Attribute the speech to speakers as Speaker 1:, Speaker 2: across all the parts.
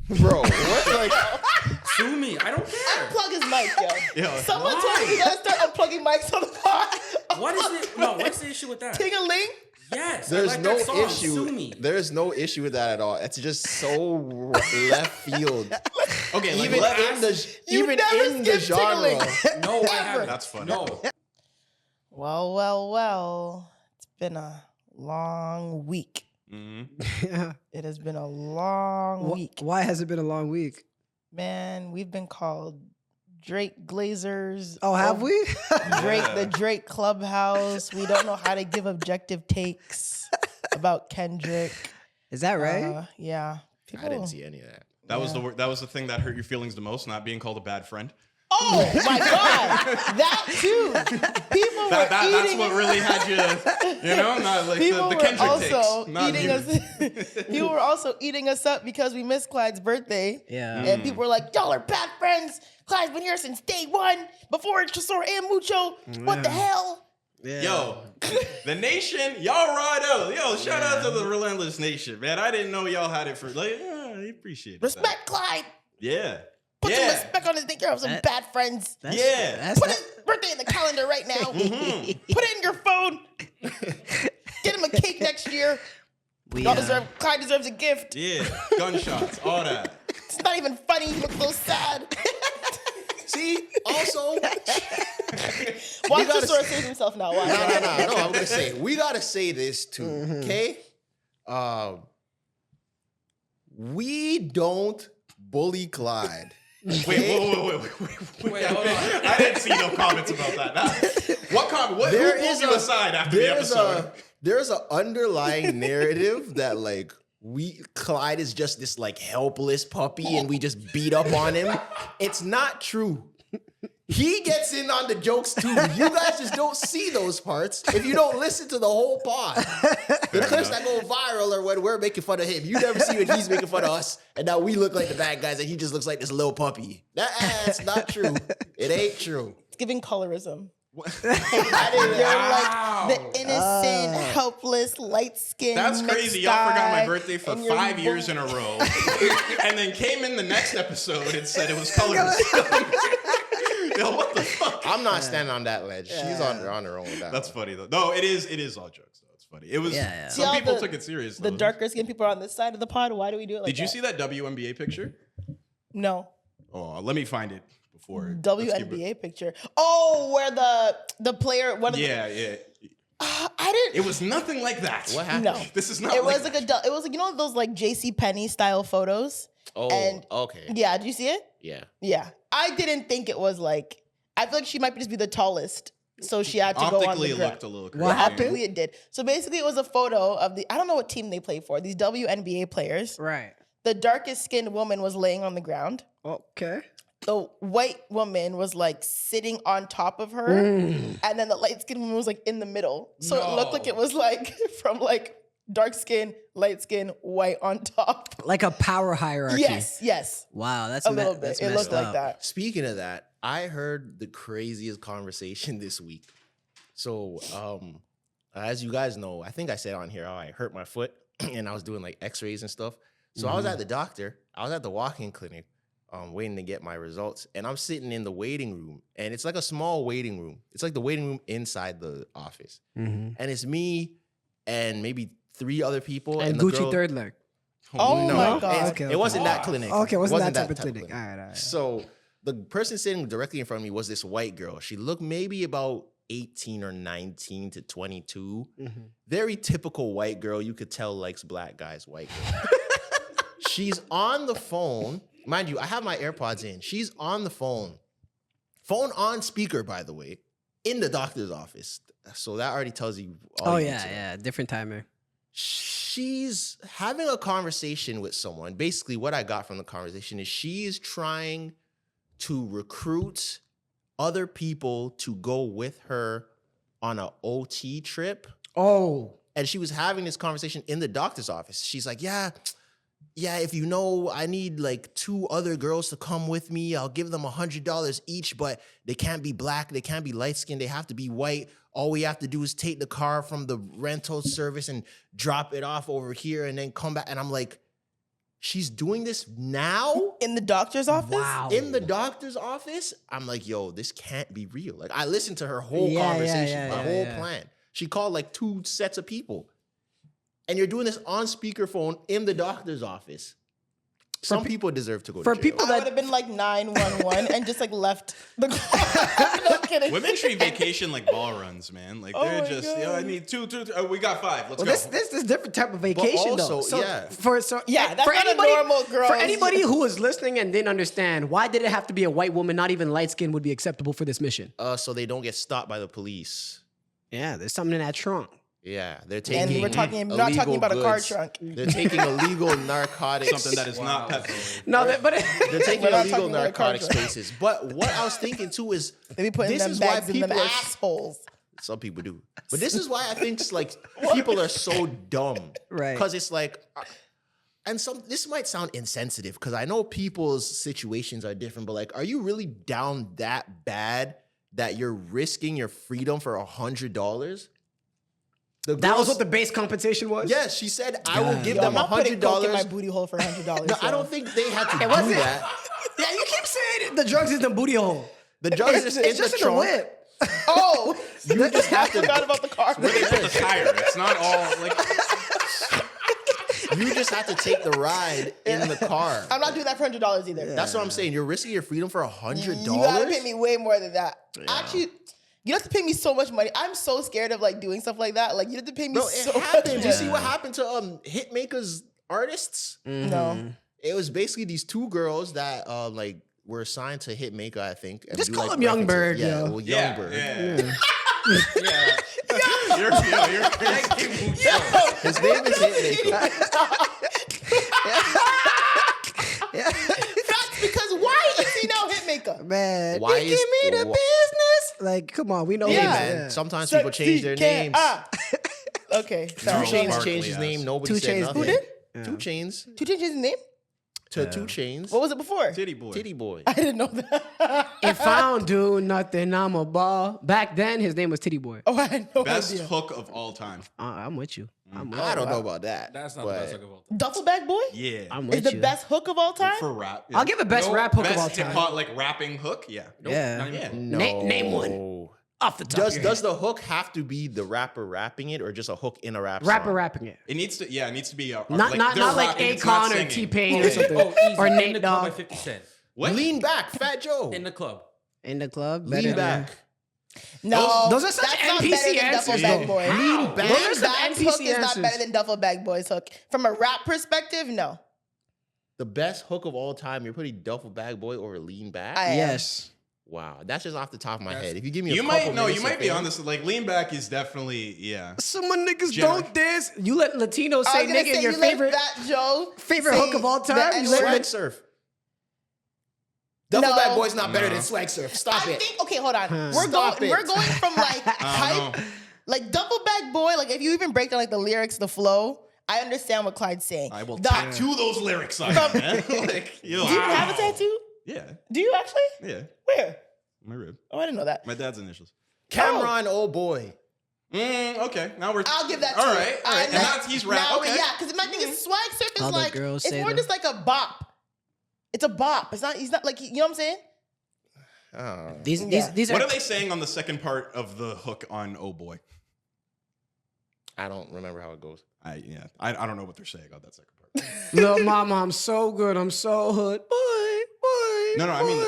Speaker 1: Bro, what? Like,
Speaker 2: Sue me. I don't care.
Speaker 3: Unplug his mic, yo.
Speaker 2: why?
Speaker 3: Someone told me you gotta start unplugging mics on the pod.
Speaker 2: What is it? No, what's the issue with that?
Speaker 3: Ting-a-ling?
Speaker 2: Yes.
Speaker 1: there's
Speaker 2: I like
Speaker 1: no
Speaker 2: that song.
Speaker 1: issue.
Speaker 2: Sue me.
Speaker 1: There's no issue with that at all. It's just so left field.
Speaker 2: Okay, like
Speaker 1: Even
Speaker 2: let's
Speaker 1: in the
Speaker 2: ask-
Speaker 3: You never
Speaker 1: in the
Speaker 3: skip
Speaker 1: genre.
Speaker 3: tingling.
Speaker 2: No, I haven't.
Speaker 4: That's funny.
Speaker 2: No.
Speaker 3: Well. It's been a long week.
Speaker 4: Mm-hmm.
Speaker 3: It has been a long week.
Speaker 5: Why has it been a long week?
Speaker 3: Man, we've been called Drake Glazers.
Speaker 5: Oh, have we?
Speaker 3: The Drake Clubhouse. We don't know how to give objective takes about Kendrick.
Speaker 5: Is that right?
Speaker 3: Yeah.
Speaker 1: I didn't see any of that.
Speaker 4: That was the thing that hurt your feelings the most, not being called a bad friend.
Speaker 3: Oh my God, that too. People were
Speaker 4: That's
Speaker 3: eating.
Speaker 4: what really had you, not like
Speaker 3: People
Speaker 4: the
Speaker 3: were
Speaker 4: Kendrick
Speaker 3: also
Speaker 4: takes. Not
Speaker 3: eating
Speaker 4: you.
Speaker 3: us. People were also eating us up because we missed Clyde's birthday.
Speaker 5: Yeah.
Speaker 3: And people were like, "Y'all are bad friends. Clyde's been here since day one, before Tresor and Mucho. What the hell?"
Speaker 5: Yeah.
Speaker 4: Yo, the nation, y'all ride out. Yo, shout out to the Relentless Nation, man. I didn't know y'all had it for I appreciate it.
Speaker 3: Respect Clyde.
Speaker 4: Yeah.
Speaker 3: Put some
Speaker 4: Yeah.
Speaker 3: respect on his name. You're some bad friends.
Speaker 4: Yeah.
Speaker 3: Put his birthday in the calendar right now. Put it in your phone. Get him a cake next year. Clyde deserves a gift.
Speaker 4: Yeah. Gunshots, all that.
Speaker 3: It's not even funny. He looks so sad.
Speaker 1: See, also,
Speaker 3: Watch the sword save himself now. Watch.
Speaker 1: no. I'm gonna say we gotta say this too, okay? We don't bully Clyde.
Speaker 4: Wait, hold on. I didn't see no comments about that. What comment? Who pulled you aside after the episode?
Speaker 1: There's an underlying narrative that like Clyde is just this like helpless puppy and we just beat up on him. It's not true. He gets in on the jokes too. You guys just don't see those parts if you don't listen to the whole pod. The clips that go viral are when we're making fun of him. You never see when he's making fun of us, and now we look like the bad guys, and he just looks like this little puppy. That's not true. It ain't true.
Speaker 3: It's giving colorism. You're
Speaker 2: Wow.
Speaker 3: like the innocent, helpless, light-skinned.
Speaker 4: That's crazy. Y'all forgot my birthday for 5 years in a row, and then came in the next episode and said it was colorless. Yo, what the fuck?
Speaker 1: I'm not standing on that ledge. She's on her own with that.
Speaker 4: That's funny though. No, it is all jokes though. It's funny. It was.
Speaker 5: Yeah.
Speaker 4: Some
Speaker 3: See,
Speaker 4: people took it serious.
Speaker 3: The
Speaker 4: though.
Speaker 3: darker skinned people are on this side of the pod. Why do we do it like
Speaker 4: Did you
Speaker 3: that?
Speaker 4: see that WNBA picture?
Speaker 3: No.
Speaker 4: Oh, let me find it before.
Speaker 3: WNBA picture. Oh, where the player, one of
Speaker 4: Yeah.
Speaker 3: I didn't.
Speaker 4: It was nothing like that.
Speaker 1: What happened?
Speaker 3: No.
Speaker 4: This is not.
Speaker 3: It
Speaker 4: like
Speaker 3: was like it was like, you know those like JC Penney style photos?
Speaker 1: Oh,
Speaker 3: And-
Speaker 1: okay.
Speaker 3: Yeah, did you see it?
Speaker 1: Yeah.
Speaker 3: Yeah. I didn't think it was like, I feel like she might just be the tallest. So she had to go on
Speaker 4: Optically,
Speaker 3: the
Speaker 4: it
Speaker 3: ground.
Speaker 4: looked a little crazy.
Speaker 5: What happened?
Speaker 3: Optically it did. So basically it was a photo of I don't know what team they play for, these WNBA players.
Speaker 5: Right.
Speaker 3: The darkest skinned woman was laying on the ground.
Speaker 5: Okay.
Speaker 3: The white woman was like sitting on top of her. And then the light skinned woman was like in the middle. So it looked like it was like from like dark skin, light skin, white on top.
Speaker 5: Like a power hierarchy.
Speaker 3: Yes.
Speaker 5: Wow, that's
Speaker 3: A little bit.
Speaker 5: That's
Speaker 3: It
Speaker 5: messed
Speaker 3: looked like
Speaker 5: up.
Speaker 3: that.
Speaker 1: Speaking of that, I heard the craziest conversation this week. So, as you guys know, I think I said on here how I hurt my foot and I was doing like x-rays and stuff. So I was at the doctor. I was at the walk-in clinic waiting to get my results. And I'm sitting in the waiting room. And it's like a small waiting room. It's like the waiting room inside the office. And it's me and maybe 3 other people.
Speaker 5: And
Speaker 1: the
Speaker 5: Gucci
Speaker 1: girl-
Speaker 5: third leg.
Speaker 3: Oh
Speaker 1: No,
Speaker 3: my God.
Speaker 5: Okay,
Speaker 1: It wasn't that
Speaker 2: Wow.
Speaker 1: clinic.
Speaker 5: Okay, it wasn't that type of
Speaker 1: type
Speaker 5: clinic. All right.
Speaker 1: So the person sitting directly in front of me was this white girl. She looked maybe about 18 or 19 to 22. Very typical white girl. You could tell likes black guys, white girl. She's on the phone. Mind you, I have my AirPods in. She's on the phone. Phone on speaker, by the way, in the doctor's office. So that already tells you all you need to know.
Speaker 5: Yeah. Different timer.
Speaker 1: She's having a conversation with someone. Basically, what I got from the conversation is she's trying to recruit other people to go with her on an OT trip.
Speaker 5: Oh.
Speaker 1: And she was having this conversation in the doctor's office. She's like, yeah, if you know, I need like 2 other girls to come with me. I'll give them $100 each, but they can't be black. They can't be light-skinned. They have to be white. All we have to do is take the car from the rental service and drop it off over here and then come back. And I'm like, she's doing this now
Speaker 3: In the doctor's office?
Speaker 5: Wow.
Speaker 1: in the doctor's office. I'm like, yo, this can't be real. Like, I listened to her whole
Speaker 5: Yeah,
Speaker 1: conversation,
Speaker 5: yeah,
Speaker 1: my whole
Speaker 5: yeah.
Speaker 1: plan. She called like 2 sets of people. And you're doing this on speakerphone in the doctor's office. Some people deserve to go
Speaker 5: for
Speaker 1: to jail.
Speaker 5: people
Speaker 3: I would
Speaker 5: that
Speaker 3: have been like 911 and just like left the car. No kidding.
Speaker 4: Women should vacation like ball runs, man. Like they're
Speaker 3: my
Speaker 4: just,
Speaker 3: God.
Speaker 4: yo, I need two. Oh, we got 5. Let's
Speaker 5: well,
Speaker 4: go.
Speaker 5: this is different type of vacation
Speaker 1: also,
Speaker 5: though. So
Speaker 1: yeah.
Speaker 3: Yeah, that's
Speaker 5: for
Speaker 3: not a
Speaker 5: anybody,
Speaker 3: normal girl's-
Speaker 5: For anybody who was listening and didn't understand, why did it have to be a white woman? Not even light skin would be acceptable for this mission.
Speaker 1: So they don't get stopped by the police.
Speaker 5: Yeah, there's something in that trunk.
Speaker 1: Yeah, they're taking.
Speaker 3: And we're talking, not talking
Speaker 1: illegal
Speaker 3: about a car
Speaker 1: goods.
Speaker 3: trunk.
Speaker 1: They're taking illegal narcotics.
Speaker 4: Something that is not pepper.
Speaker 5: No, but
Speaker 1: They're taking
Speaker 3: We're not
Speaker 1: illegal
Speaker 3: talking about a car
Speaker 1: narcotic
Speaker 3: drug.
Speaker 1: spaces. But what I was thinking too is
Speaker 3: They be putting
Speaker 1: this
Speaker 3: them
Speaker 1: is why
Speaker 3: bags in them
Speaker 1: people are.
Speaker 3: assholes.
Speaker 1: Some people do, but this is why I think like people are so dumb,
Speaker 5: Right.
Speaker 1: Because it's like, and this might sound insensitive because I know people's situations are different, but like, are you really down that bad that you're risking your freedom for $100?
Speaker 5: that was what the base compensation was.
Speaker 1: Yes, she said I will give
Speaker 3: Yo,
Speaker 1: them
Speaker 3: I'm not putting coke in my
Speaker 1: $100.
Speaker 3: booty hole for $100.
Speaker 1: No, I don't think they had to do
Speaker 5: was it?
Speaker 1: that.
Speaker 5: Yeah, you keep saying it. The drugs is the booty hole.
Speaker 1: The drugs is
Speaker 5: It's
Speaker 1: in
Speaker 5: just
Speaker 1: the
Speaker 5: in the
Speaker 1: trunk.
Speaker 5: whip.
Speaker 3: Oh,
Speaker 1: You just have
Speaker 3: I forgot about the car.
Speaker 4: Where they put the tire. It's not all like.
Speaker 1: You just have to take the ride in the car.
Speaker 3: I'm not doing that for $100 either.
Speaker 1: That's what I'm saying. You're risking your freedom for $100.
Speaker 3: You gotta pay me way more than that. Actually, you have to pay me so much money. I'm so scared of like doing stuff like that. Like you have to pay me
Speaker 1: Bro,
Speaker 3: so
Speaker 1: it
Speaker 3: much
Speaker 1: happened.
Speaker 3: money.
Speaker 1: You see what happened to Hitmakers artists?
Speaker 3: No.
Speaker 1: It was basically these 2 girls that like were assigned to Hitmaker, I think. And
Speaker 5: Just
Speaker 1: do,
Speaker 5: call
Speaker 1: like,
Speaker 5: him Young
Speaker 1: references.
Speaker 5: Bird,
Speaker 1: Yeah,
Speaker 5: yo.
Speaker 1: well, Young
Speaker 4: Yeah,
Speaker 1: Bird.
Speaker 4: yeah. You're crazy.
Speaker 1: His name is Hitmaker.
Speaker 3: That's because why is he now Hitmaker?
Speaker 5: Man,
Speaker 1: Why
Speaker 5: you
Speaker 1: is-
Speaker 5: give me the
Speaker 1: wh-
Speaker 5: business? Like, come on, we know.
Speaker 1: Hey,
Speaker 3: Yeah.
Speaker 1: man. Sometimes people change their names.
Speaker 3: Okay.
Speaker 1: 2
Speaker 3: Sorry.
Speaker 1: Chainz
Speaker 4: Barkley
Speaker 1: changed his
Speaker 4: has.
Speaker 1: name. Nobody
Speaker 5: 2
Speaker 1: said
Speaker 5: Chainz.
Speaker 1: nothing.
Speaker 5: Who
Speaker 3: did?
Speaker 1: 2 Chainz
Speaker 3: 2 Chainz his name?
Speaker 1: to 2 Chainz.
Speaker 3: What was it before?
Speaker 4: Titty boy.
Speaker 1: Titty boy.
Speaker 3: I didn't know that.
Speaker 5: If I don't do nothing, I'm a ball. Back then, his name was Titty Boy.
Speaker 3: Oh, I had no
Speaker 4: Best
Speaker 3: idea.
Speaker 4: hook of all time.
Speaker 5: I'm with you. I'm with
Speaker 1: I
Speaker 5: you.
Speaker 1: don't know about that.
Speaker 2: That's not
Speaker 1: but
Speaker 2: the best look of all time.
Speaker 3: Duffel Bag Boy
Speaker 4: Yeah.
Speaker 5: I'm
Speaker 3: is
Speaker 5: with
Speaker 3: the
Speaker 5: you.
Speaker 3: best hook of all time.
Speaker 4: For rap.
Speaker 5: I'll give it best rap hook of all
Speaker 4: Best hip
Speaker 5: time.
Speaker 4: hop like rapping hook. Yeah.
Speaker 5: Yeah.
Speaker 2: Not even
Speaker 4: Yeah.
Speaker 2: close.
Speaker 1: No.
Speaker 5: Name one. Off the top. of your
Speaker 1: Does
Speaker 5: head.
Speaker 1: the hook have to be the rapper rapping it or just a hook in a rap
Speaker 5: rapper
Speaker 1: song?
Speaker 5: rapping it?
Speaker 4: It needs to. Yeah. It needs to be.
Speaker 5: Not
Speaker 4: they're
Speaker 5: like
Speaker 4: rapping, it's not
Speaker 5: Akon or
Speaker 4: singing.
Speaker 5: T-Pain
Speaker 2: Oh,
Speaker 5: or something.
Speaker 2: easy.
Speaker 5: Or
Speaker 2: In
Speaker 5: Nate
Speaker 2: the club by
Speaker 5: Dogg.
Speaker 2: 50 Cent.
Speaker 4: What?
Speaker 1: Lean back, Fat Joe.
Speaker 2: In the club.
Speaker 5: In the club.
Speaker 1: Lean
Speaker 5: better
Speaker 1: back.
Speaker 3: No,
Speaker 5: Those are such
Speaker 3: that's not
Speaker 5: NPC
Speaker 3: better than Duffel
Speaker 5: answers,
Speaker 3: Bag
Speaker 5: though.
Speaker 3: Boy.
Speaker 1: Lean back.
Speaker 5: Those are some
Speaker 3: Bag's
Speaker 5: NPC
Speaker 3: hook is not
Speaker 5: answers.
Speaker 3: better than Duffel Bag Boy's hook. From a rap perspective, no.
Speaker 1: The best hook of all time. You're putting Duffel Bag Boy over Lean Back.
Speaker 3: I am.
Speaker 5: Yes.
Speaker 1: Wow, that's just off the top of my
Speaker 2: That's-
Speaker 1: head. If you give me a
Speaker 4: You
Speaker 1: couple
Speaker 4: might. No.
Speaker 1: minutes
Speaker 4: You
Speaker 1: of
Speaker 4: might be
Speaker 1: fame-
Speaker 4: on this. Like lean back is definitely. Yeah.
Speaker 5: Some niggas
Speaker 4: Jenna.
Speaker 5: don't dance. You let Latinos
Speaker 3: I
Speaker 5: say
Speaker 3: was gonna
Speaker 5: nigga
Speaker 3: say
Speaker 5: in your
Speaker 3: you
Speaker 5: favorite.
Speaker 3: let Fat Joe
Speaker 5: favorite
Speaker 3: say
Speaker 5: hook of all
Speaker 3: the
Speaker 5: time? You
Speaker 3: N-word.
Speaker 5: let
Speaker 1: Swag Surf. Duffel
Speaker 3: No.
Speaker 1: Bag Boy's not better
Speaker 4: No.
Speaker 1: than Swag Surf. Stop
Speaker 3: I
Speaker 1: it.
Speaker 3: think okay, hold on.
Speaker 1: Stop it.
Speaker 3: We're going from like hype,
Speaker 4: know.
Speaker 3: like Duffel Bag Boy. Like if you even break down like the lyrics, the flow, I understand what Clyde's saying.
Speaker 4: I will
Speaker 3: The-
Speaker 4: tattoo those lyrics on you, man. Like, yo.
Speaker 3: Do you even have a tattoo?
Speaker 4: Yeah.
Speaker 3: Do you actually?
Speaker 4: Yeah.
Speaker 3: Where?
Speaker 4: My rib.
Speaker 3: Oh, I didn't know that.
Speaker 4: My dad's initials.
Speaker 1: Cameron, oh boy.
Speaker 4: Okay. Now we're.
Speaker 3: I'll give that to
Speaker 4: All
Speaker 3: you.
Speaker 4: right. All right. And that's he's rap.
Speaker 3: Now,
Speaker 4: Okay.
Speaker 3: yeah, because my thing is Swag Surf is
Speaker 5: All the
Speaker 3: like
Speaker 5: girls
Speaker 3: it's
Speaker 5: say
Speaker 3: more
Speaker 5: that.
Speaker 3: just like a bop. It's a bop. It's not. He's not like you know what I'm saying.
Speaker 1: Oh.
Speaker 5: These
Speaker 4: What
Speaker 5: are
Speaker 4: are they saying on the second part of the hook on Oh Boy?
Speaker 1: I don't remember how it goes.
Speaker 4: I don't know what they're saying on that second part.
Speaker 5: little mama. I'm so good. I'm so hood. Boy.
Speaker 4: No, I mean.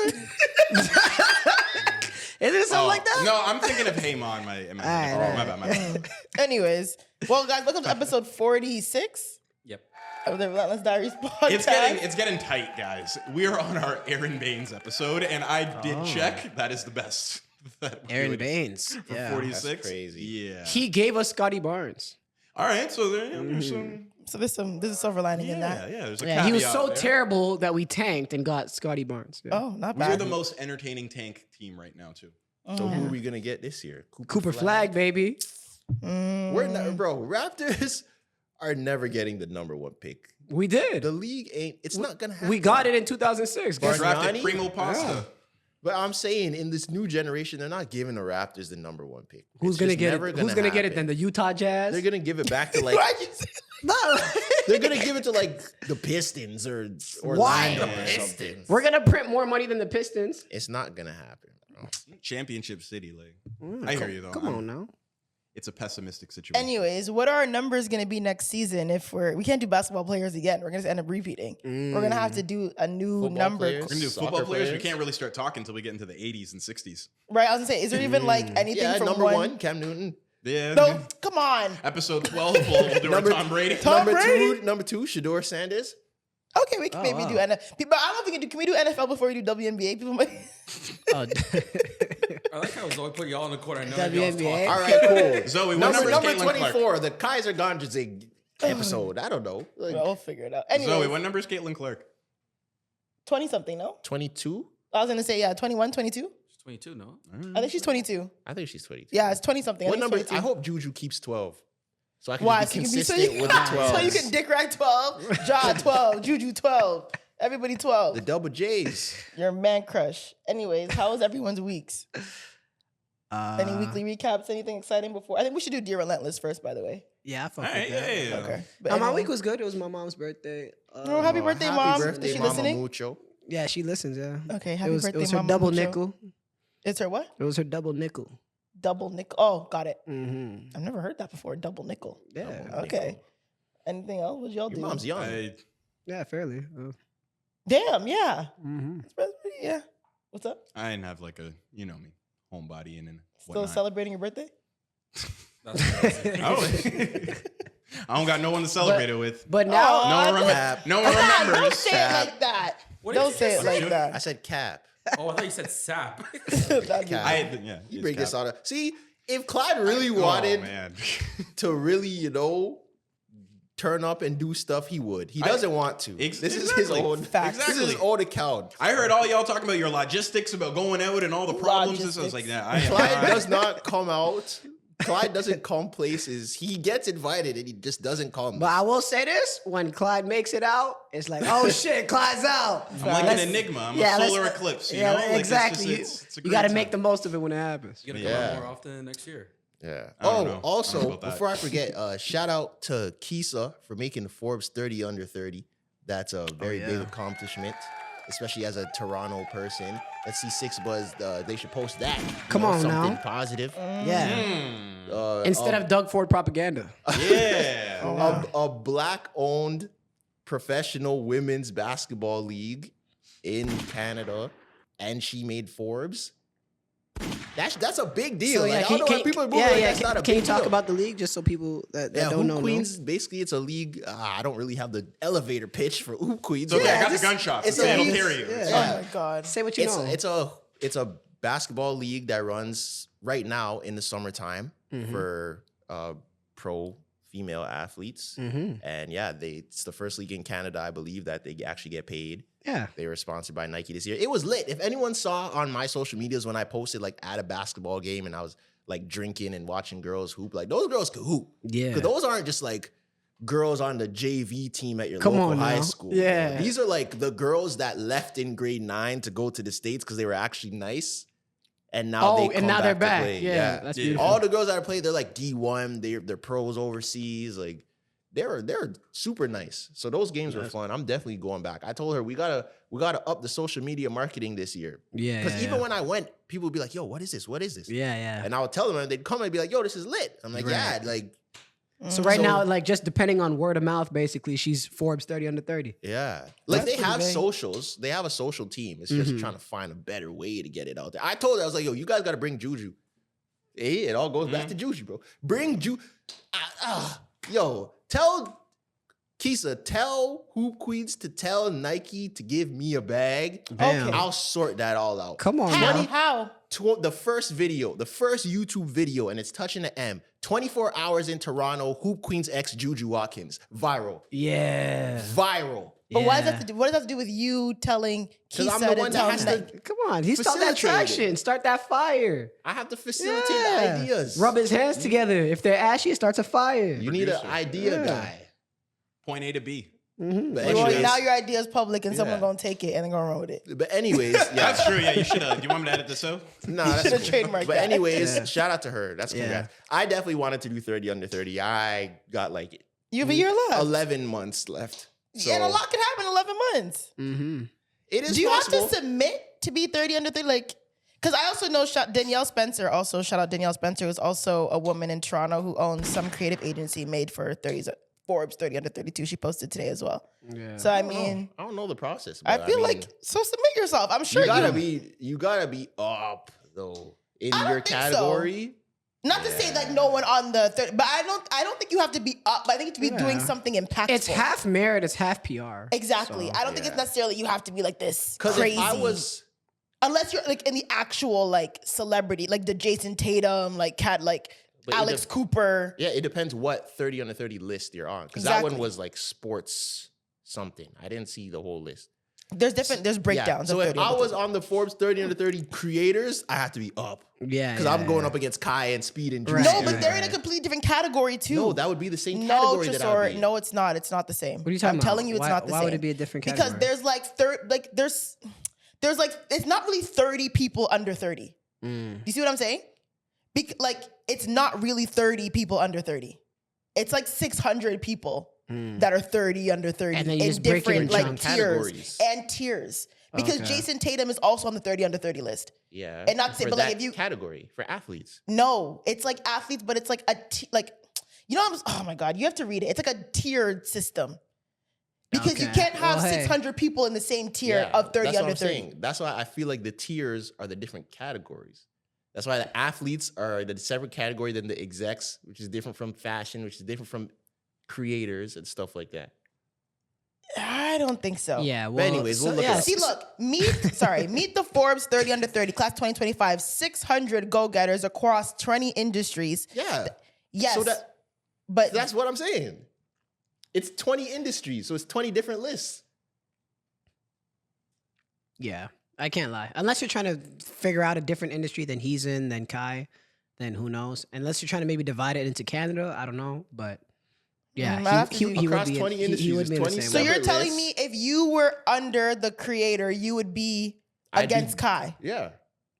Speaker 5: Isn't it something like that?
Speaker 4: No, I'm thinking of Hey Ma. My bad.
Speaker 3: Anyways, well, guys, welcome to episode 46
Speaker 2: Yep.
Speaker 3: of the Relentless Diaries podcast.
Speaker 4: It's getting tight, guys. We are on our Aaron Baines episode, and I did check. That is the best. That we
Speaker 5: Aaron
Speaker 4: would-
Speaker 5: Baines.
Speaker 4: for
Speaker 5: Yeah.
Speaker 4: 46.
Speaker 1: That's crazy.
Speaker 4: Yeah.
Speaker 5: He gave us Scotty Barnes.
Speaker 4: All right. So there's some.
Speaker 3: So there's a silver lining in that.
Speaker 4: Yeah. There's a
Speaker 5: Yeah, he was
Speaker 4: caveat
Speaker 5: so
Speaker 4: there.
Speaker 5: terrible that we tanked and got Scotty Barnes. Yeah.
Speaker 3: Oh, not
Speaker 4: We're
Speaker 3: bad.
Speaker 4: the most entertaining tank team right now, too.
Speaker 1: So who are we gonna get this year?
Speaker 5: Cooper Flag, baby.
Speaker 1: We're not, bro. Raptors are never getting the #1 pick.
Speaker 5: We did.
Speaker 1: The league ain't. It's not gonna happen.
Speaker 5: We got it in 2006.
Speaker 1: Barnes-
Speaker 4: Drafted
Speaker 1: Bargnani?
Speaker 4: Primo Pasta.
Speaker 5: Yeah.
Speaker 1: But I'm saying in this new generation, they're not giving the Raptors the #1 pick.
Speaker 5: Who's
Speaker 1: It's
Speaker 5: gonna
Speaker 1: just
Speaker 5: get
Speaker 1: never
Speaker 5: it? Who's gonna get it then?
Speaker 1: happen.
Speaker 5: The Utah Jazz.
Speaker 1: They're gonna give it back to like.
Speaker 3: Why'd you say-
Speaker 1: They're gonna give it to like the Pistons or Orlando or something.
Speaker 5: We're gonna print more money than the Pistons.
Speaker 1: It's not gonna happen, bro.
Speaker 4: Championship city, like I hear you though.
Speaker 5: Come on now.
Speaker 4: It's a pessimistic situation.
Speaker 3: Anyways, what are our numbers going to be next season if we can't do basketball players again? We're going to end up repeating. We're going to have to do a new
Speaker 1: Football
Speaker 3: number.
Speaker 1: players?
Speaker 4: We're gonna do
Speaker 1: Soccer
Speaker 4: football players. We
Speaker 1: players?
Speaker 4: can't really start talking until we get into the 80s and 60s.
Speaker 3: Right? I was going to say, is there even like anything
Speaker 1: Yeah,
Speaker 3: from
Speaker 1: number one, Cam Newton.
Speaker 4: Yeah.
Speaker 3: No, come on.
Speaker 4: Episode 12, we'll do our Tom Brady.
Speaker 1: Number two, Shador Sanders.
Speaker 3: Okay, we can maybe do NFL. But I don't think can we do NFL before we do WNBA? People might.
Speaker 2: I like how Zoe put y'all on the court. I know that y'all's
Speaker 5: WNBA.
Speaker 2: talking.
Speaker 1: All right, cool.
Speaker 4: Zoe, what
Speaker 1: number
Speaker 4: number is Caitlin
Speaker 1: 24,
Speaker 4: Clark?
Speaker 1: the Kaiser Gondrzig episode. I don't know. Like,
Speaker 3: We'll figure it out. Anyway,
Speaker 4: Zoe, what number is Caitlin Clark?
Speaker 3: 20 something, no?
Speaker 1: 22?
Speaker 3: I was going to say, yeah, 21, 22.
Speaker 2: She's 22, no?
Speaker 3: I think she's 22.
Speaker 1: I think she's 22.
Speaker 3: Yeah, it's 20 something.
Speaker 1: What number?
Speaker 3: 22.
Speaker 1: I hope Juju keeps 12. So I can
Speaker 3: Why?
Speaker 1: be
Speaker 3: So you can be
Speaker 1: consistent with the 12.
Speaker 3: so you can dick rag 12, Ja 12, Juju 12, everybody 12.
Speaker 1: The double J's.
Speaker 3: Your man crush. Anyways, how was everyone's weeks? Any weekly recaps? Anything exciting before? I think we should do Dear Relentless first, by the way.
Speaker 5: Yeah, I fuck
Speaker 4: All right,
Speaker 5: with that.
Speaker 4: yeah.
Speaker 3: Okay. But
Speaker 5: No, my
Speaker 3: anyway.
Speaker 5: week was good. It was my mom's birthday.
Speaker 3: Oh, happy birthday,
Speaker 1: Happy
Speaker 3: Mom.
Speaker 1: birthday,
Speaker 3: Is she
Speaker 1: Mama
Speaker 3: listening?
Speaker 1: Mucho.
Speaker 5: Yeah, she listens. Yeah.
Speaker 3: Okay,
Speaker 5: It
Speaker 3: happy
Speaker 5: was,
Speaker 3: birthday,
Speaker 5: it was her
Speaker 3: Mama
Speaker 5: double
Speaker 3: Mucho.
Speaker 5: nickel.
Speaker 3: It's her what?
Speaker 5: It was her double nickel.
Speaker 3: Double nickel. Oh, got it.
Speaker 5: Mm-hmm.
Speaker 3: I've never heard that before. Double nickel.
Speaker 5: Yeah.
Speaker 3: Okay. Anything else? What y'all
Speaker 1: Your
Speaker 3: do?
Speaker 1: mom's young.
Speaker 5: Yeah, fairly.
Speaker 3: Damn, yeah.
Speaker 5: Mm-hmm.
Speaker 3: Yeah. What's up?
Speaker 4: I didn't have like a, you know me, homebody and
Speaker 3: Still
Speaker 4: whatnot.
Speaker 3: celebrating your birthday?
Speaker 2: That's what I was saying.
Speaker 4: I don't got no one to celebrate it with.
Speaker 5: But now,
Speaker 4: No one,
Speaker 1: Cap.
Speaker 4: no one
Speaker 3: Don't
Speaker 4: remembers.
Speaker 3: say it like that.
Speaker 2: What did
Speaker 3: Don't
Speaker 2: you
Speaker 3: say it
Speaker 2: say?
Speaker 3: like
Speaker 1: I
Speaker 3: that.
Speaker 1: said cap.
Speaker 2: Oh, I thought you said sap.
Speaker 3: That'd be-
Speaker 1: Cap.
Speaker 4: Yeah,
Speaker 1: You
Speaker 4: it's
Speaker 1: bring this
Speaker 4: Cap.
Speaker 1: out. See, if Clyde really
Speaker 4: Oh,
Speaker 1: wanted
Speaker 4: man.
Speaker 1: to really, turn up and do stuff, he would. He doesn't want to.
Speaker 4: Ex-
Speaker 1: This is his
Speaker 4: exactly.
Speaker 1: own.
Speaker 3: Facts.
Speaker 1: This is his
Speaker 4: Exactly.
Speaker 1: own account.
Speaker 4: I heard all y'all talking about your logistics, about going out and all the problems. And so I was like, nah, I am
Speaker 1: Clyde
Speaker 4: not.
Speaker 1: does not come out. Clyde doesn't come places. He gets invited and he just doesn't come.
Speaker 5: but I will say this: when Clyde makes it out, it's like, oh shit, Clyde's out.
Speaker 4: I'm like
Speaker 5: Let's-
Speaker 4: an enigma. I'm
Speaker 5: yeah,
Speaker 4: a solar
Speaker 5: let's-
Speaker 4: eclipse. You
Speaker 5: yeah,
Speaker 4: know? Like, it's
Speaker 5: exactly.
Speaker 4: just- it's a
Speaker 5: You
Speaker 4: great
Speaker 5: got to
Speaker 4: time.
Speaker 5: make the most of it when it happens.
Speaker 2: You gotta come
Speaker 1: Yeah.
Speaker 2: out more often next year.
Speaker 1: Yeah.
Speaker 4: I don't know. I don't know
Speaker 1: Also,
Speaker 4: about that.
Speaker 1: before I forget, shout out to Kisa for making the Forbes 30 under 30. That's a very big accomplishment, especially as a Toronto person. Let's see, Six Buzz. They should post that.
Speaker 5: Come on
Speaker 1: something
Speaker 5: now.
Speaker 1: positive.
Speaker 5: Yeah.
Speaker 4: Mm.
Speaker 5: Instead of Doug Ford propaganda.
Speaker 4: Yeah.
Speaker 1: A black-owned professional women's basketball league in Canada, and she made Forbes. That's a big deal. Like, I don't know why people are moving like that's not a
Speaker 5: Can you
Speaker 1: big
Speaker 5: talk
Speaker 1: deal.
Speaker 5: about the league just so people that
Speaker 1: Yeah,
Speaker 5: don't
Speaker 1: Hoop
Speaker 5: know?
Speaker 1: Queens, basically, it's a league. I don't really have the elevator pitch for Hoop Queens.
Speaker 4: It's okay, I
Speaker 1: Yeah,
Speaker 4: got the
Speaker 1: just-
Speaker 4: gunshots.
Speaker 1: it's
Speaker 4: It's
Speaker 1: a
Speaker 4: it'll
Speaker 1: league-
Speaker 4: carry you. It's
Speaker 3: Oh
Speaker 4: fine.
Speaker 3: my God.
Speaker 5: Say what you know.
Speaker 1: It's a basketball league that runs right now in the summertime for pro female athletes. And yeah, it's the first league in Canada, I believe, that they actually get paid.
Speaker 5: Yeah.
Speaker 1: They were sponsored by Nike this year. It was lit. If anyone saw on my social medias when I posted like at a basketball game and I was like drinking and watching girls hoop, like those girls could hoop.
Speaker 5: Yeah.
Speaker 1: Because those aren't just like girls on the JV team at your
Speaker 5: Come
Speaker 1: local
Speaker 5: on
Speaker 1: high
Speaker 5: now.
Speaker 1: school.
Speaker 5: Yeah.
Speaker 1: These are like the girls that left in grade 9 to go to the States because they were actually nice. And now
Speaker 5: Oh,
Speaker 1: they
Speaker 5: and
Speaker 1: come
Speaker 5: now they're
Speaker 1: to
Speaker 5: back.
Speaker 1: play.
Speaker 5: Yeah, that's beautiful.
Speaker 1: All the girls that are playing, they're like D1. They're pros overseas. Like they're super nice. So those games were fun. I'm definitely going back. I told her we gotta up the social media marketing this year.
Speaker 5: Yeah.
Speaker 1: Because even when I went, people would be like, "Yo, what is this? What is this?"
Speaker 5: Yeah, yeah.
Speaker 1: And I would tell them, and they'd come and be like, "Yo, this is lit." I'm like,
Speaker 5: Right.
Speaker 1: "Yeah, like
Speaker 5: So right
Speaker 1: So-
Speaker 5: now, like just depending on word of mouth, basically, she's Forbes 30 under 30.
Speaker 1: yeah." Like they
Speaker 3: pretty
Speaker 1: have
Speaker 3: big.
Speaker 1: socials. They have a social team. It's just trying to find a better way to get it out there. I told her, I was like, "Yo, you guys got to bring Juju." Hey, it all goes back to Juju, bro. Bring Yo, tell Kisa, tell Hoop Queens to tell Nike to give me a bag.
Speaker 5: Bam.
Speaker 3: Okay.
Speaker 1: I'll sort that all out.
Speaker 5: Come on,
Speaker 3: How?
Speaker 5: now.
Speaker 3: How?
Speaker 1: The first YouTube video, and it's touching the M. 24 hours in Toronto, Hoop Queens X Juju Watkins. Viral.
Speaker 5: Yeah.
Speaker 1: Viral.
Speaker 3: But why does
Speaker 5: Yeah.
Speaker 3: that have to do? What does that have to do with you telling
Speaker 1: 'Cause
Speaker 3: Kisa
Speaker 1: I'm the
Speaker 3: to
Speaker 1: one that
Speaker 3: tell
Speaker 1: has
Speaker 3: Nike?
Speaker 1: to
Speaker 5: Come on. He start that
Speaker 1: facilitate it.
Speaker 5: traction. Start that fire.
Speaker 1: I have to facilitate the
Speaker 5: Yeah.
Speaker 1: ideas.
Speaker 5: Rub his hands together. If they're ashy, it starts a fire.
Speaker 1: You need an
Speaker 4: Producer.
Speaker 1: idea
Speaker 5: Yeah.
Speaker 1: guy.
Speaker 4: Point A to B.
Speaker 1: But
Speaker 3: Well,
Speaker 1: anyways,
Speaker 3: now your idea is public and someone
Speaker 1: Yeah.
Speaker 3: gonna take it and they're gonna run with it.
Speaker 1: but anyways, yeah.
Speaker 4: That's true. Yeah, you should have. Do you want me to edit this out?
Speaker 1: No, that's
Speaker 3: shoulda
Speaker 1: cool.
Speaker 3: trademarked
Speaker 1: But
Speaker 3: that.
Speaker 1: anyways,
Speaker 5: Yeah.
Speaker 1: shout out to her. That's
Speaker 5: Yeah.
Speaker 1: congrats. I definitely wanted to do 30 under 30. I got like
Speaker 3: You have a year left.
Speaker 1: 11 months left. So
Speaker 3: And a lot can happen in 11 months.
Speaker 5: Mm-hmm.
Speaker 1: it is
Speaker 3: Do you
Speaker 1: possible.
Speaker 3: have to submit to be 30 under 30? Like, because I also know Danielle Spencer, also shout out Danielle Spencer, who's also a woman in Toronto who owns some creative agency made for 30s, Forbes 30 under 32. She posted today as well.
Speaker 5: Yeah.
Speaker 3: So I mean,
Speaker 1: I don't know the process.
Speaker 3: I
Speaker 1: but
Speaker 3: feel
Speaker 1: mean,
Speaker 3: like so submit yourself. I'm sure
Speaker 1: you gotta be up though in
Speaker 3: I don't
Speaker 1: your
Speaker 3: think so.
Speaker 1: category.
Speaker 3: Not to say that no one on the 30, but I don't think you have to be up. I think you have to be doing something impactful.
Speaker 5: It's half merit, it's half PR.
Speaker 3: Exactly.
Speaker 5: So,
Speaker 3: I don't think it's necessarily you have to be like this
Speaker 1: Because
Speaker 3: crazy.
Speaker 1: if I was,
Speaker 3: Unless you're like in the actual like celebrity, like the Jason Tatum, like
Speaker 1: But
Speaker 3: Alex Cooper.
Speaker 1: yeah, it depends what 30 under 30 list you're on. Because that one
Speaker 3: Exactly.
Speaker 1: was like sports something. I didn't see the whole list.
Speaker 3: There's breakdowns.
Speaker 1: So
Speaker 3: of
Speaker 1: if
Speaker 3: 30
Speaker 1: I
Speaker 3: under
Speaker 1: was
Speaker 3: 30.
Speaker 1: on the Forbes 30 under 30 creators, I have to be up.
Speaker 5: Yeah.
Speaker 1: Because I'm going up against Kai and Speed and Druski.
Speaker 5: Right.
Speaker 3: No, but they're in a completely different category too.
Speaker 1: No, that would be the same
Speaker 3: No,
Speaker 1: category that I would
Speaker 3: Tresor,
Speaker 1: be.
Speaker 3: no, it's not. It's not the same.
Speaker 5: What are you talking
Speaker 3: I'm
Speaker 5: about?
Speaker 3: telling you, it's not the same.
Speaker 5: Why would it be a different category?
Speaker 3: Because there's like there's like it's not really 30 people under 30. You see what I'm saying? Like it's not really 30 people under 30. It's like 600 people that are 30 under 30
Speaker 5: And then you
Speaker 3: in
Speaker 5: just break it
Speaker 3: different
Speaker 5: into
Speaker 3: like
Speaker 5: chunks.
Speaker 3: tiers
Speaker 1: Categories.
Speaker 3: and tiers. Because
Speaker 5: Okay.
Speaker 3: Jason Tatum is also on the 30 under 30 list.
Speaker 1: Yeah.
Speaker 3: And not to say,
Speaker 1: for
Speaker 3: but, like,
Speaker 1: that
Speaker 3: if you-
Speaker 1: category for athletes.
Speaker 3: No, it's like athletes, but it's like you know, oh my God, you have to read it. It's like a tiered system. Because you
Speaker 5: Okay.
Speaker 3: can't have
Speaker 5: Well, hey.
Speaker 3: 600 people in the same tier of 30
Speaker 1: that's
Speaker 3: under
Speaker 1: what I'm
Speaker 3: 30.
Speaker 1: saying. That's why I feel like the tiers are the different categories. That's why the athletes are the separate category than the execs, which is different from fashion, which is different from creators and stuff like that.
Speaker 3: I don't think so.
Speaker 5: Yeah.
Speaker 1: But
Speaker 5: Well,
Speaker 1: anyways, we'll look it
Speaker 5: yeah,
Speaker 1: up.
Speaker 3: See, look, meet the Forbes 30 under 30, class 2025, 600 go-getters across 20 industries.
Speaker 1: Yeah.
Speaker 3: Yes,
Speaker 1: So
Speaker 3: but
Speaker 1: that's what I'm saying. It's 20 industries, so it's 20 different lists.
Speaker 5: Yeah, I can't lie. Unless you're trying to figure out a different industry than he's in, than Kai, then who knows? Unless you're trying to maybe divide it into Canada, I don't know. But yeah,
Speaker 3: I'll have to
Speaker 5: he
Speaker 3: see.
Speaker 5: would
Speaker 1: Across
Speaker 5: be
Speaker 1: 20
Speaker 5: he
Speaker 1: industries,
Speaker 5: would be in the
Speaker 1: it's 20
Speaker 5: same
Speaker 3: so
Speaker 5: way.
Speaker 3: you're
Speaker 1: separate
Speaker 3: telling
Speaker 1: lists.
Speaker 3: me if you were under the creator, you would be
Speaker 1: I'd be-
Speaker 3: against Kai.
Speaker 1: Yeah.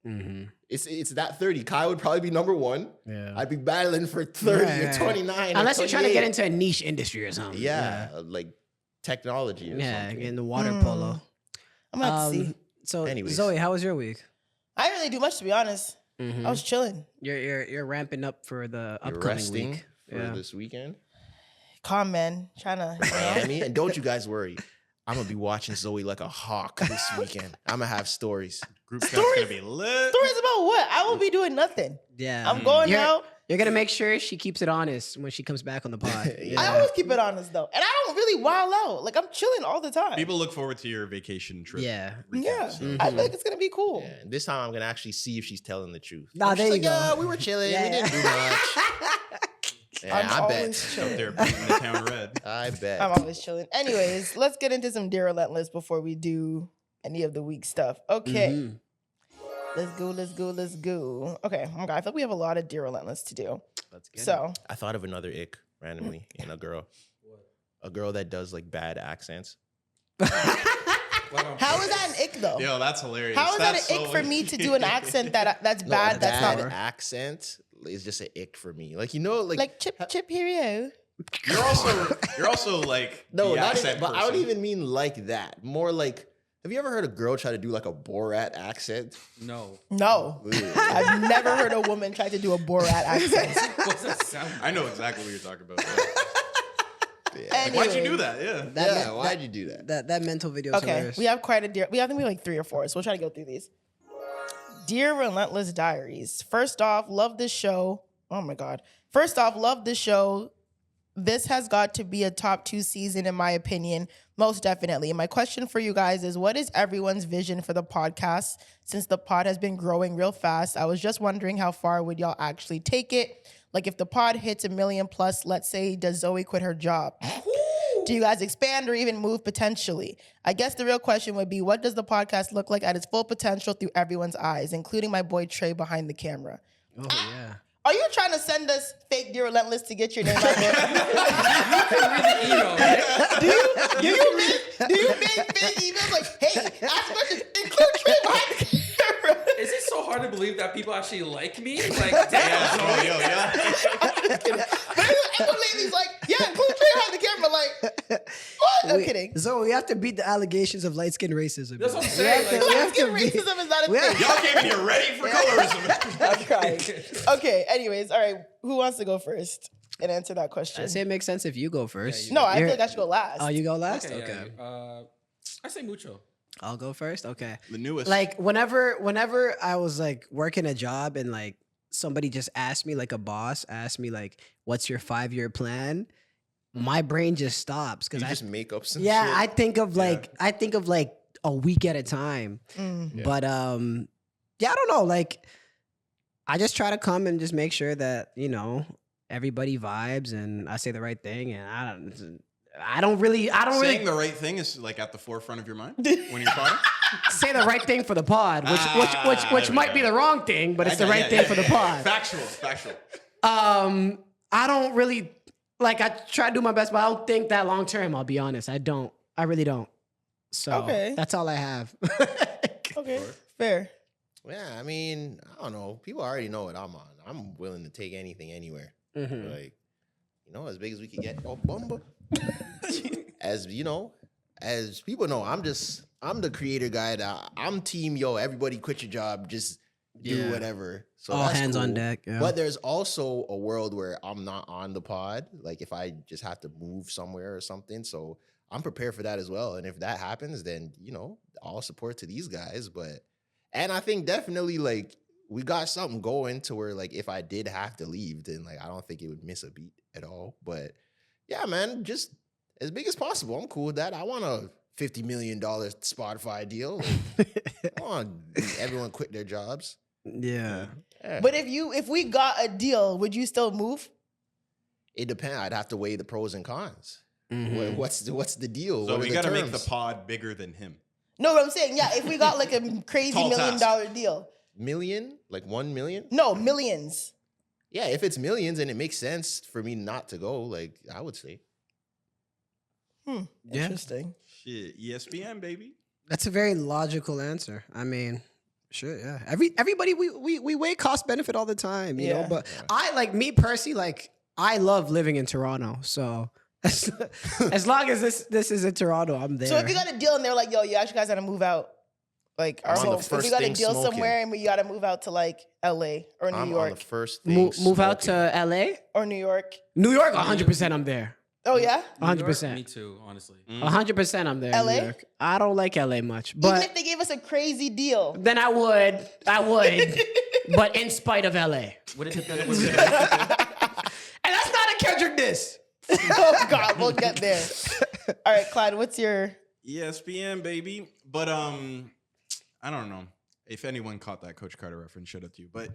Speaker 5: Mm-hmm.
Speaker 1: It's that 30. Kai would probably be number one.
Speaker 5: Yeah.
Speaker 1: I'd be battling for 30 or
Speaker 5: Right.
Speaker 1: 29.
Speaker 5: Unless
Speaker 1: or
Speaker 5: you're trying to get
Speaker 1: 28.
Speaker 5: into a niche industry or something.
Speaker 1: Yeah, like technology or
Speaker 5: Yeah,
Speaker 1: something.
Speaker 5: in the water polo.
Speaker 3: I'm about to see.
Speaker 5: So
Speaker 1: Anyways.
Speaker 5: Zoe, how was your week?
Speaker 3: I didn't really do much, to be honest.
Speaker 5: Mhm.
Speaker 3: I was chilling.
Speaker 5: You're ramping up for the
Speaker 1: You're
Speaker 5: upcoming
Speaker 1: resting
Speaker 5: week.
Speaker 1: for
Speaker 5: Yeah.
Speaker 1: this weekend.
Speaker 3: Calm, man. Trying to,
Speaker 1: Miami. And don't you guys worry. I'm going to be watching Zoe like a hawk this weekend. I'm going to have stories.
Speaker 4: Group chat's gonna be lit.
Speaker 3: Stories about what? I won't be doing nothing.
Speaker 5: Yeah.
Speaker 3: I'm going out.
Speaker 5: You're gonna make sure she keeps it honest when she comes back on the pod.
Speaker 3: I
Speaker 5: Yeah.
Speaker 3: always keep it honest though, and I don't really wild out. Like I'm chilling all the time.
Speaker 4: People look forward to your vacation trip.
Speaker 5: Yeah.
Speaker 3: yeah,
Speaker 4: recaps.
Speaker 3: I feel like it's gonna be cool.
Speaker 1: Yeah, and this time I'm going to actually see if she's telling the truth.
Speaker 5: Nah,
Speaker 1: If she's
Speaker 5: there you
Speaker 1: like,
Speaker 5: go.
Speaker 1: Yeah, we were chilling.
Speaker 5: Yeah,
Speaker 1: We didn't do much. Yeah,
Speaker 3: I'm
Speaker 1: I
Speaker 3: always
Speaker 1: bet.
Speaker 3: chilling.
Speaker 4: Out there painting the town red.
Speaker 1: I bet.
Speaker 3: I'm always chilling. Anyways, let's get into some Dear Relentless before we do any of the week stuff. Okay.
Speaker 5: Mhm.
Speaker 3: Let's go. Okay, oh my God, I feel like we have a lot of Dear Relentless to do.
Speaker 5: Let's get
Speaker 3: So,
Speaker 1: I thought of another ick randomly in a girl. A girl that does like bad accents.
Speaker 3: how is that an ick though?
Speaker 4: Yo, that's hilarious.
Speaker 3: How is that
Speaker 4: That's
Speaker 3: an ick
Speaker 4: so
Speaker 3: for me to do an accent that's
Speaker 1: No,
Speaker 3: bad?
Speaker 1: a
Speaker 3: That's
Speaker 1: bad
Speaker 3: not
Speaker 1: accent is just an ick for me. Like
Speaker 3: like chip hero.
Speaker 4: You're also like
Speaker 1: no,
Speaker 4: the
Speaker 1: not
Speaker 4: accent
Speaker 1: even, but I don't
Speaker 4: person.
Speaker 1: even mean like that. More like, have you ever heard a girl try to do like a Borat accent?
Speaker 2: No.
Speaker 3: No,
Speaker 1: Ugh.
Speaker 3: I've never heard a woman try to do a Borat accent.
Speaker 2: What's that sound?
Speaker 4: I know exactly what you're talking about.
Speaker 3: Anyway,
Speaker 4: Why'd you do that? Yeah.
Speaker 1: Yeah, why'd you do that?
Speaker 5: That mental video is
Speaker 3: Okay,
Speaker 5: hilarious.
Speaker 3: we have quite a dear. I think we have like 3 or 4, so we'll try to go through these. Dear Relentless Diaries. First off, love this show. Oh my God. First off, love this show. This has got to be a top 2 season in my opinion, most definitely. And my question for you guys is, what is everyone's vision for the podcast? Since the pod has been growing real fast, I was just wondering how far would y'all actually take it? Like if the pod hits 1 million plus, let's say, does Zoe quit her job? Do you guys expand or even move potentially? I guess the real question would be, what does the podcast look like at its full potential through everyone's eyes, including my boy Trey behind the camera?
Speaker 5: Oh yeah.
Speaker 3: Are you trying to send us fake Dear Relentless to get your name out there?
Speaker 2: Email, right?
Speaker 3: Do you make fake emails like, hey, ask questions, include Trey behind the camera?
Speaker 2: Is it so hard to believe that people actually like me? Like, damn, Zoe.
Speaker 4: Yeah.
Speaker 3: But everyone lately's like, yeah, include Trey behind I'm kidding.
Speaker 5: So we have to beat the allegations of light skin racism.
Speaker 2: That's what I'm
Speaker 5: We
Speaker 2: saying.
Speaker 5: have to-
Speaker 2: Like,
Speaker 5: we have to
Speaker 3: Light-skin
Speaker 5: beat-
Speaker 3: racism is not a
Speaker 5: we have-
Speaker 3: thing.
Speaker 4: Y'all came in here ready for colorism.
Speaker 3: I'm crying. Okay, anyways, all right. Who wants to go first and answer that question?
Speaker 5: I say it makes sense if you go first.
Speaker 3: No, I feel
Speaker 5: You're-
Speaker 3: like I should go last.
Speaker 5: Oh, you go last?
Speaker 2: okay,
Speaker 5: Okay.
Speaker 2: yeah. I say mucho.
Speaker 5: I'll go first. Okay.
Speaker 4: The newest.
Speaker 5: Like whenever I was like working a job and like somebody just asked me, like a boss asked me like, what's your 5-year plan? My brain just stops
Speaker 1: You
Speaker 5: because
Speaker 1: just make up some
Speaker 5: yeah,
Speaker 1: shit.
Speaker 5: I think of like a week at a time.
Speaker 3: Mm.
Speaker 5: But yeah, I don't know. Like I just try to come and just make sure that, you know, everybody vibes and I say the right thing, and I don't really
Speaker 4: Saying the right thing is like at the forefront of your mind when you're talking.
Speaker 5: say the right thing for the pod, which
Speaker 4: there we
Speaker 5: might be
Speaker 4: go.
Speaker 5: the wrong thing, but it's the right thing for the pod.
Speaker 4: Factual.
Speaker 5: I don't really like. I try to do my best, but I don't think that long term. I'll be honest. I don't. I really don't. So
Speaker 3: Okay.
Speaker 5: that's all I have.
Speaker 3: Okay, fair.
Speaker 1: Yeah, I mean, I don't know. People already know what I'm on. I'm willing to take anything anywhere.
Speaker 5: Mhm.
Speaker 1: Like, you know, as big as we can get. Oh, bumba. As you know, as people know, I'm the creator guy. That I'm team. Yo, everybody quit your job. Just do
Speaker 5: Yeah.
Speaker 1: whatever. So
Speaker 5: All
Speaker 1: that's
Speaker 5: hands on
Speaker 1: cool.
Speaker 5: deck. Yeah.
Speaker 1: But there's also a world where I'm not on the pod. Like if I just have to move somewhere or something. So I'm prepared for that as well. And if that happens, then, you know, all support to these guys. And I think definitely like we got something going to where like if I did have to leave, then like I don't think it would miss a beat at all. But yeah, man, just as big as possible. I'm cool with that. I want a $50 million Spotify deal. Like, I want everyone quit their jobs.
Speaker 5: yeah.
Speaker 1: Yeah.
Speaker 3: But if we got a deal, would you still move?
Speaker 1: It depends. I'd have to weigh the pros and cons.
Speaker 5: Mhm.
Speaker 1: What's the deal?
Speaker 4: So
Speaker 1: What are
Speaker 4: we
Speaker 1: the
Speaker 4: got to make
Speaker 1: terms?
Speaker 4: the pod bigger than him.
Speaker 3: No, what I'm saying, yeah, if we got like a crazy
Speaker 4: Tall
Speaker 3: $1 million
Speaker 4: task.
Speaker 3: deal.
Speaker 1: million, like 1 million.
Speaker 3: No, millions.
Speaker 1: Yeah, if it's millions and it makes sense for me not to go, like I would say.
Speaker 5: Yeah.
Speaker 3: Interesting.
Speaker 4: Shit, ESPN baby.
Speaker 5: That's a very logical answer. I mean, sure, yeah. Everybody we weigh cost benefit all the time, you know.
Speaker 3: Yeah.
Speaker 5: But I like me personally, like I love living in Toronto. So as long as this is in Toronto, I'm there.
Speaker 3: So if you got a deal and they're like, yo, you actually guys gotta move out. Like our
Speaker 1: I'm on the
Speaker 3: whole, if
Speaker 1: first
Speaker 3: we got a
Speaker 1: thing
Speaker 3: deal
Speaker 1: smoking.
Speaker 3: somewhere and we gotta move out to like LA or New
Speaker 1: I'm on the
Speaker 3: York.
Speaker 1: first thing.
Speaker 5: move out
Speaker 1: smoking.
Speaker 5: to LA,
Speaker 3: Or New York.
Speaker 5: New York, 100%. I'm there.
Speaker 3: Oh yeah?
Speaker 5: 100%.
Speaker 2: Me too, honestly.
Speaker 5: 100%. I'm there. in
Speaker 3: LA?
Speaker 5: New York. I don't like LA much,
Speaker 3: Even
Speaker 5: but
Speaker 3: if they gave us a crazy deal.
Speaker 5: then I would, but in spite of LA.
Speaker 2: Would it depend? Would
Speaker 5: And
Speaker 2: it
Speaker 5: that's not a Kendrick diss.
Speaker 3: Oh God, we'll get there. All right, Clyde, what's your
Speaker 4: ESPN baby. But I don't know if anyone caught that Coach Carter reference. Shout out to you. But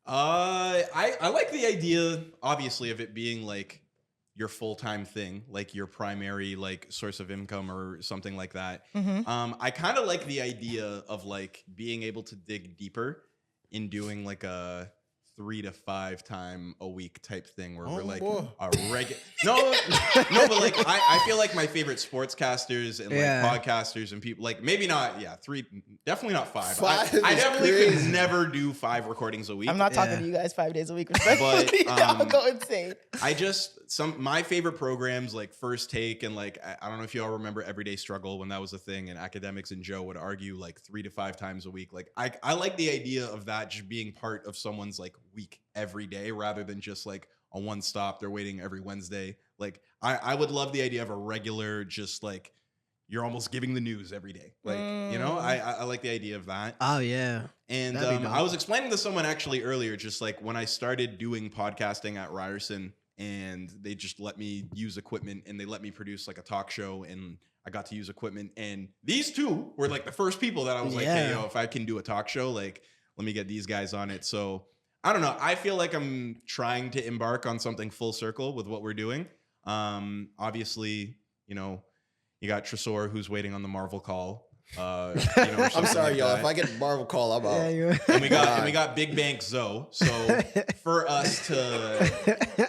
Speaker 4: I like the idea, obviously, of it being like your full-time thing, like your primary like source of income or something like that. I kind of like the idea of like being able to dig deeper in doing like a 3 to 5 time a week type thing where we're like
Speaker 1: boy.
Speaker 4: a regular. No, but like I feel like my favorite sportscasters and like podcasters and people like maybe not 3, definitely not 5.
Speaker 1: Five
Speaker 4: I
Speaker 1: is
Speaker 4: definitely
Speaker 1: crazy.
Speaker 4: could never do 5 recordings a week.
Speaker 3: I'm not talking
Speaker 5: Yeah.
Speaker 3: to you guys 5 days a week, respectfully. I'll go insane.
Speaker 4: I just my favorite programs like First Take and like I don't know if y'all remember Everyday Struggle when that was a thing and Academics and Joe would argue like 3 to 5 times a week. Like I like the idea of that just being part of someone's like week every day rather than just like a one stop they're waiting every Wednesday. Like I would love the idea of a regular just like you're almost giving the news every day. Like, you know, I like the idea of that.
Speaker 5: Oh yeah.
Speaker 4: And
Speaker 5: That'd be dope.
Speaker 4: I was explaining to someone actually earlier, just like when I started doing podcasting at Ryerson and they just let me use equipment and they let me produce like a talk show and I got to use equipment. And these two were like the first people that I was like, hey, yo, if I can do a talk show, like, let me get these guys on it. So I don't know. I feel like I'm trying to embark on something full circle with what we're doing. Obviously, you know, you got Tresor who's waiting on the Marvel call. You know, or
Speaker 1: I'm
Speaker 4: something
Speaker 1: sorry,
Speaker 4: like
Speaker 1: y'all.
Speaker 4: that.
Speaker 1: If I get Marvel call, I'm out.
Speaker 4: And we got Big Bank Zoe. So for us to,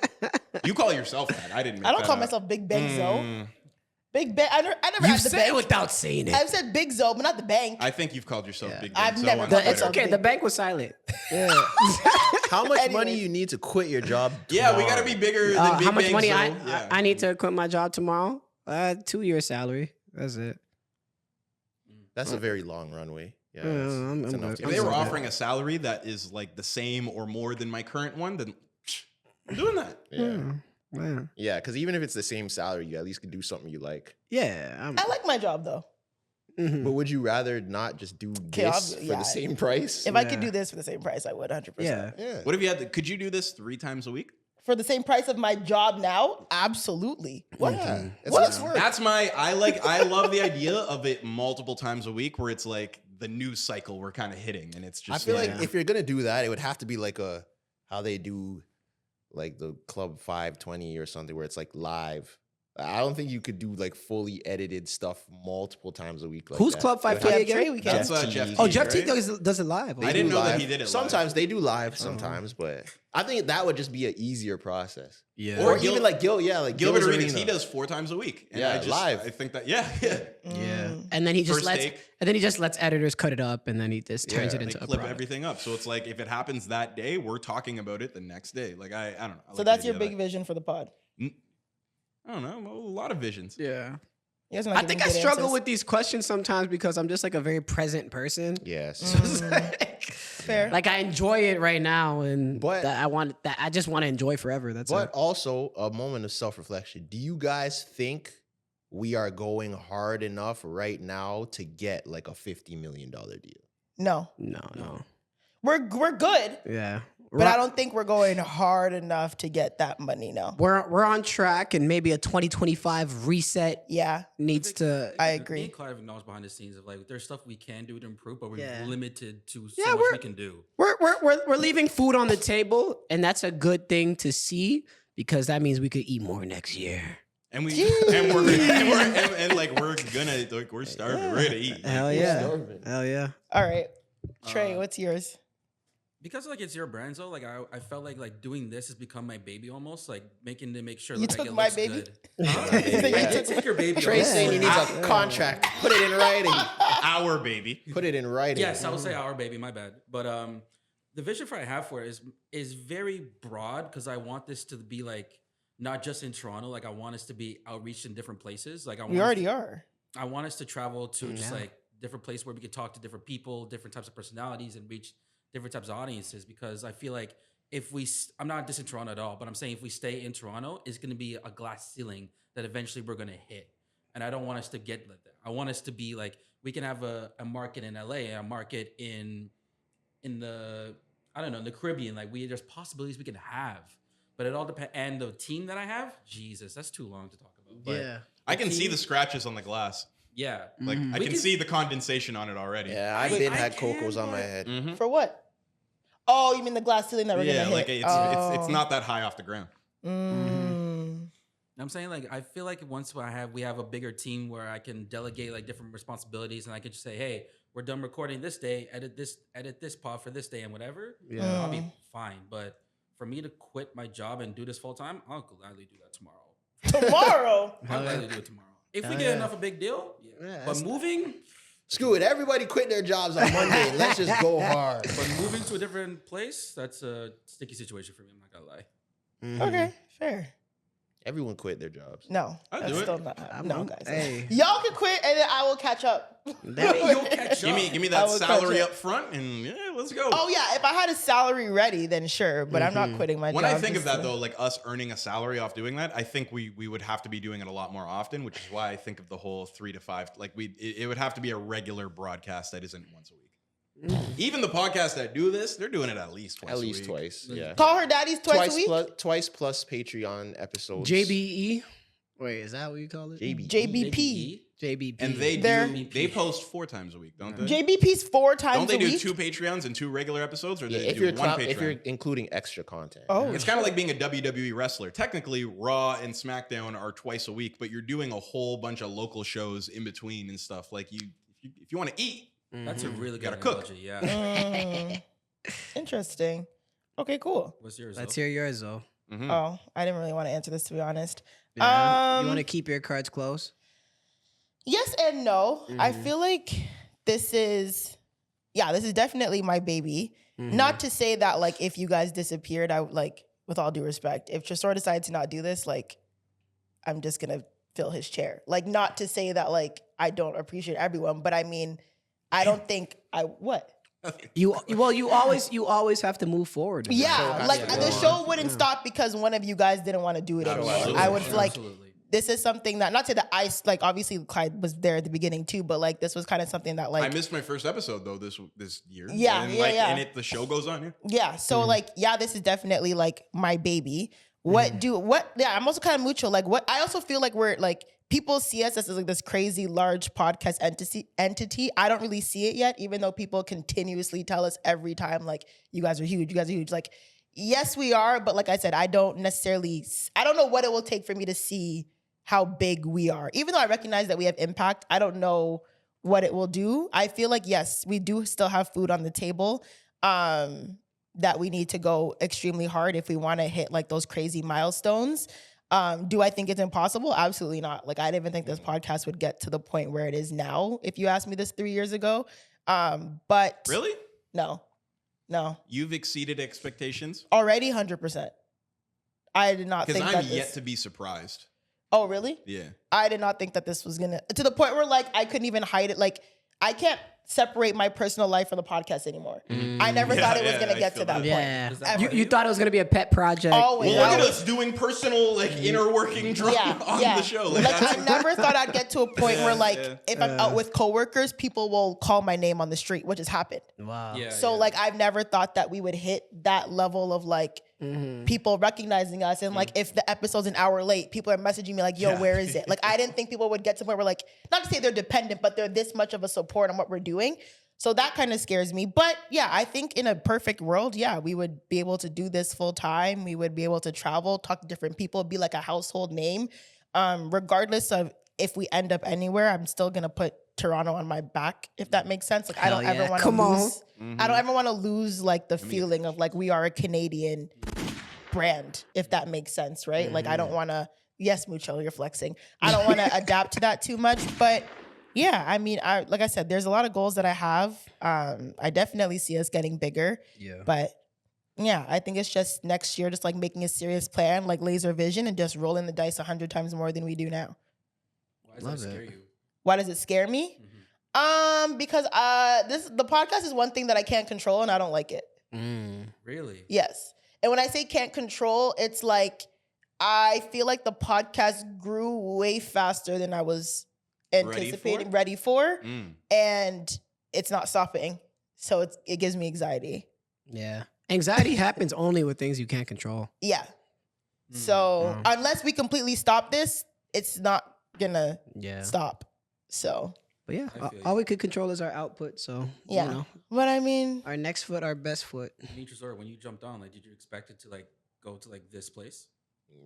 Speaker 4: you call yourself that. I didn't. Make
Speaker 3: I don't
Speaker 4: that
Speaker 3: call
Speaker 4: up.
Speaker 3: myself Big Bang Zoe. Big Bang. I never
Speaker 5: You
Speaker 3: had the
Speaker 5: said it
Speaker 3: bank.
Speaker 5: without saying it.
Speaker 3: I've said Big Zoe, but not the bank.
Speaker 4: I think you've called yourself
Speaker 5: Yeah.
Speaker 4: Big Bank
Speaker 3: I've
Speaker 4: Zoe
Speaker 3: never
Speaker 4: on
Speaker 3: called
Speaker 4: Twitter.
Speaker 5: It's okay. The bank was silent. Yeah.
Speaker 1: How much
Speaker 3: Anyway.
Speaker 1: money you need to quit your job?
Speaker 4: Yeah, we
Speaker 1: tomorrow?
Speaker 4: got to be bigger than Big
Speaker 5: How much
Speaker 4: Bang
Speaker 5: money
Speaker 4: Zoe.
Speaker 5: I
Speaker 4: Yeah.
Speaker 5: I need to quit my job tomorrow? 2-year salary. That's it.
Speaker 1: That's a very long runway. Yeah,
Speaker 5: I'm
Speaker 1: it's enough
Speaker 5: good.
Speaker 1: to
Speaker 4: If
Speaker 1: get
Speaker 4: they were
Speaker 1: started.
Speaker 4: offering a salary that is like the same or more than my current one, then I'm doing that.
Speaker 1: Yeah, yeah, because even if it's the same salary, you at least can do something you like.
Speaker 5: Yeah.
Speaker 3: I like my job though.
Speaker 1: But would you rather not just do
Speaker 3: Okay,
Speaker 1: this for
Speaker 3: yeah.
Speaker 1: the same price?
Speaker 3: If I could do this for the same price, I would 100%.
Speaker 5: Yeah.
Speaker 1: Yeah.
Speaker 4: What if you had? Could you do this 3 times a week?
Speaker 3: For the same price of my job now, absolutely. What?
Speaker 1: Yeah. It's
Speaker 3: What?
Speaker 1: less work.
Speaker 4: That's my. I love the idea of it multiple times a week, where it's like the news cycle we're kind of hitting, and it's
Speaker 1: I
Speaker 4: just.
Speaker 1: feel like if you're gonna do that, it would have to be like how they do like the Club 520 or something where it's like live. I don't think you could do like fully edited stuff multiple times a week. Like
Speaker 5: Who's
Speaker 1: that.
Speaker 5: Club
Speaker 1: It would
Speaker 5: 520
Speaker 1: have-
Speaker 3: Yeah, Trey,
Speaker 5: again?
Speaker 3: we can.
Speaker 4: That's Jeff.
Speaker 5: Oh,
Speaker 4: T,
Speaker 5: Jeff T
Speaker 4: right?
Speaker 5: does it live.
Speaker 1: They
Speaker 4: I didn't
Speaker 1: do
Speaker 4: know that
Speaker 1: live.
Speaker 4: he did it live.
Speaker 1: Sometimes they do live sometimes, but I think that would just be an easier process.
Speaker 5: Yeah.
Speaker 1: Or
Speaker 4: Gil-
Speaker 1: even like Gilbert
Speaker 4: Gilbert
Speaker 1: Arenas,
Speaker 4: Arenas, he does 4 times a week. And
Speaker 1: Yeah,
Speaker 4: I just,
Speaker 1: live.
Speaker 4: I think that
Speaker 5: Yeah. And then he just
Speaker 4: First take.
Speaker 5: lets editors cut it up, and then he just turns
Speaker 1: Yeah,
Speaker 5: it
Speaker 4: they
Speaker 5: into a
Speaker 4: clip
Speaker 5: product.
Speaker 4: everything up. So it's like if it happens that day, we're talking about it the next day. Like I don't know. I
Speaker 3: So
Speaker 4: like
Speaker 3: that's
Speaker 4: the
Speaker 3: your
Speaker 4: idea
Speaker 3: big
Speaker 4: of
Speaker 3: vision for the pod.
Speaker 4: that. I don't know. A lot of visions.
Speaker 5: Yeah.
Speaker 3: You guys are not
Speaker 5: I
Speaker 3: giving
Speaker 5: think I
Speaker 3: good
Speaker 5: struggle
Speaker 3: answers.
Speaker 5: with these questions sometimes because I'm just like a very present person.
Speaker 1: Yes.
Speaker 5: So it's
Speaker 3: Fair.
Speaker 5: like I enjoy it right now, and
Speaker 1: But-
Speaker 5: I just want to enjoy forever. That's
Speaker 1: But
Speaker 5: it.
Speaker 1: also a moment of self-reflection. Do you guys think we are going hard enough right now to get like a $50 million deal?
Speaker 3: No,
Speaker 5: No.
Speaker 3: we're good,
Speaker 5: Yeah.
Speaker 3: but I don't think we're going hard enough to get that money. No.
Speaker 5: We're on track, and maybe a 2025 reset
Speaker 3: Yeah.
Speaker 5: needs to.
Speaker 3: I
Speaker 2: Me
Speaker 3: agree.
Speaker 2: and Clive knows behind the scenes of like there's stuff we can do to improve, but we're
Speaker 5: Yeah.
Speaker 2: limited to so
Speaker 5: Yeah,
Speaker 2: much
Speaker 5: we're-
Speaker 2: we can do.
Speaker 5: We're leaving food on the table, and that's a good thing to see because that means we could eat more next year.
Speaker 4: And we
Speaker 3: Jeez.
Speaker 4: and like we're gonna like we're starving. We're gonna eat.
Speaker 5: Hell yeah. Hell yeah.
Speaker 3: All right. Trey, what's yours?
Speaker 2: Because like it's your brand, so like I felt like doing this has become my baby almost, like make sure
Speaker 3: You
Speaker 2: like,
Speaker 3: took
Speaker 2: it
Speaker 3: my
Speaker 2: looks
Speaker 3: baby?
Speaker 2: good.
Speaker 3: You
Speaker 2: Take your baby.
Speaker 1: Trey's
Speaker 2: almost.
Speaker 1: saying he needs a contract. Put it in writing.
Speaker 4: Our baby.
Speaker 1: Put it in writing.
Speaker 2: Yes, I would say our baby. My bad. But the vision for I have for it is very broad because I want this to be like not just in Toronto. Like I want us to be outreach in different places. Like
Speaker 3: We already are.
Speaker 2: I want us to travel to just
Speaker 5: Yeah.
Speaker 2: like different places where we could talk to different people, different types of personalities, and reach different types of audiences. Because I feel like if I'm not dissing Toronto at all, but I'm saying if we stay in Toronto, it's going to be a glass ceiling that eventually we're going to hit. And I don't want us to get like that. I want us to be like we can have a market in LA, a market in the I don't know in the Caribbean. Like there's possibilities we can have, but it all depends. And the team that I have, Jesus, that's too long to talk about. But
Speaker 4: I can see the scratches on the glass.
Speaker 2: yeah,
Speaker 4: Like I
Speaker 2: We
Speaker 4: can
Speaker 2: can-
Speaker 4: see the condensation on it already.
Speaker 1: Yeah, I've
Speaker 2: Wait,
Speaker 1: been
Speaker 2: I
Speaker 1: had
Speaker 2: can,
Speaker 1: cocos on my
Speaker 2: but-
Speaker 1: head.
Speaker 4: Mhm.
Speaker 3: For what? Oh, you mean the glass ceiling that we're
Speaker 4: Yeah,
Speaker 3: gonna
Speaker 4: like
Speaker 3: hit?
Speaker 4: it's not that high off the ground.
Speaker 2: I'm saying like I feel like once we have a bigger team where I can delegate like different responsibilities and I can just say, hey, we're done recording this day, edit this pod for this day and whatever.
Speaker 5: Yeah.
Speaker 2: I'll be fine. But for me to quit my job and do this full time, I'll gladly do that tomorrow.
Speaker 3: Tomorrow.
Speaker 2: I'll gladly do it tomorrow. If we
Speaker 5: Hell
Speaker 2: get
Speaker 5: yeah.
Speaker 2: enough a big deal, yeah.
Speaker 5: Yeah,
Speaker 2: But
Speaker 5: that's-
Speaker 2: moving
Speaker 1: Screw it. Everybody quit their jobs on Monday. And let's just go hard.
Speaker 2: to a different place, that's a sticky situation for me. I'm not gonna lie.
Speaker 3: Okay, fair.
Speaker 1: Everyone quit their jobs.
Speaker 3: No,
Speaker 4: I'll
Speaker 3: that's
Speaker 4: do it.
Speaker 3: still not. No, guys.
Speaker 5: Hey.
Speaker 3: Y'all can quit and then I will catch up.
Speaker 2: You'll catch
Speaker 4: Give
Speaker 2: up.
Speaker 4: me
Speaker 3: I
Speaker 4: that
Speaker 3: will
Speaker 4: salary
Speaker 3: catch
Speaker 4: up front and yeah, let's go.
Speaker 3: Oh yeah, if I had a salary ready, then sure. But I'm not quitting my
Speaker 4: When
Speaker 3: job.
Speaker 4: I think of
Speaker 3: just
Speaker 4: that
Speaker 3: to-
Speaker 4: though, like us earning a salary off doing that, I think we would have to be doing it a lot more often, which is why I think of the whole 3 to 5. Like it would have to be a regular broadcast that isn't once a week. Even the podcasts that do this, they're doing it at least twice.
Speaker 1: At
Speaker 4: a
Speaker 1: least
Speaker 4: week.
Speaker 1: twice. Yeah.
Speaker 3: Call her daddies twice a week.
Speaker 1: Twice plus Patreon episodes.
Speaker 5: JBE. Wait, is that what you call it?
Speaker 1: JB.
Speaker 3: JBP.
Speaker 5: JBP.
Speaker 4: And
Speaker 3: They're-
Speaker 4: they post 4 times a week, don't they?
Speaker 3: JBP's 4 times
Speaker 4: Don't they
Speaker 3: a
Speaker 4: do
Speaker 3: week.
Speaker 4: 2 Patreons and 2 regular episodes, or
Speaker 1: Yeah,
Speaker 4: they
Speaker 1: if
Speaker 4: do
Speaker 1: you're,
Speaker 4: one Patreon?
Speaker 1: if you're including extra content.
Speaker 3: Oh,
Speaker 4: It's kind of like being a WWE wrestler. Technically, Raw and SmackDown are twice a week, but you're doing a whole bunch of local shows in between and stuff. Like if you want to eat,
Speaker 2: That's a really good
Speaker 4: Gotta cook.
Speaker 2: analogy. Yeah.
Speaker 3: Interesting. Okay, cool.
Speaker 2: What's yours?
Speaker 5: Let's
Speaker 2: Zoe?
Speaker 5: hear yours though.
Speaker 3: Oh, I didn't really want to answer this to be honest.
Speaker 5: Yeah. You want to keep your cards close?
Speaker 3: Yes and no. I feel like this is definitely my baby. Not to say that like if you guys disappeared, I would like with all due respect, if Tresor decides to not do this, like I'm just gonna fill his chair. Like, not to say that like I don't appreciate everyone, but I mean, I don't think what.
Speaker 5: You always have to move forward.
Speaker 3: Yeah, like the show wouldn't stop because one of you guys didn't want to do it anymore.
Speaker 4: Absolutely.
Speaker 3: I would feel like
Speaker 2: Absolutely.
Speaker 3: this is something that, not to that I like, obviously Clyde was there at the beginning too, but like this was kind of something that like
Speaker 4: I missed my first episode though this year.
Speaker 3: Yeah,
Speaker 4: and,
Speaker 3: yeah,
Speaker 4: like,
Speaker 3: yeah.
Speaker 4: And the show goes on. Yeah.
Speaker 3: yeah. So like this is definitely like my baby. I'm also kind of mutual. Like what I also feel like we're like people see us as like this crazy large podcast entity. I don't really see it yet, even though people continuously tell us every time like you guys are huge, you guys are huge. Like yes, we are, but like I said, I don't know what it will take for me to see how big we are. Even though I recognize that we have impact, I don't know what it will do. I feel like yes, we do still have food on the table. That we need to go extremely hard if we want to hit like those crazy milestones. Do I think it's impossible? Absolutely not. Like I didn't even think this podcast would get to the point where it is now. If you asked me this 3 years ago, but
Speaker 4: Really?
Speaker 3: no,
Speaker 4: You've exceeded expectations?
Speaker 3: already 100%. I did not
Speaker 4: Because
Speaker 3: think
Speaker 4: I'm
Speaker 3: that
Speaker 4: yet
Speaker 3: this.
Speaker 4: to be surprised.
Speaker 3: Oh really?
Speaker 4: Yeah.
Speaker 3: I did not think that this was gonna to the point where like I couldn't even hide it. Like I can't separate my personal life from the podcast anymore. I never thought it was gonna
Speaker 4: I
Speaker 3: get
Speaker 4: feel
Speaker 3: to that
Speaker 4: that.
Speaker 3: point.
Speaker 5: Yeah.
Speaker 2: Is that
Speaker 5: You,
Speaker 2: for
Speaker 5: you
Speaker 2: you?
Speaker 5: thought it was gonna be a pet project.
Speaker 3: Always.
Speaker 4: Well,
Speaker 3: Yeah.
Speaker 4: look at us doing personal, like inner working drama on the show.
Speaker 3: Like
Speaker 4: that's-
Speaker 3: I never thought I'd get to a point where like
Speaker 4: yeah.
Speaker 3: if I'm out with coworkers, people will call my name on the street, which has happened.
Speaker 5: Wow.
Speaker 2: Yeah,
Speaker 3: So
Speaker 2: yeah.
Speaker 3: like I've never thought that we would hit that level of like people recognizing us, and like if the episode's an hour late, people are messaging me like, "Yo,
Speaker 4: Yeah.
Speaker 3: where is it?" Like I didn't think people would get to the point where like, not to say they're dependent, but they're this much of a support on what we're doing. So that kind of scares me. But yeah, I think in a perfect world, yeah, we would be able to do this full time. We would be able to travel, talk to different people, be like a household name. Regardless of if we end up anywhere, I'm still gonna put Toronto on my back, if that makes sense. Like I don't
Speaker 5: Hell
Speaker 3: ever
Speaker 5: yeah.
Speaker 3: want to
Speaker 5: Come on.
Speaker 3: lose. I don't ever want to lose like the feeling of like we are a Canadian brand, if that makes sense, right? Like I don't want to. Yes, Mucho, you're flexing. I don't want to adapt to that too much, but yeah, I mean, like I said, there's a lot of goals that I have. I definitely see us getting bigger.
Speaker 5: Yeah.
Speaker 3: But yeah, I think it's just next year, just like making a serious plan, like laser vision, and just rolling the dice 100 times more than we do now.
Speaker 2: Why does
Speaker 5: Love
Speaker 2: that
Speaker 5: it.
Speaker 2: scare you?
Speaker 3: Why does it scare me? Because the podcast is one thing that I can't control, and I don't like it.
Speaker 2: Really?
Speaker 3: Yes. And when I say can't control, it's like I feel like the podcast grew way faster than I was anticipating, ready for, and it's not stopping. So it gives me anxiety.
Speaker 5: Yeah. Anxiety happens only with things you can't control.
Speaker 3: Yeah. So unless we completely stop this, it's not gonna
Speaker 5: Yeah.
Speaker 3: stop. So
Speaker 5: But yeah,
Speaker 2: I feel you.
Speaker 5: all we could control is our output. So
Speaker 3: yeah.
Speaker 5: you know,
Speaker 3: But I mean,
Speaker 5: our next foot, our best foot.
Speaker 2: Nitros, when you jumped on, like, did you expect it to like go to like this place?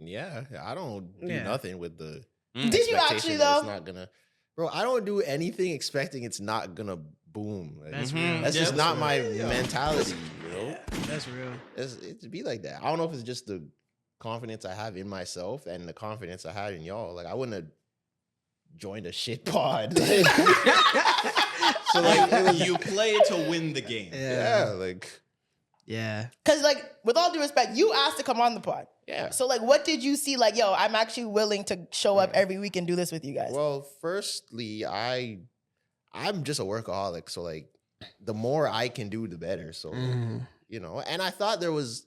Speaker 1: Yeah, I don't do
Speaker 5: Yeah.
Speaker 1: nothing with the.
Speaker 3: did you
Speaker 1: expectation
Speaker 3: actually
Speaker 1: that it's
Speaker 3: though?
Speaker 1: not gonna, bro. I don't do anything expecting it's not gonna boom. Like,
Speaker 5: That's
Speaker 4: Mhm.
Speaker 5: real.
Speaker 1: that's
Speaker 4: Yeah,
Speaker 1: just
Speaker 4: that's
Speaker 1: not
Speaker 4: real.
Speaker 1: my mentality, you know.
Speaker 5: That's real.
Speaker 1: It be like that. I don't know if it's just the confidence I have in myself and the confidence I had in y'all. Like I wouldn't have joined a shit pod. Like, so like, it was,
Speaker 4: You play to win the game.
Speaker 1: yeah, like
Speaker 5: Yeah.
Speaker 3: Because like, with all due respect, you asked to come on the pod.
Speaker 1: yeah.
Speaker 3: So like, what did you see? Like, yo, I'm actually willing to show up every week and do this with you guys.
Speaker 1: Well, firstly, I'm just a workaholic, so like the more I can do, the better. So you know, and I thought there was,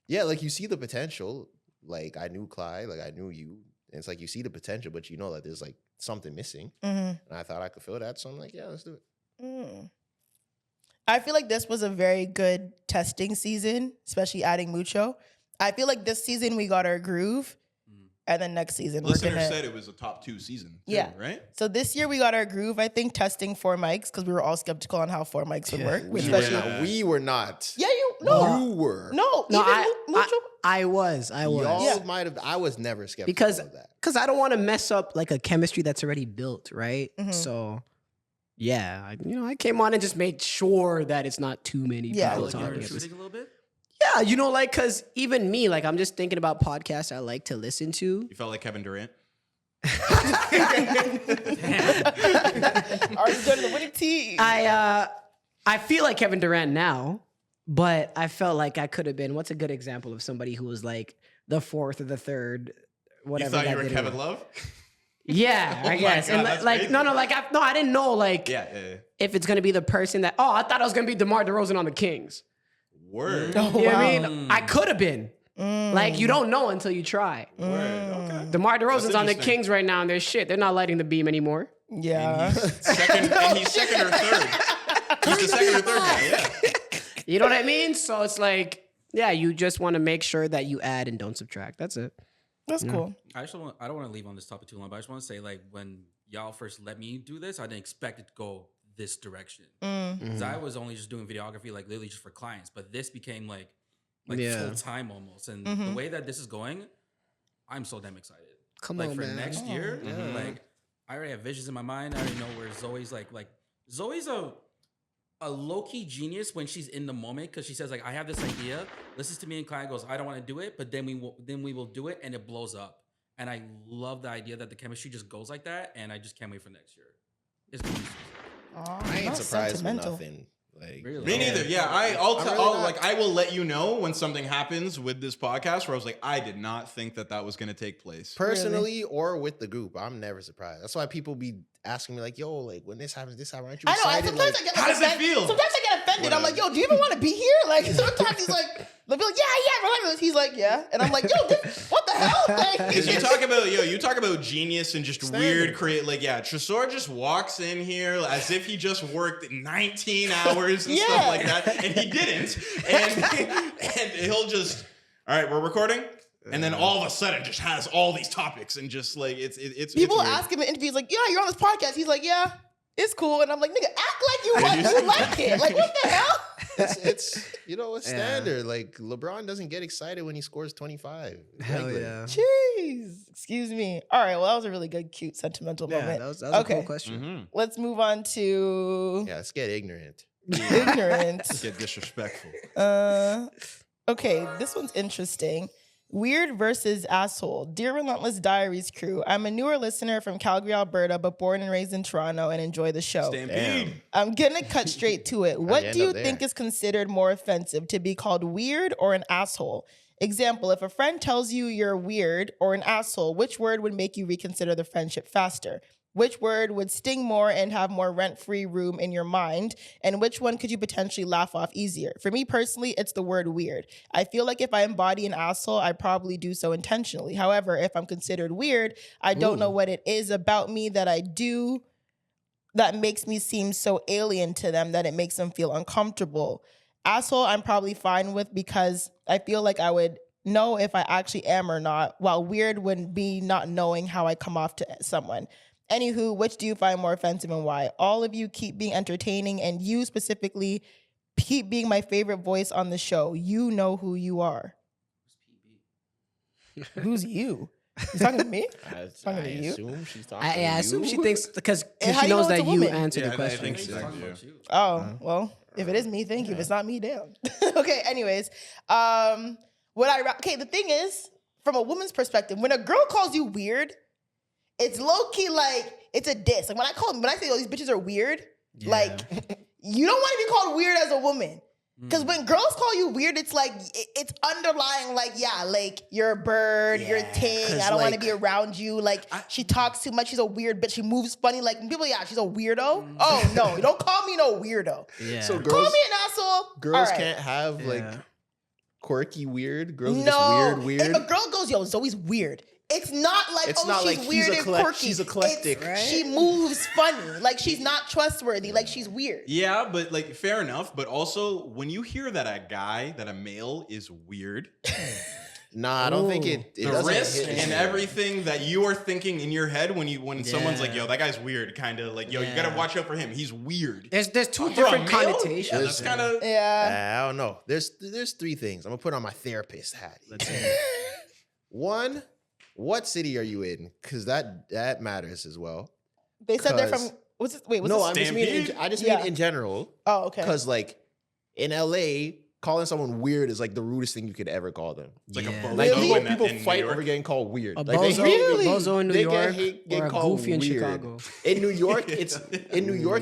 Speaker 1: yeah, like you see the potential. Like I knew Clyde, like I knew you, and it's like you see the potential, but you know that there's like something missing, and I thought I could fill that. So I'm like, yeah, let's do it.
Speaker 3: I feel like this was a very good testing season, especially adding Mucho. I feel like this season we got our groove, and then next season we're
Speaker 4: Listeners
Speaker 3: gonna.
Speaker 4: said it was a top 2 season. Too,
Speaker 3: Yeah.
Speaker 4: Right?
Speaker 3: So this year we got our groove. I think testing 4 mics because we were all skeptical on how 4 mics would work.
Speaker 1: We
Speaker 3: Especially,
Speaker 4: Yeah.
Speaker 1: we were not.
Speaker 3: yeah, you no,
Speaker 1: You were.
Speaker 3: no,
Speaker 5: No,
Speaker 3: even Mucho.
Speaker 5: I was.
Speaker 1: Y'all
Speaker 3: Yeah.
Speaker 1: might have. I was never skeptical
Speaker 5: Because
Speaker 1: of that.
Speaker 5: I don't want to mess up like a chemistry that's already built, right?
Speaker 3: Mhm.
Speaker 5: So yeah, I came on and just made sure that it's not too many
Speaker 3: Yeah.
Speaker 5: people
Speaker 2: Like you're
Speaker 5: talking.
Speaker 2: intruding a little bit.
Speaker 5: Yeah, like because even me, like I'm just thinking about podcasts I like to listen to.
Speaker 4: You felt like Kevin Durant?
Speaker 3: Already done the winning team.
Speaker 5: I feel like Kevin Durant now, but I felt like I could have been. What's a good example of somebody who was like the fourth or the third,
Speaker 4: You
Speaker 5: whatever?
Speaker 4: thought
Speaker 5: that
Speaker 4: you were
Speaker 5: did it
Speaker 4: Kevin
Speaker 5: with.
Speaker 4: Love?
Speaker 5: Yeah,
Speaker 4: Oh
Speaker 5: I
Speaker 4: my
Speaker 5: guess.
Speaker 4: God,
Speaker 5: And
Speaker 4: that's
Speaker 5: like,
Speaker 4: crazy.
Speaker 5: I didn't know like
Speaker 4: Yeah.
Speaker 5: if it's gonna be the person that. Oh, I thought it was gonna be DeMar DeRozan on the Kings.
Speaker 4: Word.
Speaker 3: Oh,
Speaker 5: You know what I
Speaker 3: wow.
Speaker 5: mean? I could have been. Like you don't know until you try.
Speaker 4: Word. Okay.
Speaker 5: DeMar DeRozan's on the
Speaker 4: interesting.
Speaker 5: Kings right now, and they're shit. They're not lighting the beam anymore.
Speaker 3: Yeah.
Speaker 4: Second or third. He's the second or third guy. Yeah.
Speaker 5: You know what I mean? So it's like, yeah, you just want to make sure that you add and don't subtract. That's it.
Speaker 3: That's cool.
Speaker 2: I don't want to leave on this topic too long, but I just want to say, like, when y'all first let me do this, I didn't expect it to go this direction. Because I was only just doing videography, like literally just for clients, but this became like
Speaker 5: Yeah.
Speaker 2: full time almost. And the way that this is going, I'm so damn excited.
Speaker 5: Come
Speaker 2: like
Speaker 5: on,
Speaker 2: for
Speaker 5: man.
Speaker 2: next year, like I already have visions in my mind. I already know where Zoe's like Zoe's a low-key genius when she's in the moment, because she says like, I have this idea, listens to me, and client goes, I don't want to do it, but then we will do it, and it blows up. And I love the idea that the chemistry just goes like that, and I just can't wait for next year. It's gonna be
Speaker 1: I ain't
Speaker 3: not
Speaker 1: surprised with
Speaker 3: sentimental.
Speaker 1: nothing. Like,
Speaker 2: Really?
Speaker 4: Me neither. Yeah, I'll
Speaker 1: I'm really not.
Speaker 4: I will let you know when something happens with this podcast where I was like, I did not think that was going to take place.
Speaker 1: personally or with the group, I'm never surprised. That's why people be asking me like, "Yo, like when this happens, aren't you
Speaker 3: I know.
Speaker 1: excited?"
Speaker 3: Sometimes
Speaker 1: Like,
Speaker 3: I get
Speaker 4: how does it
Speaker 3: offended.
Speaker 4: feel?
Speaker 3: Sometimes I get offended. I'm like, yo, do you even want to be here? Like sometimes he's like, they'll be like, yeah, Relentless. He's like, yeah, and I'm like, yo, what the hell? Like,
Speaker 4: Because you talk about genius and just weird create Tresor just walks in here as if he just worked 19 hours and stuff like that, and he didn't, and he'll just, all right, we're recording, and then all of a sudden just has all these topics and just like it's
Speaker 3: people
Speaker 4: weird.
Speaker 3: ask him in interviews like, yeah, you're on this podcast. He's like, yeah, it's cool, and I'm like, nigga, act like you like it. Like, what the hell?
Speaker 1: it's it's standard. Like LeBron doesn't get excited when he scores 25.
Speaker 5: Hell
Speaker 1: Regular.
Speaker 5: yeah.
Speaker 3: Jeez, excuse me. All right, well, that was a really good, cute, sentimental
Speaker 5: Yeah,
Speaker 3: moment.
Speaker 5: that was a
Speaker 3: Okay.
Speaker 5: cool question.
Speaker 4: Mhm.
Speaker 3: Let's move on to
Speaker 1: Yeah, let's get ignorant.
Speaker 3: ignorant.
Speaker 4: Get disrespectful.
Speaker 3: Okay, this one's interesting. Weird versus asshole. Dear Relentless Diaries crew, I'm a newer listener from Calgary, Alberta, but born and raised in Toronto and enjoy the show.
Speaker 4: Stampede.
Speaker 3: I'm gonna cut straight to it. What
Speaker 1: end
Speaker 3: do you
Speaker 1: up there?
Speaker 3: think is considered more offensive, to be called weird or an asshole? Example, if a friend tells you you're weird or an asshole, which word would make you reconsider the friendship faster? Which word would sting more and have more rent-free room in your mind? And which one could you potentially laugh off easier? For me personally, it's the word weird. I feel like if I embody an asshole, I probably do so intentionally. However, if I'm considered weird, I don't know what it is about me that I do that makes me seem so alien to them that it makes them feel uncomfortable. Asshole, I'm probably fine with because I feel like I would know if I actually am or not, while weird would be not knowing how I come off to someone. Anywho, which do you find more offensive and why? All of you keep being entertaining, and you specifically keep being my favorite voice on the show. You know who you are. Who's you? You talking to me?
Speaker 1: I
Speaker 3: Talking to you?
Speaker 1: assume she's talking
Speaker 5: I
Speaker 1: to you.
Speaker 5: assume she thinks because
Speaker 3: And how
Speaker 5: she
Speaker 3: do you
Speaker 5: knows
Speaker 3: know it's
Speaker 5: that
Speaker 3: a
Speaker 5: you
Speaker 3: woman?
Speaker 5: answered
Speaker 4: Yeah,
Speaker 5: the
Speaker 4: I
Speaker 5: question.
Speaker 4: think
Speaker 2: He's
Speaker 4: so.
Speaker 2: talking
Speaker 4: Yeah.
Speaker 2: about you.
Speaker 3: Oh, well, if it is me, thank you. If it's not me, damn. Okay, anyways. Okay, the thing is, from a woman's perspective, when a girl calls you weird, it's low-key like, it's a diss. Like when I say, oh, these bitches are weird, like, you don't want to be called weird as a woman. Because when girls call you weird, it's like, it's underlying, like, yeah, like, you're a bird, you're a ting,
Speaker 1: 'cause,
Speaker 3: I don't want to
Speaker 1: like,
Speaker 3: be around you. Like, she talks too much, she's a weird bitch, she moves funny. Like, people, yeah, she's a weirdo. Oh, no, don't call me no weirdo.
Speaker 5: Yeah.
Speaker 1: So
Speaker 3: Call
Speaker 1: girls,
Speaker 3: me an asshole.
Speaker 1: girls
Speaker 3: All right.
Speaker 1: can't have like
Speaker 5: Yeah.
Speaker 1: quirky weird. Girls are
Speaker 3: No,
Speaker 1: just weird.
Speaker 3: if a girl goes, yo, Zoe's weird, it's not like,
Speaker 1: It's
Speaker 3: oh,
Speaker 1: not
Speaker 3: she's
Speaker 1: like
Speaker 3: weird and quirky.
Speaker 1: she's eclectic.
Speaker 3: It's,
Speaker 5: Right?
Speaker 3: she moves funny. Like, she's not trustworthy. Like, she's weird.
Speaker 4: Yeah, but like fair enough. But also, when you hear that a male is weird,
Speaker 1: Nah, I don't think it
Speaker 4: the
Speaker 1: doesn't
Speaker 4: risk
Speaker 1: hit
Speaker 4: and
Speaker 1: me.
Speaker 4: everything that you are thinking in your head when someone's like, "Yo, that guy's weird," kind of like, "Yo, you gotta watch out for him. He's weird."
Speaker 5: There's two
Speaker 4: For a
Speaker 5: different
Speaker 4: male?
Speaker 5: connotations.
Speaker 4: Yeah, that's kind of
Speaker 3: Yeah.
Speaker 1: I don't know. There's three things. I'm gonna put on my therapist hat. Let's see. One, what city are you in? Because that matters as well.
Speaker 3: They said they're from,
Speaker 1: 'Cause-
Speaker 3: what's this?
Speaker 1: No,
Speaker 3: this?
Speaker 1: I just mean
Speaker 3: Yeah.
Speaker 1: in general.
Speaker 3: Oh, okay.
Speaker 1: Because like in LA, calling someone weird is like the rudest thing you could ever call them.
Speaker 4: it's like
Speaker 5: Yeah.
Speaker 4: a bozo
Speaker 1: Like
Speaker 3: Really?
Speaker 1: people
Speaker 4: in New
Speaker 1: fight
Speaker 4: York.
Speaker 1: over getting called weird.
Speaker 5: A
Speaker 1: Like
Speaker 5: bozo,
Speaker 3: Really?
Speaker 5: bozo in New
Speaker 1: they
Speaker 5: York
Speaker 1: get
Speaker 5: or a
Speaker 1: called
Speaker 5: goofy in
Speaker 1: weird.
Speaker 5: Chicago.
Speaker 1: In New York,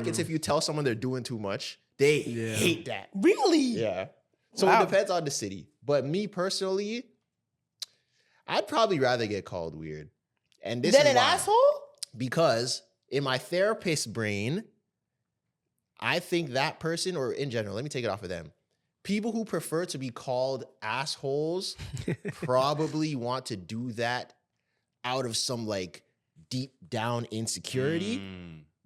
Speaker 1: it's if you tell someone they're doing too much, they
Speaker 5: Yeah.
Speaker 1: hate that.
Speaker 3: Really?
Speaker 1: Yeah. So
Speaker 3: Wow.
Speaker 1: it depends on the city. But me personally, I'd probably rather get called weird. And this
Speaker 3: Then
Speaker 1: is
Speaker 3: an
Speaker 1: why.
Speaker 3: asshole?
Speaker 1: Because in my therapist brain, I think that person, or in general, let me take it off of them. People who prefer to be called assholes probably want to do that out of some like deep down insecurity.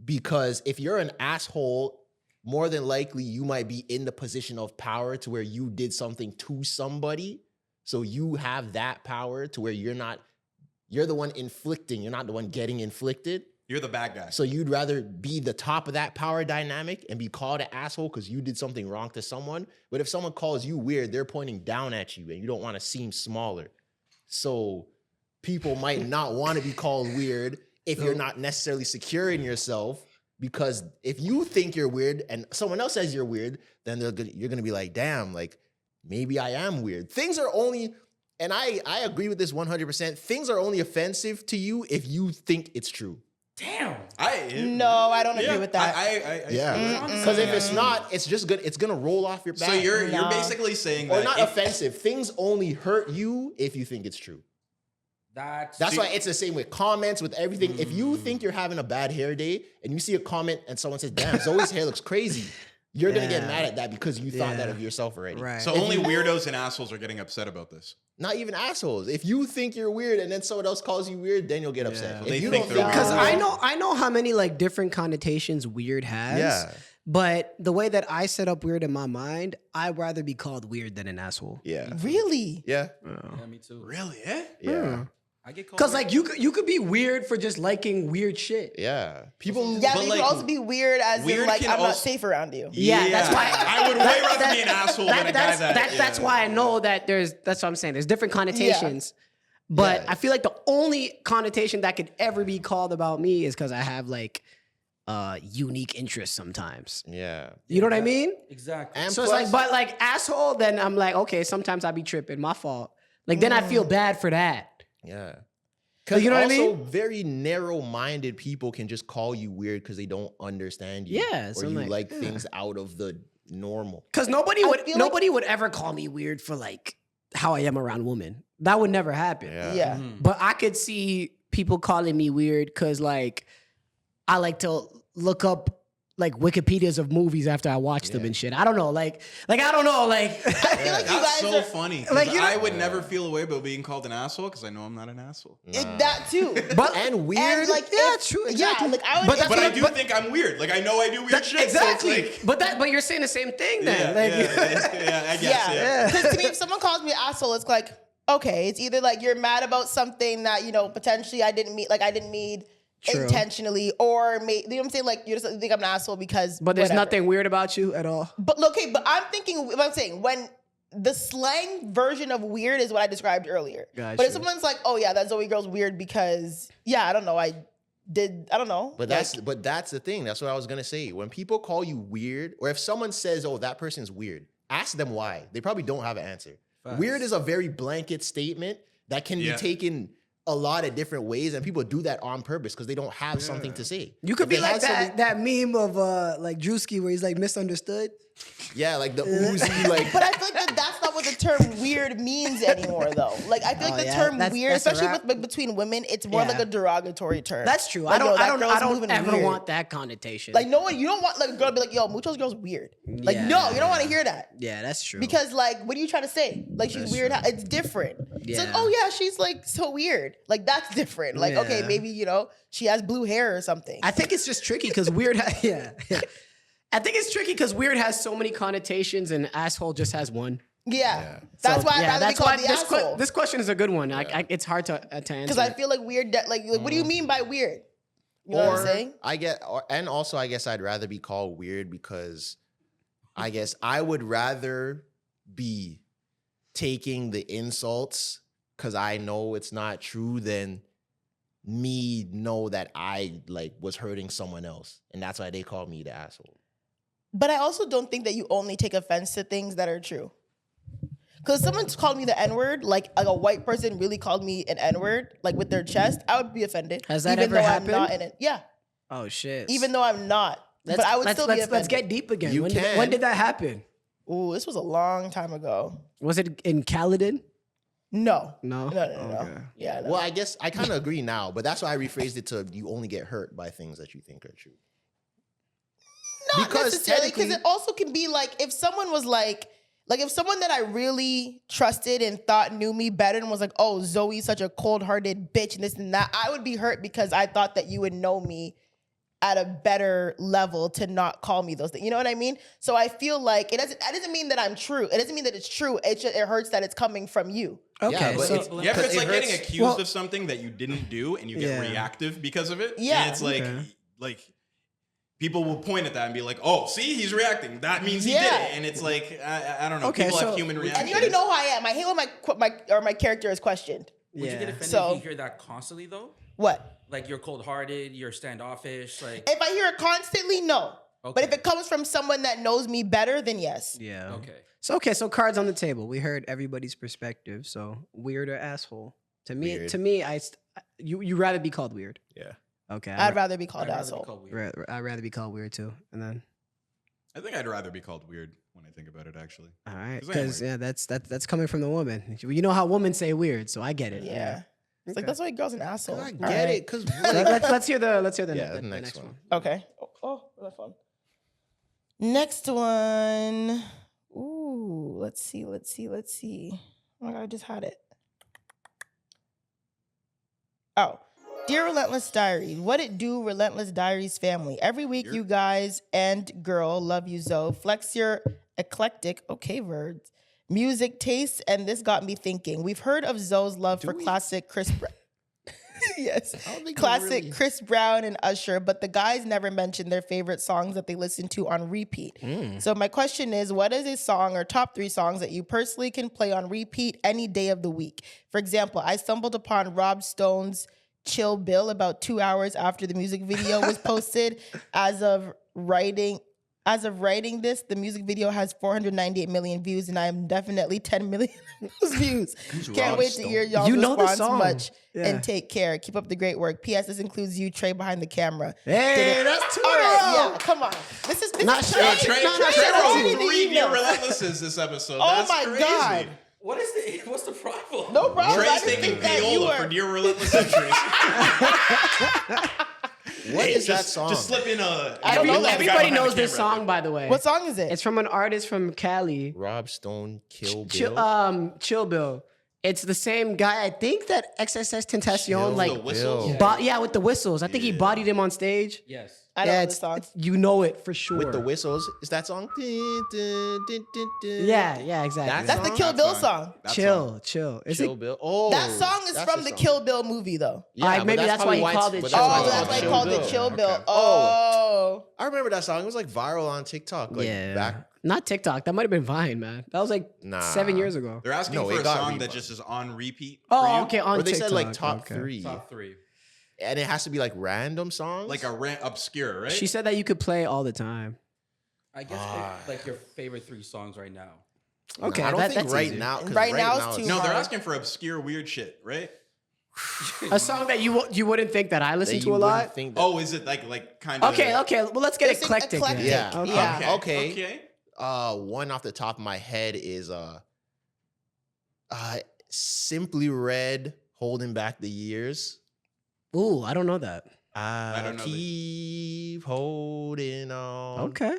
Speaker 1: Because if you're an asshole, more than likely you might be in the position of power to where you did something to somebody. So you have that power to where you're the one inflicting, you're not the one getting inflicted.
Speaker 4: You're the bad guy.
Speaker 1: So you'd rather be the top of that power dynamic and be called an asshole because you did something wrong to someone. But if someone calls you weird, they're pointing down at you and you don't want to seem smaller. So people might not want to be called weird if you're not necessarily secure in yourself. Because if you think you're weird and someone else says you're weird, then you're going to be like, damn, like maybe I am weird. Things are only, and I agree with this 100%. Things are only offensive to you if you think it's true.
Speaker 2: Damn.
Speaker 3: No, I don't agree with that.
Speaker 1: Because if it's not, it's just good. It's gonna roll off your back.
Speaker 4: So you're basically saying
Speaker 1: or
Speaker 4: that
Speaker 1: not offensive. Things only hurt you if you think it's true. That's why it's the same with comments, with everything. If you think you're having a bad hair day and you see a comment and someone says, "Damn, Zoe's hair looks crazy," you're gonna get mad at that because you thought that of yourself already.
Speaker 5: Right.
Speaker 4: So only weirdos and assholes are getting upset about this.
Speaker 1: Not even assholes. If you think you're weird and then someone else calls you weird, then you'll get upset.
Speaker 4: They
Speaker 1: If you
Speaker 4: think
Speaker 1: don't
Speaker 4: they're
Speaker 1: think
Speaker 5: Because
Speaker 4: weird.
Speaker 5: I know how many like different connotations weird has.
Speaker 1: Yeah.
Speaker 5: But the way that I set up weird in my mind, I'd rather be called weird than an asshole.
Speaker 1: Yeah.
Speaker 3: Really?
Speaker 1: Yeah.
Speaker 2: Yeah, me too.
Speaker 4: Really? Eh?
Speaker 1: Yeah.
Speaker 2: I get called
Speaker 5: Because
Speaker 2: weird.
Speaker 5: like you could be weird for just liking weird shit.
Speaker 1: Yeah. People.
Speaker 3: Yeah,
Speaker 4: But
Speaker 3: but you
Speaker 4: like,
Speaker 3: could also be weird as in
Speaker 4: weird
Speaker 3: like
Speaker 4: can
Speaker 3: I'm not
Speaker 4: also-
Speaker 3: safe around you.
Speaker 5: Yeah, that's why
Speaker 4: I would way rather be an asshole than a guy
Speaker 5: that's why I know that that's what I'm saying. There's different connotations. But
Speaker 1: Yeah.
Speaker 5: I feel like the only connotation that could ever be called about me is because I have like unique interests sometimes.
Speaker 1: Yeah.
Speaker 5: You know what I mean?
Speaker 2: Exactly.
Speaker 1: And
Speaker 5: So
Speaker 1: plus,
Speaker 5: it's like, but like asshole, then I'm like, okay, sometimes I be tripping, my fault. Like then I feel bad for that.
Speaker 1: yeah.
Speaker 5: Like, you know what I
Speaker 1: also,
Speaker 5: mean?
Speaker 1: very narrow-minded people can just call you weird because they don't understand you.
Speaker 5: Yeah,
Speaker 1: Or
Speaker 5: so I'm
Speaker 1: you
Speaker 5: like,
Speaker 1: like
Speaker 5: yeah.
Speaker 1: things out of the normal.
Speaker 5: Because nobody
Speaker 3: I
Speaker 5: would
Speaker 3: feel like-
Speaker 5: nobody would ever call me weird for like how I am around women. That would never happen.
Speaker 3: Yeah.
Speaker 5: But I could see people calling me weird because like I like to look up like Wikipedias of movies after I watch them and shit. I don't know, like I don't know, like
Speaker 3: I feel like you
Speaker 4: That's
Speaker 3: guys
Speaker 4: so
Speaker 3: are
Speaker 4: funny.
Speaker 5: Like,
Speaker 4: Like
Speaker 5: you know-
Speaker 4: I would never feel a way about being called an asshole because I know I'm not an asshole.
Speaker 3: that too.
Speaker 5: but
Speaker 1: And weird.
Speaker 3: And like
Speaker 5: Yeah,
Speaker 3: if-
Speaker 5: true, exactly.
Speaker 3: Yeah, like I would.
Speaker 5: But
Speaker 3: if
Speaker 4: But I
Speaker 3: you-
Speaker 4: do think I'm weird. Like I know I do weird shit.
Speaker 5: exactly.
Speaker 4: So it's like,
Speaker 5: But you're saying the same thing then.
Speaker 4: yeah,
Speaker 5: like,
Speaker 4: I guess. Yeah.
Speaker 3: Because to me, if someone calls me an asshole, it's like, okay, it's either like you're mad about something that, you know, potentially I didn't mean
Speaker 5: True.
Speaker 3: intentionally, or you know what I'm saying? Like you just think I'm an asshole because
Speaker 5: But there's
Speaker 3: whatever.
Speaker 5: nothing weird about you at all.
Speaker 3: But okay, but I'm thinking, what I'm saying, when the slang version of weird is what I described earlier.
Speaker 5: Gotcha.
Speaker 3: But if someone's like, oh yeah, that Zoe girl's weird because, yeah, I don't know, I don't know.
Speaker 1: But that's the thing. That's what I was gonna say. When people call you weird, or if someone says, "Oh, that person's weird," ask them why. They probably don't have an answer.
Speaker 2: Facts.
Speaker 1: Weird is a very blanket statement that can be taken a lot of different ways, and people do that on purpose because they don't have something to say.
Speaker 5: You could
Speaker 1: If
Speaker 5: be
Speaker 1: they
Speaker 5: like
Speaker 1: had
Speaker 5: that meme of like Druski where he's like misunderstood.
Speaker 1: Yeah, like the oozy, like.
Speaker 3: But I feel like that's not what the term weird means anymore, though. Like I feel like the term weird,
Speaker 5: that's a
Speaker 3: especially
Speaker 5: wrap.
Speaker 3: with between women, it's more like a derogatory term.
Speaker 5: That's true.
Speaker 3: Like,
Speaker 5: I
Speaker 3: yo,
Speaker 5: don't
Speaker 3: that
Speaker 5: I don't
Speaker 3: girl's
Speaker 5: I don't
Speaker 3: moving
Speaker 5: ever
Speaker 3: weird.
Speaker 5: want that connotation.
Speaker 3: Like no one, you don't want like a girl to be like, yo, Mucho's girl's weird. Like
Speaker 5: Yeah,
Speaker 3: no, you don't want to hear that.
Speaker 5: yeah, that's true.
Speaker 3: Because like, what are you trying to say? Like she's
Speaker 5: That's
Speaker 3: weird.
Speaker 5: true.
Speaker 3: It's different. It's like,
Speaker 5: Yeah.
Speaker 3: oh yeah, she's like so weird. Like that's different. Like okay,
Speaker 5: Yeah.
Speaker 3: maybe you know she has blue hair or something.
Speaker 5: I think it's just tricky because weird. Yeah. I think it's tricky because weird has so many connotations and asshole just has one.
Speaker 3: yeah. That's why I'd rather be called the asshole.
Speaker 5: This question is a good one. It's hard to answer.
Speaker 3: Because I feel like weird. Like what do you mean by weird? You know what I'm saying?
Speaker 1: And also I guess I'd rather be called weird because I guess I would rather be taking the insults because I know it's not true than me know that I like was hurting someone else. And that's why they call me the asshole.
Speaker 3: But I also don't think that you only take offense to things that are true. Because someone's called me the N-word, like a white person really called me an N-word, like with their chest, I would be offended.
Speaker 5: Has that
Speaker 3: even
Speaker 5: ever
Speaker 3: though
Speaker 5: happened?
Speaker 3: I'm not in it. Yeah.
Speaker 5: Oh shit.
Speaker 3: Even though I'm not. But I would still be offended.
Speaker 5: Let's get deep again.
Speaker 1: You
Speaker 5: When
Speaker 1: can.
Speaker 5: did that happen?
Speaker 3: Ooh, this was a long time ago.
Speaker 5: Was it in Caledon?
Speaker 3: No.
Speaker 5: No?
Speaker 3: No.
Speaker 5: Okay.
Speaker 3: Yeah. No.
Speaker 1: Well, I guess I kind of agree now, but that's why I rephrased it to you only get hurt by things that you think are true.
Speaker 3: Not necessarily, because
Speaker 1: technically-
Speaker 3: it also can be like if someone was like if someone that I really trusted and thought knew me better and was like, oh, Zoe's such a cold-hearted bitch and this and that, I would be hurt because I thought that you would know me at a better level to not call me those things. You know what I mean? So I feel like that doesn't mean that I'm true. It doesn't mean that it's true. It hurts that it's coming from you.
Speaker 5: Okay,
Speaker 1: Yeah, but
Speaker 5: so
Speaker 1: it's-
Speaker 4: Yeah, but it's
Speaker 1: It
Speaker 4: like
Speaker 1: hurts-
Speaker 4: getting accused of something that you didn't do and you get
Speaker 5: Yeah.
Speaker 4: reactive because of it.
Speaker 3: Yeah.
Speaker 4: And it's like people will point at that and be like, "Oh, see, he's reacting. That means he did
Speaker 3: Yeah.
Speaker 4: it." And it's like, I don't know.
Speaker 5: Okay,
Speaker 4: People
Speaker 5: so-
Speaker 4: have human reactions.
Speaker 3: And you already know how I am. I hate when my character is questioned.
Speaker 2: Would you get offended
Speaker 3: So-
Speaker 2: if you hear that constantly though?
Speaker 3: What?
Speaker 2: Like you're cold-hearted, you're standoffish, like
Speaker 3: If I hear it constantly, no. But
Speaker 2: Okay.
Speaker 3: if it comes from someone that knows me better, then yes.
Speaker 5: Yeah.
Speaker 2: okay.
Speaker 5: So cards on the table. We heard everybody's perspective. So weird or asshole. To me,
Speaker 1: Weird.
Speaker 5: you rather be called weird.
Speaker 1: Yeah.
Speaker 5: Okay.
Speaker 3: I'd rather be called
Speaker 2: I'd rather be
Speaker 3: asshole.
Speaker 2: called weird.
Speaker 5: I'd rather be called weird too. And then
Speaker 4: I think I'd rather be called weird when I think about it, actually.
Speaker 5: all right,
Speaker 4: 'Cause I am
Speaker 5: because
Speaker 4: weird.
Speaker 5: that's coming from the woman. You know how women say weird, so I get it.
Speaker 3: Yeah. It's like
Speaker 5: Okay.
Speaker 3: that's why a girl's an asshole.
Speaker 1: I
Speaker 3: All
Speaker 1: get
Speaker 3: right.
Speaker 1: it, because
Speaker 5: let's hear the
Speaker 1: Yeah,
Speaker 5: the
Speaker 1: the next one.
Speaker 3: Okay. Oh, my phone. Next one. Ooh, let's see. Oh my God, I just had it. Oh. Dear Relentless Diaries, what it do, Relentless Diaries family? Every week, you guys and girl, love you, Zoe, flex your eclectic, okay, words, music tastes, and this got me thinking. We've heard of Zoe's love for classic Chris Brown. Yes, classic Chris Brown and Usher, but the guys never mentioned their favorite songs that they listen to on repeat. So my question is, what is a song or top 3 songs that you personally can play on repeat any day of the week? For example, I stumbled upon Rob Stone's Chill Bill about 2 hours after the music video was posted. As of writing this, the music video has 498 million views, and I am definitely 10 million views. Can't
Speaker 1: Rob
Speaker 3: wait to
Speaker 1: Stone?
Speaker 3: hear y'all's
Speaker 5: You know the
Speaker 3: response
Speaker 5: song.
Speaker 3: much.
Speaker 5: Yeah.
Speaker 3: And take care. Keep up the great work. P.S. This includes you, Trey, behind the camera.
Speaker 5: Hey, that's 2
Speaker 3: All
Speaker 5: in a
Speaker 3: right,
Speaker 5: row.
Speaker 3: yeah, come on. This is
Speaker 5: Not
Speaker 3: Trey.
Speaker 5: sure.
Speaker 4: Trey
Speaker 5: No, no,
Speaker 3: Trey
Speaker 5: Trey
Speaker 3: wrote
Speaker 5: wrote
Speaker 3: me the
Speaker 4: Three
Speaker 3: email.
Speaker 4: Dear Relentlesses this episode.
Speaker 3: Oh
Speaker 4: That's
Speaker 3: my
Speaker 4: crazy.
Speaker 3: God.
Speaker 2: What's the problem?
Speaker 3: No problem. I
Speaker 4: Trey's
Speaker 3: just
Speaker 4: taking
Speaker 3: think that you
Speaker 4: payola
Speaker 3: were-
Speaker 4: for Dear Relentless Entries.
Speaker 1: What is that song?
Speaker 4: Just slip in a.
Speaker 3: I don't know.
Speaker 4: the guy
Speaker 5: Everybody
Speaker 4: behind
Speaker 5: knows
Speaker 4: the
Speaker 5: this
Speaker 4: camera.
Speaker 5: song, by the way.
Speaker 3: What song is it?
Speaker 5: It's from an artist from Cali.
Speaker 1: Rob Stone, Kill Bill.
Speaker 5: Chill Bill. It's the same guy. I think that XSS Tentacion,
Speaker 1: Chill
Speaker 5: like,
Speaker 4: The whistles.
Speaker 1: Bill.
Speaker 5: with the whistles. I think he bodied him on stage.
Speaker 2: Yes.
Speaker 3: I don't know
Speaker 5: it's,
Speaker 3: the song.
Speaker 5: you know it for sure.
Speaker 1: With the whistles. Is that song?
Speaker 5: Yeah, exactly.
Speaker 3: That's the
Speaker 1: song?
Speaker 3: Kill Bill song.
Speaker 4: That
Speaker 5: chill.
Speaker 4: song.
Speaker 5: Is
Speaker 1: Chill
Speaker 5: it?
Speaker 1: Bill. Oh,
Speaker 3: That song is
Speaker 1: that's
Speaker 3: from the Kill Bill movie, though.
Speaker 1: Yeah,
Speaker 5: Maybe
Speaker 1: but
Speaker 5: that's
Speaker 1: probably
Speaker 5: why he called it
Speaker 1: but
Speaker 5: Chill
Speaker 1: that's why
Speaker 3: Oh,
Speaker 1: it's
Speaker 3: that's
Speaker 1: called
Speaker 3: why they
Speaker 1: Chill
Speaker 3: called
Speaker 1: Bill.
Speaker 3: it Chill Bill.
Speaker 4: Okay.
Speaker 3: Oh.
Speaker 1: I remember that song. It was like viral on TikTok. Like
Speaker 5: Yeah.
Speaker 1: back.
Speaker 5: Not TikTok. That might have been Vine, man. That was like
Speaker 1: Nah.
Speaker 5: 7 years ago.
Speaker 4: They're asking
Speaker 1: No,
Speaker 4: for
Speaker 1: it
Speaker 4: a
Speaker 1: got
Speaker 4: song that
Speaker 1: rebuffed.
Speaker 4: just is on repeat.
Speaker 5: Oh,
Speaker 4: for you.
Speaker 5: okay. On
Speaker 1: Or they
Speaker 5: TikTok.
Speaker 1: said like top
Speaker 5: okay.
Speaker 1: 3.
Speaker 2: Top 3.
Speaker 1: And it has to be like random songs.
Speaker 4: Like a obscure, right?
Speaker 5: She said that you could play all the time.
Speaker 2: I guess
Speaker 1: Ah.
Speaker 2: like your favorite 3 songs right now.
Speaker 5: Okay,
Speaker 1: I don't think
Speaker 5: that's
Speaker 1: right
Speaker 5: easy.
Speaker 1: now. 'cause
Speaker 3: Right now it's too
Speaker 4: no, they're
Speaker 3: hard.
Speaker 4: asking for obscure weird shit, right?
Speaker 5: A song that you wouldn't think that I listen
Speaker 1: that
Speaker 5: to
Speaker 1: you
Speaker 5: a
Speaker 1: wouldn't
Speaker 5: lot.
Speaker 1: think that-
Speaker 4: Oh, is it like kind of?
Speaker 5: Okay. Well, let's get
Speaker 3: It's
Speaker 5: eclectic. then.
Speaker 3: eclectic.
Speaker 1: Yeah.
Speaker 3: Yeah.
Speaker 1: Okay. One off the top of my head is Simply Red, Holding Back the Years.
Speaker 5: Ooh, I don't know that.
Speaker 1: I
Speaker 4: don't know that.
Speaker 1: keep holding on.
Speaker 5: Okay.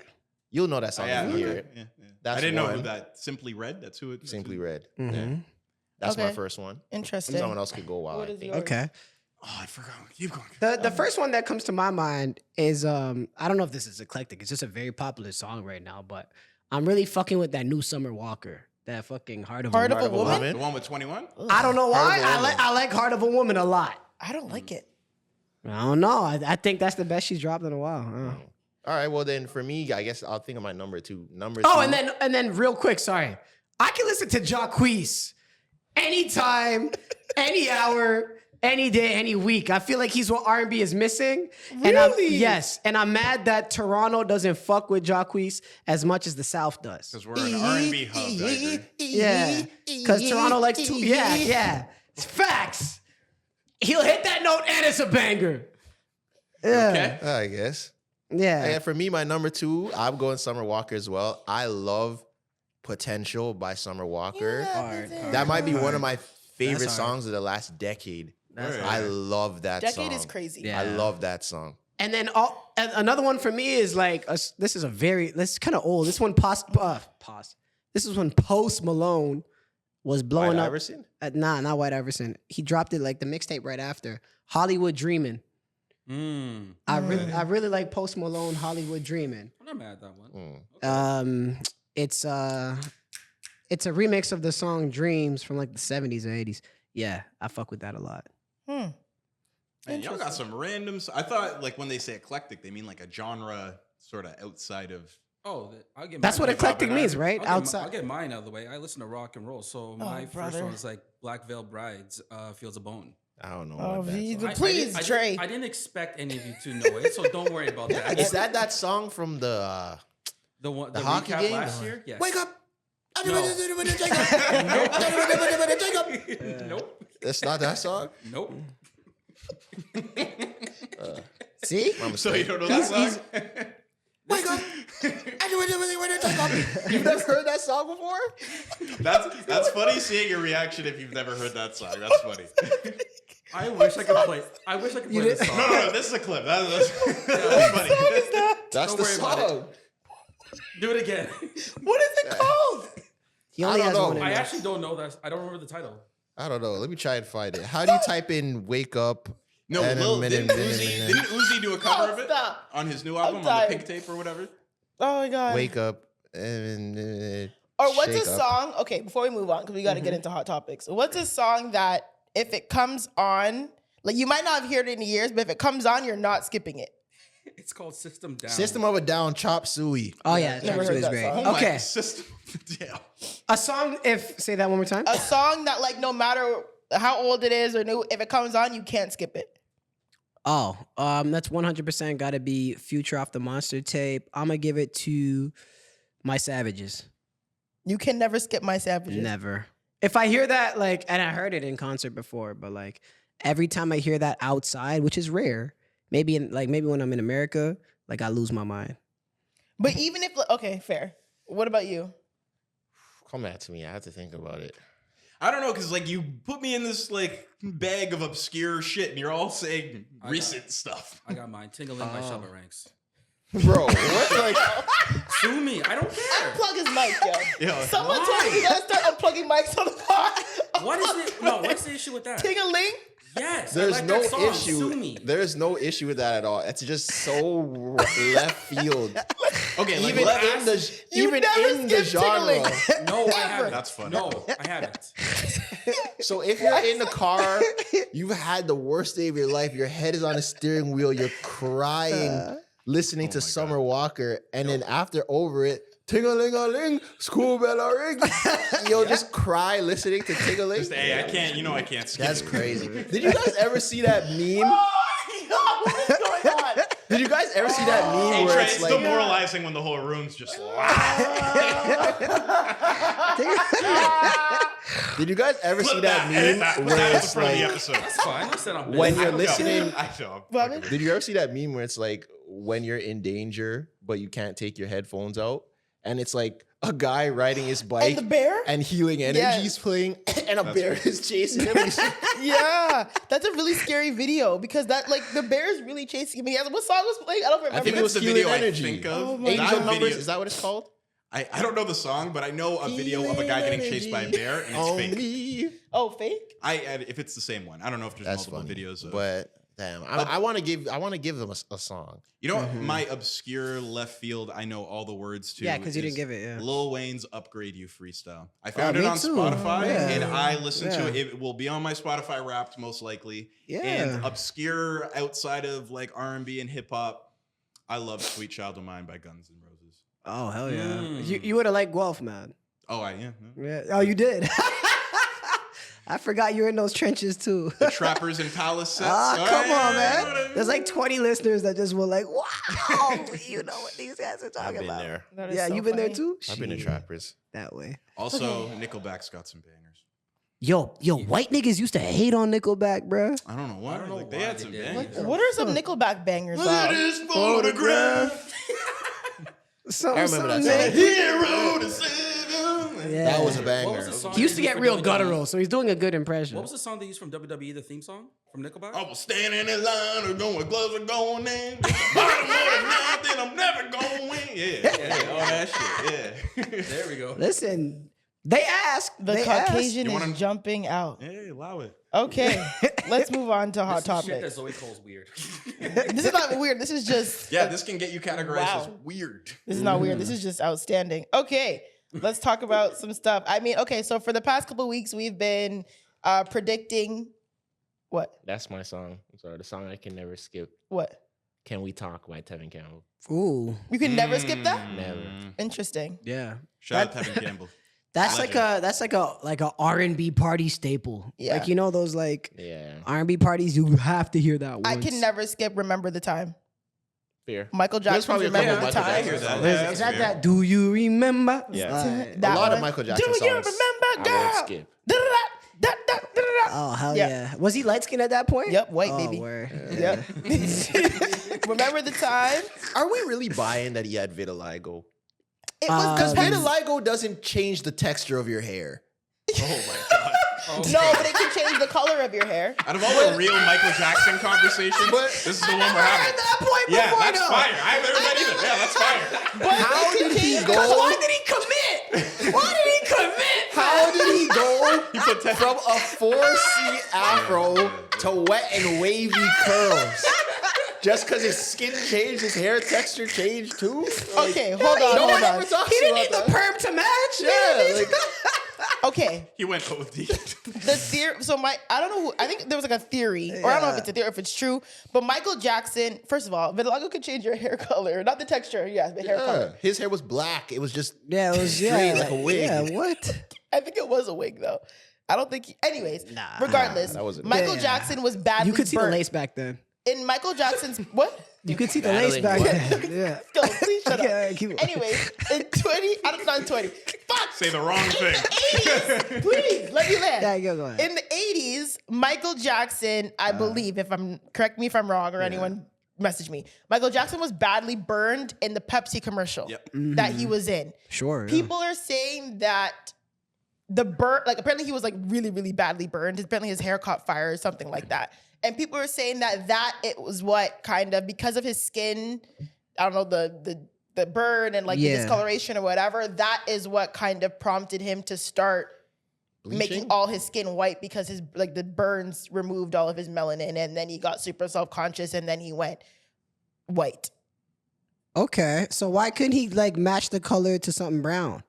Speaker 1: You'll know that
Speaker 4: Oh,
Speaker 1: song
Speaker 4: yeah,
Speaker 1: when you hear
Speaker 4: okay.
Speaker 1: it.
Speaker 4: Yeah.
Speaker 1: That's
Speaker 4: I didn't know who
Speaker 1: one.
Speaker 4: that Simply Red. That's who it.
Speaker 1: Simply Red.
Speaker 5: Mhm.
Speaker 1: Yeah. That's my
Speaker 3: Okay.
Speaker 1: first one.
Speaker 3: Interesting.
Speaker 1: Someone else could go while
Speaker 3: What
Speaker 1: I
Speaker 3: is
Speaker 1: think.
Speaker 3: yours?
Speaker 5: Okay.
Speaker 4: Oh, I forgot. Keep going.
Speaker 5: The first one that comes to my mind is I don't know if this is eclectic. It's just a very popular song right now, but I'm really fucking with that new Summer Walker. That fucking Heart of
Speaker 3: Heart
Speaker 5: a
Speaker 3: of a
Speaker 5: Woman.
Speaker 3: Woman?
Speaker 4: The one with 21.
Speaker 5: I don't know why.
Speaker 1: Heart of a Woman.
Speaker 5: I like Heart of a Woman a lot.
Speaker 3: I don't like it.
Speaker 5: I don't know. I think that's the best she's dropped in a while.
Speaker 1: All right. Well, then for me, I guess I'll think of my number 2. Number
Speaker 5: Oh,
Speaker 1: 2.
Speaker 5: and then real quick, sorry. I can listen to Jacquees anytime, any hour, any day, any week. I feel like he's what R&B is missing.
Speaker 3: Really?
Speaker 5: Yes. And I'm mad that Toronto doesn't fuck with Jacquees as much as the South does.
Speaker 4: Because we're an R&B hub. I agree.
Speaker 5: Yeah. Because Toronto likes to. Yeah. It's facts. He'll hit that note and it's a banger. Yeah.
Speaker 4: Okay.
Speaker 1: I guess.
Speaker 5: Yeah.
Speaker 1: And for me, my number 2, I'm going Summer Walker as well. I love Potential by Summer Walker. That might be one of my favorite
Speaker 5: That's hard.
Speaker 1: songs of the last decade.
Speaker 5: That's
Speaker 4: Right.
Speaker 1: I love that song.
Speaker 3: Decade is crazy.
Speaker 5: Yeah.
Speaker 1: I love that song.
Speaker 5: And then and another one for me is like this is kind of old. This one This is when Post Malone was blowing
Speaker 1: White
Speaker 5: up.
Speaker 1: Iverson?
Speaker 5: Not White Iverson. He dropped it like the mixtape right after Hollywood Dreamin'. I really like Post Malone Hollywood Dreamin'.
Speaker 2: I'm not mad at that one.
Speaker 5: It's a remix of the song Dreams from like the 70s or 80s. Yeah, I fuck with that a lot.
Speaker 4: Man, y'all got some randoms. I thought like when they say eclectic, they mean like a genre sort of outside of.
Speaker 2: Oh, I'll get.
Speaker 5: That's
Speaker 2: mine
Speaker 5: what
Speaker 2: out of the
Speaker 5: eclectic
Speaker 2: way.
Speaker 5: means, right?
Speaker 2: I'll
Speaker 5: Outside.
Speaker 2: get mine out of the way. I listen to rock and roll, so my first
Speaker 3: brother.
Speaker 2: one is like Black Veil Brides, Fields of Bone.
Speaker 1: I don't know.
Speaker 3: Oh,
Speaker 1: what that song.
Speaker 3: please, Trey.
Speaker 2: I didn't expect any of you to know it, so don't worry about that.
Speaker 1: Is that song from the
Speaker 2: the
Speaker 1: hockey
Speaker 2: recap
Speaker 1: game?
Speaker 2: last year? Yes.
Speaker 1: Wake Up?
Speaker 2: Nope.
Speaker 1: That's not that song?
Speaker 2: Nope.
Speaker 5: See?
Speaker 4: So you don't know that song?
Speaker 1: Wake up! You've never heard that song before?
Speaker 4: That's funny seeing your reaction if you've never heard that song. That's funny.
Speaker 2: I wish I could play. This song.
Speaker 4: No, this is a clip. That's funny.
Speaker 1: That's
Speaker 2: Don't
Speaker 1: the
Speaker 2: worry about
Speaker 1: song.
Speaker 2: Do it again.
Speaker 3: What is it called?
Speaker 5: He only
Speaker 1: I don't
Speaker 5: has
Speaker 1: know.
Speaker 5: one in
Speaker 2: I
Speaker 5: there.
Speaker 2: actually don't know that. I don't remember the title.
Speaker 1: I don't know. Let me try and find it. How do you type in "wake up"?
Speaker 4: No,
Speaker 1: And a
Speaker 4: Lil,
Speaker 1: minute,
Speaker 4: didn't
Speaker 1: minute.
Speaker 4: Uzi do a cover of it
Speaker 3: Stop.
Speaker 4: on his new album on
Speaker 3: tired.
Speaker 4: the Pink Tape or whatever?
Speaker 3: Oh my god.
Speaker 1: Wake up. And,
Speaker 3: Or what's
Speaker 1: shake
Speaker 3: a
Speaker 1: up.
Speaker 3: song? Okay, before we move on, because we got to get into hot topics. What's a song that if it comes on, like you might not have heard it in years, but if it comes on, you're not skipping it.
Speaker 2: It's called System Down.
Speaker 1: System of a Down, Chop Suey.
Speaker 5: Oh yeah,
Speaker 3: Never
Speaker 5: Chop
Speaker 3: heard
Speaker 5: Suey is
Speaker 3: that
Speaker 5: great.
Speaker 3: song.
Speaker 4: Oh my
Speaker 5: Okay,
Speaker 4: system. Yeah.
Speaker 5: a song. Say that one more time.
Speaker 3: A song that like no matter how old it is or new, if it comes on, you can't skip it.
Speaker 5: Oh, that's 100% got to be Future off the Monster tape. I'm gonna give it to My Savages.
Speaker 3: You can never skip My Savages.
Speaker 5: Never. If I hear that, like, and I heard it in concert before, but like every time I hear that outside, which is rare, maybe when I'm in America, like I lose my mind.
Speaker 3: But even if okay, fair. What about you?
Speaker 1: Come back to me. I have to think about it.
Speaker 4: I don't know, because like you put me in this like bag of obscure shit and you're all saying recent stuff.
Speaker 2: I got mine. Tingling by Shabba Ranks.
Speaker 1: Bro, what? Like,
Speaker 2: Sue me. I don't care.
Speaker 3: Unplug his mic, yo.
Speaker 4: Yeah.
Speaker 3: Someone told me you gotta start unplugging mics on the pod.
Speaker 2: What is it? No, what's the issue with that?
Speaker 3: Ting-a-ling?
Speaker 2: Yes.
Speaker 1: there's
Speaker 2: I like
Speaker 1: no
Speaker 2: that song.
Speaker 1: issue.
Speaker 2: Sue me.
Speaker 1: There's no issue with that at all. It's just so left field.
Speaker 4: Okay, like
Speaker 1: Even
Speaker 4: let-
Speaker 1: in the
Speaker 3: You
Speaker 1: even
Speaker 3: never
Speaker 1: in the
Speaker 3: skipped
Speaker 1: genre.
Speaker 3: Ting-a-ling.
Speaker 2: No, I haven't.
Speaker 4: That's funny.
Speaker 2: No, I haven't.
Speaker 1: So if you're in the car, you've had the worst day of your life. Your head is on the steering wheel. You're crying, listening to Summer Walker, and then after over it, ting-a-ling-a-ling, school bell a ring. You'll just cry listening to ting-a-ling.
Speaker 4: Just, hey, I can't. You know I can't skip.
Speaker 1: That's
Speaker 4: it.
Speaker 1: crazy. Did you guys ever see that meme?
Speaker 3: What is going on?
Speaker 1: Did you guys ever see that meme
Speaker 4: Hey,
Speaker 1: where
Speaker 4: Trey,
Speaker 1: it's
Speaker 4: it's
Speaker 1: like
Speaker 4: demoralizing when the whole room's just loud.
Speaker 1: Did you guys ever see
Speaker 4: Clip
Speaker 1: that
Speaker 4: edit
Speaker 1: meme
Speaker 4: Put that
Speaker 1: where
Speaker 4: at the
Speaker 1: it's
Speaker 4: front of the
Speaker 1: like
Speaker 4: episode.
Speaker 2: That's fine. I said I'm
Speaker 1: when
Speaker 2: busy.
Speaker 1: you're
Speaker 4: I know.
Speaker 1: listening?
Speaker 4: I know.
Speaker 3: Robin?
Speaker 1: Did you ever see that meme where it's like when you're in danger but you can't take your headphones out, and it's like a guy riding his bike
Speaker 3: And the bear?
Speaker 1: and Healing Energy's playing, and a bear is chasing him. And he's-
Speaker 3: Yeah, that's a really scary video because that like the bear is really chasing me. What song was playing? I don't remember.
Speaker 1: I think
Speaker 4: It was the
Speaker 1: Healing
Speaker 4: video
Speaker 1: Energy.
Speaker 4: I think of.
Speaker 3: Oh my
Speaker 1: Angel
Speaker 4: That
Speaker 1: Numbers,
Speaker 4: video-
Speaker 1: is that what it's called?
Speaker 4: I don't know the song, but I know a video of a guy getting chased by a bear, and it's fake.
Speaker 1: Only.
Speaker 3: Oh, fake?
Speaker 4: If it's the same one, I don't know if there's
Speaker 1: That's
Speaker 4: multiple
Speaker 1: funny.
Speaker 4: videos. Of,
Speaker 1: But damn, I want to give them a song.
Speaker 4: you know what? My obscure left field, I know all the words to.
Speaker 5: Yeah, 'cause you didn't
Speaker 4: is
Speaker 5: give it, yeah.
Speaker 4: Lil Wayne's "Upgrade You" freestyle. I found
Speaker 5: me
Speaker 4: it on
Speaker 5: too.
Speaker 4: Spotify,
Speaker 5: Yeah.
Speaker 4: and I listened to
Speaker 5: Yeah.
Speaker 4: it. It will be on my Spotify Wrapped most likely.
Speaker 5: Yeah.
Speaker 4: And obscure outside of like R&B and hip hop, I love "Sweet Child of Mine" by Guns N' Roses.
Speaker 5: Oh hell yeah!
Speaker 2: Mm.
Speaker 5: You would have liked Guelph, man.
Speaker 4: Oh, yeah.
Speaker 5: Yeah. Oh, you did. I forgot you were in those trenches too.
Speaker 4: The Trappers and Palace sets.
Speaker 5: Ah,
Speaker 4: Oh,
Speaker 5: come
Speaker 4: yeah,
Speaker 5: on,
Speaker 4: you know what I
Speaker 5: man.
Speaker 4: mean?
Speaker 5: There's like 20 listeners that just were like, "Wow, you know what these guys are
Speaker 1: I've
Speaker 5: talking
Speaker 1: been
Speaker 5: about."
Speaker 1: there.
Speaker 3: That is
Speaker 5: Yeah,
Speaker 3: so
Speaker 5: you've been there
Speaker 3: funny.
Speaker 5: too.
Speaker 1: I've been to
Speaker 5: Shit.
Speaker 1: Trappers.
Speaker 5: That way.
Speaker 4: Also, Nickelback's got some bangers.
Speaker 5: Yo, white niggas used to hate on Nickelback, bruh.
Speaker 4: I don't know why.
Speaker 2: I don't know
Speaker 4: like, they
Speaker 2: why
Speaker 4: had
Speaker 2: they
Speaker 4: some
Speaker 2: did.
Speaker 4: bangers.
Speaker 3: What are some Nickelback bangers?
Speaker 4: Look at this photograph.
Speaker 5: Something,
Speaker 1: I remember that
Speaker 5: something,
Speaker 1: song.
Speaker 5: man.
Speaker 4: Hero to save you.
Speaker 5: Yeah.
Speaker 1: That was a
Speaker 2: What
Speaker 1: banger.
Speaker 2: was the song
Speaker 5: He used to
Speaker 2: they
Speaker 5: get
Speaker 2: for
Speaker 5: real
Speaker 2: WWE?
Speaker 5: guttural, so he's doing a good impression.
Speaker 2: What was the song they used from WWE, the theme song from Nickelback?
Speaker 4: I was standing in line or going gloves are going in. Bottom of the ninth, and I'm never going win. Yeah, all that shit. Yeah.
Speaker 2: There we go.
Speaker 5: Listen, they asked.
Speaker 3: The
Speaker 5: they
Speaker 3: Caucasian
Speaker 4: You
Speaker 3: is
Speaker 4: wanna-
Speaker 3: jumping out.
Speaker 4: Hey, allow it.
Speaker 3: Okay, let's move on to hot
Speaker 2: This is shit that
Speaker 3: topics.
Speaker 2: Zoe calls weird.
Speaker 3: This is not weird. This is just
Speaker 4: Yeah, this can get you categorized as
Speaker 3: Wow.
Speaker 4: weird.
Speaker 3: This is not weird. This is just outstanding. Okay, let's talk about some stuff. I mean, okay, so for the past couple of weeks, we've been predicting what?
Speaker 6: That's my song. I'm sorry, the song I can never skip.
Speaker 3: What?
Speaker 6: Can We Talk by Tevin Campbell.
Speaker 5: Ooh,
Speaker 3: You can never skip that?
Speaker 6: Never.
Speaker 3: Interesting.
Speaker 5: yeah.
Speaker 4: Shout out Tevin Campbell.
Speaker 5: That's
Speaker 4: Legend.
Speaker 5: like a R&B party staple.
Speaker 3: Yeah.
Speaker 5: Like, you know those like
Speaker 6: Yeah.
Speaker 5: R&B parties, you have to hear that once.
Speaker 3: I can never skip Remember the Time.
Speaker 6: Fair.
Speaker 3: Michael Jackson's
Speaker 1: probably a
Speaker 3: Remember
Speaker 1: couple
Speaker 3: the
Speaker 1: Michael
Speaker 3: Time.
Speaker 4: I hear that.
Speaker 5: Is,
Speaker 4: Yeah,
Speaker 5: is
Speaker 4: that's
Speaker 5: that
Speaker 4: fair.
Speaker 5: that? Do you remember?
Speaker 6: Yeah.
Speaker 3: That
Speaker 1: A lot of
Speaker 3: one.
Speaker 1: Michael Jackson
Speaker 3: Do you
Speaker 1: songs.
Speaker 3: remember,
Speaker 6: I
Speaker 3: girl?
Speaker 6: won't skip.
Speaker 3: Da-da-da-da-da-da-da.
Speaker 5: Oh hell
Speaker 3: Yeah.
Speaker 5: yeah. Was he light skinned at that point?
Speaker 3: Yep, white
Speaker 5: Oh,
Speaker 3: baby.
Speaker 5: word.
Speaker 3: Yep. Remember the Time?
Speaker 1: Are we really buying that he had vitiligo?
Speaker 3: It was
Speaker 1: Because
Speaker 3: the
Speaker 1: vitiligo doesn't change the texture of your hair.
Speaker 4: Oh my god.
Speaker 3: No, but it can change the color of your hair.
Speaker 4: Out of all the real Michael Jackson conversations, this is the one we're having.
Speaker 5: That point
Speaker 4: Yeah,
Speaker 5: before,
Speaker 4: that's
Speaker 5: though.
Speaker 4: fire. I haven't heard that either. Yeah, that's fire.
Speaker 3: But
Speaker 1: How
Speaker 3: it can
Speaker 1: did he
Speaker 3: change
Speaker 1: go?
Speaker 3: the color.
Speaker 5: Why did he commit? Why did he commit?
Speaker 1: How did he go
Speaker 4: He put Tevin-
Speaker 1: from a 4C afro to wet and wavy curls? Just because his skin changed, his hair texture changed too? Like,
Speaker 3: Okay, hold on,
Speaker 1: no
Speaker 3: hold
Speaker 1: one
Speaker 3: on.
Speaker 1: ever talks
Speaker 5: He didn't
Speaker 1: about
Speaker 5: need the
Speaker 1: that.
Speaker 5: perm to match.
Speaker 1: Yeah, like,
Speaker 3: Okay,
Speaker 4: He went OD.
Speaker 3: the theory. So I don't know who. I think there was like a theory, or I don't know if it's a theory, if it's true. But Michael Jackson, first of all, vitiligo could change your hair color, not the texture. Yes, the hair
Speaker 1: yeah,
Speaker 3: color.
Speaker 1: his hair was black. It was just
Speaker 5: Yeah, it was
Speaker 1: straight like a wig.
Speaker 5: Yeah, what?
Speaker 3: I think it was a wig though. I don't think. Anyways,
Speaker 5: Nah.
Speaker 3: regardless,
Speaker 1: Nah, that wasn't-
Speaker 3: Michael
Speaker 5: Yeah.
Speaker 3: Jackson was badly
Speaker 5: You could see the
Speaker 3: burnt.
Speaker 5: lace back then.
Speaker 3: In Michael Jackson's what?
Speaker 5: You could see the lace
Speaker 6: Battling
Speaker 5: back
Speaker 6: what?
Speaker 5: then. Yeah.
Speaker 3: Go, please shut
Speaker 5: Okay,
Speaker 3: up.
Speaker 5: keep-
Speaker 3: Anyways, in 20, I don't know, in 20. Fuck.
Speaker 4: Say the wrong thing.
Speaker 3: 80s, please let me land.
Speaker 5: Yeah, go ahead.
Speaker 3: In the 80s, Michael Jackson, I believe, correct me if I'm wrong or anyone message me. Michael Jackson was badly burned in the Pepsi commercial
Speaker 4: Yep.
Speaker 3: that he was in.
Speaker 5: Sure. yeah.
Speaker 3: People are saying that the burn, like apparently he was like really, really badly burned. Apparently his hair caught fire or something like that. And people are saying that it was what kind of, because of his skin, I don't know, the burn and like the
Speaker 5: Yeah.
Speaker 3: discoloration or whatever, that is what kind of prompted him to start making
Speaker 1: bleaching?
Speaker 3: all his skin white because his like the burns removed all of his melanin and then he got super self-conscious and then he went white.
Speaker 5: Okay, so why couldn't he like match the color to something brown?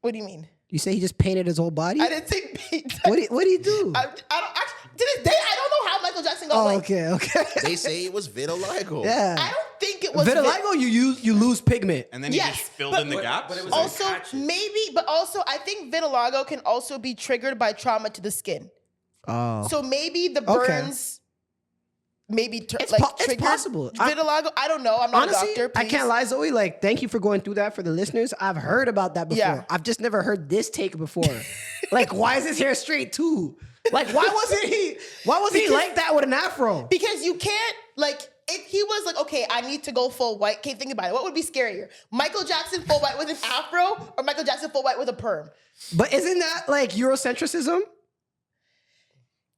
Speaker 3: What do you mean?
Speaker 5: You say he just painted his whole body?
Speaker 3: I didn't say pizza.
Speaker 5: What did he do?
Speaker 3: I don't actually, to this day I don't know how Michael Jackson got
Speaker 5: Oh,
Speaker 3: white.
Speaker 5: okay.
Speaker 1: They say it was vitiligo.
Speaker 5: Yeah.
Speaker 3: I don't think it was
Speaker 5: Vitiligo, you lose pigment.
Speaker 4: And then he
Speaker 3: Yes,
Speaker 4: just filled
Speaker 3: but-
Speaker 4: in the gaps.
Speaker 2: but it was
Speaker 3: Also,
Speaker 2: patches.
Speaker 3: maybe, but also, I think vitiligo can also be triggered by trauma to the skin.
Speaker 5: Oh.
Speaker 3: So maybe the
Speaker 5: Okay.
Speaker 3: burns, maybe
Speaker 5: It's
Speaker 3: triggered
Speaker 5: possible.
Speaker 3: vitiligo. I don't know. I'm not
Speaker 5: Honestly,
Speaker 3: a doctor.
Speaker 5: I
Speaker 3: Please.
Speaker 5: can't lie, Zoe. Like, thank you for going through that for the listeners. I've heard about that before.
Speaker 3: Yeah.
Speaker 5: I've just never heard this take before. Like, why is his hair straight too? Like, why wasn't he like that with an afro?
Speaker 3: Because you can't like. If he was like, okay, I need to go full white. Okay, think about it. What would be scarier? Michael Jackson full white with an afro, or Michael Jackson full white with a perm?
Speaker 5: But isn't that like Eurocentrism?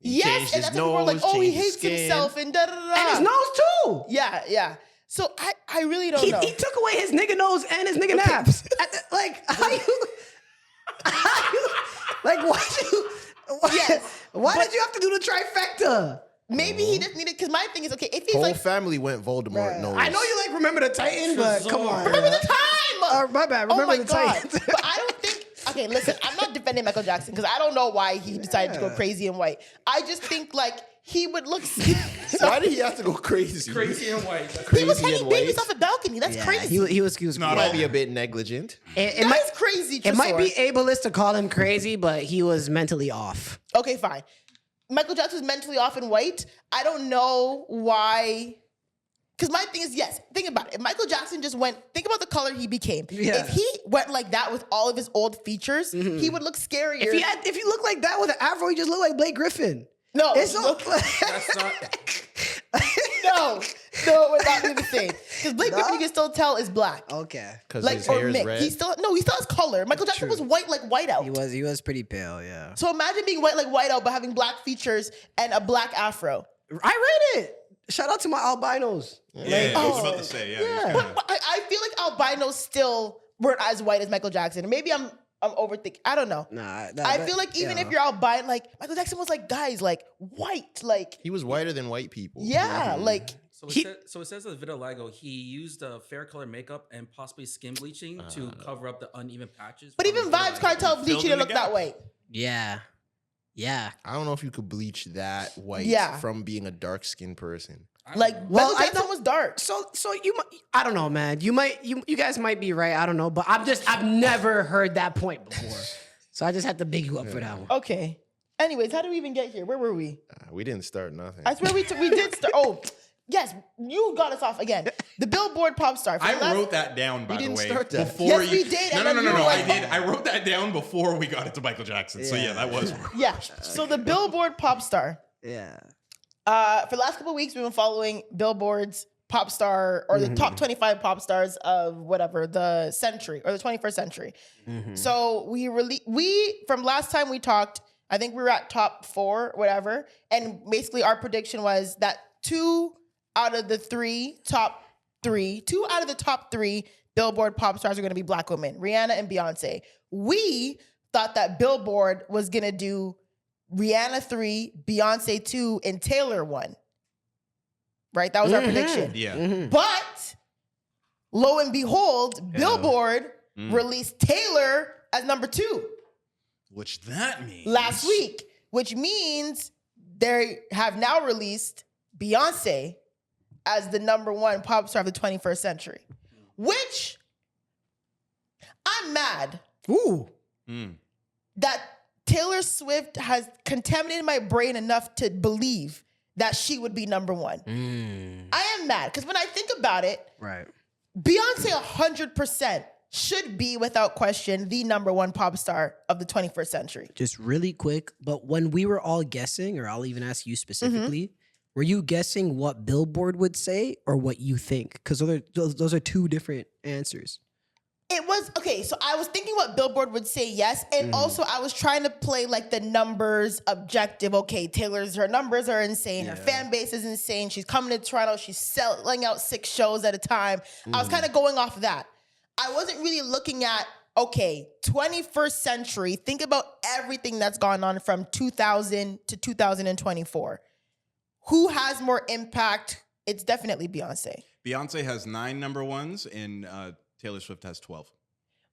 Speaker 1: He
Speaker 3: Yes,
Speaker 1: changed
Speaker 3: and
Speaker 1: his
Speaker 3: that's why people are like,
Speaker 1: nose,
Speaker 3: oh, he
Speaker 1: changed his
Speaker 3: hates
Speaker 1: skin.
Speaker 3: himself and da da da.
Speaker 5: And his nose too.
Speaker 3: Yeah, yeah. So I really don't
Speaker 5: He
Speaker 3: know.
Speaker 5: took away his nigga nose and his nigga naps. Like, how you like,
Speaker 3: Yes,
Speaker 5: why did you have to do the trifecta?
Speaker 3: Maybe he just needed, because my thing is, okay, if he's
Speaker 1: Whole
Speaker 3: like,
Speaker 1: family went Voldemort nose.
Speaker 5: I know you like Remember the Titan, but come on.
Speaker 3: remember the time.
Speaker 5: My bad.
Speaker 3: Oh
Speaker 5: Remember
Speaker 3: my
Speaker 5: the
Speaker 3: God.
Speaker 5: Titan.
Speaker 3: But I don't think, okay, listen, I'm not defending Michael Jackson because I don't know why he decided to go crazy and white. I just think like he would look,
Speaker 1: Why did he have to go crazy?
Speaker 2: Crazy and white. That's
Speaker 3: he was
Speaker 1: Crazy
Speaker 3: hanging
Speaker 1: and
Speaker 3: babies
Speaker 1: white?
Speaker 3: off a balcony. That's
Speaker 5: Yeah,
Speaker 3: crazy.
Speaker 5: he was
Speaker 4: Not
Speaker 1: Might
Speaker 4: all.
Speaker 1: be a bit negligent.
Speaker 5: It
Speaker 3: That
Speaker 5: might
Speaker 3: is crazy.
Speaker 5: it might be
Speaker 3: Tresor.
Speaker 5: ableist to call him crazy, but he was mentally off.
Speaker 3: Okay, fine. Michael Jackson's mentally off and white. I don't know why. Because my thing is, yes, think about it. If Michael Jackson just went, think about the color he became.
Speaker 5: Yeah.
Speaker 3: If he went like that with all of his old features, he would look scarier.
Speaker 5: If you look like that with an afro, you just look like Blake Griffin.
Speaker 3: no,
Speaker 5: It's
Speaker 3: look,
Speaker 2: That's not.
Speaker 3: no, No, it would not be the same. Because Blake Griffin, you can still tell is black.
Speaker 5: Okay.
Speaker 1: Because
Speaker 3: Like
Speaker 1: his
Speaker 3: or
Speaker 1: hair is
Speaker 3: mixed.
Speaker 1: red.
Speaker 3: He still has color. Michael Jackson
Speaker 5: True.
Speaker 3: was white like whiteout.
Speaker 5: He was pretty pale, yeah.
Speaker 3: So imagine being white like whiteout, but having black features and a black afro.
Speaker 5: I read it. Shout out to my albinos.
Speaker 4: Yeah, I was about
Speaker 3: oh,
Speaker 4: to say, yeah.
Speaker 5: yeah.
Speaker 3: But I feel like albinos still weren't as white as Michael Jackson. Maybe I'm overthinking. I don't know. I feel like even if you're albino, like Michael Jackson was like guys like white, like
Speaker 1: He was whiter than white people.
Speaker 3: yeah, like
Speaker 2: So
Speaker 5: He-
Speaker 2: it says that vitiligo, he used fair color makeup and possibly skin bleaching to cover up the uneven patches.
Speaker 3: but
Speaker 2: from
Speaker 3: even
Speaker 2: his
Speaker 3: Vibes
Speaker 2: vitiligo.
Speaker 3: Cartel
Speaker 4: Filled
Speaker 3: bleaching
Speaker 4: in
Speaker 3: didn't
Speaker 4: the
Speaker 3: look that
Speaker 4: gaps.
Speaker 3: way.
Speaker 5: Yeah.
Speaker 1: I don't know if you could bleach that white
Speaker 3: Yeah.
Speaker 1: from being a dark skinned person.
Speaker 2: I don't
Speaker 3: Like
Speaker 2: know.
Speaker 5: Well,
Speaker 3: Michael
Speaker 5: I
Speaker 3: Jackson
Speaker 5: know-
Speaker 3: was dark.
Speaker 5: So you might, I don't know, man. You guys might be right. I don't know, but I've never heard that point before. So I just had to big you up for that one.
Speaker 3: Okay. Anyways, how did we even get here? Where were we?
Speaker 1: We didn't start nothing.
Speaker 3: I swear we did start. Oh, yes, you got us off again. The Billboard pop star. For the
Speaker 4: I
Speaker 3: last-
Speaker 4: wrote that down, by the
Speaker 1: didn't
Speaker 4: way.
Speaker 1: start that.
Speaker 4: Before
Speaker 3: Yes,
Speaker 4: you,
Speaker 3: we did,
Speaker 4: No,
Speaker 3: and
Speaker 4: no,
Speaker 3: then
Speaker 4: no,
Speaker 3: you
Speaker 4: no,
Speaker 3: were
Speaker 4: no.
Speaker 3: like,
Speaker 4: I did. I wrote that down before we got into Michael Jackson. So yeah, that was.
Speaker 3: Yeah. So the Billboard pop star.
Speaker 5: Yeah.
Speaker 3: For the last couple of weeks, we've been following Billboard's pop star or the top 25 pop stars of whatever the century or the 21st century. So we from last time we talked, I think we were at top 4, whatever, and basically our prediction was that 2 out of the top three Billboard pop stars are going to be black women, Rihanna and Beyonce. We thought that Billboard was going to do Rihanna 3, Beyonce 2, and Taylor 1. Right? That was our prediction.
Speaker 4: Yeah.
Speaker 3: But lo and behold, Billboard released Taylor as number 2
Speaker 4: Which that means
Speaker 3: last week, which means they have now released Beyonce as the number 1 pop star of the 21st century. Which I'm mad
Speaker 5: Ooh.
Speaker 3: that Taylor Swift has contaminated my brain enough to believe that she would be number 1. I am mad because when I think about it,
Speaker 5: Right.
Speaker 3: Beyonce 100% should be without question the number 1 pop star of the 21st century.
Speaker 5: Just really quick, but when we were all guessing, or I'll even ask you specifically, were you guessing what Billboard would say or what you think? Because those are 2 different answers.
Speaker 3: It was okay. So I was thinking what Billboard would say yes, and also I was trying to play like the numbers objective. Okay, her numbers are insane. Her fan base is insane. She's coming to Toronto. She's selling out 6 shows at a time. I was kind of going off of that. I wasn't really looking at okay, 21st century. Think about everything that's gone on from 2000 to 2024. Who has more impact? It's definitely Beyonce.
Speaker 4: Beyonce has 9 number ones and Taylor Swift has 12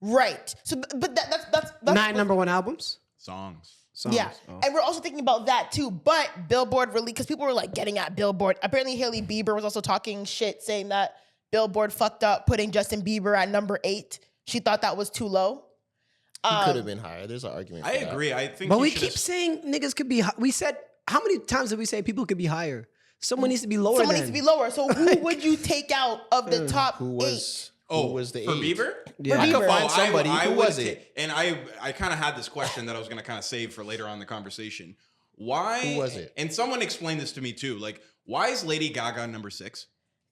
Speaker 3: Right. So, but that's
Speaker 5: 9 number 1 albums?
Speaker 4: songs.
Speaker 5: Songs.
Speaker 3: Yeah,
Speaker 5: Oh.
Speaker 3: and we're also thinking about that too. But Billboard really, because people were like getting at Billboard. Apparently, Hailey Bieber was also talking shit, saying that Billboard fucked up putting Justin Bieber at number 8. She thought that was too low.
Speaker 1: He could have been higher. There's an argument.
Speaker 4: I
Speaker 1: for that.
Speaker 4: agree. I think.
Speaker 5: But
Speaker 4: he
Speaker 5: we
Speaker 4: should
Speaker 5: keep
Speaker 4: have-
Speaker 5: saying niggas could be. We said how many times did we say people could be higher? Someone needs to be lower.
Speaker 3: Someone
Speaker 5: than.
Speaker 3: needs to be lower. So who would you take out of the top
Speaker 1: Who
Speaker 3: 8?
Speaker 1: was?
Speaker 4: Oh,
Speaker 1: who was the
Speaker 4: for
Speaker 1: 8?
Speaker 4: Bieber?
Speaker 5: Yeah.
Speaker 1: I could
Speaker 3: Bieber.
Speaker 1: find somebody. Who
Speaker 4: would
Speaker 1: was
Speaker 4: ta-
Speaker 1: it?
Speaker 4: And I kind of had this question that I was going to kind of save for later on in the conversation. Why?
Speaker 1: Who was it?
Speaker 4: And someone explained this to me too. Like, why is Lady Gaga number 6?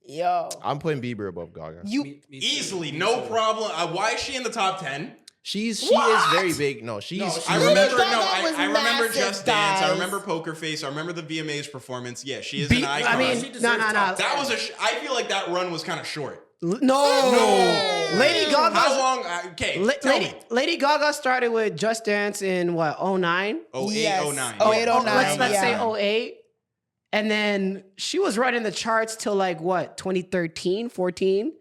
Speaker 3: Yo,
Speaker 1: I'm putting Bieber above Gaga.
Speaker 3: you
Speaker 2: Me too.
Speaker 4: Easily,
Speaker 2: Me
Speaker 4: no
Speaker 2: too.
Speaker 4: problem. Why is she in the top 10?
Speaker 1: She is
Speaker 3: What?
Speaker 1: very big. No, she's.
Speaker 4: No,
Speaker 1: she's
Speaker 4: I
Speaker 3: Lady
Speaker 4: remember.
Speaker 3: Gaga
Speaker 4: No,
Speaker 3: was
Speaker 4: I remember
Speaker 3: massive,
Speaker 4: Just Dance. I
Speaker 3: guys.
Speaker 4: remember Poker Face. I remember the VMAs performance. Yeah, she is
Speaker 5: Be-
Speaker 4: an icon.
Speaker 5: I mean,
Speaker 2: She
Speaker 5: no,
Speaker 2: deserves
Speaker 5: no, no.
Speaker 2: top
Speaker 4: that was I feel like that run was kind of short.
Speaker 5: No. Lady Gaga.
Speaker 4: How long? Okay, tell me.
Speaker 5: Lady Gaga started with Just Dance in what? 09?
Speaker 4: 08,
Speaker 3: Yes.
Speaker 4: 09.
Speaker 3: 08, 09,
Speaker 5: Let's
Speaker 3: yeah.
Speaker 5: say 08. And then she was running the charts till like what? 2013, 14.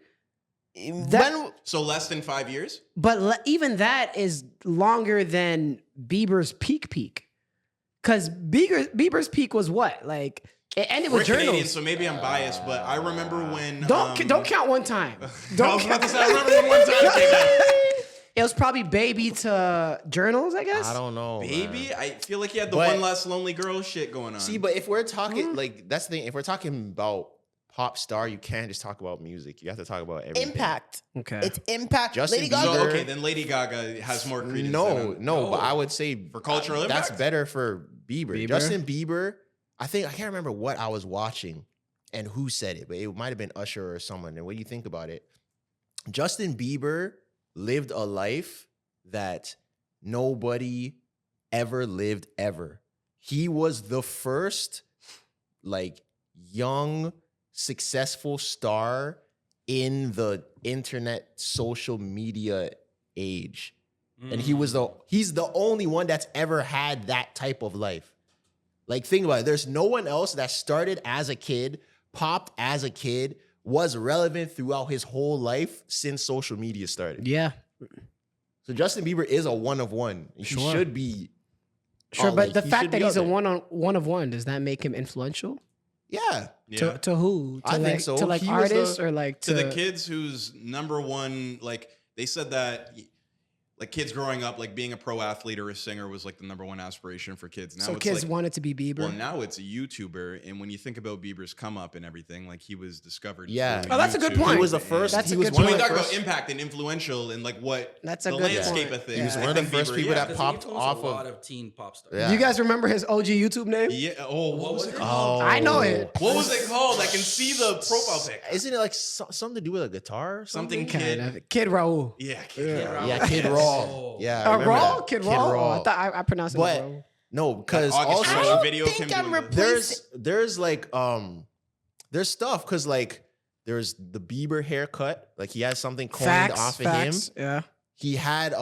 Speaker 3: when
Speaker 4: So less than 5 years?
Speaker 5: But even that is longer than Bieber's peak. Because Bieber's peak was what? Like it ended
Speaker 4: We're
Speaker 5: with
Speaker 4: Canadian,
Speaker 5: journals.
Speaker 4: so maybe I'm biased, but I remember when.
Speaker 5: Don't count one time.
Speaker 4: I
Speaker 5: Don't
Speaker 4: was about to
Speaker 5: count.
Speaker 4: say, I remember when one time came out.
Speaker 5: It was probably Baby to Journals, I guess.
Speaker 1: I don't know.
Speaker 4: Baby,
Speaker 1: man.
Speaker 4: I feel like he had the
Speaker 1: But-
Speaker 4: one less lonely girl shit going on.
Speaker 1: See, but if we're talking like that's the thing. If we're talking about pop star, you can't just talk about music. You have to talk about everything.
Speaker 3: impact,
Speaker 5: Okay.
Speaker 3: it's impact.
Speaker 1: Justin
Speaker 3: Lady
Speaker 4: so,
Speaker 3: Gaga.
Speaker 1: Bieber-
Speaker 4: okay, then Lady Gaga has more credence.
Speaker 1: No,
Speaker 4: than
Speaker 1: no, but I would say
Speaker 4: For cultural
Speaker 1: that's
Speaker 4: impact?
Speaker 1: better for Bieber.
Speaker 5: Bieber?
Speaker 1: Justin Bieber. I can't remember what I was watching, and who said it, but it might have been Usher or someone. And when you think about it, Justin Bieber lived a life that nobody ever lived ever. He was the first like young, successful star in the internet social media age. And he's the only one that's ever had that type of life. Like, think about it. There's no one else that started as a kid, popped as a kid, was relevant throughout his whole life since social media started.
Speaker 5: Yeah.
Speaker 1: So Justin Bieber is a one of one. He
Speaker 5: Sure.
Speaker 1: should be.
Speaker 5: Sure, but the
Speaker 1: he
Speaker 5: fact
Speaker 1: should
Speaker 5: that
Speaker 1: be
Speaker 5: he's
Speaker 1: out
Speaker 5: a
Speaker 1: there.
Speaker 5: one of one, does that make him influential?
Speaker 1: Yeah.
Speaker 4: Yeah.
Speaker 5: To who? To
Speaker 1: I think
Speaker 5: like,
Speaker 1: so.
Speaker 5: To like
Speaker 1: He was
Speaker 5: artists
Speaker 1: the-
Speaker 5: or like
Speaker 4: To the kids whose number one, like they said that like kids growing up, like being a pro athlete or a singer was like the number one aspiration for kids. Now
Speaker 5: So
Speaker 4: it's
Speaker 5: kids
Speaker 4: like,
Speaker 5: wanted to be Bieber.
Speaker 4: well, now it's a YouTuber, and when you think about Bieber's come up and everything, like he was discovered.
Speaker 1: Yeah.
Speaker 4: through
Speaker 5: Oh, that's a good
Speaker 4: YouTube.
Speaker 5: point.
Speaker 1: He was the
Speaker 4: And-
Speaker 1: first.
Speaker 5: That's
Speaker 1: he
Speaker 5: a
Speaker 1: was
Speaker 5: good
Speaker 1: one
Speaker 4: When
Speaker 1: of
Speaker 4: we
Speaker 1: the
Speaker 4: talk about
Speaker 1: first.
Speaker 4: impact and influential and like what
Speaker 5: That's a
Speaker 4: the
Speaker 5: good
Speaker 4: landscape
Speaker 5: point.
Speaker 4: of things.
Speaker 5: He was
Speaker 4: I
Speaker 1: one of the
Speaker 4: think
Speaker 1: first
Speaker 4: Bieber,
Speaker 1: people
Speaker 4: yeah.
Speaker 1: that
Speaker 2: Because
Speaker 1: popped
Speaker 2: he influenced
Speaker 1: off
Speaker 2: a
Speaker 1: of-
Speaker 2: lot of teen pop stars.
Speaker 1: Yeah.
Speaker 5: Do you guys remember his OG YouTube name?
Speaker 4: Yeah. Oh, what was it
Speaker 2: Oh.
Speaker 4: called?
Speaker 5: I know it.
Speaker 4: What was it called? I can see the profile pic.
Speaker 1: Isn't it like something to do with a guitar or
Speaker 4: Something
Speaker 1: something?
Speaker 4: Kid.
Speaker 5: Kind of. Kid Raul.
Speaker 4: Yeah.
Speaker 1: Yeah, Kid Raw. Yeah, I remember
Speaker 5: Raw?
Speaker 1: that.
Speaker 5: Kid Raw? Oh, I
Speaker 1: Raw.
Speaker 5: thought I pronounced it
Speaker 1: But
Speaker 5: Raul.
Speaker 1: no, because
Speaker 4: August
Speaker 1: also
Speaker 3: I don't
Speaker 4: video of
Speaker 3: think
Speaker 4: him
Speaker 3: I'm
Speaker 4: doing this.
Speaker 1: there's like there's stuff because like there's the Bieber haircut, like he has something coined off of him.
Speaker 5: Yeah.
Speaker 1: He had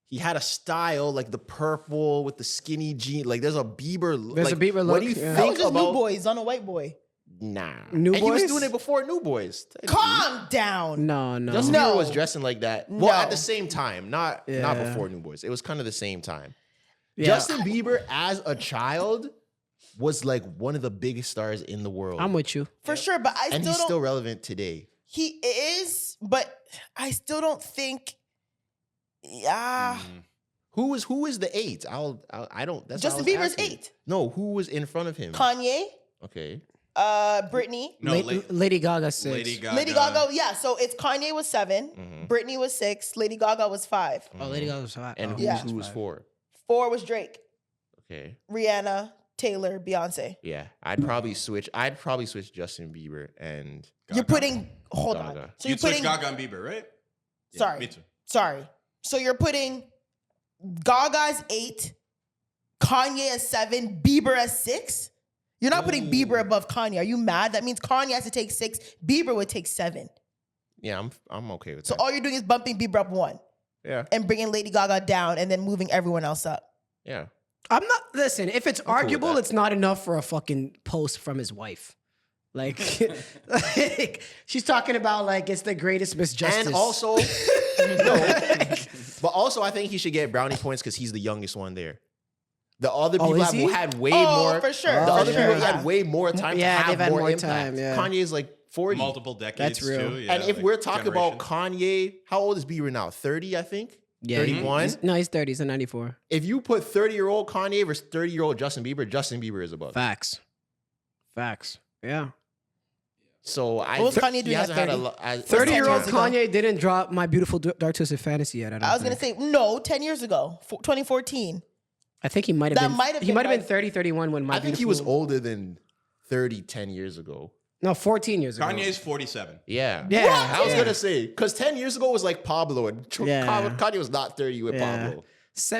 Speaker 1: he had a style like the purple with the skinny jean. Like there's a Bieber.
Speaker 5: There's a
Speaker 1: like,
Speaker 5: Bieber
Speaker 1: What do
Speaker 5: look,
Speaker 1: you
Speaker 5: yeah.
Speaker 3: That
Speaker 1: think
Speaker 3: was just
Speaker 1: about?
Speaker 3: New Boys on a white boy.
Speaker 1: Nah,
Speaker 5: New
Speaker 1: and he was
Speaker 5: Boys?
Speaker 1: doing it before New Boys.
Speaker 3: Calm down.
Speaker 5: No.
Speaker 1: Justin
Speaker 3: No.
Speaker 1: Bieber was dressing like that. Well, at
Speaker 3: No.
Speaker 1: the same time, not
Speaker 5: Yeah.
Speaker 1: before New Boys. It was kind of the same time.
Speaker 5: Yeah.
Speaker 1: Justin Bieber as a child was like one of the biggest stars in the world.
Speaker 5: I'm with you.
Speaker 3: For sure, but I
Speaker 1: and
Speaker 3: still
Speaker 1: he's
Speaker 3: don't.
Speaker 1: still relevant today.
Speaker 3: He is, but I still don't think. Yeah,
Speaker 1: Who is the 8? I don't. That's
Speaker 3: Justin
Speaker 1: what I was
Speaker 3: Bieber's
Speaker 1: asking.
Speaker 3: 8.
Speaker 1: No, who was in front of him?
Speaker 3: Kanye,
Speaker 1: Okay.
Speaker 3: Britney,
Speaker 4: No,
Speaker 5: Lady Gaga 6.
Speaker 4: Lady Gaga.
Speaker 3: Lady Gaga. Yeah, so it's Kanye was 7, Britney was 6, Lady Gaga was 5,
Speaker 5: Oh, Lady Gaga was hot.
Speaker 1: And
Speaker 5: Oh,
Speaker 3: Yeah.
Speaker 1: who was 4?
Speaker 3: 4 was Drake,
Speaker 1: Okay.
Speaker 3: Rihanna, Taylor, Beyonce.
Speaker 1: Yeah, I'd probably switch Justin Bieber and
Speaker 3: You're putting. Hold on.
Speaker 1: Gaga.
Speaker 3: So you're
Speaker 4: You'd switch
Speaker 3: putting.
Speaker 4: Gaga and Bieber, right? Yeah,
Speaker 3: Sorry.
Speaker 4: Me too.
Speaker 3: Sorry. So you're putting Gaga's 8, Kanye as 7, Bieber as 6. You're not putting Bieber above Kanye. Are you mad? That means Kanye has to take 6. Bieber would take 7.
Speaker 1: yeah, I'm okay with
Speaker 3: So
Speaker 1: that.
Speaker 3: all you're doing is bumping Bieber up 1
Speaker 1: Yeah,
Speaker 3: and bringing Lady Gaga down and then moving everyone else up.
Speaker 1: yeah.
Speaker 5: I'm not. Listen, if it's
Speaker 1: cool with
Speaker 5: arguable,
Speaker 1: that.
Speaker 5: it's not enough for a fucking post from his wife. Like, like, she's talking about like it's the greatest misjustice.
Speaker 1: And also, no, but also I think he should get brownie points because he's the youngest one there. The other people
Speaker 5: is he?
Speaker 1: had way
Speaker 3: Oh,
Speaker 1: more.
Speaker 3: for sure.
Speaker 1: The
Speaker 5: Oh,
Speaker 1: other
Speaker 5: sure,
Speaker 1: people
Speaker 3: yeah.
Speaker 1: had way more time
Speaker 5: Yeah,
Speaker 1: to have
Speaker 5: they've had
Speaker 1: more
Speaker 5: more
Speaker 1: impact.
Speaker 5: time, yeah.
Speaker 1: Kanye's like 40.
Speaker 4: Multiple decades.
Speaker 5: That's real.
Speaker 4: Too. Yeah,
Speaker 1: And if
Speaker 4: like
Speaker 1: we're talking about
Speaker 4: generations.
Speaker 1: Kanye, how old is Bieber now? 30, I think.
Speaker 5: Yeah,
Speaker 1: 31.
Speaker 5: He's 30. He's a 94.
Speaker 1: If you put 30-year-old Kanye versus 30-year-old Justin Bieber is above.
Speaker 5: Facts. Yeah.
Speaker 1: So I.
Speaker 3: What was Kanye
Speaker 1: he
Speaker 3: doing at
Speaker 1: hasn't had a
Speaker 3: 30?
Speaker 1: lo- I-
Speaker 5: 30-year-old
Speaker 3: years ago?
Speaker 5: Kanye didn't drop My Beautiful Dark Twisted Fantasy yet.
Speaker 3: I was going to say, no, 10 years ago, 2014.
Speaker 5: I think he might have
Speaker 3: That
Speaker 5: been.
Speaker 3: might have
Speaker 5: he
Speaker 3: been
Speaker 5: might have been
Speaker 3: right.
Speaker 5: 30, 31 when My
Speaker 1: I think he
Speaker 5: Beautiful.
Speaker 1: was older than 30 10 years ago.
Speaker 5: No, 14 years ago.
Speaker 4: Kanye's 47.
Speaker 1: Yeah.
Speaker 5: Yeah.
Speaker 1: I was
Speaker 5: yeah.
Speaker 1: gonna say because 10 years ago was like Pablo, and
Speaker 5: Yeah.
Speaker 1: Kanye was not 30 with
Speaker 5: Yeah.
Speaker 1: Pablo.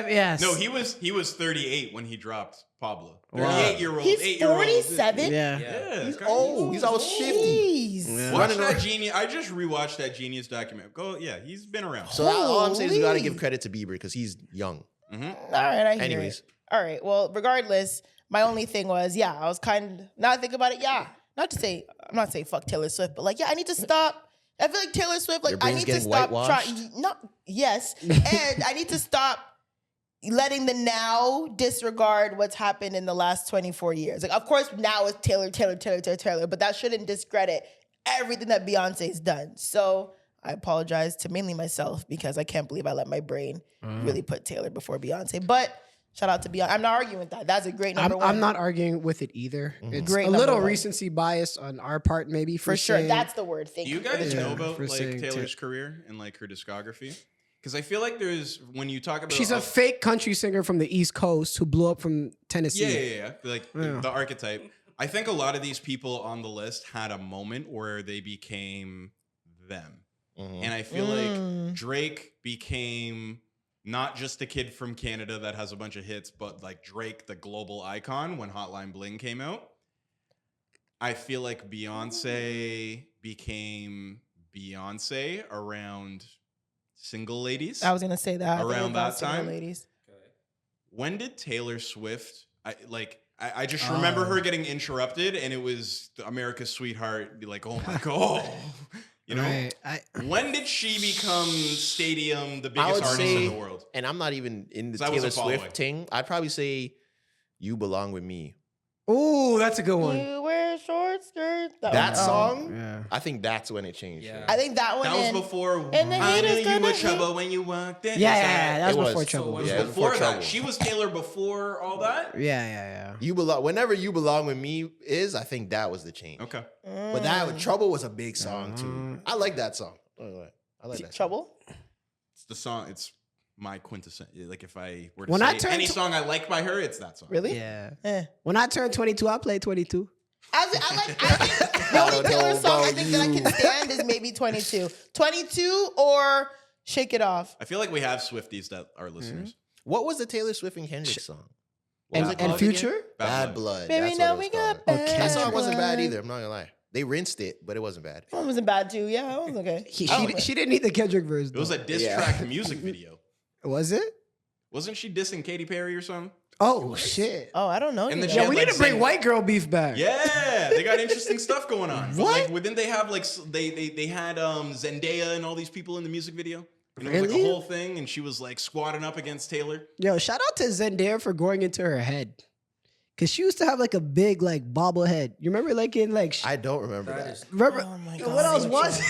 Speaker 5: Yes.
Speaker 4: No, he was 38 when he dropped Pablo.
Speaker 5: Wow.
Speaker 4: 38-year-old,
Speaker 3: He's
Speaker 4: 8-year-old.
Speaker 3: 47?
Speaker 5: Yeah.
Speaker 4: Yeah,
Speaker 1: He's
Speaker 4: Kanye's
Speaker 1: old. He's almost 50.
Speaker 3: Jeez.
Speaker 4: Watch
Speaker 1: Running
Speaker 4: that
Speaker 1: around.
Speaker 4: Genius. I just rewatched that Genius document. Yeah, he's been around.
Speaker 1: So all I'm saying is we gotta
Speaker 3: Holy.
Speaker 1: give credit to Bieber because he's young.
Speaker 3: All right, I hear
Speaker 1: Anyways.
Speaker 3: it. All right, well, regardless, my only thing was, I was kind of, now I think about it, not to say, I'm not saying fuck Taylor Swift, but like, I need to stop. I feel like Taylor Swift, like,
Speaker 1: Your
Speaker 3: I
Speaker 1: brain's
Speaker 3: need to
Speaker 1: getting
Speaker 3: stop
Speaker 1: whitewashed?
Speaker 3: trying, yes, and I need to stop letting the now disregard what's happened in the last 24 years. Like, of course, now it's Taylor, but that shouldn't discredit everything that Beyonce's done. So I apologize to mainly myself because I can't believe I let my brain really put Taylor before Beyonce. But shout out to Beyonce. I'm not arguing with that. That's a great number one.
Speaker 5: I'm not arguing with it either. It's
Speaker 3: Great
Speaker 5: a
Speaker 3: number
Speaker 5: little
Speaker 3: one.
Speaker 5: recency bias on our part, maybe
Speaker 3: for sure.
Speaker 5: saying-
Speaker 3: That's the word. Thank
Speaker 4: Do
Speaker 3: you.
Speaker 4: you guys
Speaker 5: Yeah,
Speaker 4: know about
Speaker 5: for
Speaker 4: like
Speaker 5: saying
Speaker 4: Taylor's career and like her discography? Because I feel like there's when you talk about
Speaker 5: She's a fake country singer from the East Coast who blew up from Tennessee.
Speaker 4: yeah. Like the archetype. I think a lot of these people on the list had a moment where they became them.
Speaker 1: Mhm.
Speaker 4: And I feel like Drake became not just a kid from Canada that has a bunch of hits, but like Drake, the global icon, when Hotline Bling came out. I feel like Beyonce became Beyonce around Single Ladies.
Speaker 3: I was gonna say that. I think
Speaker 4: Around
Speaker 3: it was
Speaker 4: that
Speaker 3: Single
Speaker 4: time?
Speaker 3: ladies.
Speaker 4: When did Taylor Swift? I just remember her getting interrupted, and it was America's Sweetheart. Be like, oh my god, you know.
Speaker 5: Right.
Speaker 4: When did she become Stadium, the
Speaker 1: I
Speaker 4: biggest
Speaker 1: would
Speaker 4: artist
Speaker 1: say,
Speaker 4: in the world?
Speaker 1: and I'm not even in the
Speaker 4: That was
Speaker 1: Taylor
Speaker 4: a follow-up.
Speaker 1: Swift thing. I'd probably say "You Belong with Me."
Speaker 5: Ooh, that's a good one.
Speaker 3: You wear short skirts.
Speaker 1: That
Speaker 3: one.
Speaker 1: song,
Speaker 5: Yeah.
Speaker 1: I think that's when it changed.
Speaker 2: Yeah.
Speaker 3: I think that one.
Speaker 4: That was
Speaker 3: and-
Speaker 4: before.
Speaker 3: and the
Speaker 4: I
Speaker 3: haters
Speaker 4: knew you
Speaker 3: gonna
Speaker 4: were
Speaker 3: hate.
Speaker 4: trouble when you walked in.
Speaker 5: Yeah, that
Speaker 1: It
Speaker 5: was
Speaker 1: was.
Speaker 5: before
Speaker 2: So
Speaker 5: Trouble.
Speaker 2: what-
Speaker 4: It
Speaker 1: Yeah,
Speaker 4: was before
Speaker 1: before
Speaker 4: that.
Speaker 1: Trouble.
Speaker 4: She was Taylor before all that.
Speaker 5: Yeah.
Speaker 1: You belong. Whenever "You Belong with Me" is, I think that was the change.
Speaker 4: Okay.
Speaker 1: But that "Trouble" was a big song too. I like that song. I like that. Song.
Speaker 3: Trouble.
Speaker 4: It's the song. It's my quintessence. Like if I were to
Speaker 5: When
Speaker 4: say
Speaker 5: I turned
Speaker 4: any
Speaker 5: to-
Speaker 4: song I like by her, it's that song.
Speaker 3: Really?
Speaker 5: Yeah.
Speaker 3: Eh.
Speaker 5: When I turned 22, I played 22.
Speaker 3: I think the only
Speaker 1: don't know
Speaker 3: Taylor song I
Speaker 1: about
Speaker 3: think that I can
Speaker 1: you.
Speaker 3: stand is maybe 22. 22 or Shake It Off.
Speaker 4: I feel like we have Swifties that are listeners.
Speaker 1: What was the Taylor Swift and Kendrick song? What
Speaker 5: And,
Speaker 1: was it
Speaker 5: and
Speaker 1: called
Speaker 5: Future?
Speaker 1: again? Bad Blood.
Speaker 3: Baby,
Speaker 1: That's
Speaker 3: now
Speaker 1: what
Speaker 3: we
Speaker 1: it was
Speaker 3: got
Speaker 1: called.
Speaker 3: bad
Speaker 1: That song wasn't bad
Speaker 3: blood.
Speaker 1: either. I'm not gonna lie. They rinsed it, but it wasn't bad.
Speaker 3: That wasn't bad too. Yeah, that was okay.
Speaker 5: She didn't need the Kendrick verse.
Speaker 4: It was a
Speaker 5: though.
Speaker 4: diss track music video.
Speaker 5: Was it?
Speaker 4: Wasn't she dissing Katy Perry or something?
Speaker 5: Oh, shit.
Speaker 3: Oh, I don't know.
Speaker 4: And
Speaker 3: you
Speaker 4: then
Speaker 3: know.
Speaker 4: she
Speaker 5: Yeah, we
Speaker 4: like
Speaker 5: need to bring
Speaker 4: Zen-
Speaker 5: white girl beef back.
Speaker 4: Yeah, they got interesting stuff going on. But
Speaker 5: What?
Speaker 4: like, didn't they have like they had Zendaya and all these people in the music video? And it was like
Speaker 5: Really?
Speaker 4: a whole thing, and she was like squatting up against Taylor.
Speaker 5: Yo, shout out to Zendaya for growing into her head. Cause she used to have like a big like bobblehead. You remember like in like
Speaker 1: I don't remember
Speaker 2: That
Speaker 1: that.
Speaker 2: is
Speaker 5: remember
Speaker 3: Oh my
Speaker 5: when I was
Speaker 3: God.
Speaker 5: watching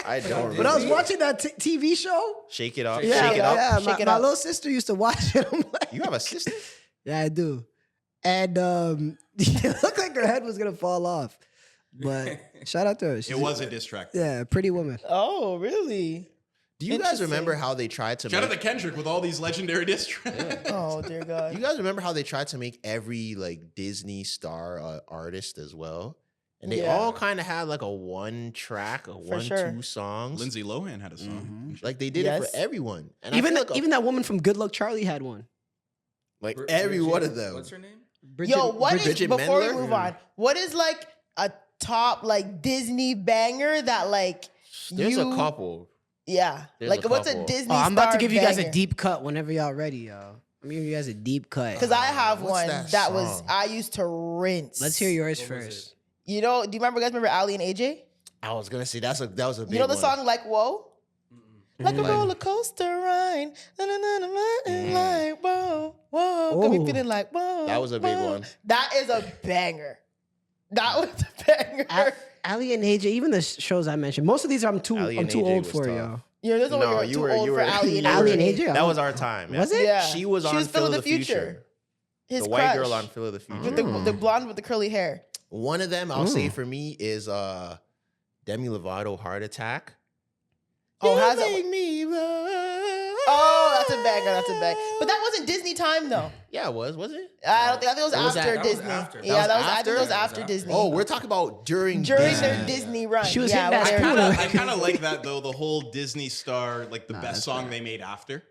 Speaker 1: I don't remember.
Speaker 5: when I was watching that TV show?
Speaker 1: Shake It Up.
Speaker 5: Yeah,
Speaker 1: Shake It Up.
Speaker 5: yeah.
Speaker 3: Shake It
Speaker 5: My
Speaker 3: Up.
Speaker 5: little sister used to watch it. I'm like,
Speaker 1: You have a sister?
Speaker 5: yeah, I do. And it looked like her head was gonna fall off. But shout out to her.
Speaker 4: It was a diss track.
Speaker 5: Yeah, pretty woman.
Speaker 3: Oh, really?
Speaker 1: Do you guys remember how they tried to
Speaker 4: Shout out
Speaker 1: make,
Speaker 4: to Kendrick with all these legendary diss tracks.
Speaker 3: Oh, dear God.
Speaker 1: you guys remember how they tried to make every like Disney star artist as well? And they
Speaker 3: Yeah.
Speaker 1: all kind of had like a one track,
Speaker 3: sure.
Speaker 1: two songs.
Speaker 4: Lindsay Lohan had a song.
Speaker 1: Like they did it
Speaker 3: Yes.
Speaker 1: for everyone. And
Speaker 5: Even
Speaker 1: I feel like
Speaker 5: even that woman from Good Luck Charlie had one.
Speaker 1: like every one of them.
Speaker 2: What's her name?
Speaker 3: Yo, what is,
Speaker 1: Bridget
Speaker 3: before
Speaker 1: Mendler?
Speaker 3: we move on, what is like a top like Disney banger that like
Speaker 1: There's
Speaker 3: you,
Speaker 1: a couple.
Speaker 3: Yeah.
Speaker 1: There's
Speaker 3: Like
Speaker 1: a
Speaker 3: what's a
Speaker 1: couple.
Speaker 3: Disney
Speaker 5: Oh, I'm about to
Speaker 3: star
Speaker 5: give you guys a
Speaker 3: banger?
Speaker 5: deep cut whenever y'all ready, yo. I'm giving you guys a deep cut.
Speaker 3: Because I have
Speaker 1: What's
Speaker 3: one
Speaker 1: that
Speaker 3: that was
Speaker 1: song?
Speaker 3: I used to rinse.
Speaker 5: Let's hear yours
Speaker 2: What was
Speaker 5: first.
Speaker 3: You know, do you remember Ali and AJ?
Speaker 1: I was gonna say that was a big
Speaker 3: You know the
Speaker 1: one.
Speaker 3: song Like Whoa? Like a roller coaster ride. Like whoa, whoa. Got me
Speaker 5: Oh.
Speaker 3: feeling like whoa.
Speaker 1: That was a big
Speaker 3: whoa.
Speaker 1: one.
Speaker 3: That is a banger. That was a banger.
Speaker 5: Ali and AJ, even the shows I mentioned, most of these I'm too
Speaker 1: Ali and AJ
Speaker 5: old
Speaker 1: was
Speaker 5: for,
Speaker 1: tough.
Speaker 5: yo.
Speaker 3: There's no way you're too old for Ali and
Speaker 5: Ali and
Speaker 3: AJ.
Speaker 5: AJ.
Speaker 1: That was our time.
Speaker 5: Was it?
Speaker 3: Yeah.
Speaker 1: She was on
Speaker 3: Phil of the
Speaker 1: Future.
Speaker 3: His
Speaker 1: The white
Speaker 3: crush.
Speaker 1: girl on Phil of the Future.
Speaker 3: With the blonde with the curly hair.
Speaker 1: One of them I'll say for me is Demi Lovato Heart Attack.
Speaker 3: Oh,
Speaker 1: You
Speaker 3: has
Speaker 1: make
Speaker 3: it?
Speaker 1: me love.
Speaker 3: Oh, that's a banger. That's a banger. But that wasn't Disney time though.
Speaker 1: Yeah, it was it?
Speaker 3: I think it was
Speaker 1: That was
Speaker 3: after
Speaker 2: that was
Speaker 3: Disney.
Speaker 2: after.
Speaker 3: Yeah,
Speaker 1: That was
Speaker 3: I think it was
Speaker 1: after?
Speaker 3: after
Speaker 2: That was
Speaker 3: Disney.
Speaker 1: Oh, we're talking about during
Speaker 3: during
Speaker 1: Disney.
Speaker 3: their Disney run.
Speaker 5: She was
Speaker 3: yeah,
Speaker 5: hitting that
Speaker 3: where
Speaker 5: tuna.
Speaker 3: they're-
Speaker 4: I kind of like that though. The whole Disney star, like the best
Speaker 5: that's
Speaker 4: song they made after.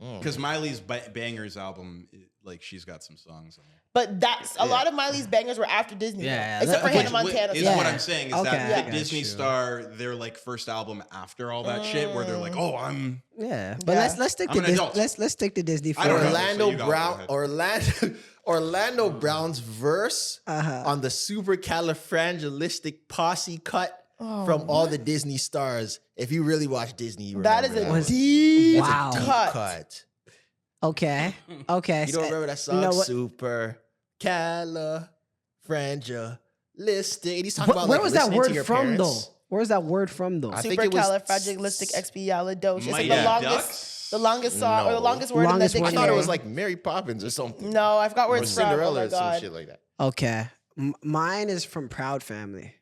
Speaker 1: Mm.
Speaker 4: Because Miley's Bangers album, like she's got some songs on there.
Speaker 3: But that's a lot of Miley's bangers were after Disney.
Speaker 5: Yeah,
Speaker 3: though. Except for
Speaker 5: okay.
Speaker 3: Hannah Montana.
Speaker 4: Is
Speaker 3: song.
Speaker 4: what I'm saying is
Speaker 5: Okay,
Speaker 4: that
Speaker 5: I
Speaker 4: the
Speaker 5: got
Speaker 4: Disney
Speaker 5: you.
Speaker 4: star, their like first album after all that shit, where they're like, oh, I'm
Speaker 5: Yeah, but
Speaker 3: Yeah.
Speaker 5: let's stick
Speaker 4: I'm
Speaker 5: to
Speaker 4: an
Speaker 5: Disney.
Speaker 4: adult.
Speaker 5: Let's stick to Disney.
Speaker 4: I don't know.
Speaker 1: Orlando
Speaker 4: So you got it, go
Speaker 1: Brown,
Speaker 4: ahead.
Speaker 1: Orlando Brown's verse
Speaker 5: Uh-huh.
Speaker 1: on the supercalifragilistic posse cut from all the Disney stars. If you really watch Disney, you
Speaker 3: That is
Speaker 1: remember
Speaker 3: a
Speaker 1: one.
Speaker 3: deep
Speaker 5: Wow.
Speaker 3: cut.
Speaker 1: cut.
Speaker 5: Okay, okay.
Speaker 1: You don't remember that song?
Speaker 5: You know what?
Speaker 1: Supercalifragilistic. And he's talking about
Speaker 5: Where
Speaker 1: like
Speaker 5: was that
Speaker 1: listening to
Speaker 5: word
Speaker 1: your
Speaker 5: from
Speaker 1: parents.
Speaker 5: though? Where's that word from though?
Speaker 1: I think it was
Speaker 3: Supercalifragilisticexpialidocious. It's like
Speaker 4: Mighty
Speaker 3: the longest,
Speaker 4: Ducks?
Speaker 3: the longest song or the
Speaker 1: No.
Speaker 3: longest word
Speaker 5: Longest
Speaker 3: in
Speaker 5: word.
Speaker 3: the
Speaker 1: I thought it
Speaker 3: dictionary.
Speaker 1: was like Mary Poppins or something.
Speaker 3: No, I forgot where
Speaker 1: Or
Speaker 3: it's from. Oh
Speaker 1: Cinderella
Speaker 3: my
Speaker 1: or some
Speaker 3: god.
Speaker 1: shit like that.
Speaker 5: Okay, mine is from Proud Family.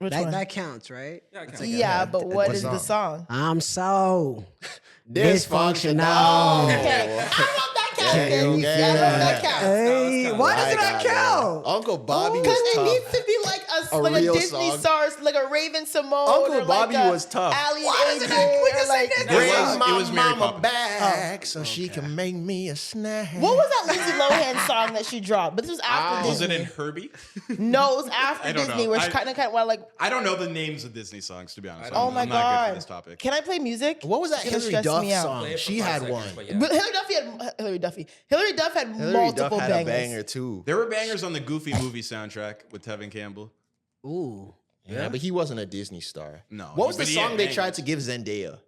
Speaker 3: Which
Speaker 5: That
Speaker 3: one?
Speaker 5: that counts, right?
Speaker 2: Yeah, I can
Speaker 1: like
Speaker 3: yeah,
Speaker 1: a-
Speaker 3: but
Speaker 1: what
Speaker 3: what is
Speaker 1: song?
Speaker 3: the song?
Speaker 5: I'm so
Speaker 1: Dysfunctional.
Speaker 5: dysfunctional.
Speaker 3: Okay, I don't know if that casket.
Speaker 1: yeah,
Speaker 3: Yeah, I know that
Speaker 1: yeah.
Speaker 3: counts.
Speaker 5: Hey, why does
Speaker 1: My
Speaker 5: it not
Speaker 1: God,
Speaker 5: count?
Speaker 1: man. Uncle Bobby
Speaker 3: Because
Speaker 1: was
Speaker 3: it
Speaker 1: tough.
Speaker 3: needs to be like
Speaker 1: A
Speaker 3: like a
Speaker 1: real
Speaker 3: Disney
Speaker 1: song.
Speaker 3: star, like a Raven Simone.
Speaker 1: Uncle
Speaker 3: or
Speaker 1: Bobby
Speaker 3: like a
Speaker 1: was tough.
Speaker 3: Ali
Speaker 5: Why
Speaker 3: and
Speaker 5: does it
Speaker 3: AJ,
Speaker 5: not- we
Speaker 3: or
Speaker 5: just
Speaker 3: like,
Speaker 5: said
Speaker 1: Bring
Speaker 4: It
Speaker 1: my
Speaker 4: was Mary
Speaker 1: mama
Speaker 4: Poppins.
Speaker 1: back so she can make me a snack.
Speaker 3: what was that Lindsay Lohan song that she dropped? But this was after
Speaker 4: Was it
Speaker 3: Disney.
Speaker 4: in Herbie?
Speaker 3: No, it was after
Speaker 4: I don't
Speaker 3: Disney,
Speaker 4: know.
Speaker 3: where she
Speaker 4: I-
Speaker 3: kind of like.
Speaker 4: I don't know the names of Disney songs, to be honest.
Speaker 3: Oh my
Speaker 4: I'm not good
Speaker 3: god!
Speaker 4: for this topic.
Speaker 3: Can I play music?
Speaker 1: What was that
Speaker 3: It's gonna
Speaker 1: Hillary
Speaker 3: stress
Speaker 1: Duff
Speaker 3: me out.
Speaker 1: song?
Speaker 2: Play it for
Speaker 1: She
Speaker 2: 5
Speaker 1: had
Speaker 2: seconds,
Speaker 1: one.
Speaker 2: but yeah.
Speaker 3: But Hillary Duff had
Speaker 1: Hillary
Speaker 3: multiple
Speaker 1: Duff had
Speaker 3: bangers.
Speaker 1: a banger too.
Speaker 4: There were bangers on the Goofy movie soundtrack with Tevin Campbell.
Speaker 5: Ooh.
Speaker 1: Yeah, but he wasn't a Disney star.
Speaker 4: No,
Speaker 1: What was the
Speaker 4: but he had
Speaker 1: song they
Speaker 4: bangers.
Speaker 1: tried to give Zendaya?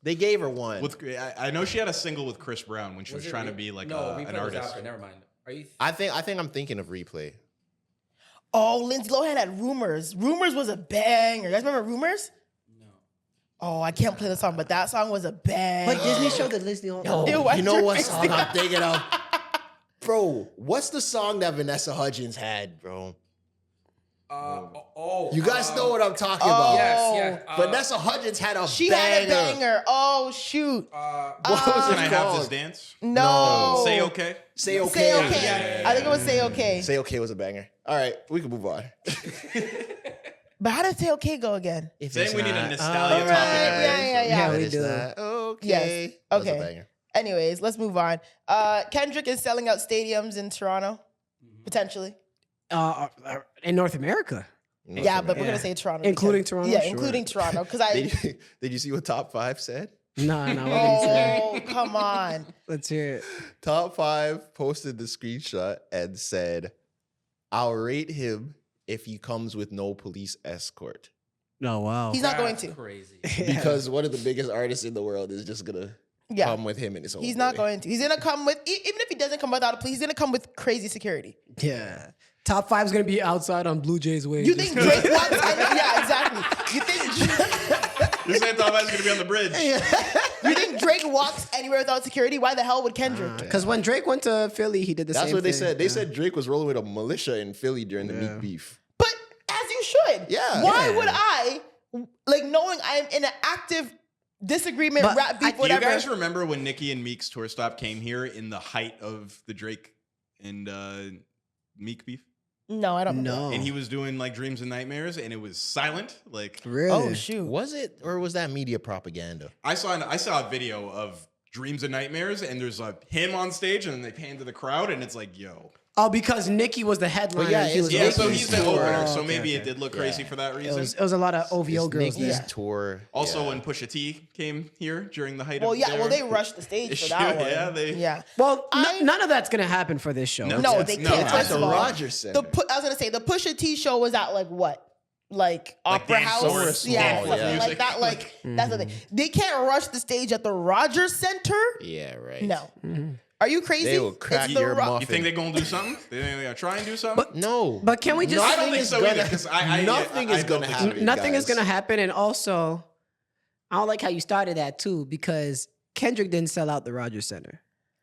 Speaker 1: They gave her one.
Speaker 4: With I know she had a single with Chris Brown when she was
Speaker 2: it
Speaker 4: trying to
Speaker 2: Re-
Speaker 4: be like
Speaker 2: no,
Speaker 4: an
Speaker 2: Replay was
Speaker 4: artist.
Speaker 2: after. Never mind. Are you?
Speaker 1: I think I'm thinking of Replay.
Speaker 3: Oh, Lindsay Lohan had Rumors. Rumors was a banger. You guys remember Rumors?
Speaker 2: No.
Speaker 3: Oh, I can't play the song, but that song was a banger.
Speaker 5: What Disney show did Disney on?
Speaker 1: Yo,
Speaker 3: Ew, why
Speaker 1: you know what
Speaker 3: Drake
Speaker 1: song I'm thinking of? Bro, what's the song that Vanessa Hudgens had, bro? You guys know what I'm talking about.
Speaker 2: Yes, yeah.
Speaker 1: Vanessa Hudgens had a
Speaker 3: She
Speaker 1: banger.
Speaker 3: had a banger. Oh shoot.
Speaker 1: What was
Speaker 4: Can
Speaker 1: it
Speaker 4: I have this
Speaker 1: called?
Speaker 4: dance?
Speaker 3: No.
Speaker 4: Say okay.
Speaker 1: Say okay.
Speaker 3: Say okay.
Speaker 2: Yeah.
Speaker 3: I think it was Say Okay.
Speaker 1: Say okay was a banger. All right, we can move on.
Speaker 3: But how did Say Okay go again?
Speaker 1: If
Speaker 4: Saying
Speaker 1: it's
Speaker 4: we need a
Speaker 1: not
Speaker 4: nostalgia
Speaker 1: alright,
Speaker 4: topic.
Speaker 3: Yeah.
Speaker 5: Yeah,
Speaker 1: if
Speaker 5: we
Speaker 1: it's
Speaker 5: do.
Speaker 1: not okay.
Speaker 3: Yes.
Speaker 1: That was a
Speaker 3: Okay.
Speaker 1: banger.
Speaker 3: Anyways, let's move on. Kendrick is selling out stadiums in Toronto, potentially.
Speaker 5: In North America,
Speaker 3: Yeah, but we're
Speaker 5: Yeah.
Speaker 3: gonna say Toronto,
Speaker 5: Including
Speaker 3: because-
Speaker 5: Toronto?
Speaker 3: Yeah,
Speaker 5: Sure.
Speaker 3: including Toronto, because I.
Speaker 1: Did you see what top 5 said?
Speaker 5: no. What did he say?
Speaker 3: Oh come on!
Speaker 5: Let's hear it.
Speaker 1: Top 5 posted the screenshot and said, "I'll rate him if he comes with no police escort."
Speaker 5: Oh wow.
Speaker 3: He's not going
Speaker 2: That's
Speaker 3: to.
Speaker 2: Crazy.
Speaker 1: Because one of the biggest artists in the world is just gonna
Speaker 3: Yeah,
Speaker 1: come with him in his own
Speaker 3: he's not
Speaker 1: way.
Speaker 3: going to. He's gonna come with even if he doesn't come without a police. He's gonna come with crazy security.
Speaker 5: Yeah. Top 5 is gonna be outside on Blue Jays way.
Speaker 3: You think Drake wants? Yeah, exactly. You think
Speaker 4: You're saying Top 5 is going to be on the bridge.
Speaker 3: you think Drake walks anywhere without security? Why the hell would Kendrick?
Speaker 5: Because when Drake went to Philly, he did the same
Speaker 1: That's
Speaker 5: thing.
Speaker 1: what they said. They
Speaker 5: Yeah.
Speaker 1: said Drake was rolling with a militia in Philly during the Meek beef.
Speaker 3: But as you should.
Speaker 1: Yeah.
Speaker 3: Why
Speaker 1: Yeah.
Speaker 3: would I, like, knowing I'm in an active disagreement,
Speaker 5: But
Speaker 3: rap beef,
Speaker 4: Do you
Speaker 3: whatever?
Speaker 4: guys remember when Nicki and Meek's tour stop came here in the height of the Drake and Meek beef?
Speaker 3: No, I don't. remember.
Speaker 5: No.
Speaker 4: And he was doing like Dreams and Nightmares, and it was silent. Like
Speaker 5: Really?
Speaker 3: Oh shoot.
Speaker 1: Was it, or was that media propaganda?
Speaker 4: I saw a video of Dreams and Nightmares, and there's him on stage, and then they pan to the crowd, and it's like, yo.
Speaker 5: Oh, because Nicki was the headliner.
Speaker 1: yeah,
Speaker 5: and he
Speaker 1: it's
Speaker 5: was
Speaker 4: Yeah,
Speaker 1: Nicki's
Speaker 4: so he's the
Speaker 1: tour.
Speaker 4: opener, so
Speaker 5: okay,
Speaker 4: maybe
Speaker 5: okay.
Speaker 4: it did look crazy
Speaker 1: Yeah.
Speaker 4: for that
Speaker 5: It
Speaker 4: reason.
Speaker 5: was a lot of OVO
Speaker 1: It's
Speaker 5: girls
Speaker 1: Nicki's
Speaker 5: there.
Speaker 1: tour.
Speaker 4: Also,
Speaker 1: yeah.
Speaker 4: when Pusha T came here during the height
Speaker 3: Well,
Speaker 4: of
Speaker 3: yeah.
Speaker 4: their-
Speaker 3: Well, they rushed the stage for that one.
Speaker 4: Yeah, they-
Speaker 3: Yeah.
Speaker 5: Well,
Speaker 3: I-
Speaker 5: none of that's gonna happen for this show.
Speaker 4: No.
Speaker 3: No,
Speaker 4: It's-
Speaker 3: they
Speaker 4: no,
Speaker 3: can't.
Speaker 4: it's
Speaker 3: First
Speaker 1: at
Speaker 3: of
Speaker 1: the
Speaker 3: all,
Speaker 1: Rogers Center.
Speaker 3: I was gonna say the Pusha T show was at like what? Like Opera
Speaker 4: dance
Speaker 3: House,
Speaker 4: floors,
Speaker 3: yeah,
Speaker 1: small,
Speaker 3: something
Speaker 1: yeah.
Speaker 3: like that. Like that's the thing. They can't rush the stage at the Rogers Center.
Speaker 1: Yeah, right.
Speaker 3: No, are you crazy?
Speaker 1: They will crack
Speaker 3: It's the
Speaker 1: your
Speaker 3: Ro-
Speaker 1: muffin.
Speaker 4: You think they're gonna do something? They think they're gonna try and do something?
Speaker 1: No.
Speaker 5: But can we just?
Speaker 4: I don't think
Speaker 1: is
Speaker 4: so
Speaker 1: gonna-
Speaker 4: either. Because I
Speaker 1: nothing is
Speaker 4: don't
Speaker 1: gonna
Speaker 4: think so.
Speaker 1: happen.
Speaker 5: Nothing is
Speaker 1: guys.
Speaker 5: gonna happen, and also, I don't like how you started that too because Kendrick didn't sell out the Rogers Center.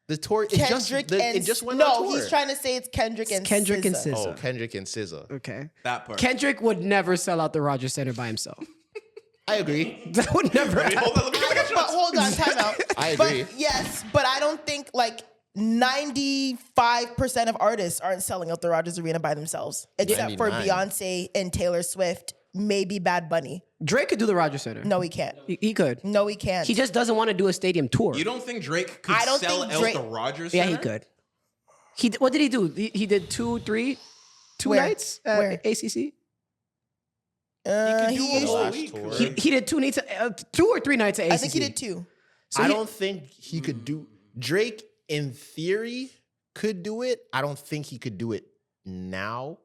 Speaker 1: The tour,
Speaker 3: Kendrick and
Speaker 1: it just went on
Speaker 3: no,
Speaker 1: tour.
Speaker 3: he's trying to say it's Kendrick and
Speaker 5: Kendrick and
Speaker 3: SZA.
Speaker 5: SZA.
Speaker 1: Oh, Kendrick and SZA.
Speaker 5: Okay.
Speaker 4: That part.
Speaker 5: Kendrick would never sell out the Rogers Center by himself.
Speaker 1: I agree.
Speaker 5: That would never
Speaker 4: Wait,
Speaker 5: happen.
Speaker 4: hold on, let me get my
Speaker 3: But
Speaker 4: shots.
Speaker 3: hold on, time out.
Speaker 1: I agree.
Speaker 3: But yes, but I don't think like 95% of artists aren't selling out the Rogers Arena by themselves, except for
Speaker 1: 99.
Speaker 3: Beyonce and Taylor Swift, maybe Bad Bunny.
Speaker 5: Drake could do the Rogers Center.
Speaker 3: No, he can't.
Speaker 5: He could.
Speaker 3: No, he can't.
Speaker 5: He just doesn't want to do a stadium tour.
Speaker 4: You don't think Drake could
Speaker 3: I don't
Speaker 4: sell
Speaker 3: think
Speaker 4: out
Speaker 3: Drake-
Speaker 4: the Rogers
Speaker 5: Yeah,
Speaker 4: Center?
Speaker 5: he could. What did he do? He did two
Speaker 3: Where?
Speaker 5: nights at
Speaker 3: Where?
Speaker 5: ACC.
Speaker 3: he
Speaker 4: do a
Speaker 3: usually,
Speaker 4: whole
Speaker 1: Last
Speaker 4: week.
Speaker 1: tour.
Speaker 5: He did 2 or 3 nights at ACC.
Speaker 3: I think he did 2.
Speaker 5: So
Speaker 1: I
Speaker 5: he-
Speaker 1: don't think he could do. Drake, in theory, could do it. I don't think he could do it now.